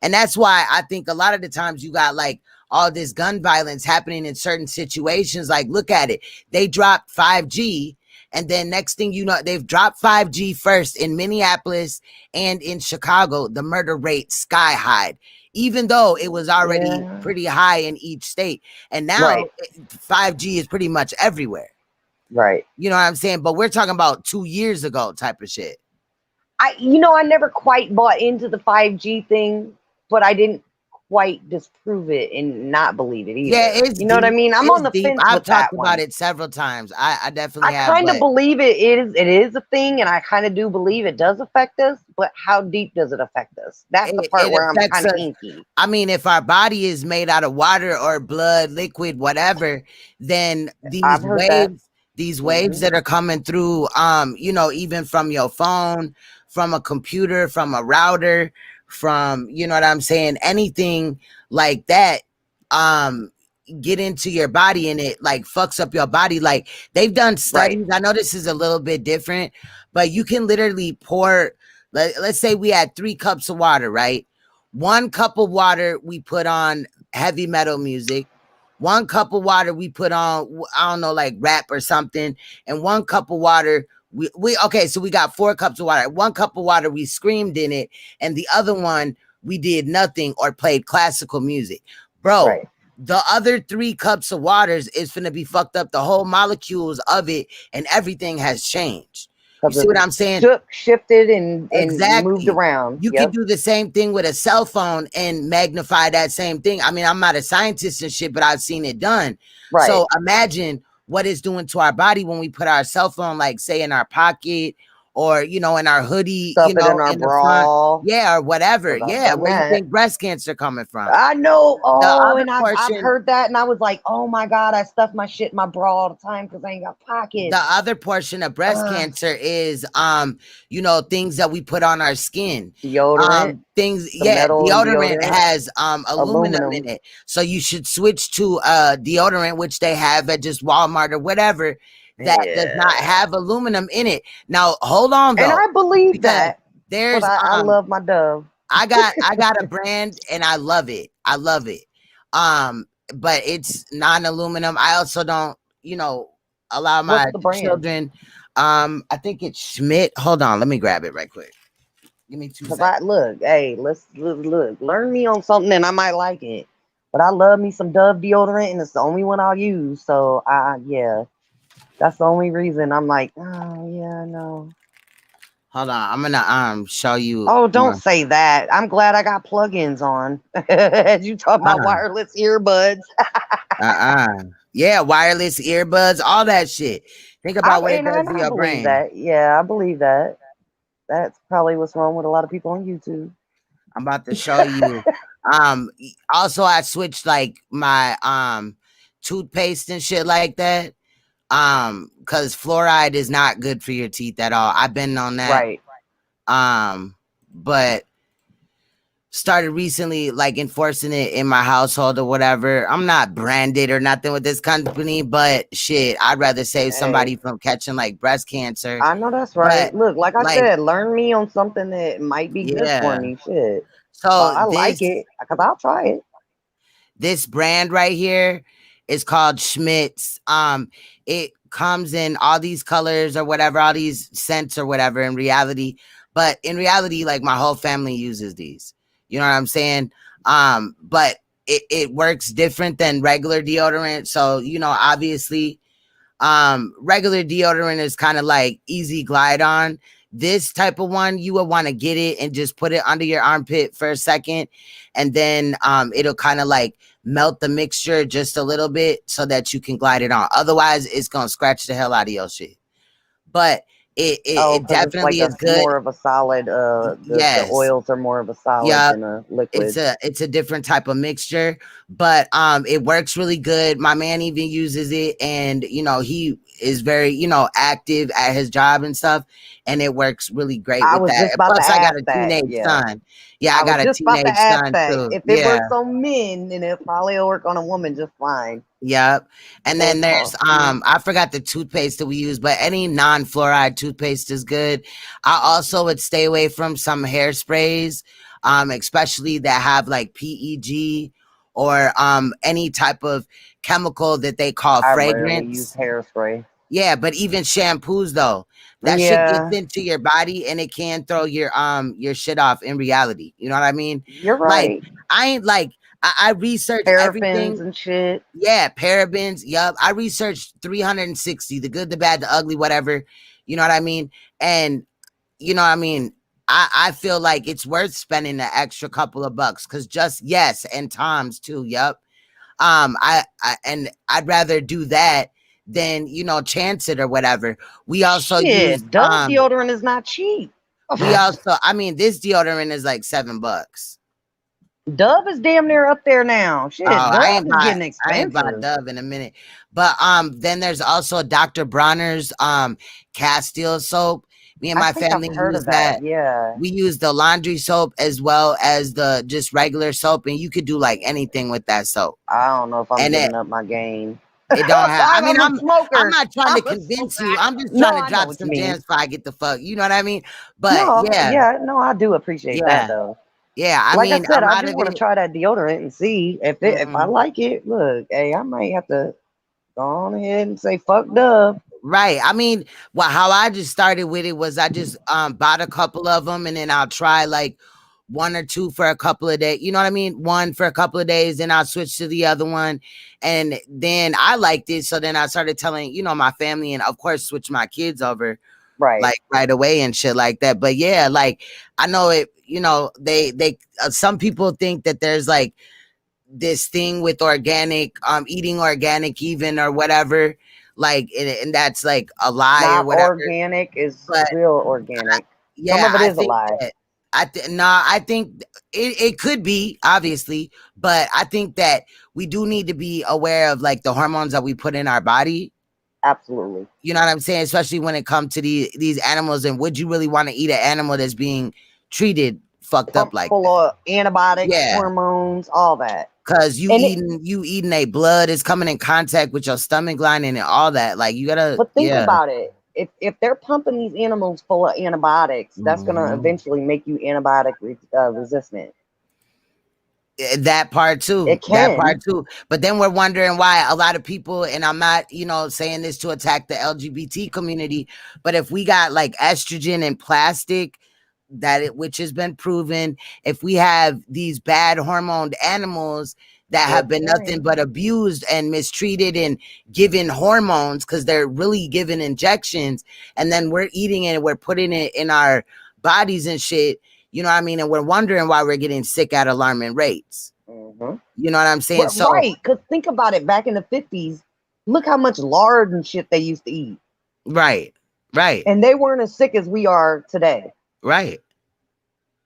that's why I think a lot of the times you got like all this gun violence happening in certain situations. Like, look at it. They dropped 5G. And then next thing you know, they've dropped 5G first in Minneapolis and in Chicago. The murder rate sky high, even though it was already pretty high in each state. And now 5G is pretty much everywhere. Right. You know what I'm saying? But we're talking about 2 years ago type of shit. I never quite bought into the 5G thing, but I didn't quite disprove it and not believe it either. Yeah, it's what I mean? I'm on the fence I've with talked that about one. it several times. I definitely have. I kind of believe it is a thing, and I kind of do believe it does affect us, but how deep does it affect us? That's the part where I'm kind of inky. I mean, if our body is made out of water or blood, liquid, whatever, then these waves that are coming through, even from your phone, from a computer, from a router, from, you know what I'm saying, anything like that, get into your body and it like fucks up your body. Like, they've done studies. I know this is a little bit different, but you can literally pour, let's say we had 3 cups of water, right? 1 cup of water we put on heavy metal music, 1 cup of water we put on, I don't know, like rap or something, and 1 cup of water so we got 4 cups of water. 1 cup of water we screamed in it, and the other one we did nothing or played classical music. Bro, the other 3 cups of waters is finna be fucked up. The whole molecules of it and everything has changed. You see what I'm saying? Shifted and moved around. You can do the same thing with a cell phone and magnify that same thing. I mean, I'm not a scientist and shit, but I've seen it done. So imagine what it's doing to our body when we put our cell phone, like say in our pocket or, in our hoodie, in our bra. Front. Yeah, or whatever. Yeah, where you think breast cancer coming from? I know. And I've heard that, and I was like, oh my God, I stuff my shit in my bra all the time because I ain't got pockets. The other portion of breast cancer is, things that we put on our skin. Deodorant. Deodorant has aluminum in it. So you should switch to deodorant, which they have at just Walmart or whatever, that does not have aluminum in it. Now, hold on though. And I believe that. There's I love my Dove. I got a brand and I love it. But it's non-aluminum. I also don't, allow my children. I think it's Schmidt. Hold on, let me grab it right quick. Give me 2 seconds. Let's look. Learn me on something and I might like it. But I love me some Dove deodorant, and it's the only one I'll use. So that's the only reason I'm like, no. Hold on, I'm gonna show you. Oh, don't say that. I'm glad I got plugins on. You talk about wireless earbuds. Yeah, wireless earbuds, all that shit. Think about what it does to your brain. I believe that. That's probably what's wrong with a lot of people on YouTube. I'm about to show you. Also, I switched like my toothpaste and shit like that. Because fluoride is not good for your teeth at all. I've been on that. But started recently like enforcing it in my household or whatever. I'm not branded or nothing with this company, but shit, I'd rather save somebody from catching like breast cancer. I know that's right. But, look, like I said, learn me on something that might be good for me. Shit. So I like it because I'll try it. This brand right here is called Schmidt's. It comes in all these colors or whatever, all these scents or whatever in reality. But in reality, like my whole family uses these. You know what I'm saying? But it works different than regular deodorant. So, obviously, regular deodorant is kind of like easy glide on. This type of one, you would want to get it and just put it under your armpit for a second. And then it'll kind of like melt the mixture just a little bit so that you can glide it on. Otherwise, it's going to scratch the hell out of your shit. But it definitely it's like is good. more of a solid. The oils are more of a solid than a liquid. It's a different type of mixture, but it works really good. My man even uses it, and you know he is very active at his job and stuff, and it works really great with that. Plus, I got a teenage son. Yeah, I got a teenage son too. If it works on men, then it probably will work on a woman just fine. Yep. And then there's I forgot the toothpaste that we use, but any non-fluoride toothpaste is good. I also would stay away from some hairsprays, especially that have like PEG or any type of chemical that they call fragrance. I rarely use hairspray. Yeah, but even shampoos though, that shit gets into your body and it can throw your shit off in reality. You know what I mean? You're right. Like I ain't like I researched everything and shit. Yeah, parabens. Yup. I researched 360, the good, the bad, the ugly, whatever. You know what I mean? And you know what I mean? I feel like it's worth spending the extra couple of bucks because and Tom's too. Yup. And I'd rather do that than chance it or whatever. We also use Dove deodorant is not cheap. We also, this deodorant is like $7. Dove is damn near up there now. Shit, Dove is getting expensive. I ain't bought Dove in a minute. But then there's also Dr. Bronner's Castile soap. Me and my family use that. Yeah. We use the laundry soap as well as the just regular soap, and you could do like anything with that soap. I don't know if I'm giving up my game. It don't have. I'm not trying to convince you. I'm just trying to drop some gems before I get the fuck. You know what I mean? But I do appreciate that though. Yeah, I said, I just want to try that deodorant and see if I like it. Look, hey, I might have to go on ahead and say fuck Dove. Right. How I just started with it was I just bought a couple of them, and then I'll try like one or two for a couple of days. You know what I mean? One for a couple of days, then I'll switch to the other one. And then I liked it. So then I started telling, my family, and of course switch my kids over right away and shit like that. But yeah, like I know it, they some people think that there's like this thing with organic, eating organic even or whatever. Like, and that's like a lie or whatever. Organic is real organic. Some of it is a lie. I think it could be, obviously, but I think that we do need to be aware of like the hormones that we put in our body. Absolutely. You know what I'm saying? Especially when it comes to these animals. And would you really want to eat an animal that's being treated fucked up like full of antibiotics, hormones, all that? Because you eating a blood is coming in contact with your stomach lining and all that. Like you gotta. But think about it. If they're pumping these animals full of antibiotics, that's gonna eventually make you antibiotic resistant. That part too. It can. That part too. But then we're wondering why a lot of people, and I'm not, saying this to attack the LGBT community, but if we got like estrogen and plastic, which has been proven, if we have these bad hormoned animals that have been nothing but abused and mistreated and given hormones because they're really given injections, and then we're eating it and we're putting it in our bodies and shit, you know what I mean? And we're wondering why we're getting sick at alarming rates. Mm-hmm. You know what I'm saying? Right, because think about it, back in the 50s, look how much lard and shit they used to eat. Right. And they weren't as sick as we are today. Right.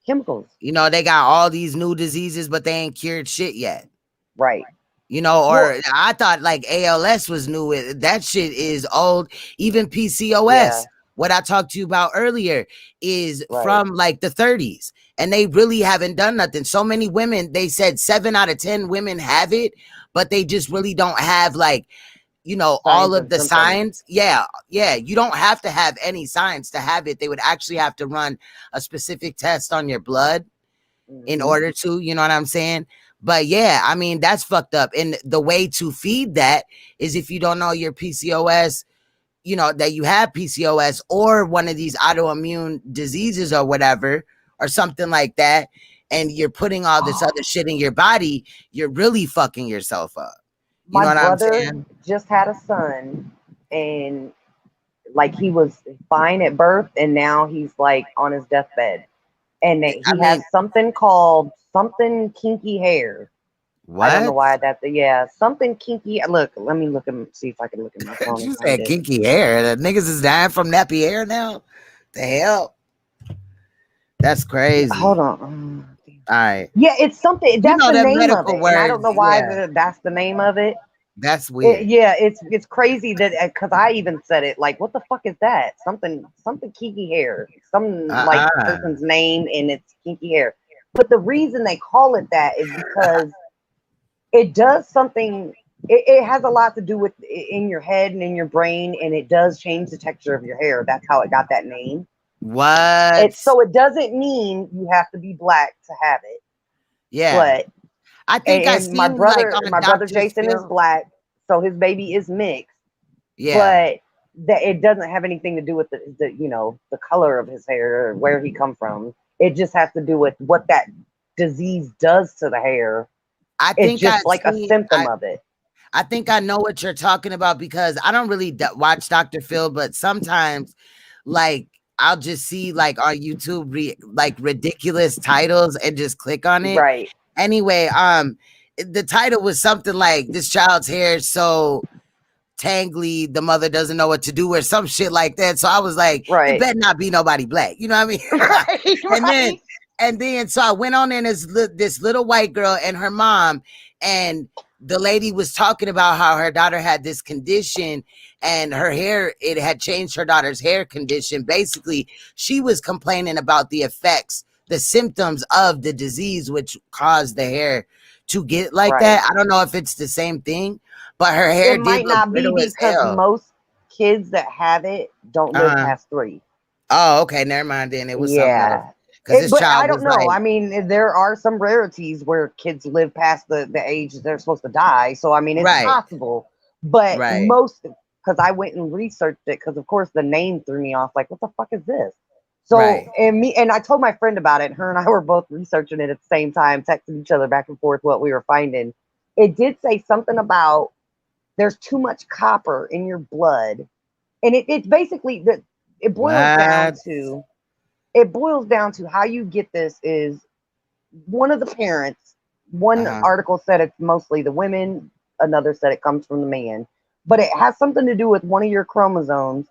Chemicals. They got all these new diseases, but they ain't cured shit yet. Right. I thought like ALS was new. That shit is old. Even PCOS, what I talked to you about earlier, is from like the 30s. And they really haven't done nothing. So many women, they said 7 out of 10 women have it, but they just really don't have like, all of the signs. Yeah. You don't have to have any signs to have it. They would actually have to run a specific test on your blood in order to, you know what I'm saying? But yeah, that's fucked up. And the way to feed that is if you don't know your PCOS, that you have PCOS or one of these autoimmune diseases or whatever, or something like that, and you're putting all this other shit in your body, you're really fucking yourself up. You know what I'm saying? Just had a son, and like he was fine at birth, and now he's like on his deathbed, and he has something called kinky hair. What? I don't know why something kinky. Look, let me see if I can look at my phone. You said kinky hair. The niggas is dying from nappy hair now. The hell? That's crazy. Hold on. All right. Yeah, it's something. That's the name of it. Words, and I don't know why that's the name of it. That's weird. It's crazy that because I even said it. Like, what the fuck is that? Something kinky hair. Some like person's name and it's kinky hair. But the reason they call it that is because it does something. It has a lot to do with in your head and in your brain, and it does change the texture of your hair. That's how it got that name. What? So it doesn't mean you have to be black to have it. Yeah. But I think my brother Jason is black, so his baby is mixed. Yeah. But it doesn't have anything to do with the color of his hair or where he come from. It just has to do with what that disease does to the hair. I think it's just like a symptom of it. I think I know what you're talking about because I don't really watch Dr. Phil, but sometimes like I'll just see like on YouTube like ridiculous titles and just click on it. Right. Anyway, the title was something like "This child's hair is so tangly, the mother doesn't know what to do," or some shit like that. So I was like, it better not be nobody black. You know what I mean? Right. And then so I went on in this little white girl and her mom, and the lady was talking about how her daughter had this condition and her hair, it had changed her daughter's hair condition. Basically, she was complaining about the effects, the symptoms of the disease, which caused the hair to get like that. I don't know if it's the same thing, but her hair might not be because most kids that have it don't live past 3. Oh, okay. Never mind then. It was something else. But I don't know. I mean, there are some rarities where kids live past the age they're supposed to die. So, I mean, it's possible. But most, because I went and researched it, because, of course, the name threw me off. Like, what the fuck is this? So, and I told my friend about it. Her and I were both researching it at the same time, texting each other back and forth what we were finding. It did say something about there's too much copper in your blood. And it's basically, it boils down to how you get this is one of the parents, one article said it's mostly the women, another said it comes from the man, but it has something to do with one of your chromosomes.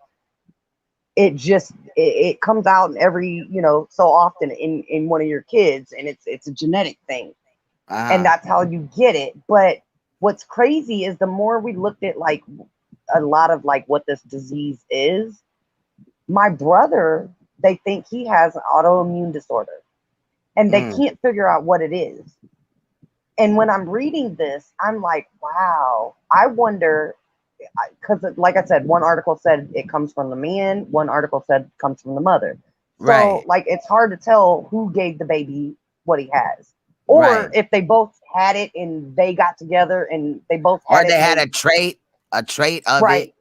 It comes out in every, so often in one of your kids, and it's a genetic thing. And that's how you get it. But what's crazy is the more we looked at like a lot of like what this disease is, my brother, they think he has an autoimmune disorder and they can't figure out what it is. And when I'm reading this, I'm like, wow, I wonder, because like I said, one article said it comes from the man, one article said it comes from the mother. So like, it's hard to tell who gave the baby what he has. Or if they both had it and they got together and they both had they had a trait of it.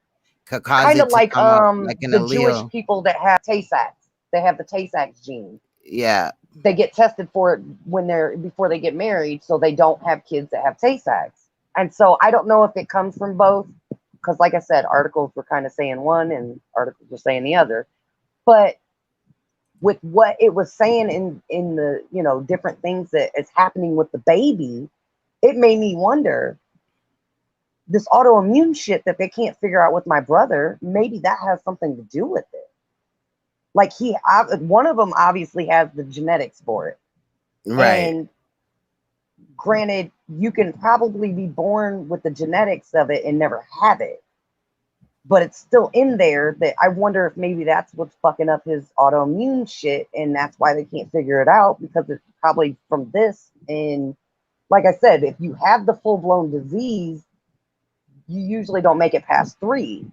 Kind of like like the Jewish people that have Tay-Sachs. They have the Tay-Sachs gene. Yeah. They get tested for it before they get married, so they don't have kids that have Tay-Sachs. And so I don't know if it comes from both, because like I said, articles were kind of saying one and articles were saying the other. But with what it was saying in the different things that is happening with the baby, it made me wonder, this autoimmune shit that they can't figure out with my brother, maybe that has something to do with it. Like one of them obviously has the genetics for it. And granted, you can probably be born with the genetics of it and never have it. But it's still in there that I wonder if maybe that's what's fucking up his autoimmune shit. And that's why they can't figure it out, because it's probably from this. And like I said, if you have the full-blown disease, you usually don't make it past 3.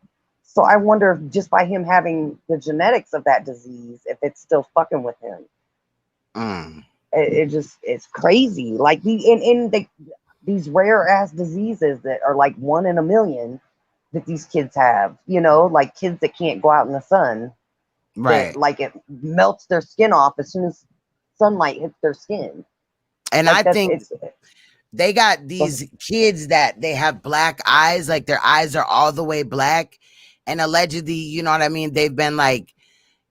So I wonder if just by him having the genetics of that disease, if it's still fucking with him. It's crazy. Like these rare ass diseases that are like 1 in a million that these kids have, like kids that can't go out in the sun. Like it melts their skin off as soon as sunlight hits their skin. And like I think they got these kids that they have black eyes, like their eyes are all the way black. And allegedly, you know what I mean? They've been like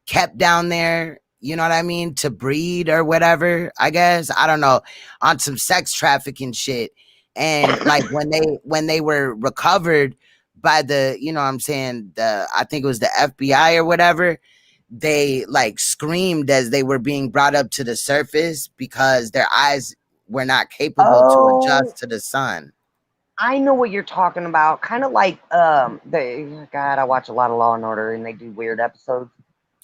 kept down there, you know what I mean? To breed or whatever, I guess. I don't know, on some sex trafficking shit. And And like when they were recovered by the, you know what I'm saying, I think it was the FBI or whatever, they like screamed as they were being brought up to the surface because their eyes were not capable to adjust to the sun. I know what you're talking about. Kind of like God, I watch a lot of Law and Order and they do weird episodes.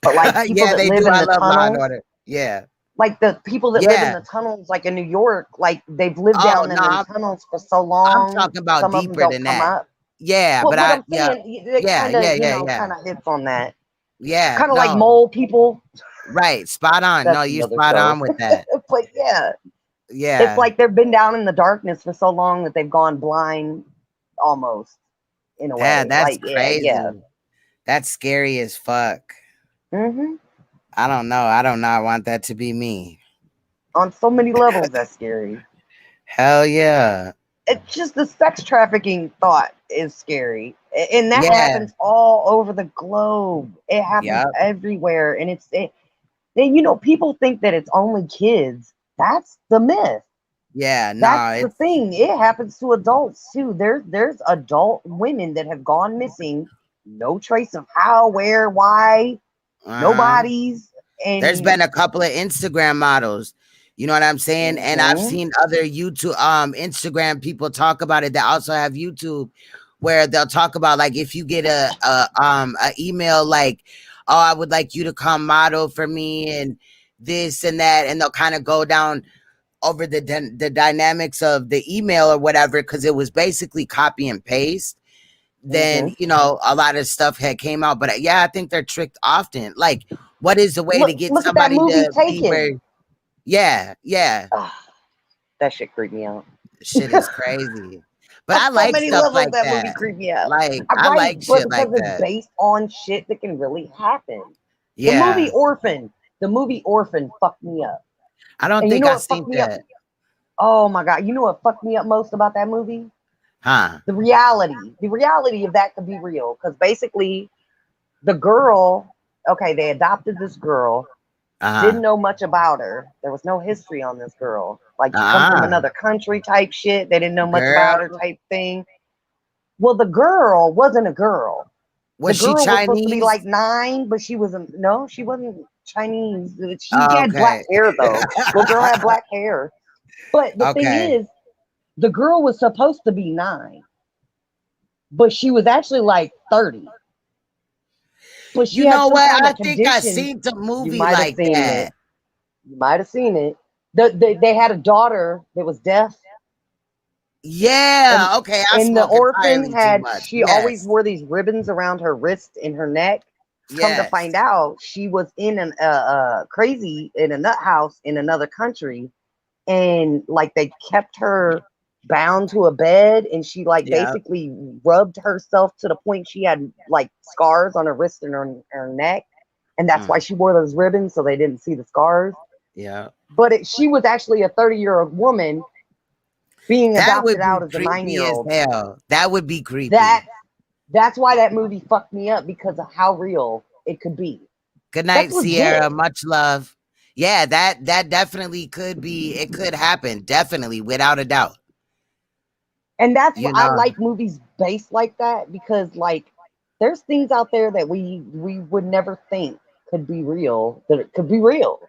But like people yeah, that they live do. in I the love Law and tunnels. Order. Yeah. Like the people that live in the tunnels, like in New York, like they've lived down in them tunnels for so long. I'm talking about some of them deeper don't than come that. up. Yeah, Well, but what I'm saying, it kind of, yeah. kind of hits on that. Yeah, Kind of like no. mole people. Right, spot on. That's No, you're another spot show. on with that. But yeah, Yeah. it's like they've been down in the darkness for so long that they've gone blind almost in a way. Yeah, that's like, crazy. Yeah. That's scary as fuck. Mm-hmm. I don't know. I do not want that to be me. On so many levels, that's scary. Hell yeah. It's just the sex trafficking thought is scary. And that happens all over the globe. It happens everywhere. And you know, people think that it's only kids. That's the myth. Yeah, no, that's the thing. It happens to adults too. There's adult women that have gone missing, no trace of how, where, why, nobody's. And there's been a couple of Instagram models, you know what I'm saying? And I've seen other YouTube, Instagram people talk about it that also have YouTube, where they'll talk about like if you get a email like, oh, I would like you to come model for me and this and that, and they'll kind of go down over the dynamics of the email or whatever, because it was basically copy and paste. Then you know a lot of stuff had came out, but yeah, I think they're tricked often. Like, what is the way to get somebody to be where? Yeah. That shit creeped me out. Shit is crazy. But I like stuff like that. Movie creeped me out. Like I like shit like that. It's based on shit that can really happen. Yeah. The movie Orphan fucked me up. I don't think I've seen that. Oh my God. You know what fucked me up most about that movie? Huh? The reality of that could be real. Because basically the girl, okay, they adopted this girl, didn't know much about her. There was no history on this girl. Like, she come from another country type shit. They didn't know much about her type thing. Well, the girl wasn't a girl. Was she Chinese? Was supposed to be like 9, but she wasn't. No, she wasn't Chinese. She had black hair though. The girl had black hair. But the thing is, the girl was supposed to be 9, but she was actually like 30. But she, you know what? I think I seen the movie like that. You might have seen it. They had a daughter that was deaf. Yeah, okay. And the orphan had, she always wore these ribbons around her wrist and her neck. Come to find out, she was in an crazy in a nut house in another country, and like they kept her bound to a bed, and she like basically rubbed herself to the point she had like scars on her wrist and her neck, and that's why she wore those ribbons, so they didn't see the scars. Yeah, but she was actually a 30-year-old woman being adopted out as a 9-year-old. Hell, that would be creepy. That's why that movie fucked me up, because of how real it could be. Good night, Sierra. Much love. Yeah, that definitely could be. It could happen, definitely, without a doubt. And that's why I like movies based like that, because like there's things out there that we would never think could be real, that it could be real.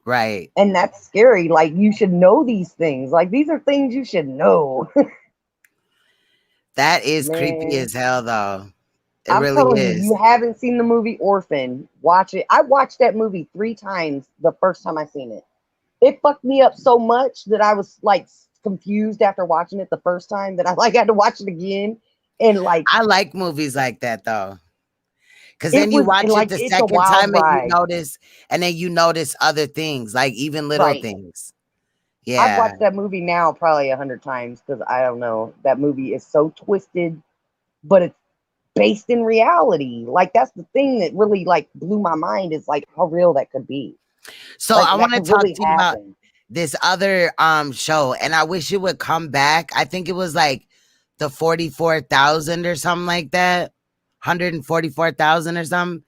Right. And that's scary. Like, you should know these things. Like, these are things you should know. That is creepy as hell, though. I'm telling you, you haven't seen the movie Orphan, watch it. I watched that movie 3 times the first time I seen it. It fucked me up so much that I was like confused after watching it the first time that I like had to watch it again. And like, I like movies like that though, because then you watch it the second time and you notice other things, like even little things. Yeah, I've watched that movie now probably 100 times, because I don't know, that movie is so twisted, but it's based in reality. Like, that's the thing that really like blew my mind, is like how real that could be. So like, I want to talk to you about this other show, and I wish it would come back. I think it was like the 44,000 or something like that, 144,000 or something.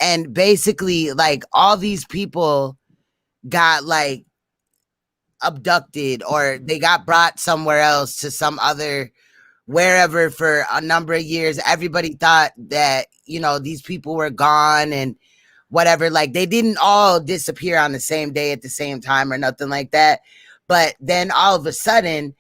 And basically, like, all these people got like abducted or they got brought somewhere else to some other wherever for a number of years. Everybody thought that, these people were gone and whatever. Like, they didn't all disappear on the same day at the same time or nothing like that. But then all of a sudden,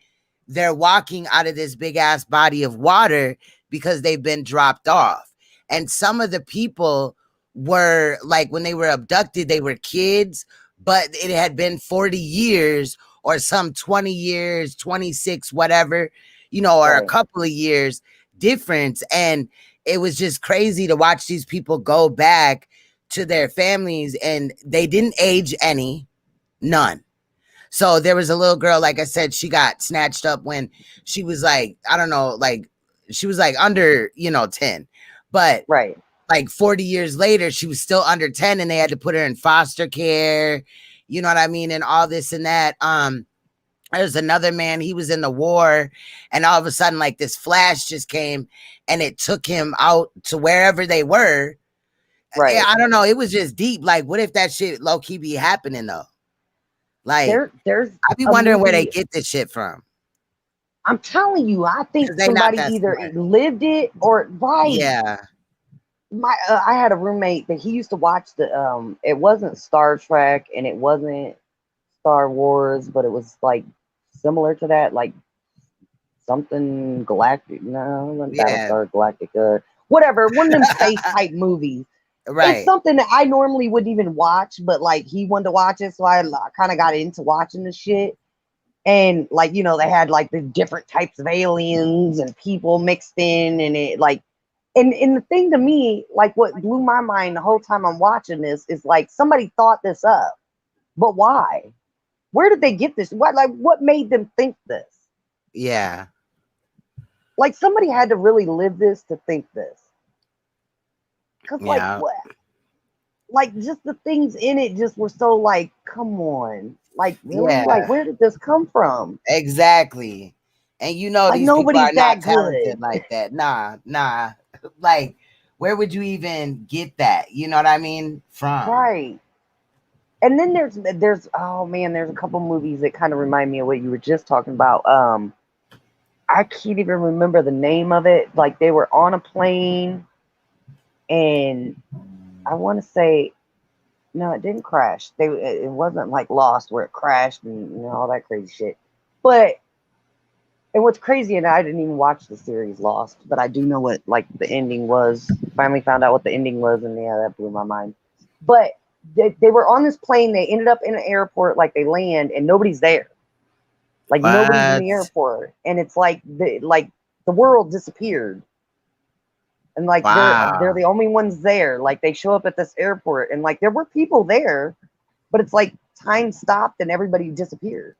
they're walking out of this big ass body of water because they've been dropped off. And some of the people were like, when they were abducted, they were kids, but it had been 40 years or some 20 years, 26, whatever, or a couple of years difference. And it was just crazy to watch these people go back to their families, and they didn't age none. So there was a little girl, like I said, she got snatched up when she was like, I don't know, like she was like under, 10. But like 40 years later, she was still under 10 and they had to put her in foster care. You know what I mean? And all this and that. There's another man, he was in the war, and all of a sudden, like this flash just came and it took him out to wherever they were. Yeah, I don't know. It was just deep. Like, what if that shit low key be happening though? Like, I be wondering where they get this shit from. I'm telling you, I think somebody either lived it or Yeah. I had a roommate that he used to watch it wasn't Star Trek and it wasn't Star Wars, but it was like similar to that, like something galactic. No, Battlestar Galactica, whatever. One of them space type movies. Right. It's something that I normally wouldn't even watch, but like he wanted to watch it, so I kind of got into watching the shit. And like, they had like the different types of aliens and people mixed in, and it like, and the thing to me, like what blew my mind the whole time I'm watching this is like somebody thought this up, but why? Where did they get this? What made them think this? Yeah. Like somebody had to really live this to think this. Cause like what? Like just the things in it just were so like, come on. Like really? Yeah. Like where did this come from? Exactly. And like, these people are not talented like that. Nah. Like, where would you even get that? You know what I mean? From. Right. And then there's oh man, there's a couple movies that kind of remind me of what you were just talking about. I can't even remember the name of it. Like they were on a plane, and I want to say, no, it didn't crash. It wasn't like Lost where it crashed and all that crazy shit. And what's crazy, and I didn't even watch the series Lost, but I do know what like the ending was. Finally found out what the ending was, and yeah, that blew my mind. But they were on this plane. They ended up in an airport, like they land, and nobody's there. Like nobody's in the airport, and it's like the world disappeared. And like they're the only ones there. Like they show up at this airport, and like there were people there, but it's like time stopped and everybody disappeared.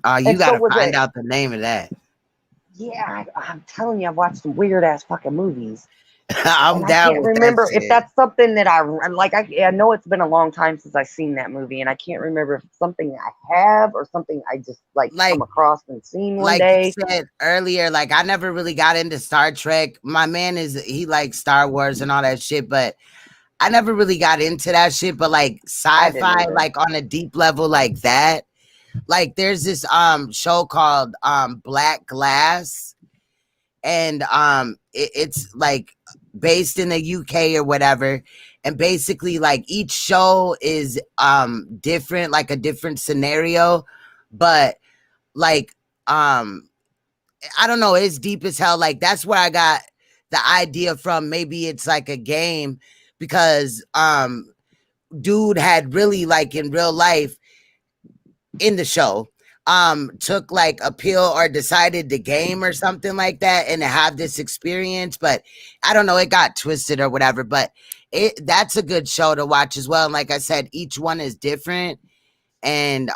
You gotta find out the name of that. Yeah, I'm telling you, I've watched some weird ass fucking movies. I'm down. I can't remember if that's something that I like. I know it's been a long time since I've seen that movie, and I can't remember if it's something I have or something I just like come across and seen one day. Like you said earlier, like I never really got into Star Trek. My man he likes Star Wars and all that shit, but I never really got into that shit. But like sci-fi, like on a deep level like that, like there's this show called Black Glass, and it's like based in the UK or whatever, and basically like each show is different, like a different scenario, but like I don't know, it's deep as hell. Like that's where I got the idea from. Maybe it's like a game, because dude had really like in real life in the show took like a pill or decided to game or something like that and to have this experience, but I don't know, it got twisted or whatever. But that's a good show to watch as well. And like I said, each one is different. And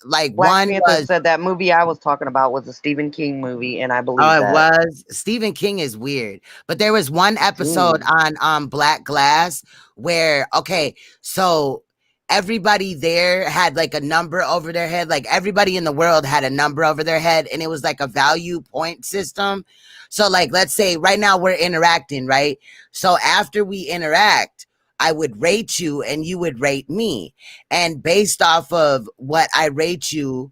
like Black Panther said that movie I was talking about was a Stephen King movie, and I believe it was. Stephen King is weird, but there was one episode on Black Glass where so everybody there had like a number over their head. Like everybody in the world had a number over their head, and it was like a value point system. So like, let's say right now we're interacting, right? So after we interact, I would rate you and you would rate me. And based off of what I rate you,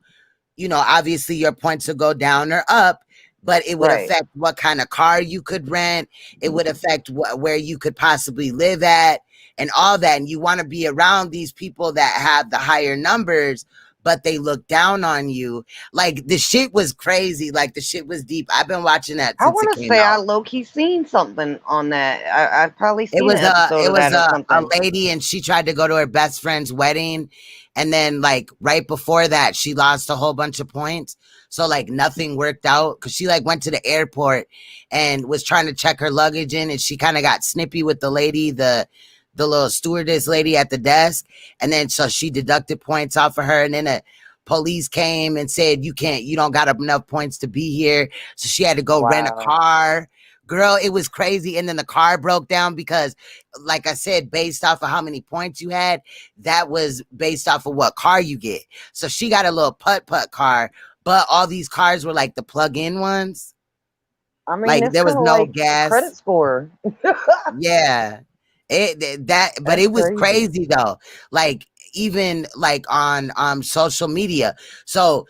you know, obviously your points will go down or up, but it would affect what kind of car you could rent. It would affect where you could possibly live at and all that. And you want to be around these people that have the higher numbers, but they look down on you. Like the shit was crazy. Like the shit was deep. I've been watching that since it came out. I low-key seen something on that. I've probably seen an episode of that or something. A lady, and she tried to go to her best friend's wedding, and then like right before that she lost a whole bunch of points, so like nothing worked out because she like went to the airport and was trying to check her luggage in, and she kind of got snippy with the lady, the little stewardess lady at the desk, and then so she deducted points off of her, and then a police came and said you don't got enough points to be here, so she had to go rent a car. Girl, it was crazy. And then the car broke down because, like I said, based off of how many points you had, that was based off of what car you get. So she got a little putt-putt car, but all these cars were like the plug-in ones. I mean, like there was no gas. Credit score. Yeah. But it was crazy though. Like even like on social media. So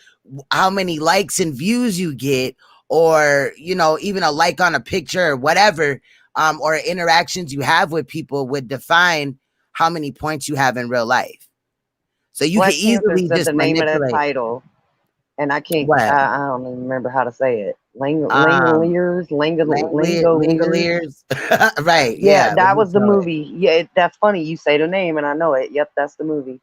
how many likes and views you get, or you know, even a like on a picture or whatever, or interactions you have with people would define how many points you have in real life. So you can easily just the name manipulate. of that title, and I can't. I don't even remember how to say it. Langoliers, right? Yeah, that was the movie. Yeah, that's funny. You say the name, and I know it. Yep, that's the movie.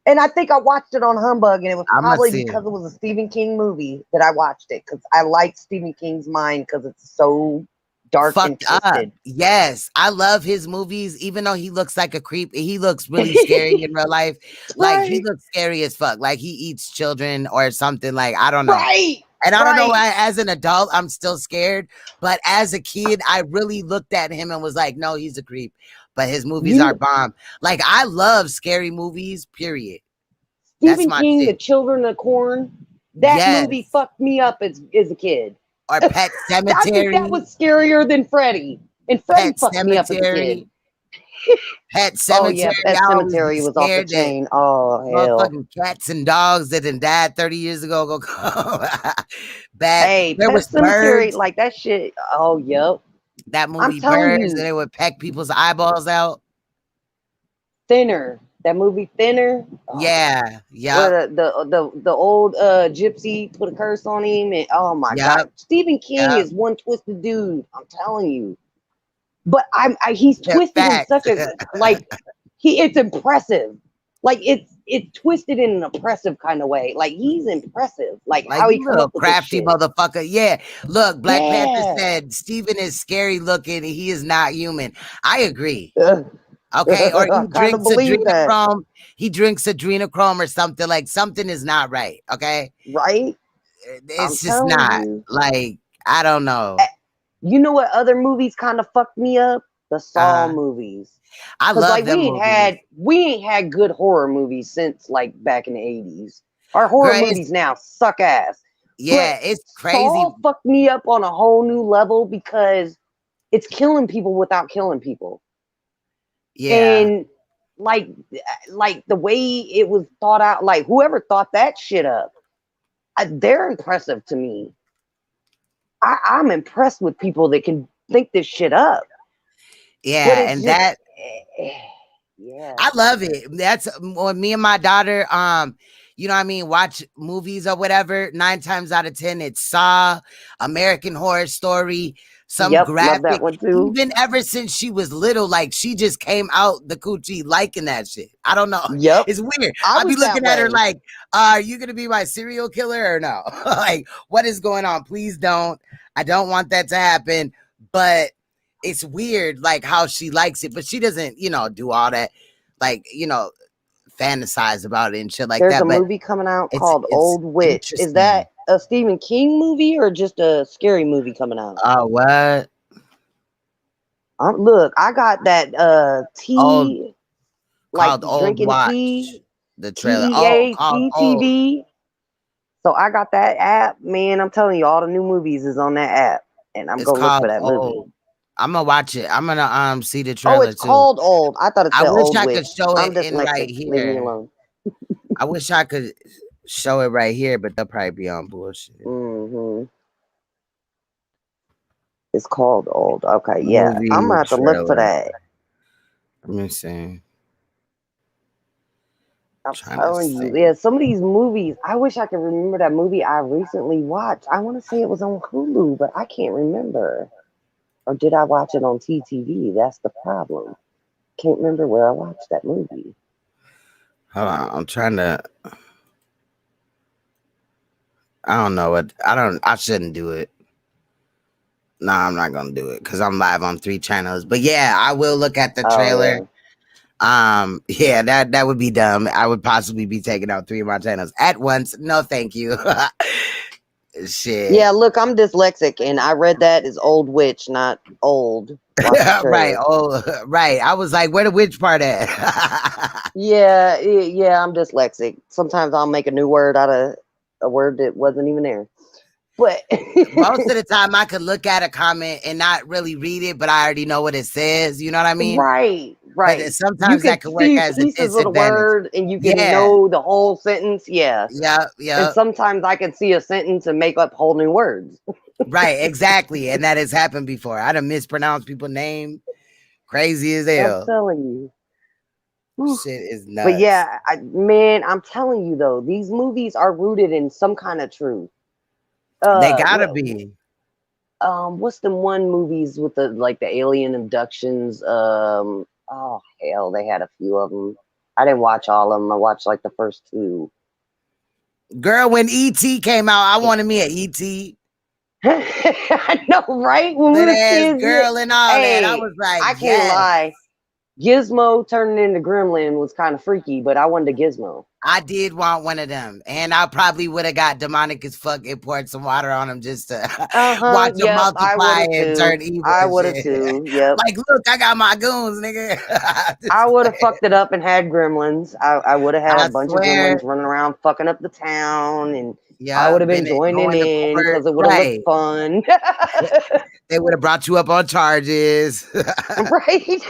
And I think I watched it on Humbug, and it was probably because it was a Stephen King movie that I watched it, because I like Stephen King's mind because it's so dark and twisted. Yes, I love his movies, even though he looks like a creep. He looks really scary in real life. Like he looks scary as fuck. Like he eats children or something. Like I don't know. And I don't know why, as an adult, I'm still scared. But as a kid, I really looked at him and was like, no, he's a creep. But his movies are bomb. Like, I love scary movies, period. Stephen King, The Children of the Corn, that movie fucked me up as a kid. Or Pet Cemetery. I think that was scarier than Freddy. And Freddy fucked me up as a kid. Pet Cemetery. Oh, yeah, Pet Cemetery was off the chain. Oh, hell. Fucking cats and dogs that done died 30 years ago. Bad. Hey, there Pet was Cemetery, birds. like that shit. Oh, yep. That movie, Birds, and they would peck people's eyeballs out. Thinner. That movie, Thinner. Oh. Yeah. Where the old gypsy put a curse on him. And, oh, my God. Stephen King is one twisted dude. I'm telling you. But he's twisted in such a, like, it's impressive. Like, it's twisted in an oppressive kind of way. Like, he's impressive. Like how he comes up with crafty motherfucker. Yeah. Look, Black Panther said Steven is scary looking. He is not human. I agree. Okay. Or he drinks adrenochrome. He drinks adrenochrome or something. Like something is not right. Okay. Right. It's just not. Like, I don't know. You know what other movies kind of fucked me up? The Saw movies. I love them we ain't had good horror movies since like back in the 80s. Our horror movies now suck ass. Yeah, it's crazy. Saw fucked me up on a whole new level because it's killing people without killing people. Yeah. And like the way it was thought out, like whoever thought that shit up, they're impressive to me. I'm impressed with people that can think this shit up. Yeah, and that I love it. That's when me and my daughter, you know what I mean, watch movies or whatever. 9 times out of 10, it's Saw, American Horror Story, some graphic. Love that one too. Even ever since she was little, like she just came out the coochie liking that shit. I don't know. Yep. It's weird. I'll be looking at her like, are you gonna be my serial killer or no? Like, what is going on? Please don't. I don't want that to happen. But it's weird, like how she likes it, but she doesn't, you know, do all that, like, you know, fantasize about it and shit like that. There's a movie coming out called Old Witch. Is that a Stephen King movie or just a scary movie coming out? What? Look, I got that tea, like drinking tea, the trailer. TTV. So I got that app, man. I'm telling you, all the new movies is on that app, and I'm gonna look for that movie. I'm gonna watch it. I'm gonna see the Oh, trailer it's too. called Old. I thought it I said wish Old I could Witch. show I'm it in right dyslexic. Leave me here. alone. I wish I could show it right here, but they'll probably be on bullshit. It's called Old. Okay, yeah. Movie I'm gonna have to look for trailer. that. Let me see. I'm telling you, yeah, some of these movies, I wish I could remember that movie I recently watched. I want to say it was on Hulu, but I can't remember. Or did I watch it on TTV? That's the problem. Can't remember where I watched that movie. Hold on, I'm trying to. I don't know what. I shouldn't do it. Nah, I'm not gonna do it because I'm live on 3 channels. But yeah, I will look at the trailer. Yeah, that would be dumb. I would possibly be taking out 3 of my channels at once. No, thank you. Shit. Yeah, look, I'm dyslexic, and I read that as Old Witch, not Old. Right. Oh, right. I was like, where the witch part at? yeah, I'm dyslexic. Sometimes I'll make a new word out of a word that wasn't even there. But most of the time I could look at a comment and not really read it, but I already know what it says. You know what I mean? Right. But sometimes that could work as a pieces of the word and you can know the whole sentence. Yeah. Yeah. And sometimes I can see a sentence and make up whole new words. Right, exactly. And that has happened before. I done mispronounced people's name. Crazy as hell. I'm telling you. Shit is nuts. But yeah, man, I'm telling you though, these movies are rooted in some kind of truth. They gotta be. What's the one movies with the alien abductions? Oh hell, they had a few of them. I didn't watch all of them. I watched like the first 2. Girl, when E.T. came out, I wanted me an E.T. I know, right? When we were kids, girl and all that. I was like, I can't lie. Gizmo turning into Gremlin was kind of freaky, but I wanted a Gizmo. I did want one of them, and I probably would have got demonic as fuck and poured some water on them just to watch them multiply and turn evil. I would have too. Yep. Like, look, I got my goons, nigga. I would have fucked it up and had gremlins. I would have had a bunch of gremlins running around fucking up the town, and I would have been joining in because it would have looked fun. They would have brought you up on charges. Right.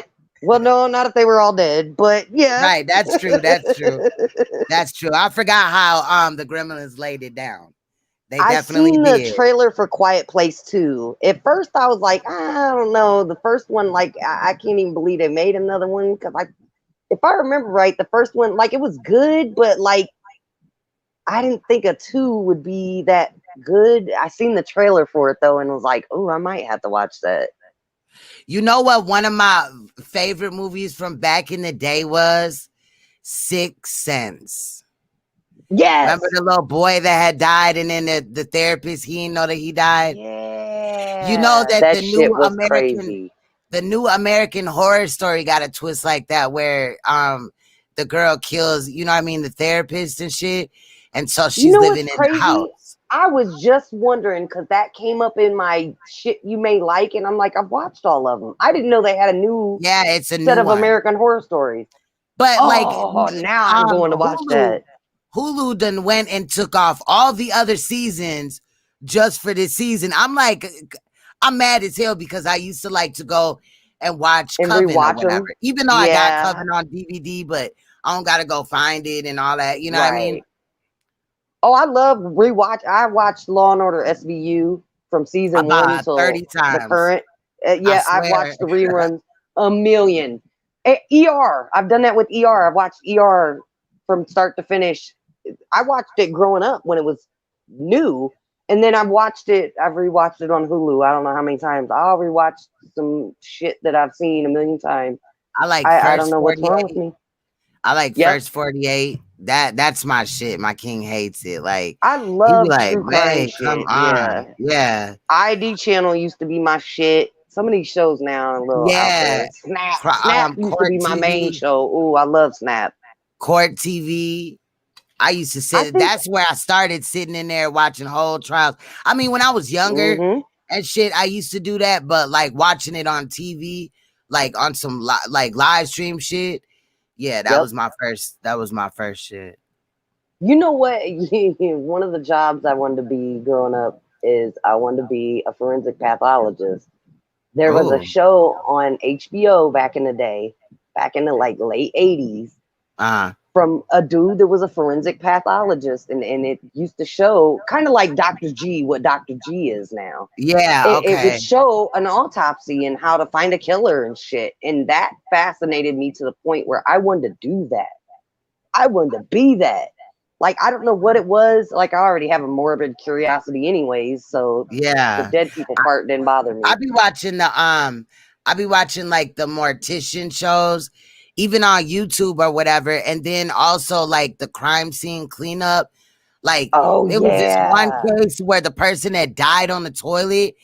Well, no, not if they were all dead, but yeah. Right, that's true. That's true. That's true. I forgot how the Gremlins laid it down. They definitely seen did. The trailer for Quiet Place 2. At first, I was like, I don't know. The first one, like, I can't even believe they made another one because, like, if I remember right, the first one, like, it was good, but like, I didn't think a 2 would be that good. I seen the trailer for it though, and was like, oh, I might have to watch that. You know what? One of my favorite movies from back in the day was Sixth Sense. Yes. Remember the little boy that had died, and then the therapist, he didn't know that he died. Yeah. You know that the shit new was American, crazy. The new American Horror Story got a twist like that, where the girl kills, you know what I mean, the therapist and shit, and so she's living in the house. I was just wondering because that came up in my shit you may like, and I'm like, I've watched all of them. I didn't know they had a new it's a set new of American Horror Stories. But now I'm going to watch that. Hulu done went and took off all the other seasons just for this season. I'm like, I'm mad as hell because I used to like to go and watch and Coven rewatch or whatever. them. Even though I got Coven on DVD, but I don't gotta go find it and all that. You know what I mean? Oh, I love rewatch. I watched Law and Order SVU from season 1 until 30 times. The current. I've watched the reruns a million. ER. I've done that with ER. I've watched ER from start to finish. I watched it growing up when it was new, and then I've rewatched it on Hulu. I don't know how many times. I'll rewatch some shit that I've seen a million times. I don't know what's wrong with me. I like First 48. That's my shit. My king hates it. Like, I love true crime shit. Come on. Yeah. ID channel used to be my shit. Some of these shows now are a little out there. Snap used to be my main show. Ooh, I love Snap. Court TV. I used to sit. That's where I started sitting in there watching whole trials. I mean, when I was younger and shit, I used to do that. But like watching it on TV, like on some live stream shit. Yeah, that was my first. That was my first shit. You know what? One of the jobs I wanted to be growing up is I wanted to be a forensic pathologist. There was a show on HBO back in the day, back in the like late 80s, from a dude that was a forensic pathologist, and it used to show kind of like Dr. G, what Dr. G is now. Yeah, it would show an autopsy and how to find a killer and shit. And that fascinated me to the point where I wanted to do that. I wanted to be that. Like, I don't know what it was. Like, I already have a morbid curiosity anyways, so the dead people part didn't bother me. I be watching like the mortician shows, even on YouTube or whatever, and then also like the crime scene cleanup. Like, there was this one case where the person had died on the toilet,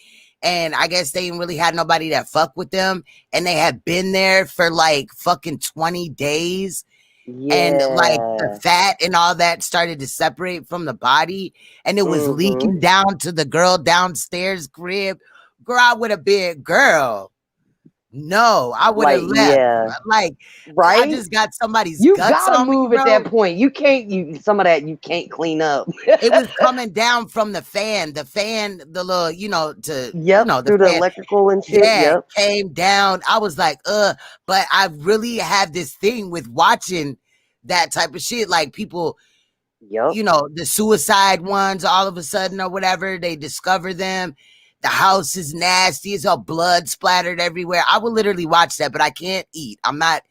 and I guess they didn't really had nobody that fuck with them, and they had been there for like fucking 20 days. And like the fat and all that started to separate from the body, and it was leaking down to the girl downstairs crib. Girl, I would have been No, I would have left. Like, right? I just got somebody's you guts gotta on move me, at that point. You can't some of that you can't clean up. It was coming down from the fan, the little, the through fan. the electrical and shit. Came down. I was like, but I really have this thing with watching that type of shit. Like, people, the suicide ones, all of a sudden or whatever, they discover them. The house is nasty. It's all blood splattered everywhere. I will literally watch that, but I can't eat. I'm not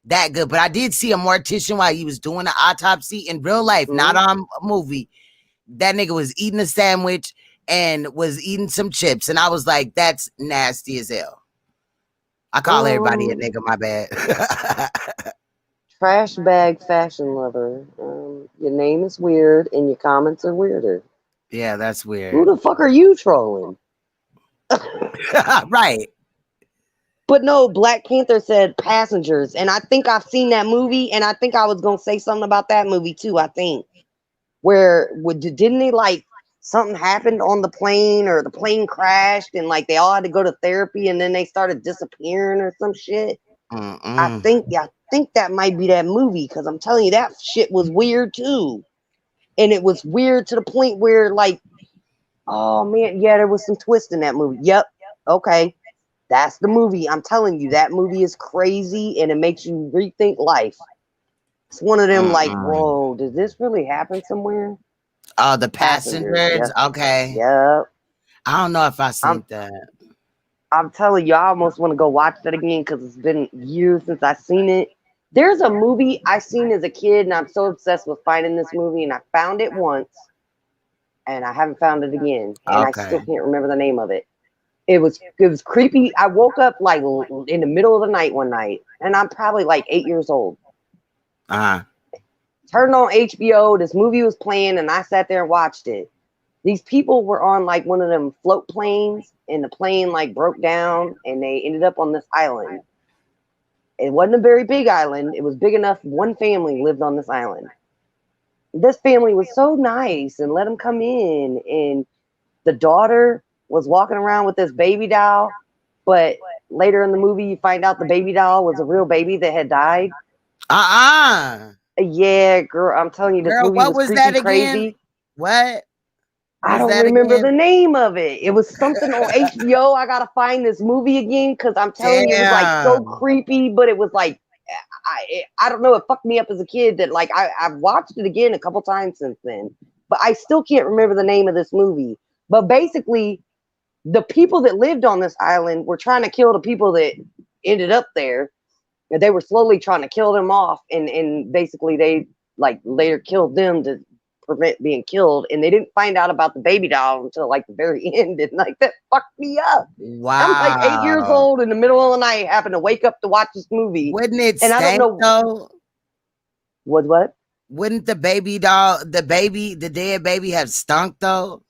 that good. But I did see a mortician while he was doing the autopsy in real life, not on a movie. That nigga was eating a sandwich and was eating some chips. And I was like, that's nasty as hell. I call everybody a nigga, my bad. Trash bag fashion lover. Your name is weird and your comments are weirder. Yeah, that's weird. Who the fuck are you trolling? Right. But no, Black Panther said Passengers, and I think I've seen that movie, and I think I was gonna say something about that movie too. I think didn't they like something happened on the plane, or the plane crashed, and like they all had to go to therapy, and then they started disappearing or some shit. I think that might be that movie, because I'm telling you, that shit was weird too, and it was weird to the point where like, oh man, yeah, there was some twist in that movie. Yep, okay. That's the movie. I'm telling you, that movie is crazy, and it makes you rethink life. It's one of them like, whoa, did this really happen somewhere? Oh, the Passengers? Yep. Okay. Yep. I don't know if I seen that. I'm telling you, I almost want to go watch that again, because it's been years since I've seen it. There's a movie I seen as a kid, and I'm so obsessed with finding this movie, and I found it once, and I haven't found it again, and I still can't remember the name of it. It was creepy. I woke up like in the middle of the night one night, and I'm probably like 8 years old. Turned on HBO. This movie was playing, and I sat there and watched it. These people were on like one of them float planes, and the plane like broke down, and they ended up on this island. It wasn't a very big island. It was big enough one family lived on this island. This family was so nice and let them come in, and the daughter was walking around with this baby doll, but later in the movie you find out the baby doll was a real baby that had died. Yeah, girl, I'm telling you, this movie what was that again? Crazy. What? I don't remember the name of it. It was something on HBO. I gotta find this movie again, because I'm telling you, it was like so creepy, but it was like, I don't know, it fucked me up as a kid that like I've watched it again a couple times since then, but I still can't remember the name of this movie. But basically, the people that lived on this island were trying to kill the people that ended up there. They were slowly trying to kill them off, and basically they like later killed them to prevent being killed, and they didn't find out about the baby doll until like the very end, and like that fucked me up. Wow. I'm like 8 years old in the middle of the night, having to wake up to watch this movie. Wouldn't it and stink, I don't know though? What? Wouldn't the baby doll, the dead baby have stunk though?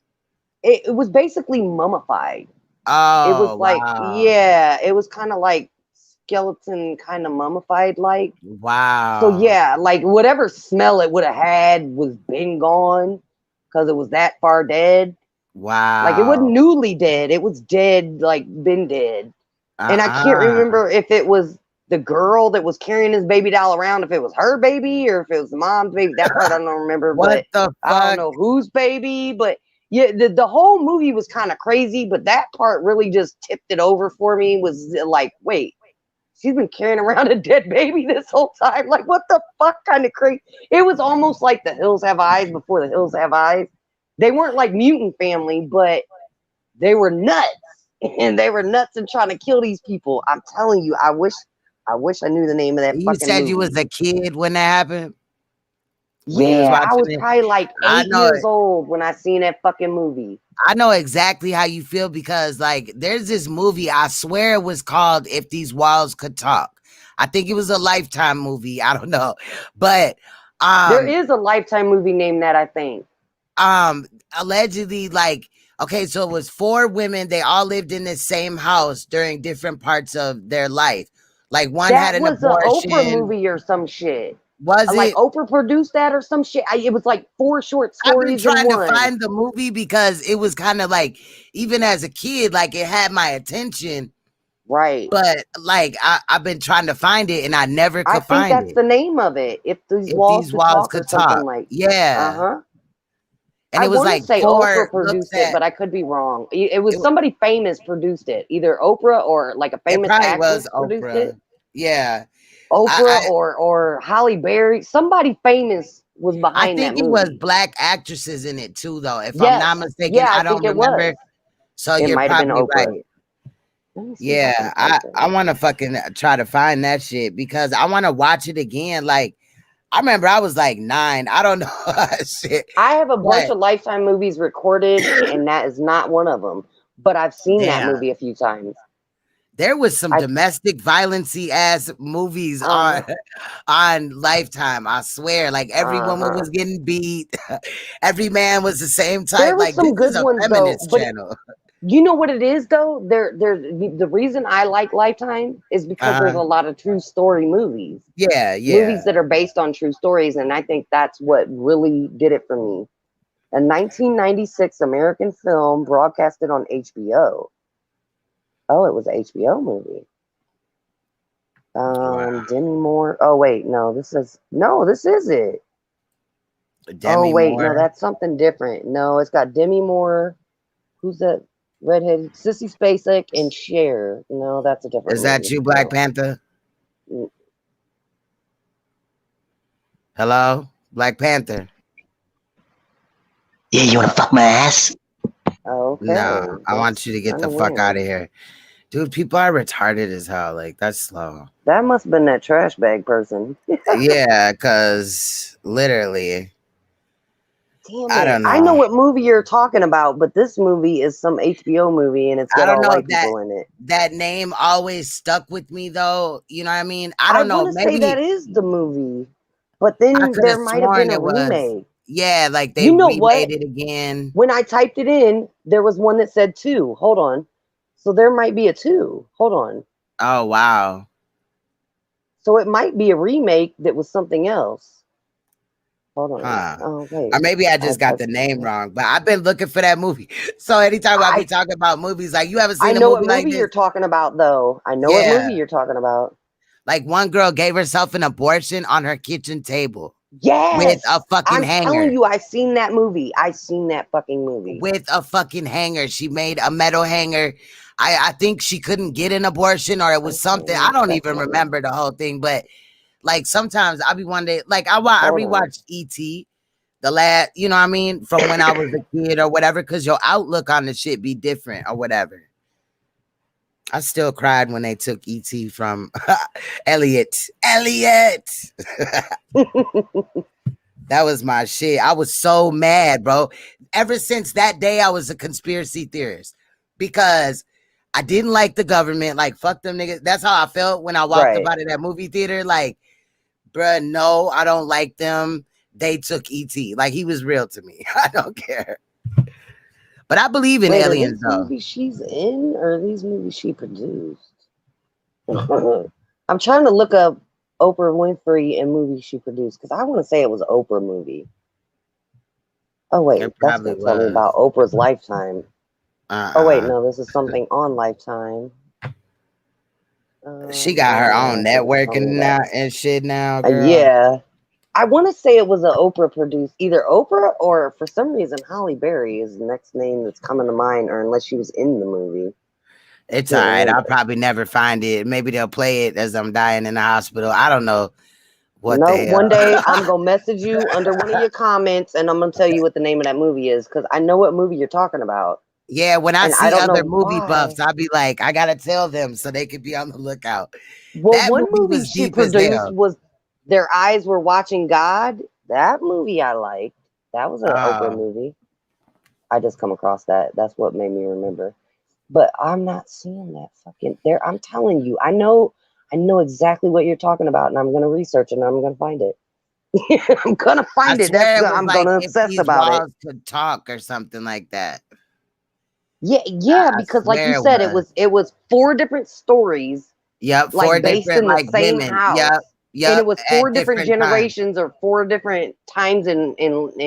It was basically mummified. Oh, it was like, wow. Yeah, it was kind of like skeleton, kind of mummified like. Wow. So yeah, like whatever smell it would have had was been gone, because it was that far dead. Wow. Like it wasn't newly dead, it was dead, like been dead. And I can't remember if it was the girl that was carrying this baby doll around, if it was her baby or if it was the mom's baby. That part I don't remember. What but the fuck? I don't know whose baby, but Yeah, the whole movie was kind of crazy, but that part really just tipped it over for me. Was like, wait, she's been carrying around a dead baby this whole time. Like, what the fuck kind of crazy? It was almost like The Hills Have Eyes before The Hills Have Eyes. They weren't like mutant family, but they were nuts. And they were nuts and trying to kill these people. I'm telling you, I wish I knew the name of that You fucking said movie. you was a kid when that happened? Yeah, I was probably like 8 years old when I seen that fucking movie. I know exactly how you feel because, like, there's this movie, I swear it was called If These Walls Could Talk. I think it was a Lifetime movie. I don't know. But there is a Lifetime movie named that, I think. Allegedly, like, okay, so it was 4 women. They all lived in the same house during different parts of their life. Like, one had an abortion. That was an Oprah movie or some shit. Was it? Like Oprah produced that or some shit? It was like 4 short stories. I've been trying to find the movie because it was kind of like, even as a kid, like it had my attention. Right. But like I've been trying to find it and I never could find it. I think that's the name of it. If these walls could talk. Like, yeah. Uh-huh. And it was like Oprah produced it, but I could be wrong. It was somebody famous produced it. Either Oprah or like a famous actress produced it. Yeah. Oprah or Halle Berry. Somebody famous was behind that movie. I think it was black actresses in it too, though. If I'm not mistaken, I don't remember. So it you're probably right. Yeah, I want to fucking try to find that shit because I want to watch it again. Like, I remember I was like 9. I don't know. Shit. I have a bunch of Lifetime movies recorded, and that is not one of them. But I've seen that movie a few times. There was some domestic violence-y ass movies on Lifetime. I swear, like every woman was getting beat. Every man was the same type. There was like some good ones though. Channel. You know what it is though? The reason I like Lifetime is because there's a lot of true story movies. Yeah. Movies that are based on true stories, and I think that's what really did it for me. A 1996 American film broadcasted on HBO. Oh, it was an HBO movie. Demi Moore. Oh wait, no, this is it. Demi Moore. No, that's something different. No, it's got Demi Moore. Who's that? Redheaded Sissy Spacek and Cher. No, that's a different. Is that you, Black Panther? Hello, Black Panther. Yeah, you wanna fuck my ass? Okay. No, I want you to get the fuck out of here. Dude, people are retarded as hell. Like, that's slow. That must have been that trash bag person. Yeah, because literally. Damn it. I don't know. I know what movie you're talking about, but this movie is some HBO movie and it's got all white people in it. That name always stuck with me though. You know what I mean? I don't know. Maybe that is the movie, but then there might have been a remake. Yeah, like they remade it again. When I typed it in, there was one that said 2. Hold on. So there might be a 2. Hold on. Oh, wow. So it might be a remake that was something else. Hold on. Huh. Oh, wait. Or maybe I just got the name wrong, but I've been looking for that movie. So anytime I be talking about movies, like you haven't seen a movie like this. I know what movie you're talking about, though. I know what movie you're talking about. Like one girl gave herself an abortion on her kitchen table. Yes. With a fucking hanger. I'm telling you, I seen that movie. I seen that fucking movie. With a fucking hanger. She made a metal hanger. I think she couldn't get an abortion or it was something. I don't even remember the whole thing, but like sometimes I'll be one day, like I rewatched E.T. the last, you know what I mean? From when I was a kid or whatever, because your outlook on the shit be different or whatever. I still cried when they took E.T. from Elliot. That was my shit. I was so mad, bro. Ever since that day, I was a conspiracy theorist because I didn't like the government. Like, fuck them niggas. That's how I felt when I walked up out of that movie theater. Like, bruh, no, I don't like them. They took E.T. Like, he was real to me. I don't care. But I believe in aliens, though. Are these movies she's in or are these movies she produced? I'm trying to look up Oprah Winfrey and movies she produced because I want to say it was an Oprah movie. Oh, wait. That's going to tell me about Oprah's Lifetime. Oh, wait. No, this is something on Lifetime. She got her own networking now and shit now, girl. Yeah. I want to say it was an Oprah produced, either Oprah or for some reason Holly Berry is the next name that's coming to mind, or unless she was in the movie. It's all right. I'll probably never find it. Maybe they'll play it as I'm dying in the hospital. I don't know what the hell. One day I'm gonna message you under one of your comments, and I'm gonna tell you what the name of that movie is, because I know what movie you're talking about. Yeah, when I see other movie buffs, I'll be like, I gotta tell them so they could be on the lookout. Well, that one movie was she deep as produced hell. was Their Eyes Were Watching God. That movie I liked. That was an Oprah movie. I just come across that. That's what made me remember. But I'm not seeing that fucking there. I'm telling you, I know exactly what you're talking about, and I'm gonna research it and I'm gonna find it. I'm gonna find it. I'm like gonna if obsess these about walls it. could talk or something like that. Yeah, because like you said, it was 4 different stories. Yep, 4 like based different in the like same women. house. Yep. And it was 4 different generations times. or 4 different times in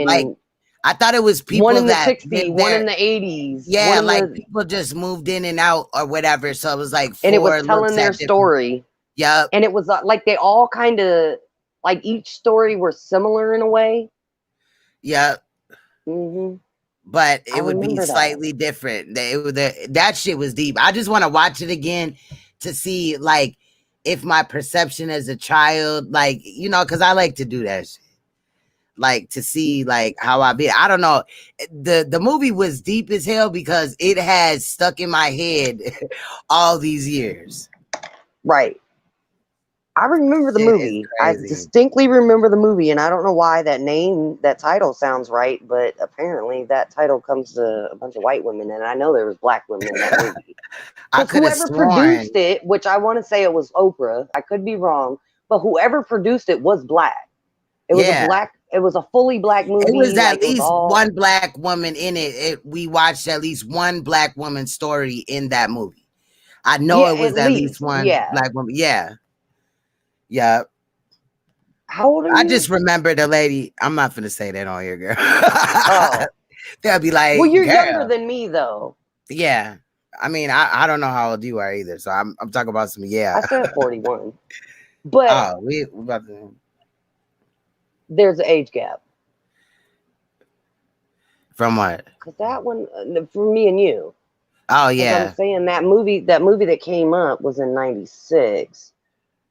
like I thought it was people one in the that 60s, one in the 80s. Yeah, like people just moved in and out or whatever. So it was like 4 and it was telling looks their at different... story. Yep. And it was like they all kind of like each story were similar in a way. Yep. Mm-hmm. But it would be slightly different. That shit was deep. I just want to watch it again to see like if my perception as a child, like, you know, because I like to do that shit. Like to see like how I be. I don't know. The movie was deep as hell because it has stuck in my head all these years. Right. I remember the movie. I distinctly remember the movie, and I don't know why that title sounds right, but apparently that title comes to a bunch of white women, and I know there was black women in that movie. Because whoever produced it, which I want to say it was Oprah, I could be wrong, but whoever produced it was black. It was a fully black movie. It was at least one black woman in it. We watched at least one black woman story in that movie. I know it was at least one black woman. Yeah. Yeah. How old are you? I just remember the lady. I'm not gonna say that on here, girl. Oh. They'll be like, well, you're younger than me, though. Yeah. I mean, I don't know how old you are either. So I'm talking about some, I said 41. But we about to... there's an age gap. From what? Because that one, for me and you. Oh, yeah. I'm saying that movie that came up was in 96.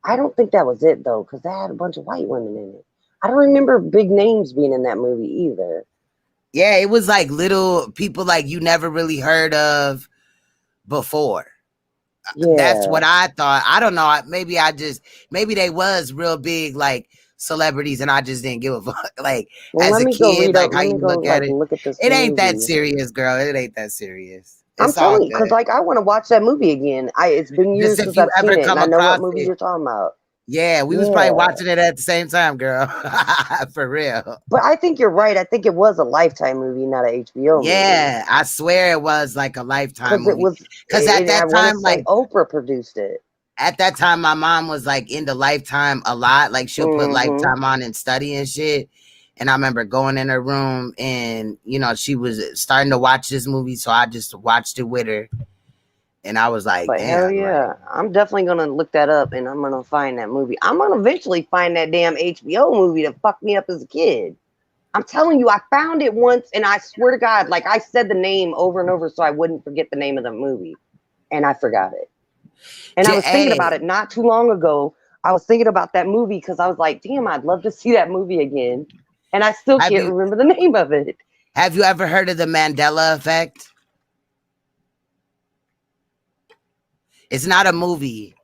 I don't think that was it, though, because that had a bunch of white women in it. I don't remember big names being in that movie either. Yeah, it was like little people like you never really heard of before. Yeah. That's what I thought. I don't know. Maybe they was real big like celebrities and I just didn't give a fuck. Like as a kid, like how you look at it. It ain't that serious, girl. It ain't that serious. I'm telling you, because like I want to watch that movie again. It's been years since I've seen it, and I know what movie you're talking about. Yeah, we was probably watching it at the same time, girl. For real. But I think you're right. I think it was a Lifetime movie, not an HBO movie. Yeah, I swear it was like a Lifetime movie. Because at that time, like Oprah produced it. At that time, my mom was like into Lifetime a lot. Like she'll put Lifetime on and study and shit. And I remember going in her room and, you know, she was starting to watch this movie. So I just watched it with her. And I was like, damn. Hell yeah. Like, I'm definitely going to look that up and I'm going to find that movie. I'm going to eventually find that damn HBO movie that fucked me up as a kid. I'm telling you, I found it once and I swear to God, like I said the name over and over so I wouldn't forget the name of the movie. And I forgot it. And I was thinking about it not too long ago. I was thinking about that movie because I was like, damn, I'd love to see that movie again. And I still can't remember the name of it. Have you ever heard of the Mandela Effect? It's not a movie.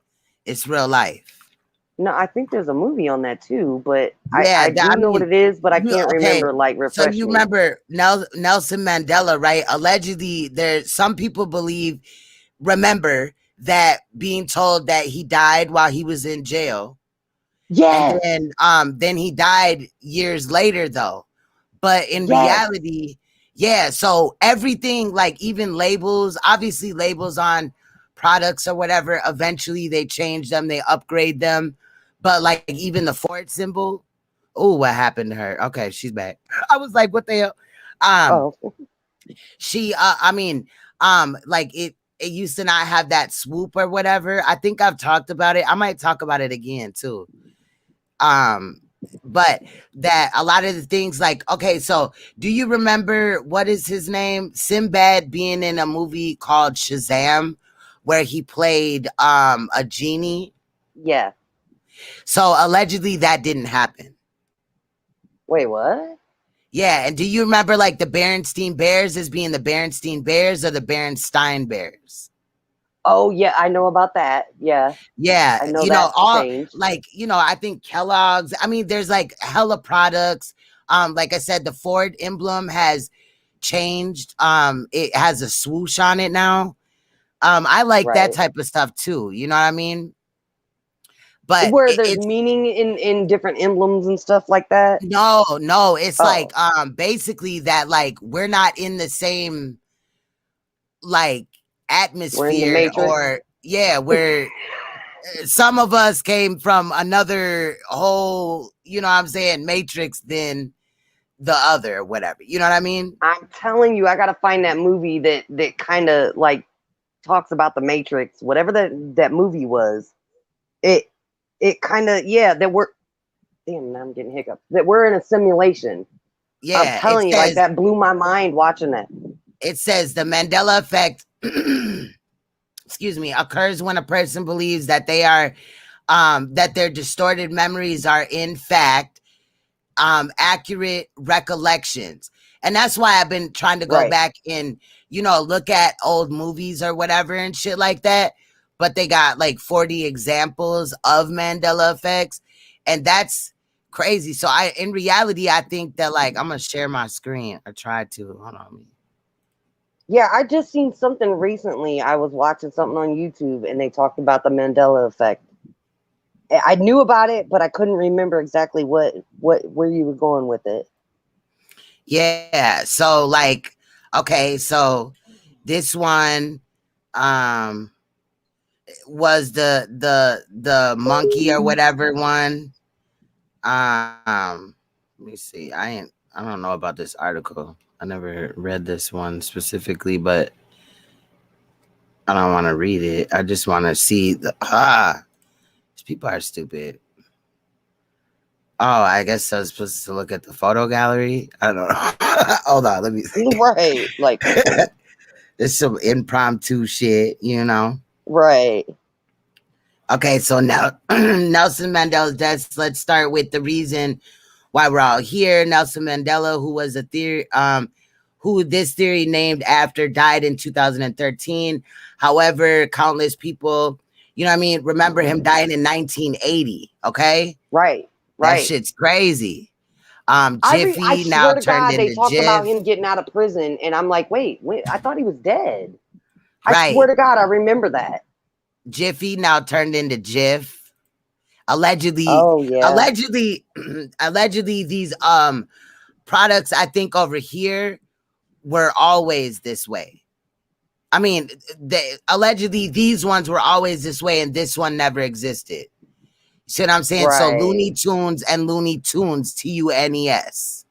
It's real life. No, I think there's a movie on that too, but I do know what it is, but I can't remember, like, refresh So you remember Nelson Mandela, right? Allegedly, some people remember that being told that he died while he was in jail. Yeah. And then he died years later though. But in reality, so everything, like even labels, obviously labels on products or whatever, eventually they change them, they upgrade them. But like even the Ford symbol, oh, what happened to her? Okay, she's back. I was like, what the hell? She like it used to not have that swoop or whatever. I think I've talked about it. I might talk about it again too. but that a lot of the things like, okay, so do you remember what is his name? Sinbad being in a movie called Shazam where he played a genie? Yeah. So allegedly that didn't happen. Wait, what? Yeah, and do you remember like the Berenstein Bears as being the Berenstein Bears or the Berenstein Bears? Oh yeah, I know about that. Yeah. Yeah, I know that all changed. like, I think Kellogg's, I mean, there's like hella products. Like I said, the Ford emblem has changed. It has a swoosh on it now. I like that type of stuff too. You know what I mean? But where there's meaning in different emblems and stuff like that. No, it's like basically that like we're not in the same like atmosphere, or where some of us came from another whole, you know what I'm saying, matrix than the other, whatever. You know what I mean? I'm telling you, I gotta find that movie that kind of like talks about the Matrix, whatever that movie was. It kind of, that we're, damn, now I'm getting hiccups, that we're in a simulation. Yeah, I'm telling you, like that blew my mind watching that. It says the Mandela effect excuse me, occurs when a person believes that they are that their distorted memories are in fact accurate recollections. And that's why I've been trying to go back and, look at old movies or whatever and shit like that. But they got like 40 examples of Mandela effects. And that's crazy. So in reality, I think that like, I'm going to share my screen or try to. Hold on. Yeah, I just seen something recently. I was watching something on YouTube and they talked about the Mandela effect. I knew about it, but I couldn't remember exactly where you were going with it. Yeah, so like, okay, so this one was the monkey or whatever one. Let me see. I don't know about this article. I never read this one specifically, but I don't want to read it. I just want to see these people are stupid. Oh, I guess I was supposed to look at the photo gallery. I don't know. Hold on, let me see. Right, like there's some impromptu shit, Right. Okay, so now Nelson Mandela's death. Let's start with the reason why we're all here. Nelson Mandela, who was a theory, who this theory named after, died in 2013. However, countless people, remember him dying in 1980. Okay, right. That shit's crazy. Jiffy I now swear to God, they talked Jif. about him getting out of prison, and I'm like, wait, I thought he was dead. I swear to God, I remember that. Jiffy now turned into Jif. Allegedly, allegedly, these products, I think over here were always this way. I mean, allegedly these ones were always this way, and this one never existed. See what I'm saying? Right. So Looney Tunes and Looney Tunes, TUNES.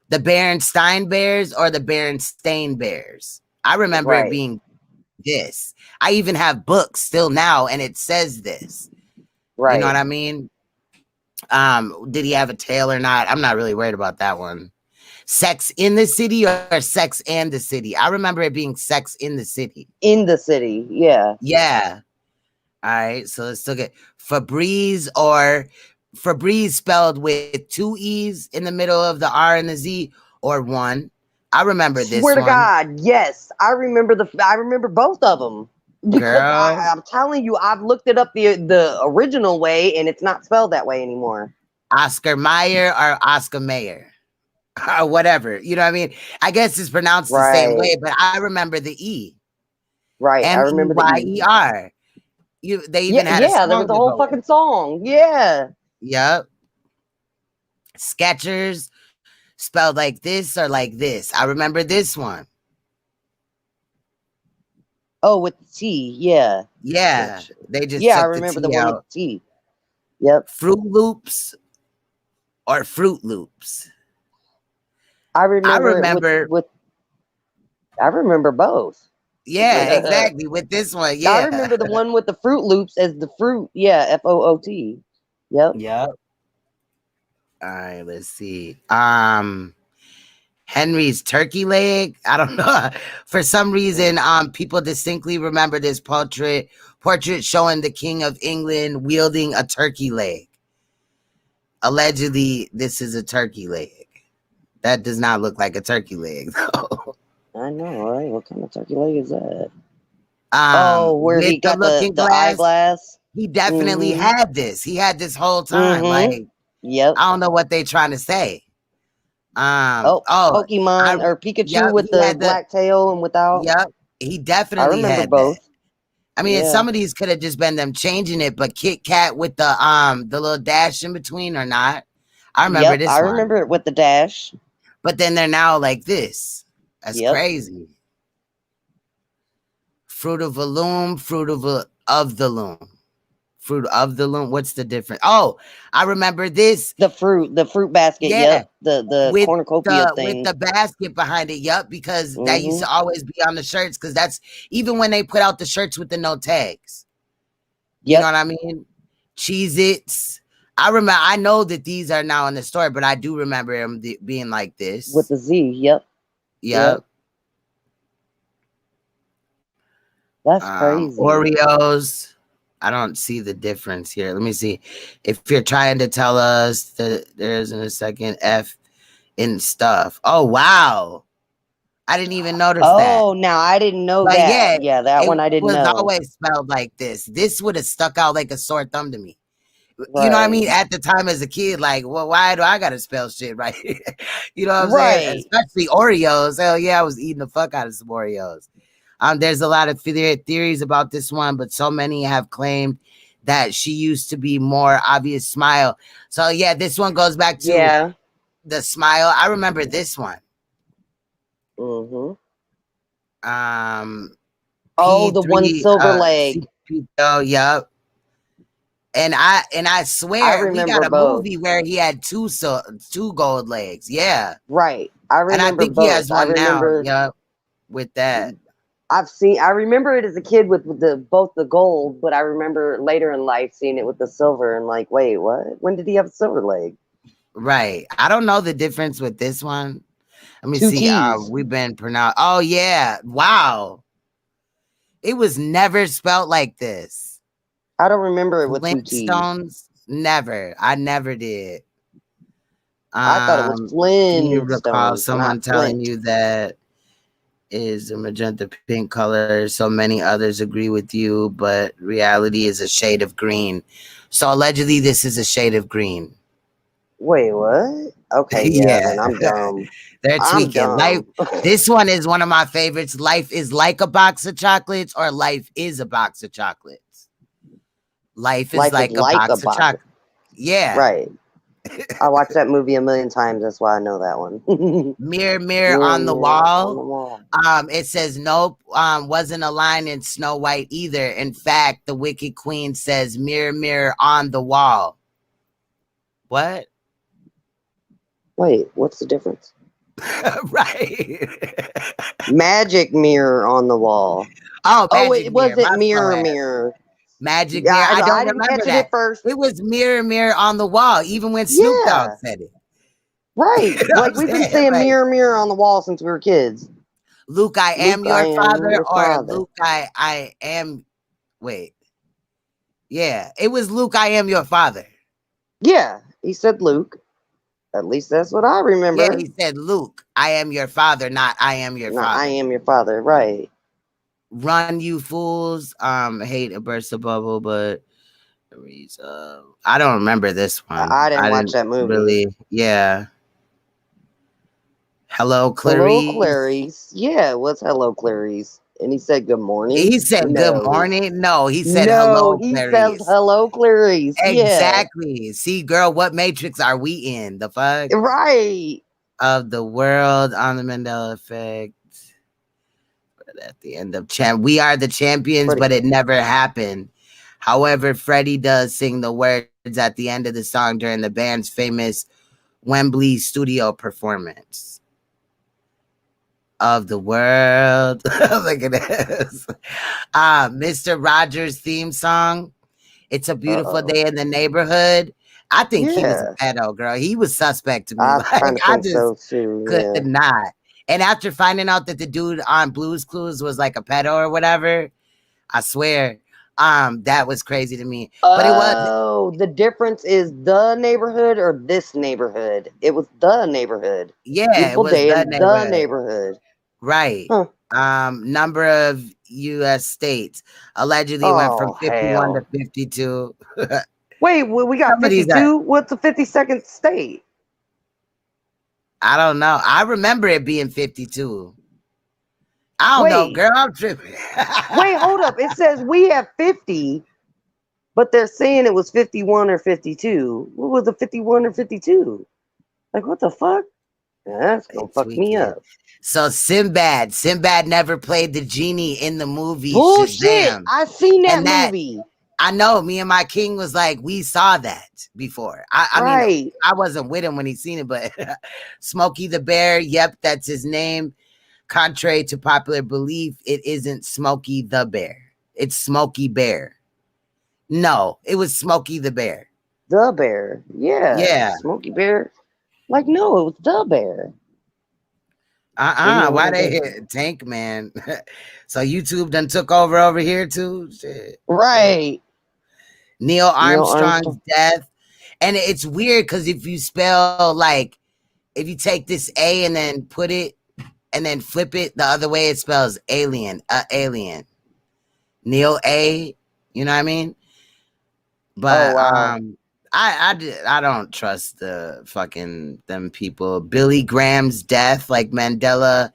The Berenstein Bears or the Berenstain Bears. I remember it being this. I even have books still now, and it says this. Right. You know what I mean? Did he have a tail or not? I'm not really worried about that one. Sex in the City or Sex and the City? I remember it being Sex in the City. In the City, yeah. Yeah. All right, so let's look at Febreze, or Febreze spelled with 2 E's in the middle of the R and the Z, or one. I remember this one. Swear to God, yes. I remember both of them. Because I'm telling you, I've looked it up the original way, and it's not spelled that way anymore. Oscar Mayer or Oscar Mayer, or whatever. You know what I mean? I guess it's pronounced the same way, but I remember the E. Right, I remember the E. MEYER. They even had a song. There was a whole fucking song. Yeah. Yep. Skechers spelled like this or like this. I remember this one. Oh, with the T, yeah. Yeah. They just I remember the one with the T. Yep. Fruit Loops or Fruit Loops. I remember both. Yeah, exactly. With this one, yeah. I remember the one with the Fruit Loops as the fruit. Yeah, FOOT. Yep. Yep. All right, let's see. Henry's turkey leg. I don't know. For some reason, people distinctly remember this portrait showing the King of England wielding a turkey leg. Allegedly, this is a turkey leg. That does not look like a turkey leg, though. I know, right? What kind of turkey leg is that? Where he got the eyeglass. He definitely had this. He had this whole time. Like, yep. I don't know what they're trying to say. Pokemon or Pikachu with the black tail and without. Yep, he definitely had both. That. I mean, some of these could have just been them changing it, but Kit Kat with the little dash in between or not. I remember this. I remember it with the dash. But then they're now like this. That's crazy. Fruit of the loom. Fruit of the loom. Fruit of the loom. What's the difference? Oh, I remember this. The fruit basket. Yeah. Yep. The cornucopia thing. With the basket behind it. Yep. Because that used to always be on the shirts. Because that's even when they put out the shirts with the no tags. You know what I mean? Cheez-Its. I know that these are now in the store, but I do remember them being like this. With the Z. Yep. That's crazy. Oreos. I don't see the difference here. Let me see. If you're trying to tell us that there's in a second F in stuff. Oh, wow. I didn't even notice that. Oh, now I didn't know that. Yeah, that one I didn't know. It was always spelled like this. This would have stuck out like a sore thumb to me. Right. You know what I mean? At the time as a kid, like, well, why do I got to spell shit right? You know what I'm saying? Especially Oreos. Hell yeah, I was eating the fuck out of some Oreos. There's a lot of theories about this one, but so many have claimed that she used to be more obvious smile. So yeah, this one goes back to the smile. I remember this one. The P3, one silver leg. Oh, yep. And I swear we got a movie where he had two gold legs. Yeah. Right. I remember. And I think he has one now. Yep. With that. I remember it as a kid with both the gold, but I remember later in life seeing it with the silver and like, wait, what? When did he have a silver leg? Right. I don't know the difference with this one. Let me see. We've been pronounced. Oh yeah. Wow. It was never spelled like this. I don't remember it with Flintstones. Never. I never did. I thought it was Flintstones. Can you recall someone telling you that is a magenta pink color? So many others agree with you, but reality is a shade of green. So allegedly this is a shade of green. Wait, what? Okay, yeah. Then I'm dumb. They're tweaking. Life. This one is one of my favorites. Life is like a box of chocolates, or life is a box of chocolates. Life is like a box of chocolates. Yeah. Right. I watched that movie a million times. That's why I know that one. Mirror, mirror on the wall. It says nope. Wasn't a line in Snow White either. In fact, the Wicked Queen says mirror, mirror on the wall. What? Wait, what's the difference? Right. Magic mirror on the wall. It wasn't mirror, mirror. Magic mirror. I don't remember that. It first. It was mirror, mirror on the wall, even when Snoop Dogg said it. Right. Like we've been saying mirror, mirror on the wall since we were kids. Luke, I am your father, or Luke, I am. Wait. Yeah, it was Luke, I am your father. Yeah, he said Luke. At least that's what I remember. Yeah, he said Luke, I am your father, not I am your father. I am your father, right. Run, you fools. Hate a burst of bubble, but I don't remember this one. I didn't watch that movie. Really, yeah. Hello, Clarice. Hello, Clarice. Yeah, it was Hello, Clarice. And he said good morning. He said good morning. No, he said hello, Clarice. He said hello, Clarice. Exactly. Yeah. See, girl, what matrix are we in? The fuck? Right. Of the world on the Mandela effect. At the end of we are the champions, but it never happened. However, Freddie does sing the words at the end of the song during the band's famous Wembley studio performance. Of the world. Look at this. Mr. Rogers' theme song. It's a beautiful day in the neighborhood. I think he was a pedo, girl. He was suspect to me. I Like, kind of I think just so too. could Yeah. not. And after finding out that the dude on Blue's Clues was like a pedo or whatever, I swear, that was crazy to me. But it was. Oh, the difference is the neighborhood or this neighborhood. It was the neighborhood. Yeah, it Beautiful was day the in the neighborhood. neighborhood. Right. Huh. Number of U.S. states allegedly went from 51 to 52. Wait, well, we got 52? What's the 52nd state? I don't know. I remember it being 52. I don't know, girl. I'm tripping. Wait, hold up. It says we have 50, but they're saying it was 51 or 52. What was the 51 or 52? Like, what the fuck? Yeah, that's gonna fuck me up. So Sinbad never played the genie in the movie. Bullshit. Shazam. I seen that movie. I know. Me and my king was like, we saw that before. I mean, I wasn't with him when he seen it, but Smokey the Bear. Yep, that's his name. Contrary to popular belief, it isn't Smokey the Bear. It's Smokey Bear. No, it was Smokey the Bear. The Bear. Yeah. Yeah. Smokey Bear. Like, no, it was the Bear. Why they hit Tank Man? So YouTube done took over here too? Shit. Right. Neil Armstrong's death. And it's weird because if you spell, like, if you take this A and then put it and then flip it the other way, it spells alien. Alien. Neil A. You know what I mean? But I don't trust the fucking them people. Billy Graham's death, like Mandela.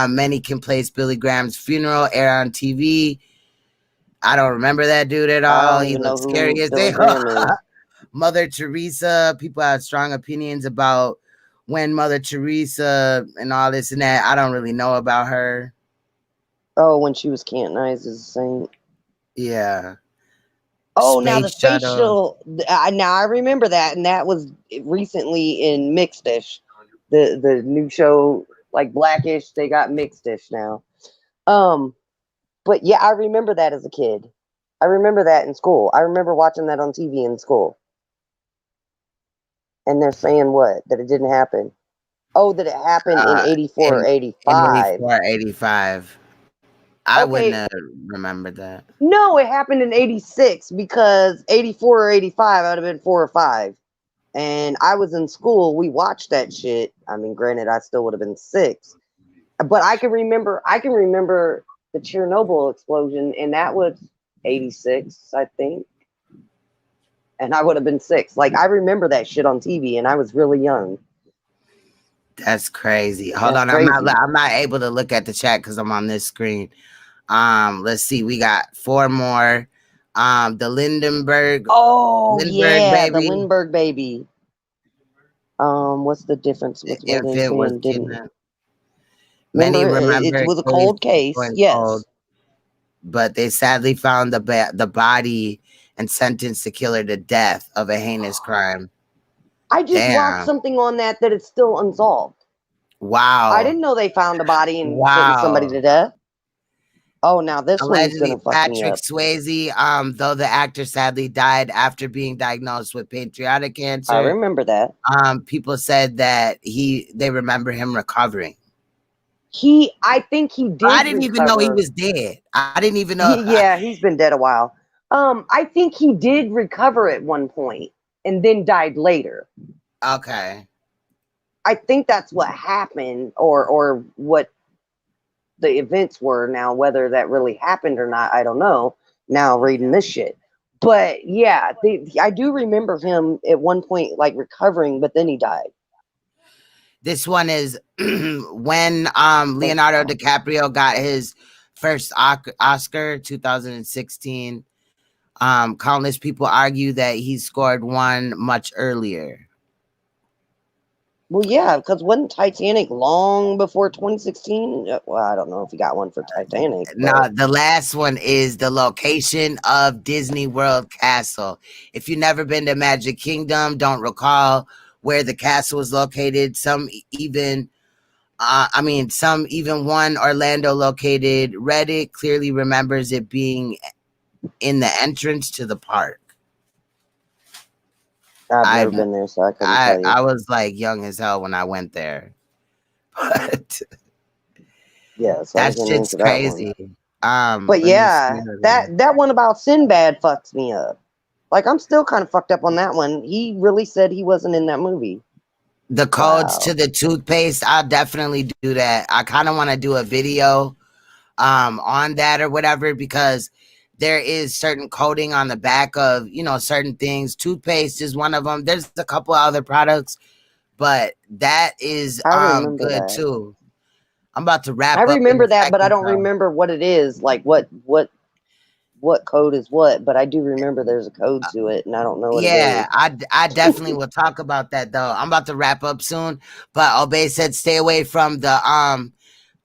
Many can place Billy Graham's funeral air on TV. I don't remember that dude at all. He looks scary as they are. Mother Teresa. People have strong opinions about when Mother Teresa and all this and that. I don't really know about her. Oh, when she was canonized as a saint. Yeah. Oh, now the facial. Now I remember that, and that was recently in Mixedish, the new show, like Blackish. They got Mixedish now. But yeah, I remember that as a kid. I remember that in school. I remember watching that on TV in school. And they're saying what? That it didn't happen. Oh, that it happened in 84 or 85. 84 85. I wouldn't have remembered that. No, it happened in 86 because 84 or 85, I would have been 4 or 5. And I was in school. We watched that shit. I mean, granted, I still would have been 6. But I can remember the Chernobyl explosion, and that was 86, I think. And I would have been 6. Like, I remember that shit on TV, and I was really young. That's crazy. Hold on, I'm not able to look at the chat because I'm on this screen. Let's see, we got 4 more. The Lindenberg. Oh, Lindbergh baby. The Lindbergh baby. What's the difference with what they saying didn't? Many remember it was a cold case. Yes. Cold, but they sadly found the body and sentenced the killer to death of a heinous crime. I just watched something on that it's still unsolved. Wow. I didn't know they found a body and sentenced somebody to death. Oh, now this one's gonna fuck me up. Patrick Swayze, though the actor sadly died after being diagnosed with pancreatic cancer. I remember that. People said that they remember him recovering. I think he did. I didn't even know he was dead. I didn't even know. Yeah, he's been dead a while. I think he did recover at one point and then died later. Okay. I think that's what happened, or what the events were. Now, whether that really happened or not, I don't know. Now reading this shit. But yeah, I do remember him at one point like recovering, but then he died. This one is when Leonardo DiCaprio got his first Oscar, 2016. Countless people argue that he scored one much earlier. Well, yeah, because wasn't Titanic long before 2016? Well, I don't know if he got one for Titanic. No, the last one is the location of Disney World Castle. If you've never been to Magic Kingdom, don't recall where the castle was located. Some even one Orlando located. Reddit clearly remembers it being in the entrance to the park. I've never been there, so I couldn't tell you. I was like young as hell when I went there. But yeah, so that shit's crazy. But yeah, that one about Sinbad fucks me up. Like, I'm still kind of fucked up on that one. He really said he wasn't in that movie. The codes to the toothpaste, I'll definitely do that. I kind of want to do a video on that or whatever, because there is certain coding on the back of, you know, certain things. Toothpaste is one of them. There's a couple other products, but that is good too. I'm about to wrap up. I remember that, but I don't remember what it is. Like what code is what, but I do remember there's a code to it, and I don't know what it is. I definitely will talk about that though. I'm about to wrap up soon, but Obey said stay away from the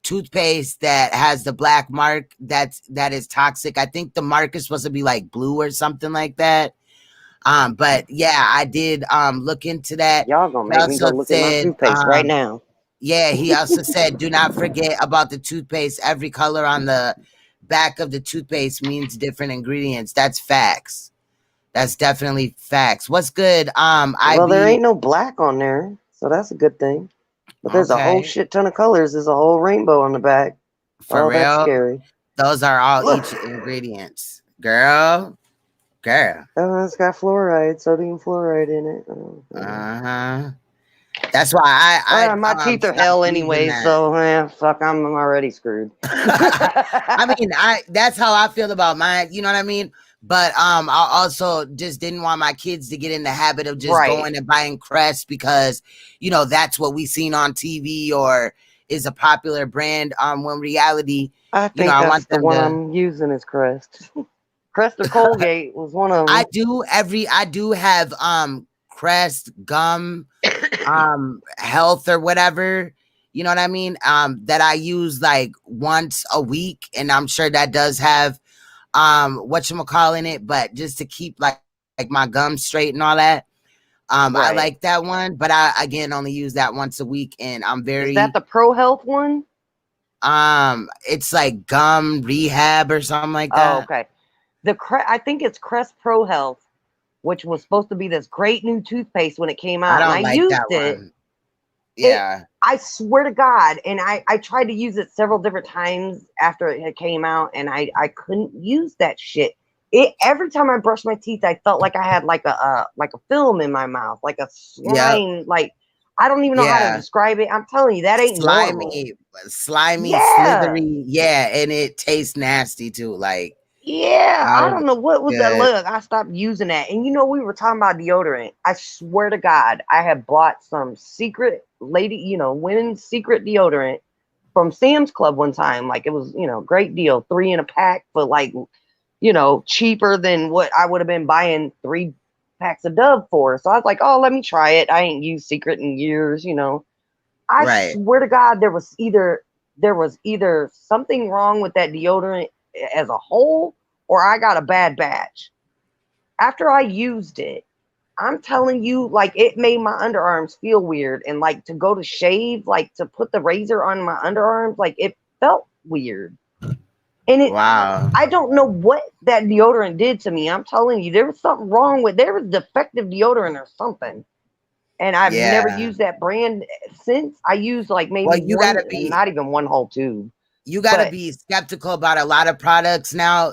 toothpaste that has the black mark that is toxic. I think the mark is supposed to be like blue or something like that. But yeah, I did look into that. Y'all gonna make me go look at my toothpaste right now. Yeah, he also said do not forget about the toothpaste. Every color on the back of the toothpaste means different ingredients. That's facts. That's definitely facts. What's good? Well, there ain't no black on there, so that's a good thing. But there's a whole shit ton of colors. There's a whole rainbow on the back. For real? That's scary. Those are all each ingredients. Girl. Oh, it's got fluoride, sodium fluoride in it. Uh-huh. That's why my teeth are hell anyway, so fuck, I'm already screwed. I mean, that's how I feel about mine, you know what I mean? But I also just didn't want my kids to get in the habit of just going and buying Crest because, you know, that's what we seen on TV or is a popular brand. When reality, I think I want the one I'm using is Crest. Crest or Colgate was one of them. I do have Crest gum health or whatever, you know what I mean, that I use like once a week, and I'm sure that does have whatchamacallit it, but just to keep like my gums straight and all that. I like that one, but I again only use that once a week, and I'm very. Is that the Pro Health one? It's like gum rehab or something like that. Oh, okay. I think it's Crest Pro Health, which was supposed to be this great new toothpaste when it came out. I used it. Yeah. I swear to God. And I tried to use it several different times after it had came out, and I couldn't use that shit. Every time I brushed my teeth, I felt like I had like a film in my mouth, like a slime, like I don't even know how to describe it. I'm telling you, that ain't slimy, slithery. Yeah, and it tastes nasty too. Like I don't know what was that look. I stopped using that. And we were talking about deodorant. I swear to God, I had bought some secret women's secret deodorant from Sam's Club one time. Like it was, great deal. 3 in a pack for like, cheaper than what I would have been buying 3 packs of Dove for. So I was like, oh, let me try it. I ain't used Secret in years, I swear to God, there was either something wrong with that deodorant as a whole, or I got a bad batch. After I used it, I'm telling you, like, it made my underarms feel weird, and like to go to shave, like to put the razor on my underarms, like it felt weird. And I don't know what that deodorant did to me. I'm telling you, there was something wrong there was defective deodorant or something. And I've never used that brand since. I used like maybe not even one whole tube. You got to be skeptical about a lot of products now,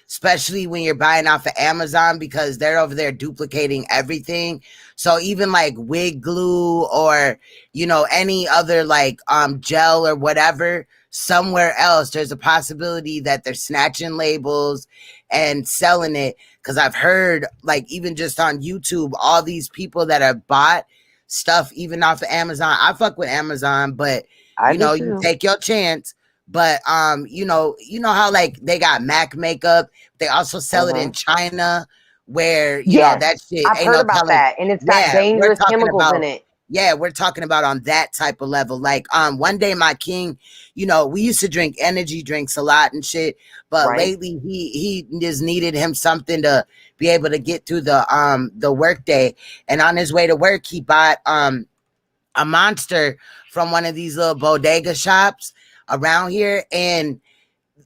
especially when you're buying off of Amazon, because they're over there duplicating everything. So even like wig glue or, any other like gel or whatever, somewhere else, there's a possibility that they're snatching labels and selling it. Because I've heard, like, even just on YouTube, all these people that have bought stuff even off of Amazon. I fuck with Amazon, but, you take your chance. But you know how like they got MAC makeup, they also sell it in China, where that shit. I've heard about that, and it's got dangerous chemicals in it. Yeah, we're talking about on that type of level. Like one day my king, we used to drink energy drinks a lot and shit, but lately he just needed him something to be able to get through the work day. And on his way to work, he bought a Monster from one of these little bodega shops around here, and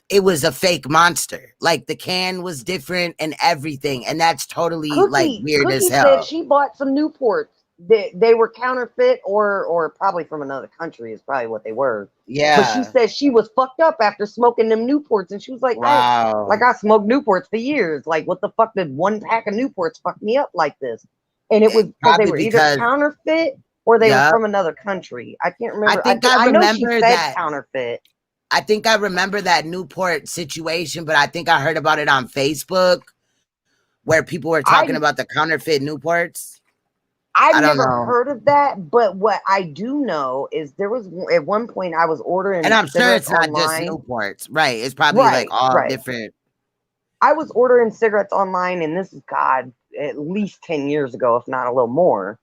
it was a fake monster. Like the can was different and everything, and that's totally like weird as hell. Said she bought some Newports. They were counterfeit or probably from another country is probably what they were. Yeah. But she said she was fucked up after smoking them Newports, and she was like, wow. I smoked Newports for years. Like, what the fuck did one pack of Newports fuck me up like this? And it was because they were either counterfeit or they were from another country. I can't remember. I know she said counterfeit. I think I remember that Newport situation, but I think I heard about it on Facebook where people were talking about the counterfeit Newports. I've never heard of that, but what I do know is there was at one point I was ordering, and I'm sure it's not just Newports, right? It's probably like all different. I was ordering cigarettes online, and this is at least 10 years ago, if not a little more,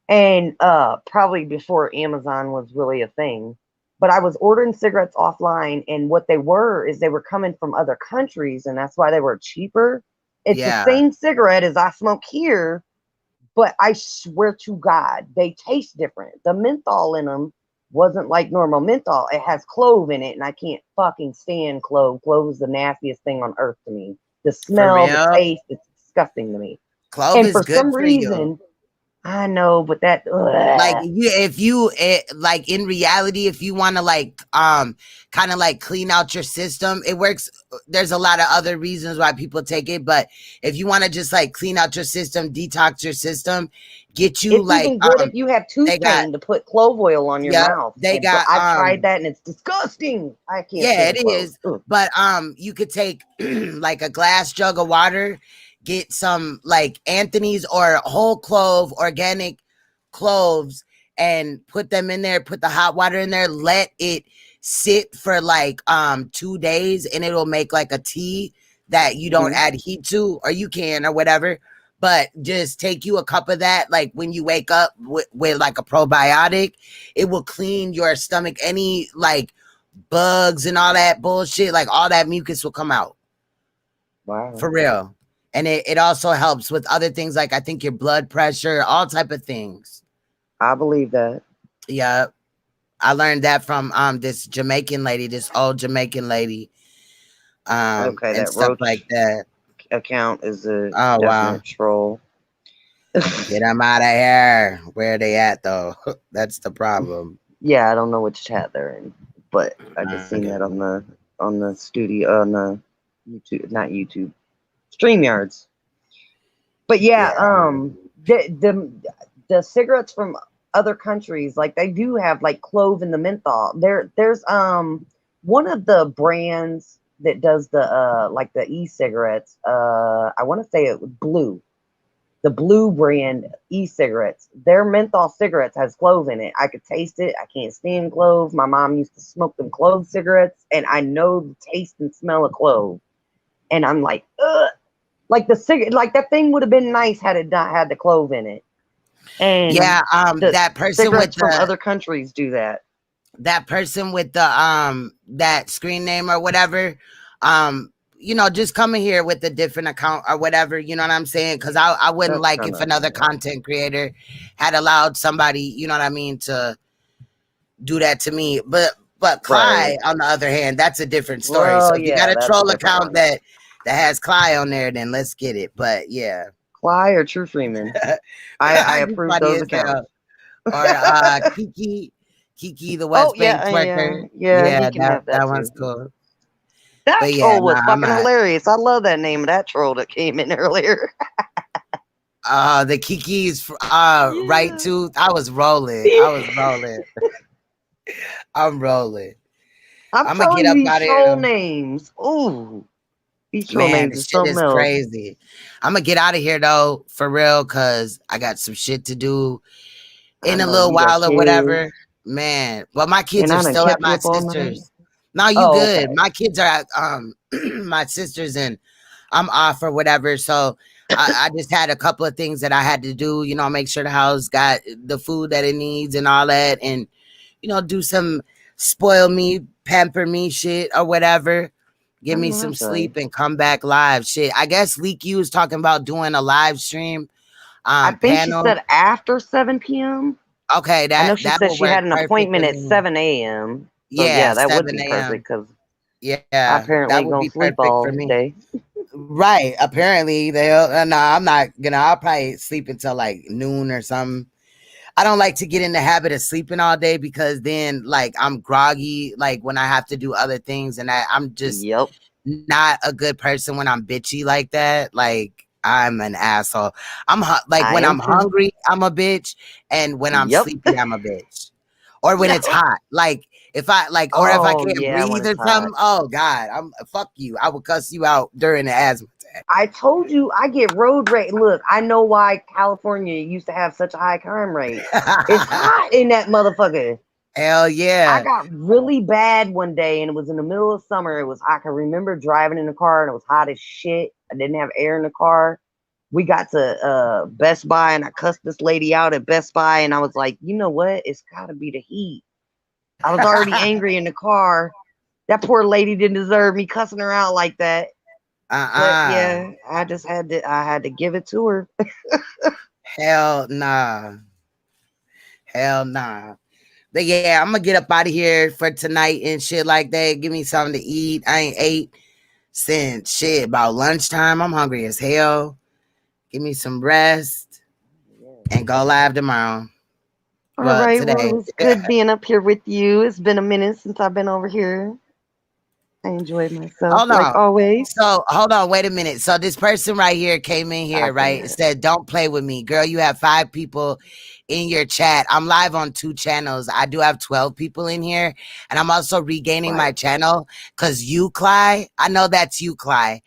and probably before Amazon was really a thing. But I was ordering cigarettes offline, and what they were coming from other countries, and that's why they were cheaper. It's the same cigarette as I smoke here. But I swear to God, they taste different. The menthol in them wasn't like normal menthol. It has clove in it, and I can't fucking stand clove. Clove is the nastiest thing on earth to me. The smell, the taste, it's disgusting to me. Clove is good for some reason, I know, but that like like in reality, if you want to like kind of like clean out your system, it works. There's a lot of other reasons why people take it, but if you want to just like clean out your system, detox your system, get you it's even good if you have tooth pain to put clove oil on your mouth. I've tried that and it's disgusting. I can't. Yeah, it is. But you could take like a glass jug of water. Get some like Anthony's or whole clove, organic cloves, and put them in there. Put the hot water in there. Let it sit for like 2 days, and it'll make like a tea that you don't add heat to, or you can, or whatever. But just take you a cup of that, like when you wake up with like a probiotic, it will clean your stomach. Any like bugs and all that bullshit, like all that mucus will come out. Wow, for real. And it also helps with other things, like I think your blood pressure, all type of things. I believe that. Yeah. I learned that from this Jamaican lady, this old Jamaican lady. Okay, and that stuff like that. Account is a definite troll. Get them out of here. Where are they at though? That's the problem. Yeah, I don't know which chat they're in, but I just seen that on the studio on the YouTube, not YouTube. StreamYards. But the cigarettes from other countries, like they do have like clove in the menthol. There's one of the brands that does the like the e-cigarettes. I want to say it was Blue. The Blue brand e-cigarettes. Their menthol cigarettes has clove in it. I could taste it. I can't stand clove. My mom used to smoke them clove cigarettes, and I know the taste and smell of clove. And I'm like, ugh. Like like that thing would have been nice had it not had the clove in it. And that person with from other countries do that. That person with the that screen name or whatever, you know, just coming here with a different account or whatever, you know what I'm saying? Because I wouldn't like if another content creator had allowed somebody, you know what I mean, to do that to me. But Clyde, on the other hand, that's a different story. Well, so if you got a troll account that has Clyde on there, then let's get it. But yeah, Clyde or True Freeman, I approve those accounts. Or Kiki, the West Bank twerker. Yeah, that one's cool. That troll was fucking hilarious. I love that name of that troll that came in earlier. The Kiki's right tooth. I was rolling. I'm rolling. I'm gonna get up out of here. Troll names. Ooh. These troll names this shit is crazy. I'm gonna get out of here though, for real, because I got some shit to do in a little while or whatever. Man, well, my kids are still at my sister's. No, you good. Okay. My kids are at my sister's, and I'm off or whatever. So I just had a couple of things that I had to do, you know, make sure the house got the food that it needs and all that, and you know, do some spoil me, pamper me shit or whatever. Give me some sleep and come back live. Shit, I guess Leak U is talking about doing a live stream. I think she said after 7 p.m. Okay, I know she said she had an appointment at 7 a.m. So yeah, that would be perfect because Yeah, apparently that would gonna be sleep perfect for all me. day. Right. Apparently, they'll. No, I'm not gonna. I'll probably sleep until like noon or something. I don't like to get in the habit of sleeping all day because then, like, I'm groggy. Like when I have to do other things, and I'm just Yep, not a good person when I'm bitchy like that. Like I'm an asshole. Like I when am I'm too. hungry, I'm a bitch, and when I'm Yep. sleepy, I'm a bitch. Or when it's Yep. hot, like if I like, or if I Oh can't yeah, when breathe it's or hot. something. Oh God, I'm fuck you. I will cuss you out during the asthma attack. I told you I get road rage. Look, I know why California used to have such a high crime rate. It's hot in that motherfucker. Hell I yeah. got really bad one day, and it was in the middle of summer. I can remember driving in the car, and it was hot as shit. I didn't have air in the car. We got to Best Buy, and I cussed this lady out at Best Buy, and I was like, you know what? It's got to be the heat. I was already angry in the car. That poor lady didn't deserve me cussing her out like that. But yeah, I had to give it to her. Hell nah. Hell nah. But yeah, I'm gonna get up out of here for tonight and shit like that. Give me something to eat. I ain't ate since shit about lunchtime. I'm hungry as hell. Give me some rest and go live tomorrow. All Well, right, well, it today. was good being up here with you. It's been a minute since I've been over here. I enjoyed myself Hold like on. always. So hold on, wait a minute. So this person right here came in I here, right? It bet. said, "Don't play with me, girl. You have 5 people in your chat. I'm live on 2 channels. I do have 12 people in here, and I'm also regaining my Right. channel because you, Cly. I know that's you, Cly.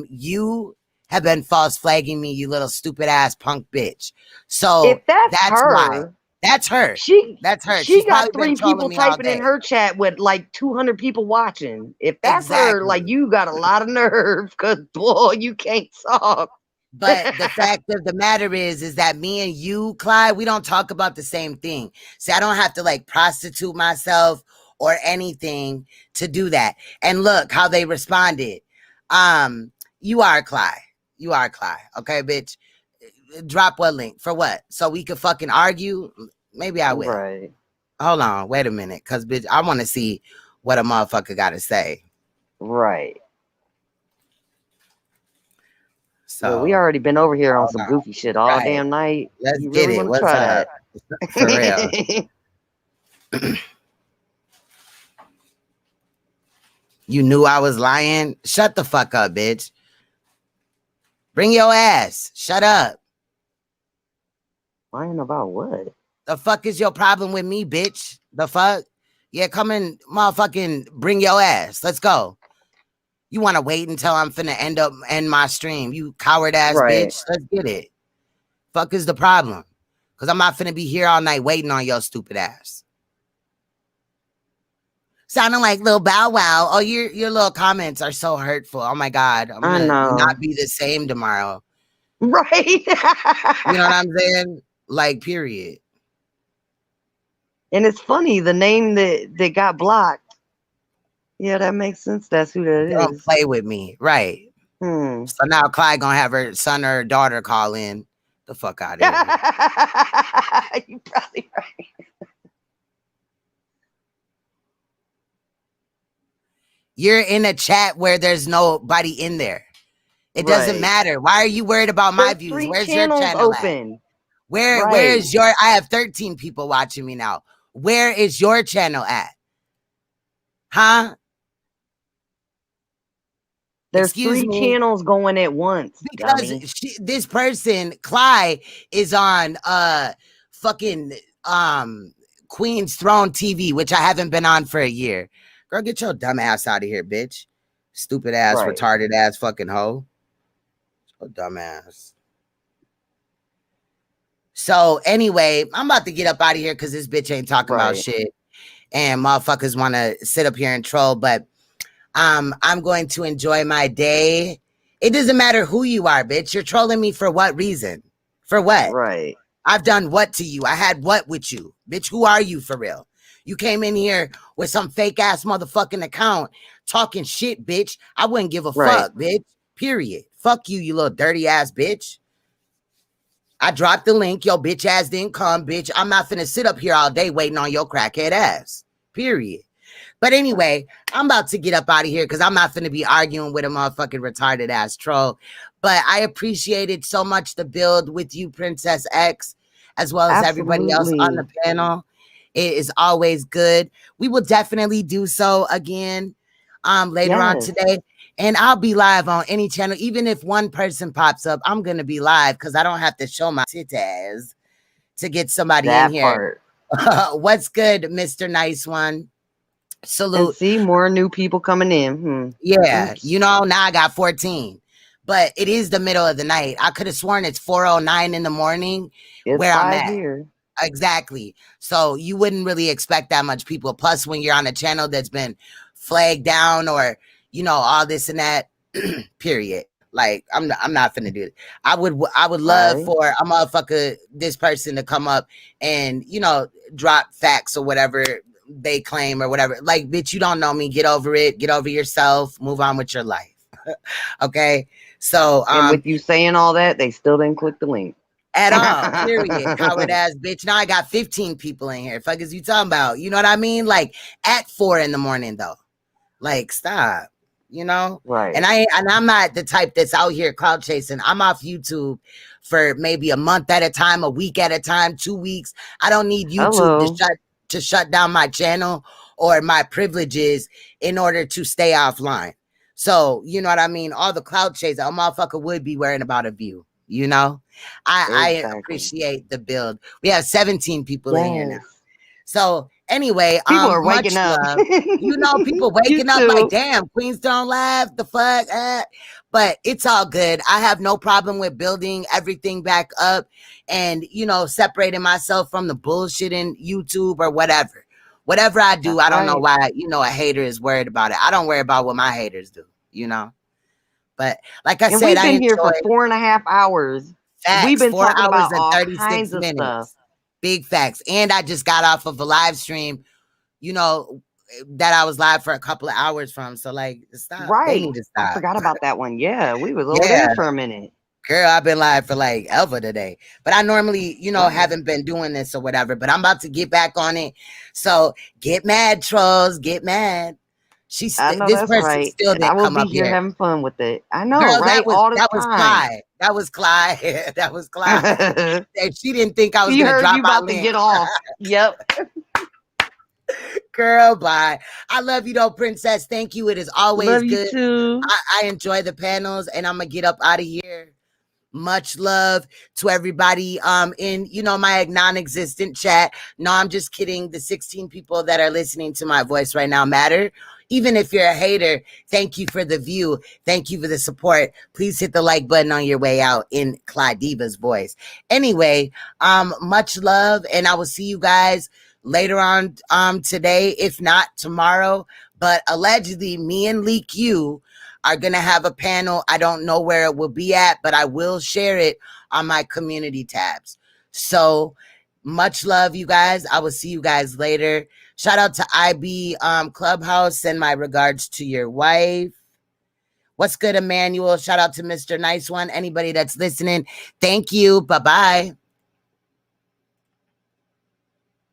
You have been false flagging me, you little stupid ass punk bitch. So If that's that's why. her, That's her. she That's her. she She's got probably been 3 trolling people me all typing in day. her chat with like 200 people watching. If that's her, like Exactly. you got a lot of nerve, because boy, you can't talk. But the fact of the matter is that me and you, Clyde, we don't talk about the same thing. See, I don't have to like prostitute myself or anything to do that. And look how they responded. You are Clyde. You are Clyde. Okay, bitch. Drop what link for what? So we could fucking argue? Maybe I will. Right. Hold on, wait a minute, cause bitch, I want to see what a motherfucker got to say. Right. Well, we So already been over here on hold some on. goofy shit all Right. damn night. Let's You get really it. want to What's try up? For real. that? You knew I was lying? Shut the fuck up, bitch. Bring your ass. Shut up. Lying about what? The fuck is your problem with me, bitch? The fuck? Yeah, come and motherfucking bring your ass. Let's go. You want to wait until I'm finna end my stream? You coward ass Right. bitch. Let's get it. Fuck is the problem? Cause I'm not finna be here all night waiting on your stupid ass. Sounding like Lil Bow Wow. Oh, your little comments are so hurtful. Oh my God. I'm I gonna know. not be the same tomorrow. Right. You know what I'm saying? Like, period. And it's funny, the name that got blocked. Yeah, that makes sense. That's who that Don't is. play with me. Right. Hmm. So now Clyde gonna have her son or her daughter call in. The fuck out of here. You probably right. You're in a chat where there's nobody in there. It doesn't Right. matter. Why are you worried about my There's views? 3 Where's your channels channel at? open. Where Right. is your I have 13 people watching me now. Where is your channel at? Huh? There's Excuse 3 me. channels going at once. Because Dummy. this person, Clyde, is on fucking Queen's Throne TV, which I haven't been on for a year. Girl, get your dumb ass out of here, bitch. Stupid ass, Right. retarded ass fucking hoe. So dumb ass. So anyway, I'm about to get up out of here because this bitch ain't talking about shit. And motherfuckers want to sit up here and troll, but I'm going to enjoy my day. It doesn't matter who you are, bitch. You're trolling me for what reason? For what? Right. I've done what to you? I had what with you? Bitch, who are you for real? You came in here with some fake ass motherfucking account talking shit, bitch. I wouldn't give a fuck, bitch. Period. Fuck you, you little dirty ass bitch. I dropped the link. Your bitch ass didn't come, bitch. I'm not finna sit up here all day waiting on your crackhead ass. Period. But anyway, I'm about to get up out of here because I'm not going to be arguing with a motherfucking retarded ass troll. But I appreciated so much the build with you, Princess X, as well as everybody else on the panel. It is always good. We will definitely do so again later on today. And I'll be live on any channel. Even if one person pops up, I'm going to be live because I don't have to show my titties to get somebody in here. What's good, Mr. Nice One? Salute. And see more new people coming in. Yeah. Oops. You know, now I got 14. But it is the middle of the night. I could have sworn it's 4:09 in the morning where I'm at. Here. Exactly. So you wouldn't really expect that much people. Plus, when you're on a channel that's been flagged down or, you know, all this and that, period. Like, I'm not finna do it. I would love for a motherfucker, this person to come up and, you know, drop facts or whatever they claim or whatever. Like, bitch, you don't know me. Get over it. Get over yourself. Move on with your life. Okay. So, and with you saying all that, they still didn't click the link. At all, period. Coward ass bitch. Now I got 15 people in here. Fuck is you talking about? You know what I mean? Like at 4 a.m. though. Like stop. You know? Right. And I'm not the type that's out here cloud chasing. I'm off YouTube for maybe a month at a time, a week at a time, 2 weeks. I don't need YouTube to shut down my channel or my privileges in order to stay offline. So, you know what I mean? All the cloud chasing, a motherfucker would be worrying about a view. You know, I appreciate the build. We have 17 people in here now. So anyway, people are waking up. You know, people waking up like, damn, queens don't laugh. The fuck, but it's all good. I have no problem with building everything back up and, you know, separating myself from the bullshit in YouTube or whatever. Whatever I do, I don't know why, you know, a hater is worried about it. I don't worry about what my haters do, you know. But like I said, we've been here for 4.5 hours. Facts. We've been 4 talking hours about and all 36 kinds minutes. Of stuff. Big facts. And I just got off of a live stream, you know, that I was live for a couple of hours from. So like, stop. Right. They need to stop. I forgot about that one. Yeah, we was over there for a minute. Girl, I've been live for like ever today. But I normally, you know, haven't been doing this or whatever. But I'm about to get back on it. So get mad, trolls. Get mad. This person still didn't come up here. I will be here having fun with it. I know, girl, right? That was Clyde. That was Clyde. That was Clyde. She didn't think I was going to drop you about to get off. Yep. Girl, bye. I love you though, Princess. Thank you. It is always love good. You too. I enjoy the panels, and I'm gonna get up out of here. Much love to everybody in, you know, my non-existent chat. No, I'm just kidding. The 16 people that are listening to my voice right now matter. Even if you're a hater, thank you for the view. Thank you for the support. Please hit the like button on your way out in Clyde Diva's voice. Anyway, much love, and I will see you guys later on today, if not tomorrow. But allegedly, me and Leak You are going to have a panel. I don't know where it will be at, but I will share it on my community tabs. So much love, you guys. I will see you guys later. Shout out to IB Clubhouse. Send my regards to your wife. What's good, Emmanuel? Shout out to Mr. Nice One. Anybody that's listening, thank you. Bye-bye.